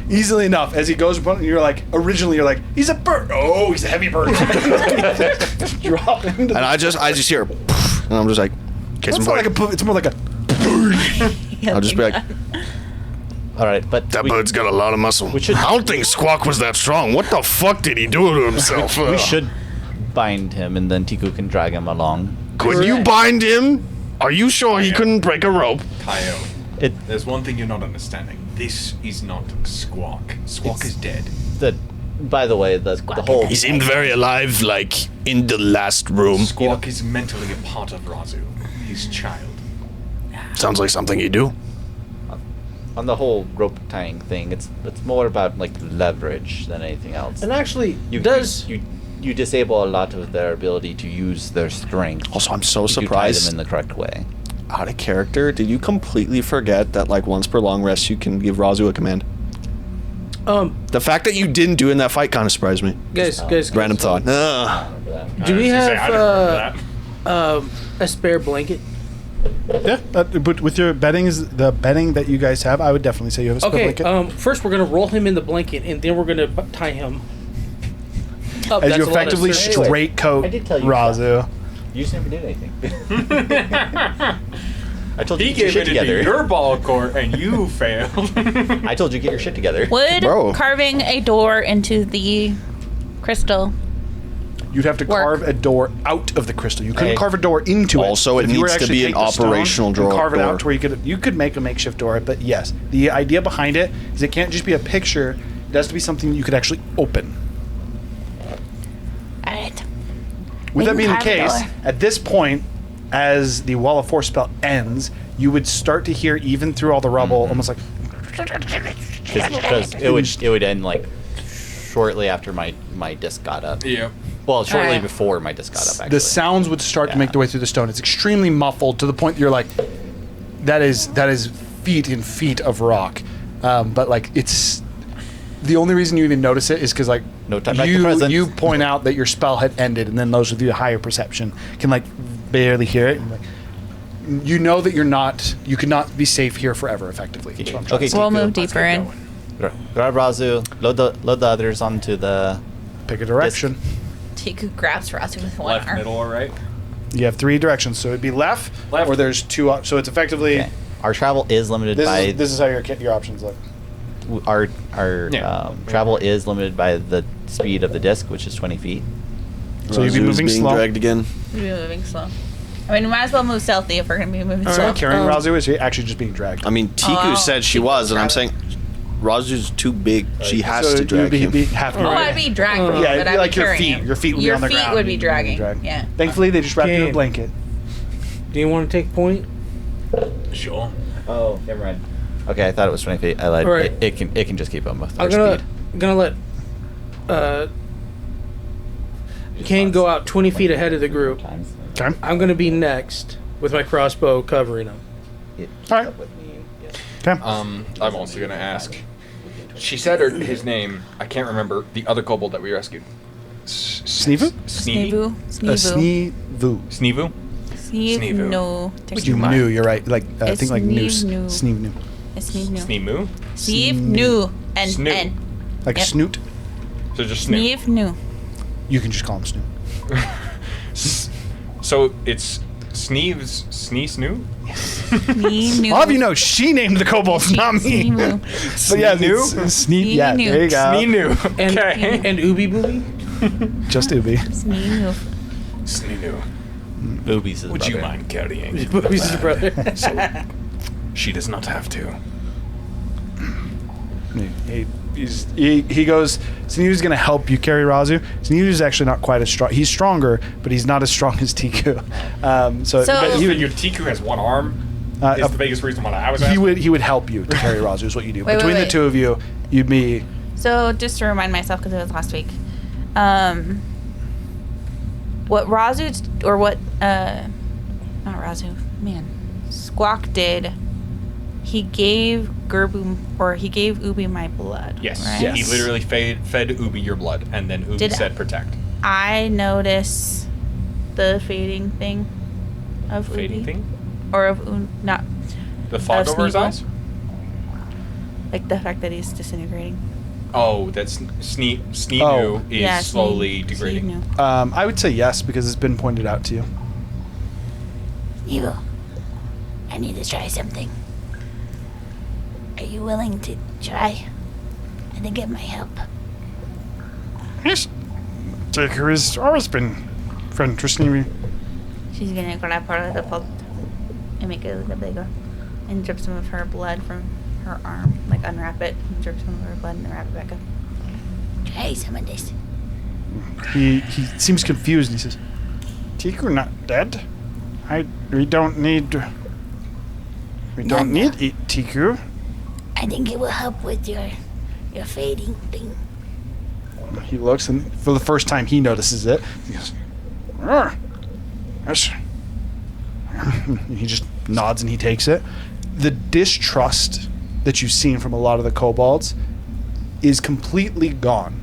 Easily enough. As he goes, you're like, originally you're like, he's a bird. Oh, he's a heavy bird. Just drop him. Into And I just hear, and I'm just like, okay, it's more like a. It's more like a. I'll just be like, All right, but That bird's got a lot of muscle. We should- I don't think Squawk was that strong. What the fuck did he do to himself? we should bind him, and then Tiku can drag him along. Could you bind him? Are you sure he couldn't break a rope? Tayo, It there's one thing you're not understanding. This is not Squawk. Squawk is dead. the. By the way, the whole. He seemed very alive, like in the last room. Squawk is mentally a part of Razu, his child. Sounds like something you do. On the whole rope tying thing, it's more about like leverage than anything else. And actually, You you disable a lot of their ability to use their strength. also, I'm so if you tie surprised. them in the correct way. Out of character, did you completely forget that like once per long rest you can give Razu a command? The fact that you didn't do it in that fight kind of surprised me. guys, Random thought. do we I was gonna say, I have didn't remember a spare blanket? Yeah, but with your the bedding that you guys have, I would definitely say you have a spare Okay. blanket. First we're gonna roll him in the blanket, and then we're gonna tie him up. As That's you a lot of effectively strength. straight coat I did tell you Razu. You just never did anything. I told you He to get your gave shit it into together. your ball court and you failed. I told you to get your shit together. Would Bro. carving a door into the crystal? You'd have to Work. carve a door out of the crystal. You couldn't Hey. carve a door into it. Also, it If you were needs to actually be take an the stone operational and door- Carve it door. out to where you could make a makeshift door. But yes, the idea behind it is it can't just be a picture. It has to be something you could actually open. All right. With that can being the carve a case, door. at this point, as the Wall of Force spell ends, you would start to hear, even through all the rubble, almost like because it would end like shortly after my disc got up. Yeah. Well, shortly Alright. before my disc got up. Actually, The sounds would start to make their way through the stone. It's extremely muffled to the point that you're like, that is feet and feet of rock. But like it's the only reason you even notice it is because like No time like the present. you point out that your spell had ended, and then those with the higher perception can like barely hear it. And, like, you know that you could not be safe here forever, effectively. That's what I'm trying Okay, to say. We'll Tiku, move deeper in. grab Razu, load the others onto the. Pick a direction. Tiku grabs Razu with one Left, arm. middle, or right? You have 3 directions, so it'd be left, Left. or there's 2. So it's effectively Okay. Our travel is limited by this is how your options look. our Yeah. travel is limited by the speed of the disc, which is 20 feet. So you'd be Razu's moving being slow. dragged again. We'll be moving slow. I mean, we might as well move stealthy if we're gonna be moving slow. Carrying Razu is he actually just being dragged. I mean, Tiku Oh, said she Tiku's was, and I'm driving. saying Razu's too big. She has So to you'd drag him. be half Oh, I'd be dragging, Yeah, it'd but be I'd like be your carrying feet. him. Your feet would be Your on the feet ground. would be and you'd dragging. dragged. Yeah. Thankfully, they just wrapped you in a Okay. blanket. Do you want to take point? Sure. Oh, never mind. Okay, I thought it was 20 feet. I lied. Alright. It can just keep them with I'm their speed. gonna let Kane go out 20 feet ahead of the group. Okay. I'm gonna be next with my crossbow covering him. All right. Okay. I'm also gonna ask. She said his name. I can't remember the other kobold that we rescued. Sneevu? Sneevy? Sneevu. Sneevu. Sneevu? Sneevu. No. You knew. You're right. Like I It's think like noose. Sneevnu. Sneevnu. It's Sneevnu. Sneemu? Sneevnu. And Snoot. N. Like Yep. snoot. So just Snoot. Sneevnu. You can just call him snoot. So it's Sneeves Snoo? Sneevnu. All of you know she named the kobolds, not me. Sneevnu. But yeah, Sneenu? it's Sneep. Yeah, Sneenu. there you go. Sneenu. And Okay. and Ooby Booby. Just Ubi. Sneevnu. Sneenu. Boobies is Would you brother. mind carrying? Booby's his brother. She does not have to. He goes, Sneevu's going to help you carry Razu. Sneevu's actually not quite as strong. He's stronger, but he's not as strong as Tiku. So- But he your Tiku has one arm. Is the biggest reason why I was he asking. would help you to carry Razu is what you do. Wait, Between wait, the wait. two of you, you'd be So just to remind myself, because it was last week, what Razu or what not Razu, man, Squawk did. He gave he gave Ubi my blood. Yes. right? He literally fed Ubi your blood, and then Ubi Did- said protect. I notice the fading thing of Fading Ubi, thing? or of not The fog over his Sneeble. eyes? like the fact that he's disintegrating. Oh, that's Sneenu Oh. is Yeah, slowly degrading. Sneevnu. I would say yes because it's been pointed out to you. Evo, I need to try something. Are you willing to try and to get my help? Yes. Taker has always been friend to Sneevy. She's gonna grab part of the pulp and make it a little bigger, and drip some of her blood from her arm, like unwrap it, and drip some of her blood and wrap it back up. Try some of this. He seems confused and he says, Tiku not dead? We don't need eat Tiku. I think it will help with your fading thing. He looks and for the first time he notices it. He goes, yes. He just nods and he takes it. The distrust that you've seen from a lot of the kobolds is completely gone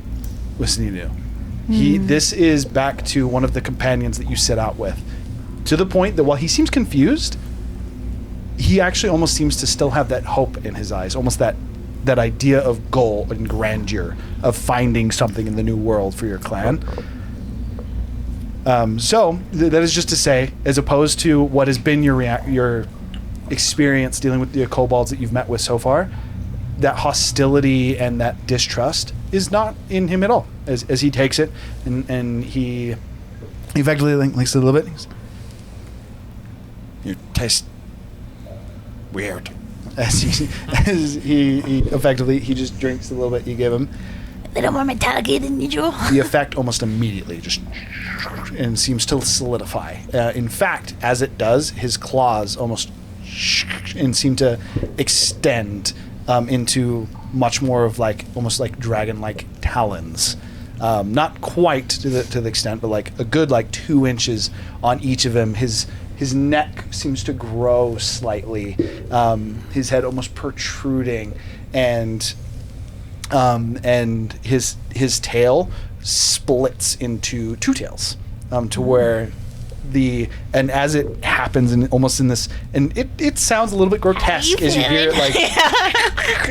with Sneenu. This is back to one of the companions that you set out with. To the point that while he seems confused, he actually almost seems to still have that hope in his eyes, almost that idea of goal and grandeur of finding something in the new world for your clan. That is just to say, as opposed to what has been your experience dealing with the kobolds that you've met with so far, that hostility and that distrust is not in him at all. As he takes it and he effectively links it a little bit. You taste weird. As he effectively he just drinks a little bit you give him. A little more metallic than usual. The effect almost immediately just and seems to solidify. In fact, as it does, his claws almost and seem to extend into much more of like almost like dragon-like talons. Not quite to the extent, but like a good like 2 inches on each of him. His neck seems to grow slightly. His head almost protruding, and his tail splits into 2 tails, to where and as it happens, and almost in this, and it sounds a little bit grotesque as you hear it, like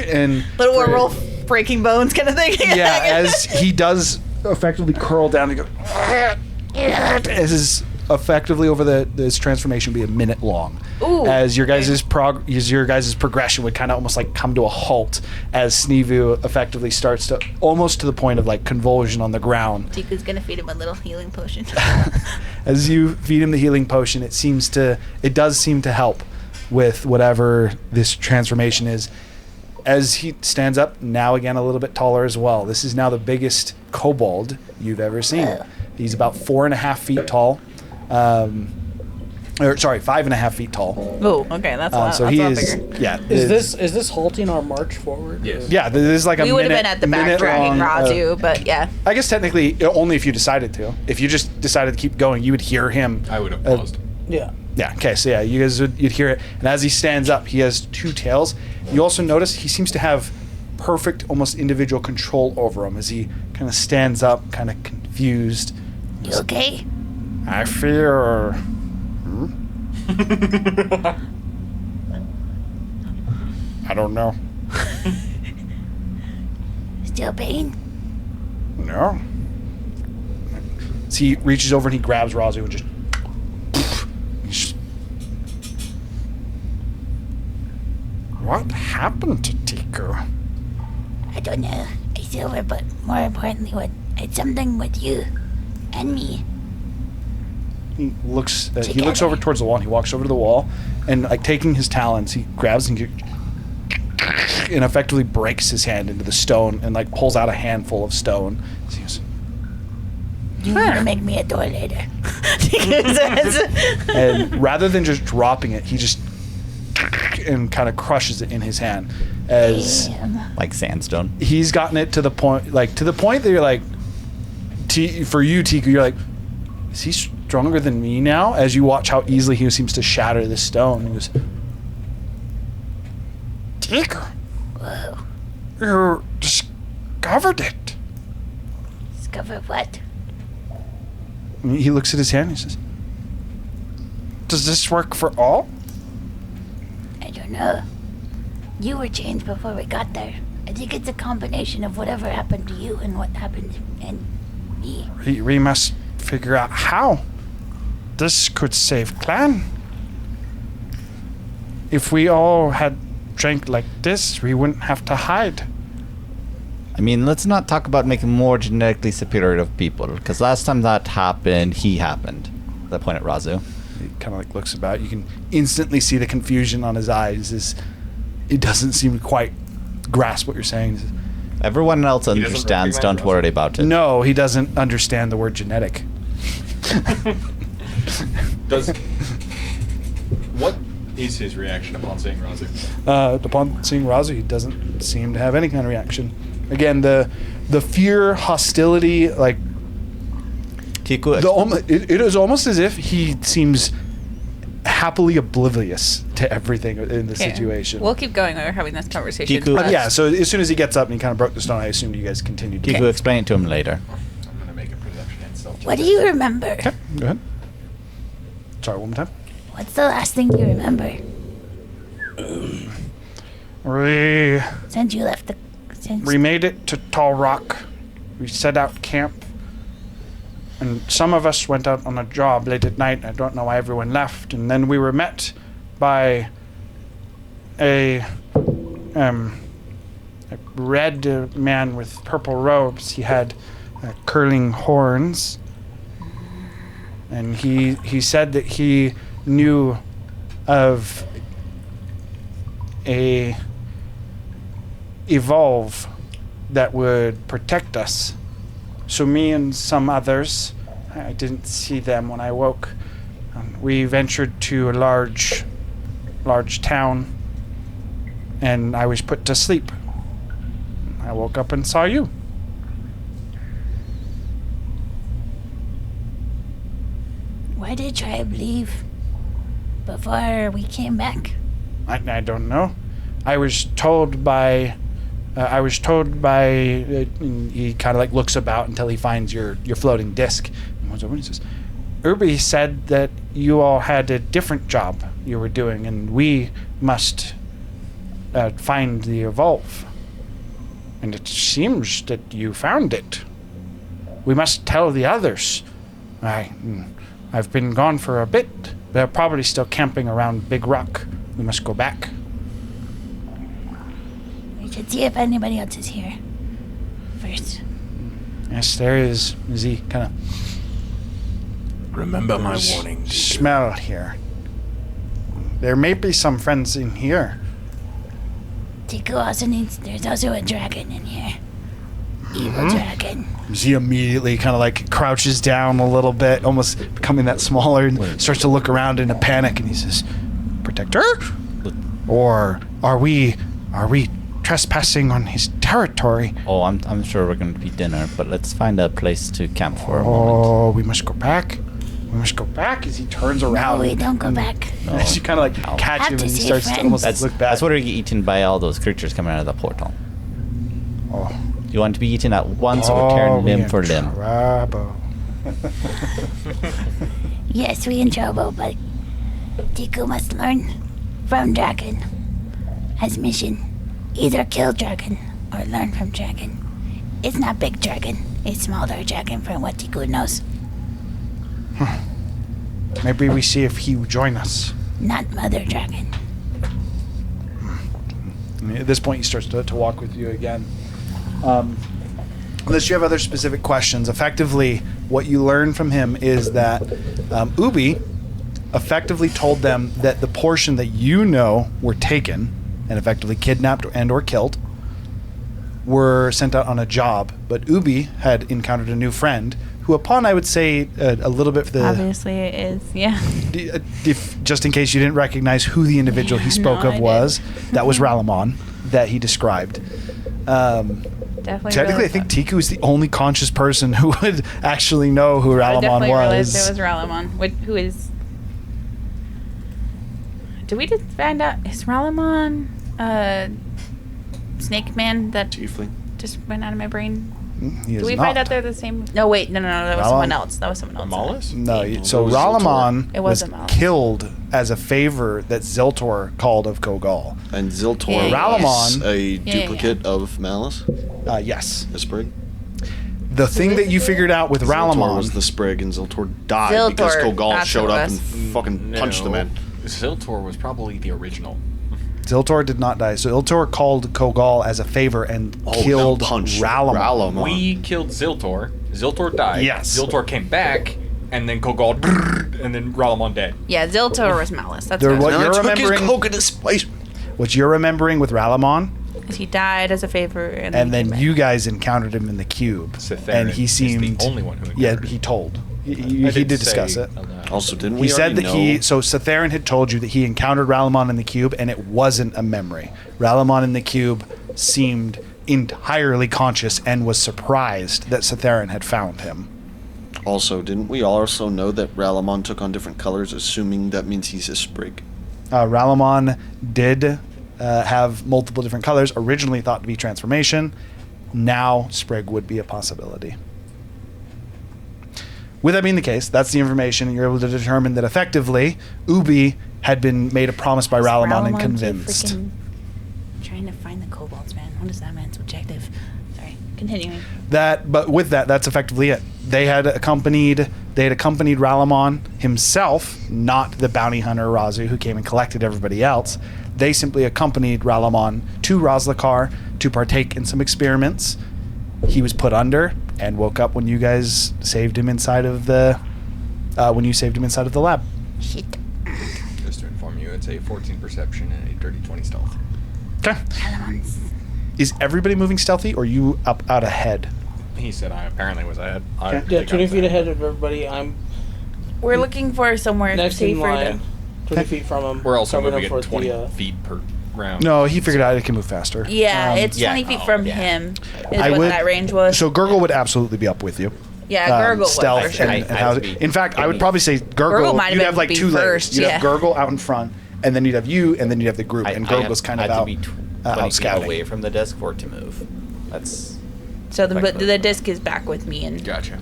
and Little werewolf breaking bones kind of thing. yeah, as he does effectively curl down and go, as is effectively over this transformation be a minute long. Ooh, as your guys' progression would kind of almost like come to a halt as Sneevu effectively starts to almost to the point of like convulsion on the ground. Tiku's gonna feed him a little healing potion. As you feed him the healing potion, it does seem to help with whatever this transformation is. As he stands up, now again a little bit taller as well. This is now the biggest kobold you've ever seen. He's about 4.5 feet tall. 5.5 feet tall. Oh, okay, that's a lot. So that's he a lot is. bigger. Yeah. Is this halting our march forward? Yes. Yeah. This is like a. We would have been at the back dragging Razu, but yeah. I guess technically only if you decided to. If you just decided to keep going, you would hear him. I would have paused. Yeah. Yeah. Okay. So yeah, you'd hear it, and as he stands up, he has 2 tails. You also notice he seems to have perfect, almost individual control over him as he kind of stands up, kind of confused. You okay? I fear. I don't know. Still pain? No. So he reaches over and he grabs Razu and just. What happened to Tiku? I don't know. It's over, but more importantly, it's something with you and me. He looks over towards the wall and he walks over to the wall and like taking his talons, he grabs and effectively breaks his hand into the stone and like pulls out a handful of stone. So he goes, You need to make me a door later. and rather than just dropping it, he just and kind of crushes it in his hand as Like sandstone. he's gotten it to the point that you're like, for you, Tiku, you're like, is he stronger than me now? As you watch how easily he seems to shatter this stone. He goes, Tiku, Whoa. you discovered it. Discover what? And he looks at his hand and he says, does this work for all? I don't know. You were changed before we got there. I think it's a combination of whatever happened to you and what happened and me. We must figure out how. This could save clan. If we all had drank like this, we wouldn't have to hide. I mean, let's not talk about making more genetically superior of people, because last time that happened, he happened. At that point at Razu. He kind of like looks about. You can instantly see the confusion on his eyes. It doesn't seem to quite grasp what you're saying. Everyone else understands, don't worry about it. No, he doesn't understand the word genetic. What is his reaction upon seeing Razu? Upon seeing Razu, he doesn't seem to have any kind of reaction. Again, the fear, hostility, like Tiku, it is almost as if he seems happily oblivious to everything in the situation. We'll keep going while we're having this conversation. Tiku- but- Yeah, so as soon as he gets up and he kind of broke the stone, I assumed you guys continued. Tiku, explain it to him later. I'm gonna make a perception and stealth. What do you remember? Okay, go ahead. Sorry, one more time. What's the last thing you remember We since you left the... We made it to Tall Rock. We set out camp. And some of us went out on a job late at night. I don't know why everyone left. And then we were met by a red man with purple robes. He had curling horns. And he said that he knew of a evolve that would protect us. So me and some others, I didn't see them when I woke. We ventured to a large town, and I was put to sleep. I woke up and saw you. Why did tribe leave before we came back? I don't know. I was told by. He kind of like looks about until he finds your floating disc. And he says, Ubi said that you all had a different job you were doing, and we must find the evolve. And it seems that you found it. We must tell the others. I've been gone for a bit. They're probably still camping around Big Rock. We must go back. We should see if anybody else is here first. Yes, there is. As he kind of Remember my warning. smell here. There may be some friends in here. Tiku also needs. There's also a dragon in here. Evil dragon. He immediately kind of like crouches down a little bit, almost becoming that smaller, and starts to look around in a panic. And he says, "Protector, or are we trespassing on his territory?" Oh, I'm sure we're going to be dinner, but let's find a place to camp for a moment. Oh, we must go back. We must go back. As he turns around. No, we don't go back. As you kind of like catch Have him, to and he see starts to friends. almost That's look back. that's what we get eaten by all those creatures coming out of the portal. Oh. You want to be eaten at once or tear limb for limb? Trouble. Yes, we in trouble, but Tiku must learn from dragon. As mission, either kill dragon or learn from dragon. It's not big dragon. It's smaller dragon from what Tiku knows. Maybe we see if he will join us. Not mother dragon. At this point, he starts to walk with you again. Unless you have other specific questions, effectively, what you learn from him is that Ubi effectively told them that the portion that you know were taken and effectively kidnapped and or killed were sent out on a job, but Ubi had encountered a new friend who, upon, I would say, a little bit for the... Obviously it is, yeah. If, just in case you didn't recognize who the individual he spoke No, of I was, that was Ralamon that he described. Definitely Technically, I think Tiku is the only conscious person who would actually know who I Ralamon definitely realized was. it was Ralamon, who is... Did we just find out, is Ralamon Snake Man that Tiefling. just went out of my brain? He Did is we not. find out they're the same? No, wait, no, that was Ralamon? someone else. That was someone else. Mollis? No, so It was Ralamon It was wasn't Malus. killed as a favor that Ziltor called of Kogal. And Ziltor Yeah, yeah, yeah. is a yeah. duplicate of Malice, Yes. a sprig. The thing that you figured out with Ziltor was Ralamon... the sprig, and Ziltor died Ziltor, because Kogal that's showed what up it and was. fucking punched the man. Ziltor was probably the original. Ziltor did not die. So Ziltor called Kogal as a favor and Oh, killed no, punch Ralamon. We killed Ziltor. Ziltor died. Yes. Ziltor came back, and then Kogal, and then Ralamon dead. Yeah, Ziltor was Malice. That's There what was- it You're I took remembering- his coconut spice. What you're remembering with Ralamon, was. He died as a favor, and and then then you guys encountered him in the cube, Citharin and he is seemed the only one who yeah, encountered he him. told. He I did say discuss it. aloud. Also, didn't we He said already that he. know- So Citharin had told you that he encountered Ralamon in the cube, and it wasn't a memory. Ralamon in the cube seemed entirely conscious and was surprised that Citharin had found him. Also, didn't we also know that Ralamon took on different colors, assuming that means he's a sprig? Ralamon did have multiple different colors. Originally thought to be transformation. Now Sprig would be a possibility. With that being the case, that's the information, and you're able to determine that effectively Ubi had been made a promise by Ralamon and Ralamon convinced. freaking trying to find the kobolds, man. What is that man's objective? Sorry, continuing. But with that, that's effectively it. They had accompanied Ralamon himself, not the bounty hunter Razu who came and collected everybody else. They simply accompanied Ralamon to Roslakar to partake in some experiments. He was put under and woke up when you guys saved him inside of the lab. Shit. Just to inform you, it's a 14 perception and a dirty 20 stealth. Okay. Alamons. Is everybody moving stealthy, or are you up out ahead? He said I apparently was ahead. Yeah, 20 feet ahead of everybody. I'm We're looking for somewhere next in safer line. to. 20 feet from him. We're also covering moving him at for 20 the, feet per round. No, he figured out it can move faster. Yeah, it's 20 feet from yeah. him. Is I what would- that range was. So Gurgle would absolutely be up with you. yeah, Gurgle stealth would for sure. and I how, would be- in fact, I would probably say Gurgle Gurgle. might have You'd been have like be two layers. first, You'd yeah. have Gurgle out in front, and then you'd have you, and then you'd have the group. And I Gurgle's have- kind I of have to out, be 20 out feet scouting. away from the desk for it to move. That's So the Effectively. disc is back with me and Gotcha.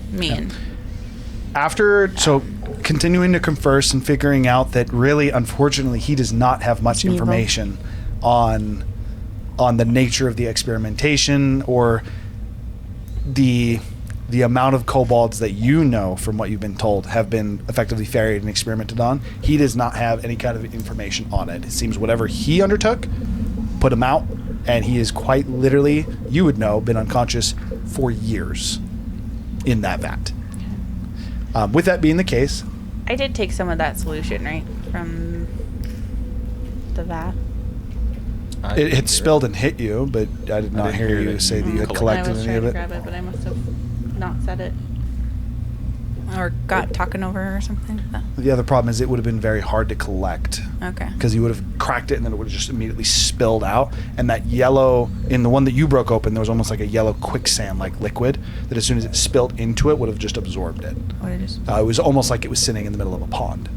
After continuing to converse and figuring out that really, unfortunately, he does not have much information on the nature of the experimentation or the amount of kobolds that you know from what you've been told have been effectively ferried and experimented on. He does not have any kind of information on it. It seems whatever he undertook put him out, and he is quite literally, you would know, been unconscious for years in that vat. With that being the case, I did take some of that solution, right? From the vat. it had spilled and hit you, but I did not didn't hear hear you that say that you had I collected was any trying of to it. grab it, but I must have not said it. Or got talking over her or something. The other problem is it would have been very hard to collect Okay. because you would have cracked it and then it would have just immediately spilled out. And that yellow, in the one that you broke open, there was almost like a yellow quicksand-like liquid that as soon as it spilled into it would have just absorbed it. What it is. It was almost like it was sitting in the middle of a pond.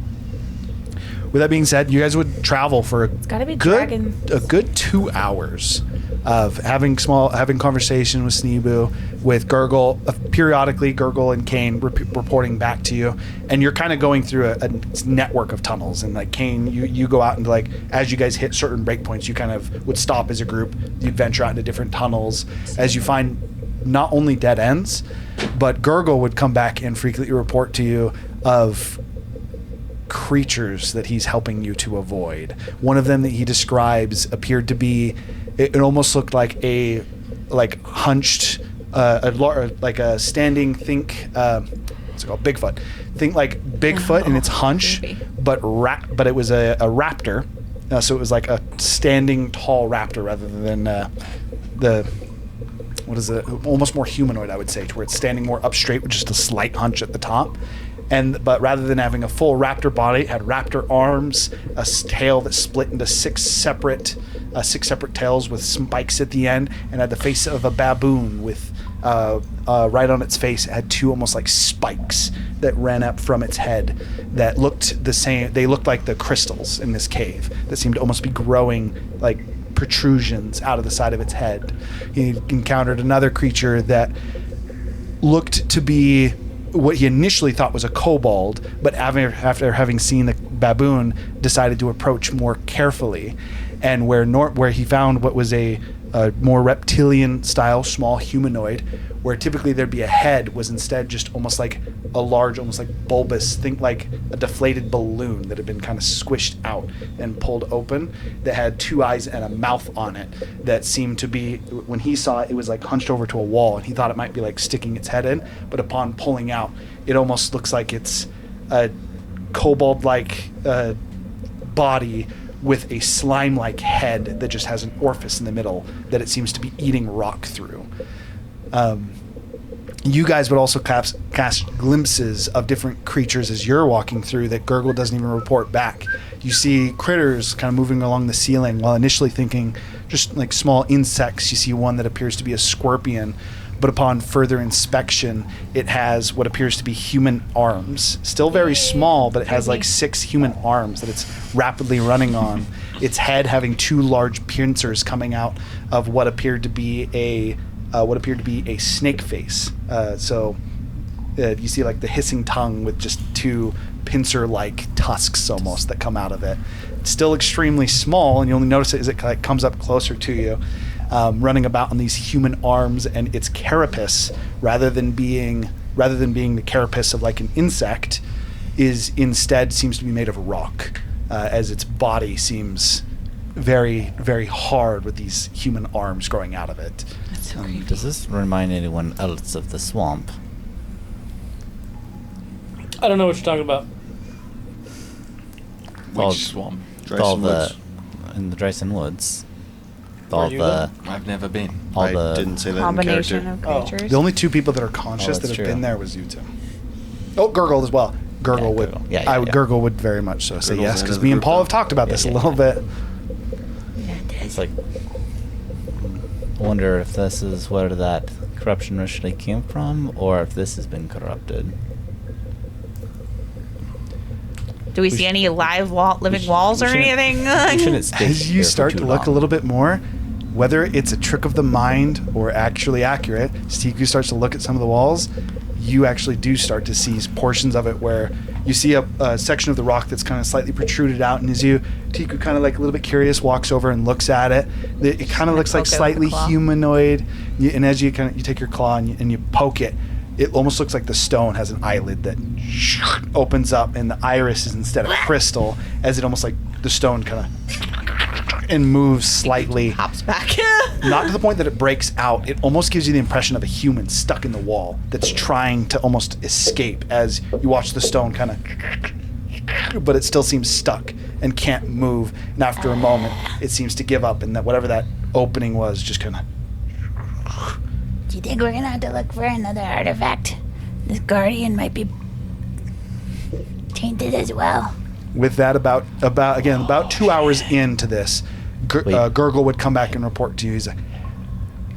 With that being said, you guys would travel for a gotta be dragon. good 2 hours of having conversation with Sneeboo, with Gurgle, periodically Gurgle and Kane reporting back to you, and you're kind of going through a network of tunnels. And like Kane, you go out and like as you guys hit certain breakpoints, you kind of would stop as a group. You'd venture out into different tunnels as you find not only dead ends, but Gurgle would come back and frequently report to you of creatures that he's helping you to avoid. One of them that he describes appeared to be, it almost looked like a hunched, like a standing, what's it called, Bigfoot. Think like Bigfoot in its hunch, creepy. but it was a raptor. So it was like a standing tall raptor rather than what is it? Almost more humanoid, I would say, to where it's standing more up straight with just a slight hunch at the top. But rather than having a full raptor body, it had raptor arms, a tail that split into six separate tails with spikes at the end, and had the face of a baboon with right on its face. It had two almost like spikes that ran up from its head that looked the same. They looked like the crystals in this cave that seemed to almost be growing like protrusions out of the side of its head. He encountered another creature that looked to be what he initially thought was a kobold, but after having seen the baboon, decided to approach more carefully, and where he found what was a more reptilian style small humanoid, where typically there'd be a head, was instead just almost like a large, almost like bulbous, think like a deflated balloon that had been kind of squished out and pulled open, that had two eyes and a mouth on it that seemed to be, when he saw it, it was like hunched over to a wall, and he thought it might be like sticking its head in, but upon pulling out, it almost looks like it's a kobold-like body with a slime-like head that just has an orifice in the middle that it seems to be eating rock through. You guys would also cast glimpses of different creatures as you're walking through that Gurgle doesn't even report back. You see critters kind of moving along the ceiling while initially thinking just like small insects. You see one that appears to be a scorpion, but upon further inspection, it has what appears to be human arms. Still very small, but it has like 6 human arms that it's rapidly running on. Its head having 2 large pincers coming out of what appeared to be a snake face. You see like the hissing tongue with just 2 pincer-like tusks almost that come out of it. It's still extremely small, and you only notice it as it like comes up closer to you, running about on these human arms, and its carapace, rather than being the carapace of like an insect, is instead seems to be made of rock, as its body seems very, very hard with these human arms growing out of it. Does this remind anyone else of the swamp? I don't know what you're talking about. Which swamp? Dryson Woods. In the Dryson Woods. Where you live? I've never been. I didn't say that in Combination character. of creatures. The only 2 people that are conscious that's that have true. been there was you two. Oh, Gurgle as well. Gurgle would. Gurgle. Yeah, Gurgle would very much so say Gurgle's yes, the head because of me the and group Paul now. have talked about this a little bit. It's like, I wonder if this is where that corruption originally came from, or if this has been corrupted. Do we see any live living walls or anything? We shouldn't stay As you here for start too to look long. a little bit more, whether it's a trick of the mind or actually accurate, Tiku starts to look at some of the walls. You actually do start to see portions of it where you see a section of the rock that's kind of slightly protruded out, and as you, Tiku, kind of like a little bit curious, walks over and looks at it. It kind of looks like Poke it with the slightly claw. humanoid, and as you take your claw and you poke it, it almost looks like the stone has an eyelid that opens up, and the iris is instead of crystal, as it almost like the stone kind of and moves slightly. Hops back. Not to the point that it breaks out. It almost gives you the impression of a human stuck in the wall that's trying to almost escape as you watch the stone kind of, but it still seems stuck and can't move. And after a moment, it seems to give up, and that whatever that opening was just kind of. Do you think we're gonna have to look for another artifact? This guardian might be tainted as well. With that, about 2 hours into this, Wait. Gurgle would come back and report to you. He's like,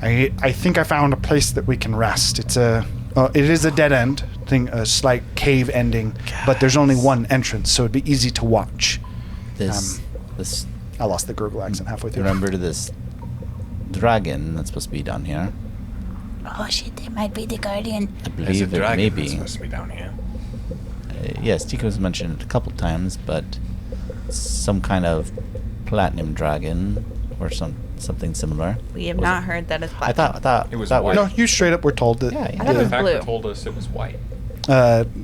I think I found a place that we can rest. It is a dead end thing, a slight cave ending, but there's only one entrance, so it'd be easy to watch. This I lost the Gurgle accent halfway through. remember this dragon that's supposed to be down here. Oh shit, they might be the guardian. I There's a believe it may dragon be. that's supposed to be down here. Yes, Tico's mentioned it a couple times, but some kind of platinum dragon or something similar. We have Was not it? heard that it's I platinum. thought It was that white. No, you straight up were told that. Yeah, I thought it The was factor blue. told us it was white.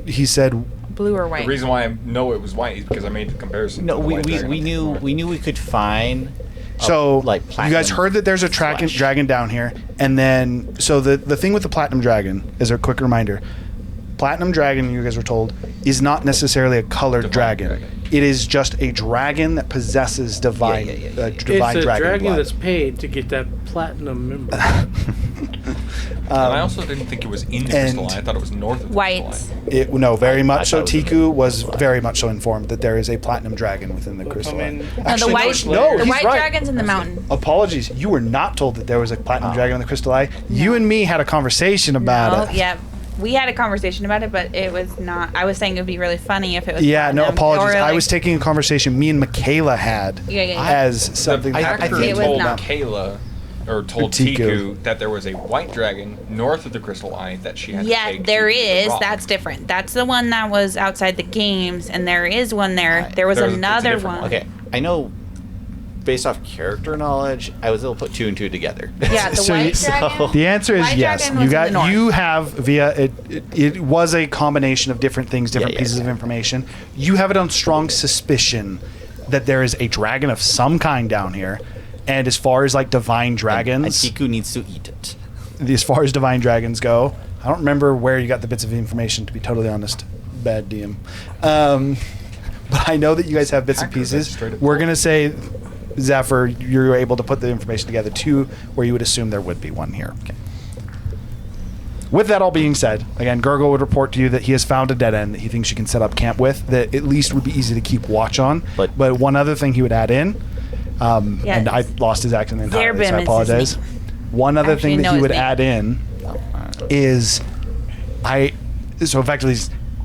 He said, Blue or white? The reason why I know it was white is because I made the comparison. No, to the we, white we, dragon we up knew north. we knew we could find so like you guys platinum heard that there's a flesh. dragon down here, and then so the thing with the platinum dragon is a quick reminder. Platinum dragon, you guys were told, is not necessarily a colored Divine dragon. dragon. It is just a dragon that possesses divine Yeah. divine It's a dragon blood. that's paid to get that platinum member. And I also didn't think it was in the and- crystal eye. I thought it was north of the White. crystal No, very I much so. thought it was Tiku was very much so informed that there is a platinum dragon within the crystal. I mean- No, Actually, the white. no, the he's white right. dragon's in the mountain. Apologies, you were not told that there was a platinum dragon in the crystal eye. You and me had a conversation about it. Yeah. We had a conversation about it, but it was not. I was saying it would be really funny if it was. Yeah, no, platinum, apologies. or, I like- was taking a conversation me and Michaela had Yeah. as eye. something The that actor think it was told not. Kayla, or told Tiku. Tiku that there was a white dragon north of the crystal eye that she had to Yeah, take there to the is. rock. That's different. That's the one that was outside the games, and there is one there. Right. There was It's a another different one. Okay, I know. Based off character knowledge, I was able to put two and two together. Yeah, the So white you- dragon. The answer is White yes. dragon You was in the north. you have via it was a combination of different things, different Yeah, pieces of information. You have it on strong suspicion that there is a dragon of some kind down here. And as far as like divine And dragons, Tiku needs to eat it. as far as divine dragons go, I don't remember where you got the bits of information, to be totally honest. Bad DM. But I know that you guys have bits and Hackers, pieces. that's straight up We're going to say, Zephyr, you're able to put the information together too, where you would assume there would be one here. Okay. With that all being said, again, Gurgle would report to you that he has found a dead end that he thinks you can set up camp with, that at least would be easy to keep watch on. But one other thing he would add in, Yeah, and I lost his accent entirely, so Zerbim I is his apologize. name. One other Actually, thing that no, he his would name. add in is so effectively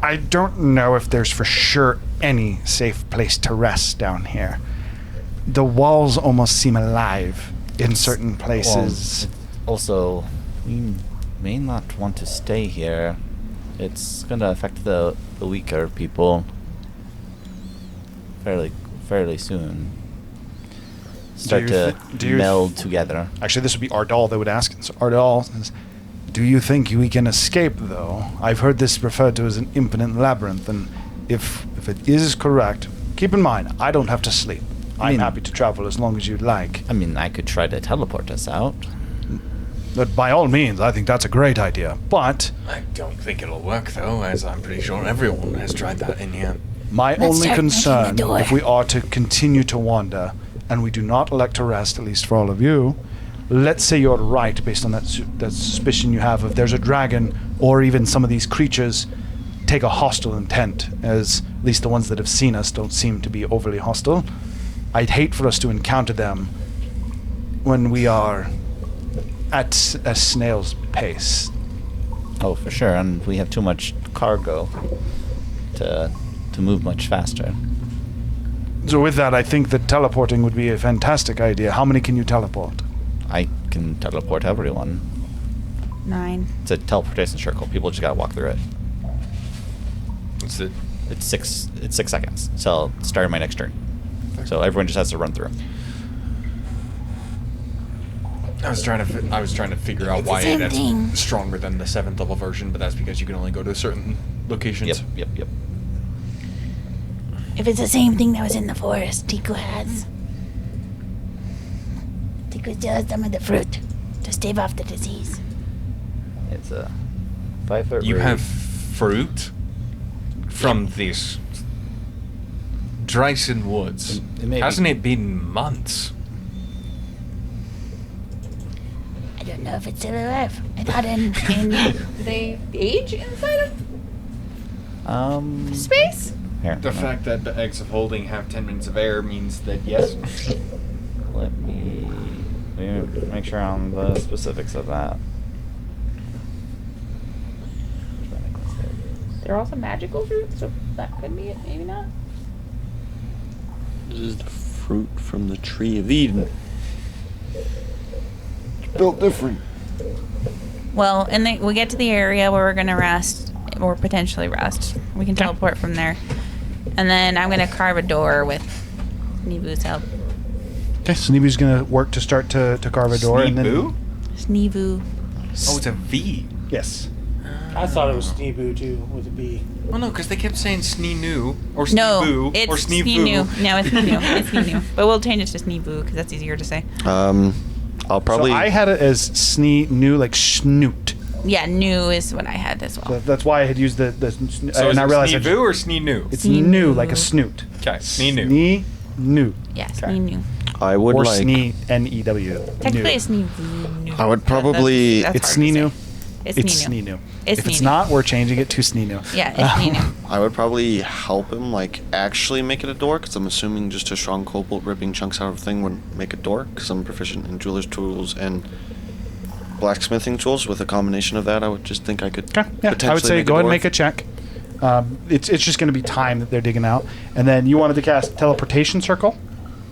I don't know if there's for sure any safe place to rest down here. The walls almost seem alive in certain places. Well, also, we may not want to stay here. It's going to affect the weaker people fairly soon. Start to meld together. Actually, this would be Ardal that would ask. So Ardal says, "Do you think we can escape, though? I've heard this referred to as an infinite labyrinth, and if it is correct, keep in mind, I don't have to sleep. I'm mean- happy to travel as long as you'd like. I mean, I could try to teleport us out. But by all means, I think that's a great idea. But I don't think it'll work though, as I'm pretty sure everyone has tried that in here. my Let's only start knocking concern, the door. if we are to continue to wander, and we do not elect to rest, at least for all of you, let's say you're right based on that suspicion you have of there's a dragon, or even some of these creatures take a hostile intent, as at least the ones that have seen us don't seem to be overly hostile. I'd hate for us to encounter them when we are at a snail's pace. Oh, for sure, and we have too much cargo to move much faster. So with that, I think that teleporting would be a fantastic idea. How many can you teleport? I can teleport everyone. 9. It's a teleportation circle. People just gotta walk through it. What's it? It's 6 seconds. So starting my next turn. So everyone just has to run through. I was trying to figure out It's the why same that's thing. stronger than the 7th level version, but that's because you can only go to certain locations. Yep. If it's the same thing that was in the forest, Tiku has. Tiku still has some of the fruit to stave off the disease. It's a 5-foot You range. have fruit from this Dryson Woods. It may be- Hasn't it been months? I don't know if it's still alive. I thought in They age inside of space? Here, The fact that the eggs of holding have 10 minutes of air means that yes. let me make sure on the specifics of that. They're also magical fruit, so that could be it. Maybe not. This is the fruit from the tree of Eden. It's built different. Well, and then we get to the area where we're gonna rest, or potentially rest. We can teleport from there, and then I'm gonna carve a door with Sneevu's help. Okay, so Neebu's gonna work to start to carve a door, and then Sneeboo? Sneevu. Oh, it's a V. yes. I thought it was Sneeboo too, with a B. Well, no, because they kept saying Sneenu or No, Sneeboo it's or Sneeboo. Sneenu. No, it's Sneenu. It's Sneenu. But we'll change it to Sneevu because that's easier to say. I'll probably. So I had it as new, like schnoot. Yeah, new is what I had as well. So that's why I had used the So is and I it realized Sneeboo or Sneenu? it's Snee new, new. like a snoot. Okay, Sneenu. Snee new. Yeah, Sneenu. I would Or like. snee N-E-W. Technically, New. it's Sneevu. I would probably. That's It's hard to Sneenu. say. It's It's Sneenu. Sneenu. It's If it's Sneenu. not, we're changing it to Sneenu. Yeah, it's Sneenu. I would probably help him, like, actually make it a door, because I'm assuming just a strong kobold ripping chunks out of a thing would make a door, because I'm proficient in jeweler's tools and blacksmithing tools. With a combination of that, I would just think I could Okay. Yeah, potentially I would say make go ahead and door. make a check. It's just going to be time that they're digging out, and then you wanted to cast teleportation circle.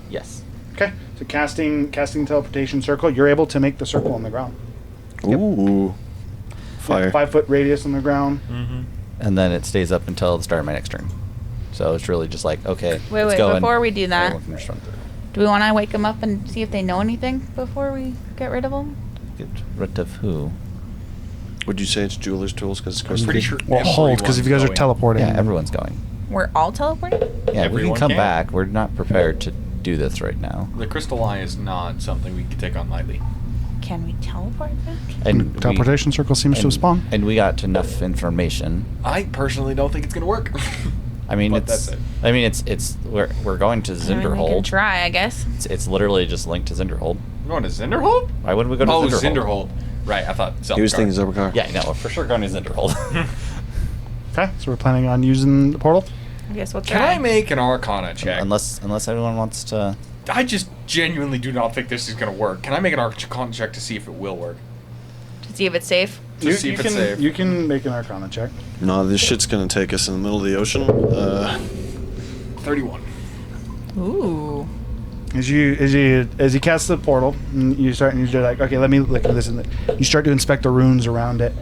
Yes. Okay. So casting teleportation circle, you're able to make the circle on the ground. Ooh. Fire. 5-foot radius on the ground. And then it stays up until the start of my next turn. So it's really just like, okay, Wait, let's wait, go. before we do that, everyone can just run through. do we want to wake them up and see if they know anything before we get rid of them? Get rid of who? Would you say it's jeweler's tools, because it's I'm pretty sure. Well, hold, because if you guys are everyone's teleporting. Yeah, everyone's going. We're all teleporting? Yeah, we Everyone can come can. back. We're not prepared to do this right now. going. The crystal eye is not something we can take on lightly. Can we teleport back? And we- teleportation circle seems to and- spawn. And we got enough information. I personally don't think it's going to work. I mean, But it's. that's it. I mean, it's. We're going to I mean, we can Zinderhold. try, I guess. It's literally just linked to Zinderhold. We're going to Zinderhold? Why wouldn't we go to Oh, Zinderhold? Zinderhold. Right, I thought He was Zeldacar. thinking Zobakar. Yeah, no, we're for sure going to Zinderhold. Okay, so we're planning on using the portal. I guess we'll Can try. I make an Arcana check? unless everyone wants to. I just genuinely do not think this is going to work. Can I make an Arcana check to see if it will work? To see if it's safe? To see if it's safe. You can make an Arcana check. No, this shit's gonna take us in the middle of the ocean. 31. Ooh. As you cast the portal, and you're like, okay, let me look at this, and you start to inspect the runes around it.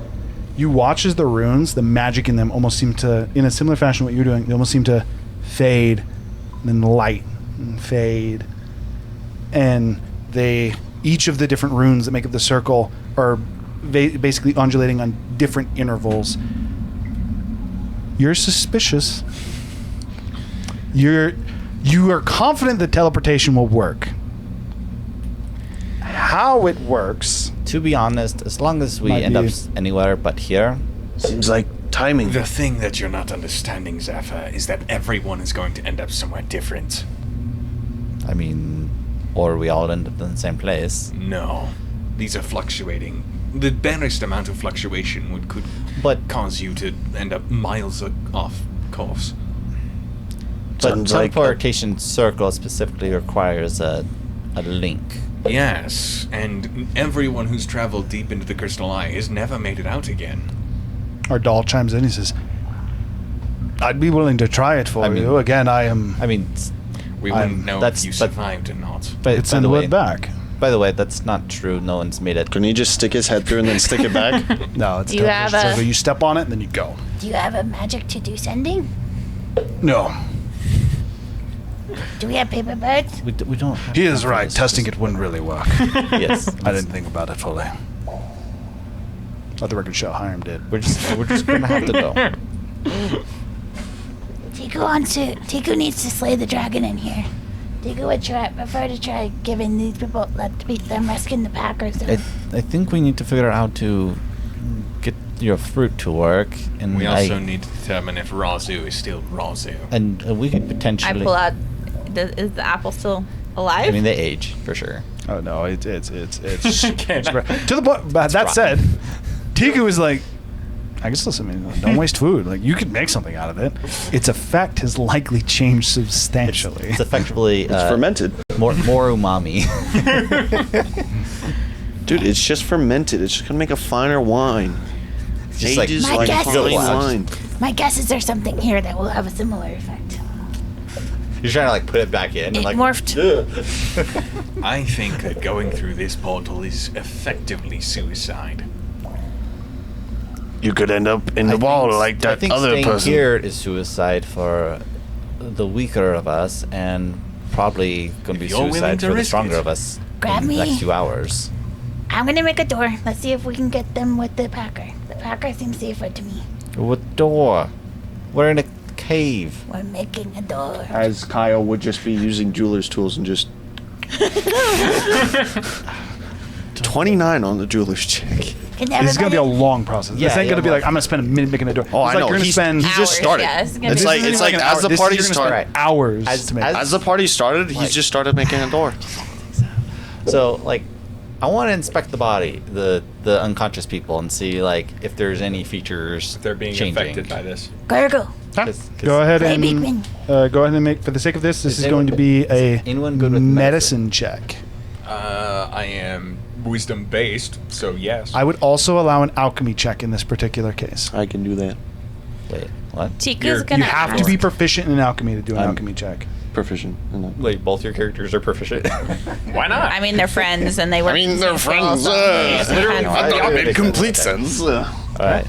You watch as the runes, the magic in them almost seem to, in a similar fashion to what you're doing, they almost seem to fade, and then light, and fade, and each of the different runes that make up the circle are basically undulating on different intervals. You're suspicious. You are confident that teleportation will work. How it works, To be honest, as long as we Might end be- up anywhere but here, Seems like timing. The thing that you're not understanding, Zephyr, is that everyone is going to end up somewhere different. I mean, or we all end up in the same place. No. These are fluctuating. The barest amount of fluctuation could But cause you to end up miles off course. but Sounds like a- teleportation circle specifically requires a link Yes, and everyone who's traveled deep into the Crystal Eye has never made it out again. Our doll chimes in. He says, "I'd be willing to try it for you. Again, I am. I mean, We wouldn't know that's- if you but- survived or not. It's in the wood back. By the way, that's not true. No one's made it. Can he just stick his head through and then stick it back? No, it's Do you have teleportation. So a- you step on it and then you go. Do you have a magic to do sending? No, Do we have paper birds? We don't. Have he is time for right. this. Testing it wouldn't really work. Yes, I didn't think about it fully. Let the record show Hiram did. We're just gonna have to go. Tiku needs to slay the dragon in here. Tiku would prefer to try giving these people them rescuing the Packers. I think we need to figure out how to get your fruit to work, and We also need to determine if Razu is still Razu. and we could I potentially. pull out. Is the apple still alive? I mean, they age for sure. Oh no, it's to the point. But that said, Tiku is like, I guess listen, man, don't waste food. Like you could make something out of it. Its effect has likely changed substantially. It's effectively It's fermented. more umami. Dude, it's just fermented. It's just gonna make a finer wine. It's just like- Ages My like guess fine is- wine. My guess is there's something here that will have a similar effect. You're trying to like put it back in. It Like, morphed. I think that going through this portal is effectively suicide. You could end up in the wall like I that think other staying person. here is suicide for the weaker of us, and probably going to be If you're willing suicide to for the risk stronger it. of us. Grab in the me. next 2 hours. I'm gonna make a door. Let's see if we can get them with the Packer. The Packer seems safer to me. What door? We're in a cave. We're making a door. As Kyle would just be using jeweler's tools and just 29 on the jeweler's check. Can This is gonna be a everybody- long process. Yeah, this ain't yeah, gonna be well- like I'm gonna spend a minute making a door. Oh, It's I like know. You're gonna He's- spend. he just Hours, started. yeah, it's gonna It's be- like This it's isn't like an as hour. the This- party you're gonna started. spend hours As- to make. as- As the party started, he Like- just started making a door. So, like, I want to inspect the body, the unconscious people, and see like if there's any features They're being changing. affected by this. Gurgle. Go ahead Play and Beekman. go ahead and make, for the sake of this, this Is is going to be a anyone good with medicine check. I am wisdom based, so yes. I would also allow an alchemy check in this particular case. I can do that. Wait, what? Tiku's gonna. You have to be proficient in alchemy to do an I'm- alchemy check. Proficient. In that. Wait, both your characters are proficient. Why not? I mean, they're friends and they work. I mean, in the they're same thing, friends. so it's Literally, kind of I thought weird. it made complete sense. All right.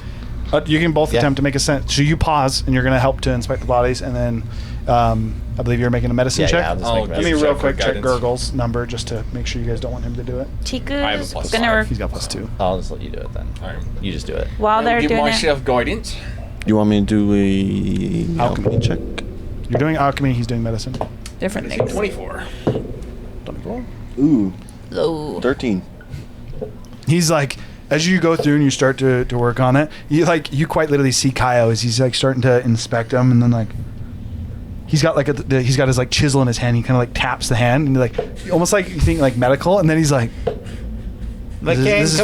You can both Yeah. attempt to make a sense. So you pause, and you're going to help to inspect the bodies, and then I believe you're making a medicine Yeah, check. yeah, I'll just I'll make give Let me Check real for quick check guidance. Gurgle's number just to make sure you guys don't want him to do it. I have a Tiku's plus gonna. five. He's got +2. I'll just let you do it then. Alright. You just do it. While they're give doing it, myself guidance. You want me to do a Alchemy. check? You're doing alchemy. He's doing medicine. different things. 24. Ooh, Low. 13. He's like, as you go through and you start to work on it, you quite literally see Kaio as he's like starting to inspect them, and then like he's got like he's got his like chisel in his hand. He kind of like taps the hand and like almost like you think like medical, and then he's like. This is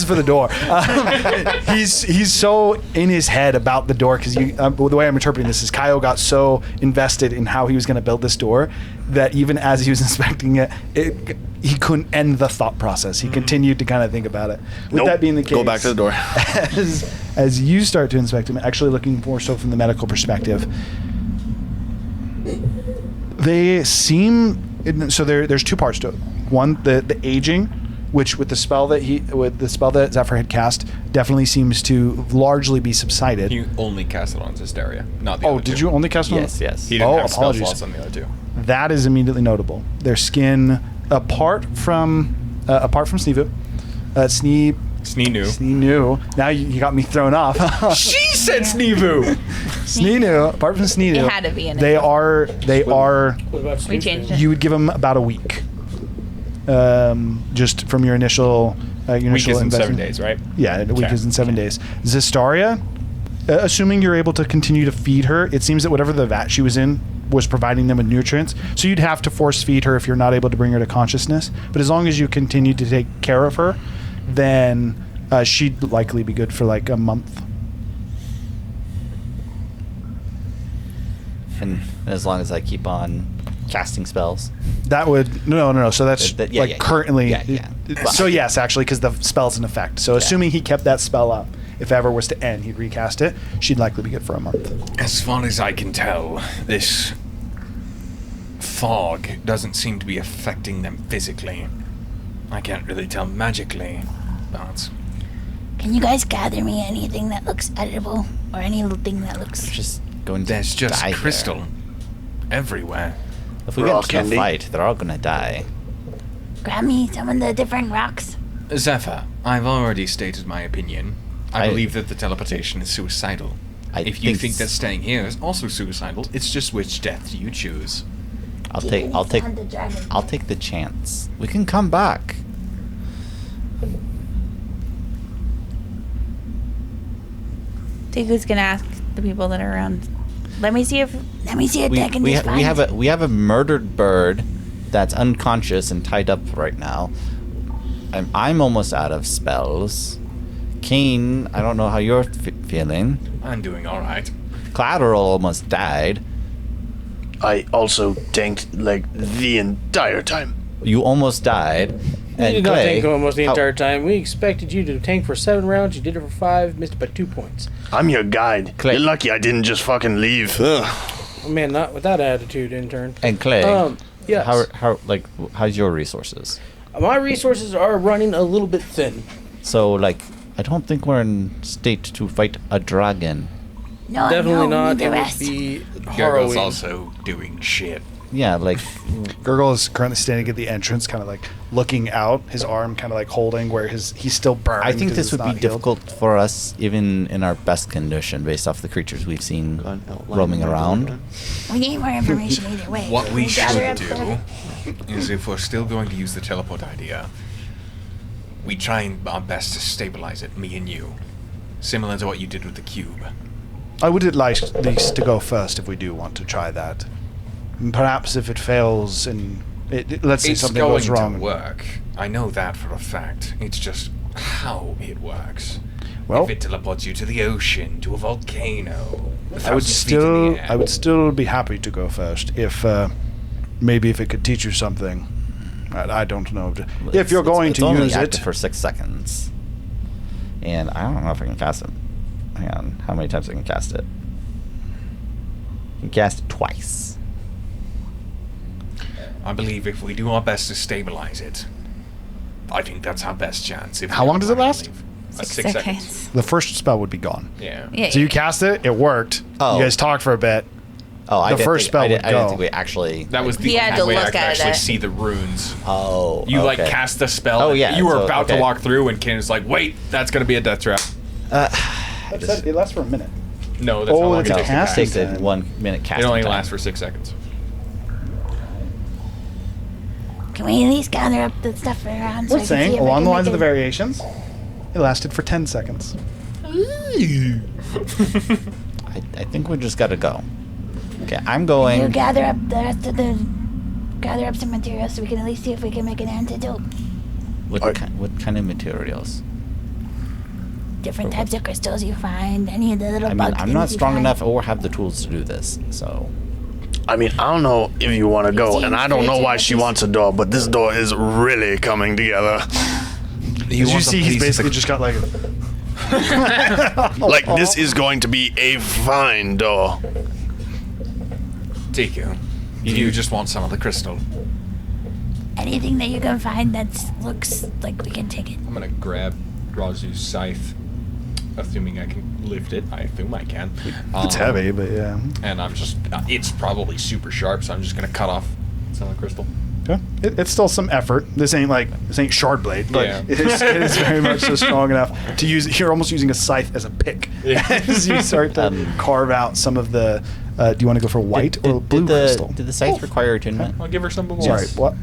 for the door. He's so in his head about the door because the way I'm interpreting this is Kaio got so invested in how he was going to build this door that even as he was inspecting it, he couldn't end the thought process. He continued to kind of think about it. With Nope. that being the case, Go back to the door. as you start to inspect him, actually looking more so from the medical perspective, they seem so. There's two parts to it. One, the aging, which with the spell that Zephyr had cast, definitely seems to largely be subsided. You only cast it on Zestaria, not the Oh, other did two. you only cast it on? Yes. He didn't Oh, have spell apologies. slots on the other two. That is immediately notable. Their skin, apart from Sneevu, Sneenu. Now you got me thrown off. She said Sneevu! Sneenu, apart from Sneenu, It had to be in it. they are. What about We Snoop changed Dogg? it. You would give them about a week, just from your initial. Week is in investment. 7 days, right? Yeah, a week Okay. is in 7 days. Zestaria, assuming you're able to continue to feed her, it seems that whatever the vat she was in was providing them with nutrients. So you'd have to force feed her if you're not able to bring her to consciousness. But as long as you continue to take care of her, then she'd likely be good for like a month. And as long as I keep on casting spells. That would no. So that's currently. Yeah. So yes, actually, because the spell's in effect. So assuming he kept that spell up, if ever was to end, he'd recast it. She'd likely be good for a month. As far as I can tell, this fog doesn't seem to be affecting them physically. I can't really tell magically, but Can you guys gather me anything that looks edible or anything that looks? Just going to there's just die crystal here. everywhere. If we Raw get into a candy. fight, they're all gonna die. Grab me some of the different rocks. Zephyr, I've already stated my opinion. I I- believe that the teleportation is suicidal. If you think that staying here is also suicidal, it's just which death you choose. I'll Keep take me I'll take on the dragon. I'll take the chance. We can come back. Tiku's gonna ask the people that are around. Let me see if Let me see if I can just find. We have a murdered bird that's unconscious and tied up right now. I'm almost out of spells. Kane, I don't know how you're feeling. I'm doing alright. Collateral almost died. I also tanked like the entire time. You almost died. You And did not Clay, tank almost the how- entire time. We expected you to tank for 7 rounds. You did it for 5, missed it by 2 points. I'm your guide. Clay. You're lucky I didn't just fucking leave. Oh, man, not with that attitude, intern. And Clay, Yes. how's your resources? My resources are running a little bit thin. So I don't think we're in state to fight a dragon. No, Definitely no, not. The It would rest. be Gargoyle's harrowing. also doing shit. Yeah, Gurgle is currently standing at the entrance, kind of like looking out. His arm kind of like holding where he's still burning. I think 'cause this it's would be not healed. difficult for us, even in our best condition, based off the creatures we've seen roaming around. We need more information either way. What we gather up should do is, if we're still going to use the teleport idea, we try our best to stabilize it, me and you. Similar to what you did with the cube. I would at least to go first if we do want to try that. Perhaps if it fails and let's say It's something going goes wrong. to work. I know that for a fact. It's just how it works. Well- if it teleports you to the ocean, to a volcano, I would still be happy to go first if maybe if it could teach you something. I don't know. If you're going it's to only use active it for 6 seconds, and I don't know if I can cast it. Hang on, how many times I can cast it? I can cast it twice. I believe if we do our best to stabilize it, I think that's our best chance. If How we long don't does it mind, last? I believe. 6 seconds. the first spell would be gone. Yeah. Yeah. So you cast it, it worked. Oh. You guys talked for a bit. Oh, I The didn't first think- spell I didn't, would I didn't go. think we actually. That was the He had only to way I look could at actually it. see the runes. Oh. You like okay. cast the spell. Oh, and yeah, You were so- about to okay. walk through, and Ken is like, "Wait, that's gonna be a death trap." It lasts for a minute. No, that's how long it it's a takes to It cast? takes a Time. 1 minute casting It only time. lasts for 6 seconds. Can we at least gather up the stuff around? So We're I can saying see if I along can the lines make of the it- variations, it lasted for 10 seconds. I think we just gotta go. Okay, I'm You going. gather up the rest of the. Gather up some materials so we can at least see if we can make an antidote. What kind of materials? Different types of crystals you find, any of the little I mean, bugs. I'm not strong enough or have the tools to do this, so. I mean, I don't know if you want to go, seems and I don't know very why she jealous. wants a door, but this door is really coming together. As you see, he's basically just got like. Like, this is going to be a fine door. Tiku, you just want some of the crystal. Anything that you can find that looks like we can take it. I'm gonna grab Razu's scythe, assuming I can lift it. I assume I can. It's heavy, but yeah. And I'm just, it's probably super sharp, so I'm just gonna cut off some of the crystal. Yeah, it's still some effort. This ain't shard blade, but Yeah. it is very much so strong enough to use. You're almost using a scythe as a pick as you start to carve out some of the. Do you want to go for white or blue crystal? Did the scythe require attunement? I'll give her some more. Sorry, what?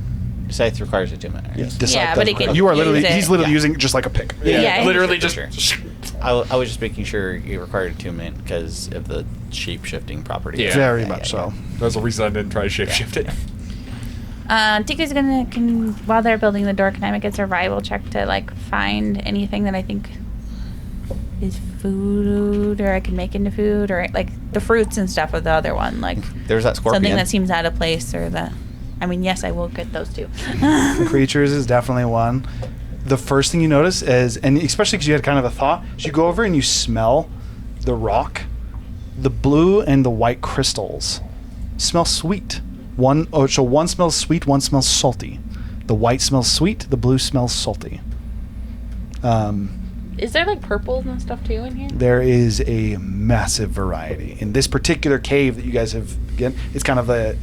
The scythe requires attunement. Right? The scythe but does he can require- You are literally. use it. He's literally using it just like a pick. Yeah. Literally just. Sure. I was just making sure it required attunement because of the shape shifting property. Yeah. Very much so. That's the reason I didn't try to shapeshift it. Tiku's while they're building the door, can I make a survival check to like find anything that I think is food, or I can make into food, or like the fruits and stuff of the other one, like There's that scorpion. something that seems out of place, or the. I mean, yes, I will get those too. Creatures is definitely one. The first thing you notice is, and especially because you had kind of a thought, is you go over and you smell the rock, the blue and the white crystals smell sweet. One smells sweet, one smells salty. The white smells sweet, the blue smells salty. Is there like purples and stuff too in here? There is a massive variety. In this particular cave that you guys have, again, it's kind of a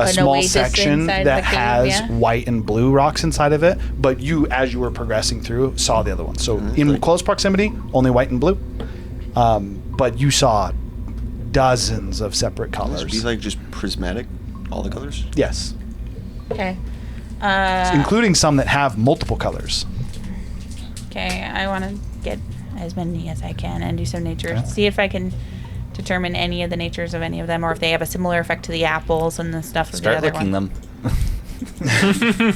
small oasis section inside that the cave, has yeah? white and blue rocks inside of it, but you, as you were progressing through, saw the other one. So in close proximity, only white and blue. But you saw dozens of separate Can colors. this be like just prismatic, all the colors? Yes. Okay. Including some that have multiple colors. Okay, I want to get as many as I can and do some nature. Okay. See if I can determine any of the natures of any of them, or if they have a similar effect to the apples and the stuff of Start the other licking one. them.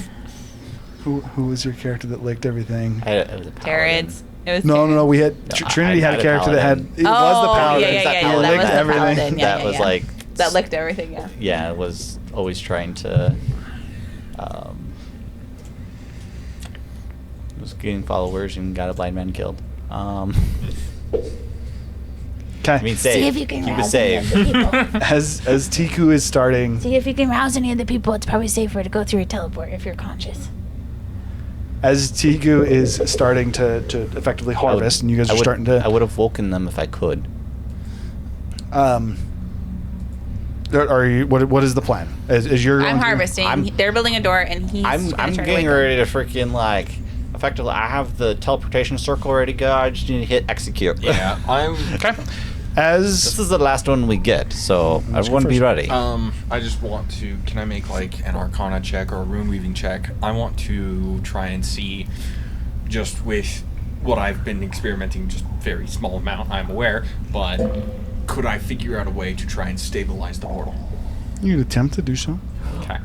Who was your character that licked everything? It was a paladin. Jared's. It was No. We had No, Trinity I had a had a character that had. paladin. It was the paladin. Yeah, It that licked was the everything. paladin. Yeah, That was like that licked everything. Yeah. Yeah, it was always trying to. Was getting followers and got a blind man killed. Okay. I mean, See save. if you can Keep it rouse any of safe. the people. as Tiku is starting, See if you can rouse any of the people. It's probably safer to go through a teleport if you're conscious. as Tiku is starting to effectively harvest, and you guys are starting I to. would have woken them if I could. Are you? What is the plan? Is you're? I'm going to- harvesting. They're building a door, and he's. I'm gonna try to getting wake ready to freaking like. Effectively, I have the teleportation circle ready to go. I just need to hit execute. Yeah, I'm. Okay. As This is the last one we get, so everyone be first. ready. I just want to. Can I make like an Arcana check or a rune weaving check? I want to try and see, just with what I've been experimenting, just very small amount. I'm aware, but could I figure out a way to try and stabilize the portal? you could attempt to do so. Okay.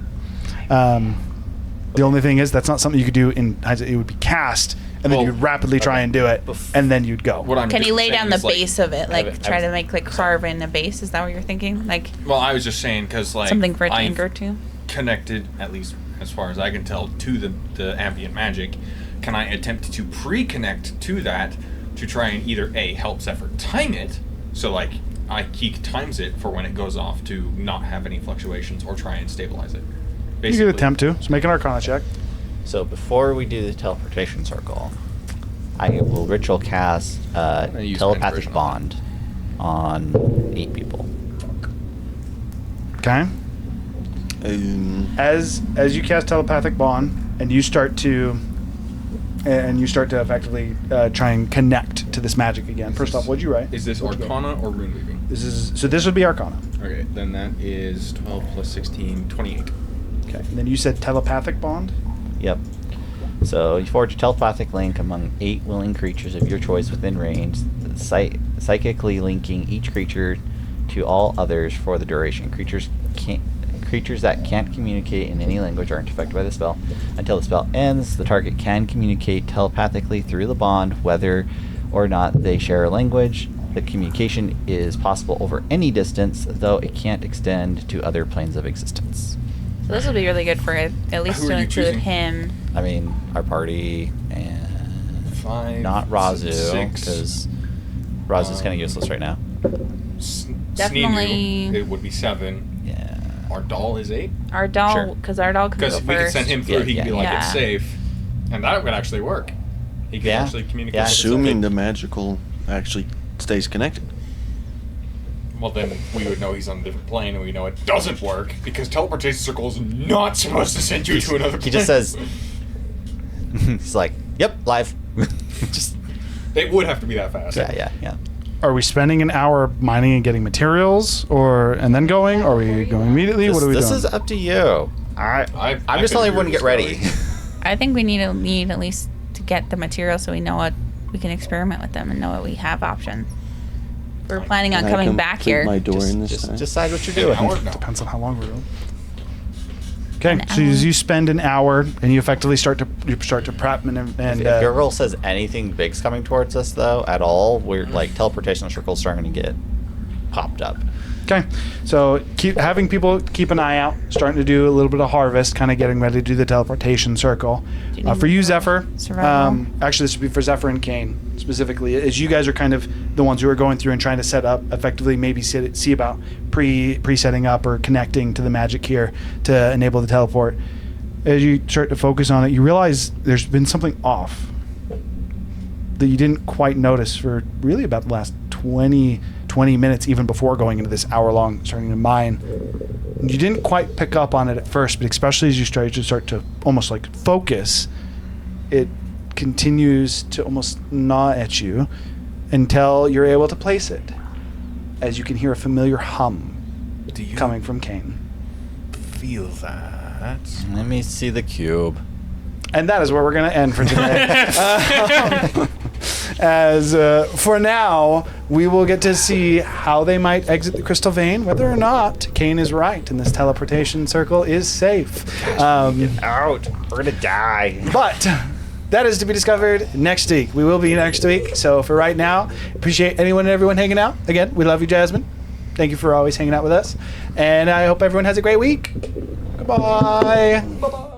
The only thing is that's not something you could do in. It would be cast, and then Well, you'd rapidly try and do it, and then you'd go. What I'm Can he just lay saying down the is, like- base of it, like I've- try to make like carve in a base? Is that what you're thinking? Like Well, I was just saying because like something for it to I've anchor to? connected, at least as far as I can tell, to the ambient magic. Can I attempt to pre-connect to that to try and either A, help Zephyr time it, so like he times it for when it goes off to not have any fluctuations, or try and stabilize it? You could attempt to. So make an Arcana check. So before we do the teleportation circle, I will ritual cast gonna use telepathic conversion bond on 8 people. Okay. As you cast telepathic bond, and you start to effectively try and connect to this magic again. First off, what'd you write? Is this What'd you get? Arcana or Rune Weaving? This would be Arcana. Okay, then that is 12 plus 16, 28. Okay. And then you said telepathic bond. Yep. So you forge a telepathic link among 8 willing creatures of your choice within range, psychically linking each creature to all others for the duration. Creatures that can't communicate in any language aren't affected by the spell. Until the spell ends, the target can communicate telepathically through the bond, whether or not they share a language. The communication is possible over any distance, though it can't extend to other planes of existence. So this will be really good for it, at least Who to are you include choosing? him. I mean, our party and 5, not Razu, 6. because Razu's kind of useless right now. Definitely- It would be 7. Yeah. Our doll is 8. Our doll, Sure. because our doll can go Because if we could first. send him through, Yeah, he could be yeah, like, yeah. it's safe. And that would actually work. He could Yeah, actually communicate. yeah. with us. Assuming the magical actually stays connected. Well, then we would know he's on a different plane, and we know it doesn't work, because teleportation circle is not supposed to send you to another plane. He just says, he's like, yep, live. Just, It would have to be that fast. yeah. Are we spending an hour mining and getting materials, and then going? Or are we going immediately? This, What are we this doing? is up to you. I'm just telling everyone to get ready. I think we need at least to get the material so we know what we can experiment with them and know what we have options. We're planning on Can I coming back complete here. my door in this Just time? decide what you're An doing. hour? No. Depends on how long we're going. Okay, An so hour. as you spend an hour and you effectively start to prep and If Gurgle says anything big's coming towards us, though, at all, we're like teleportation circles starting to get popped up. okay, so having people keep an eye out, starting to do a little bit of harvest, kind of getting ready to do the teleportation circle. Do you need For me you, to roll Zephyr, survival? actually this would be for Zephyr and Kane specifically, as you guys are kind of the ones who are going through and trying to set up, effectively maybe see about pre-setting up or connecting to the magic here to enable the teleport. As you start to focus on it, you realize there's been something off that you didn't quite notice for really about the last 20 minutes, even before going into this hour-long starting to mine. You didn't quite pick up on it at first, but especially as you start to almost like focus, it continues to almost gnaw at you until you're able to place it, as you can hear a familiar hum Do you coming from Kane. feel that? Let me see the cube. And that is where we're going to end for today. For now, we will get to see how they might exit the crystal vein, whether or not Kane is right and this teleportation circle is safe. Out. We're gonna die. But that is to be discovered next week. We will be next week. So for right now, appreciate anyone and everyone hanging out. Again, we love you, Jasmine. Thank you for always hanging out with us. And I hope everyone has a great week. Goodbye. Bye-bye.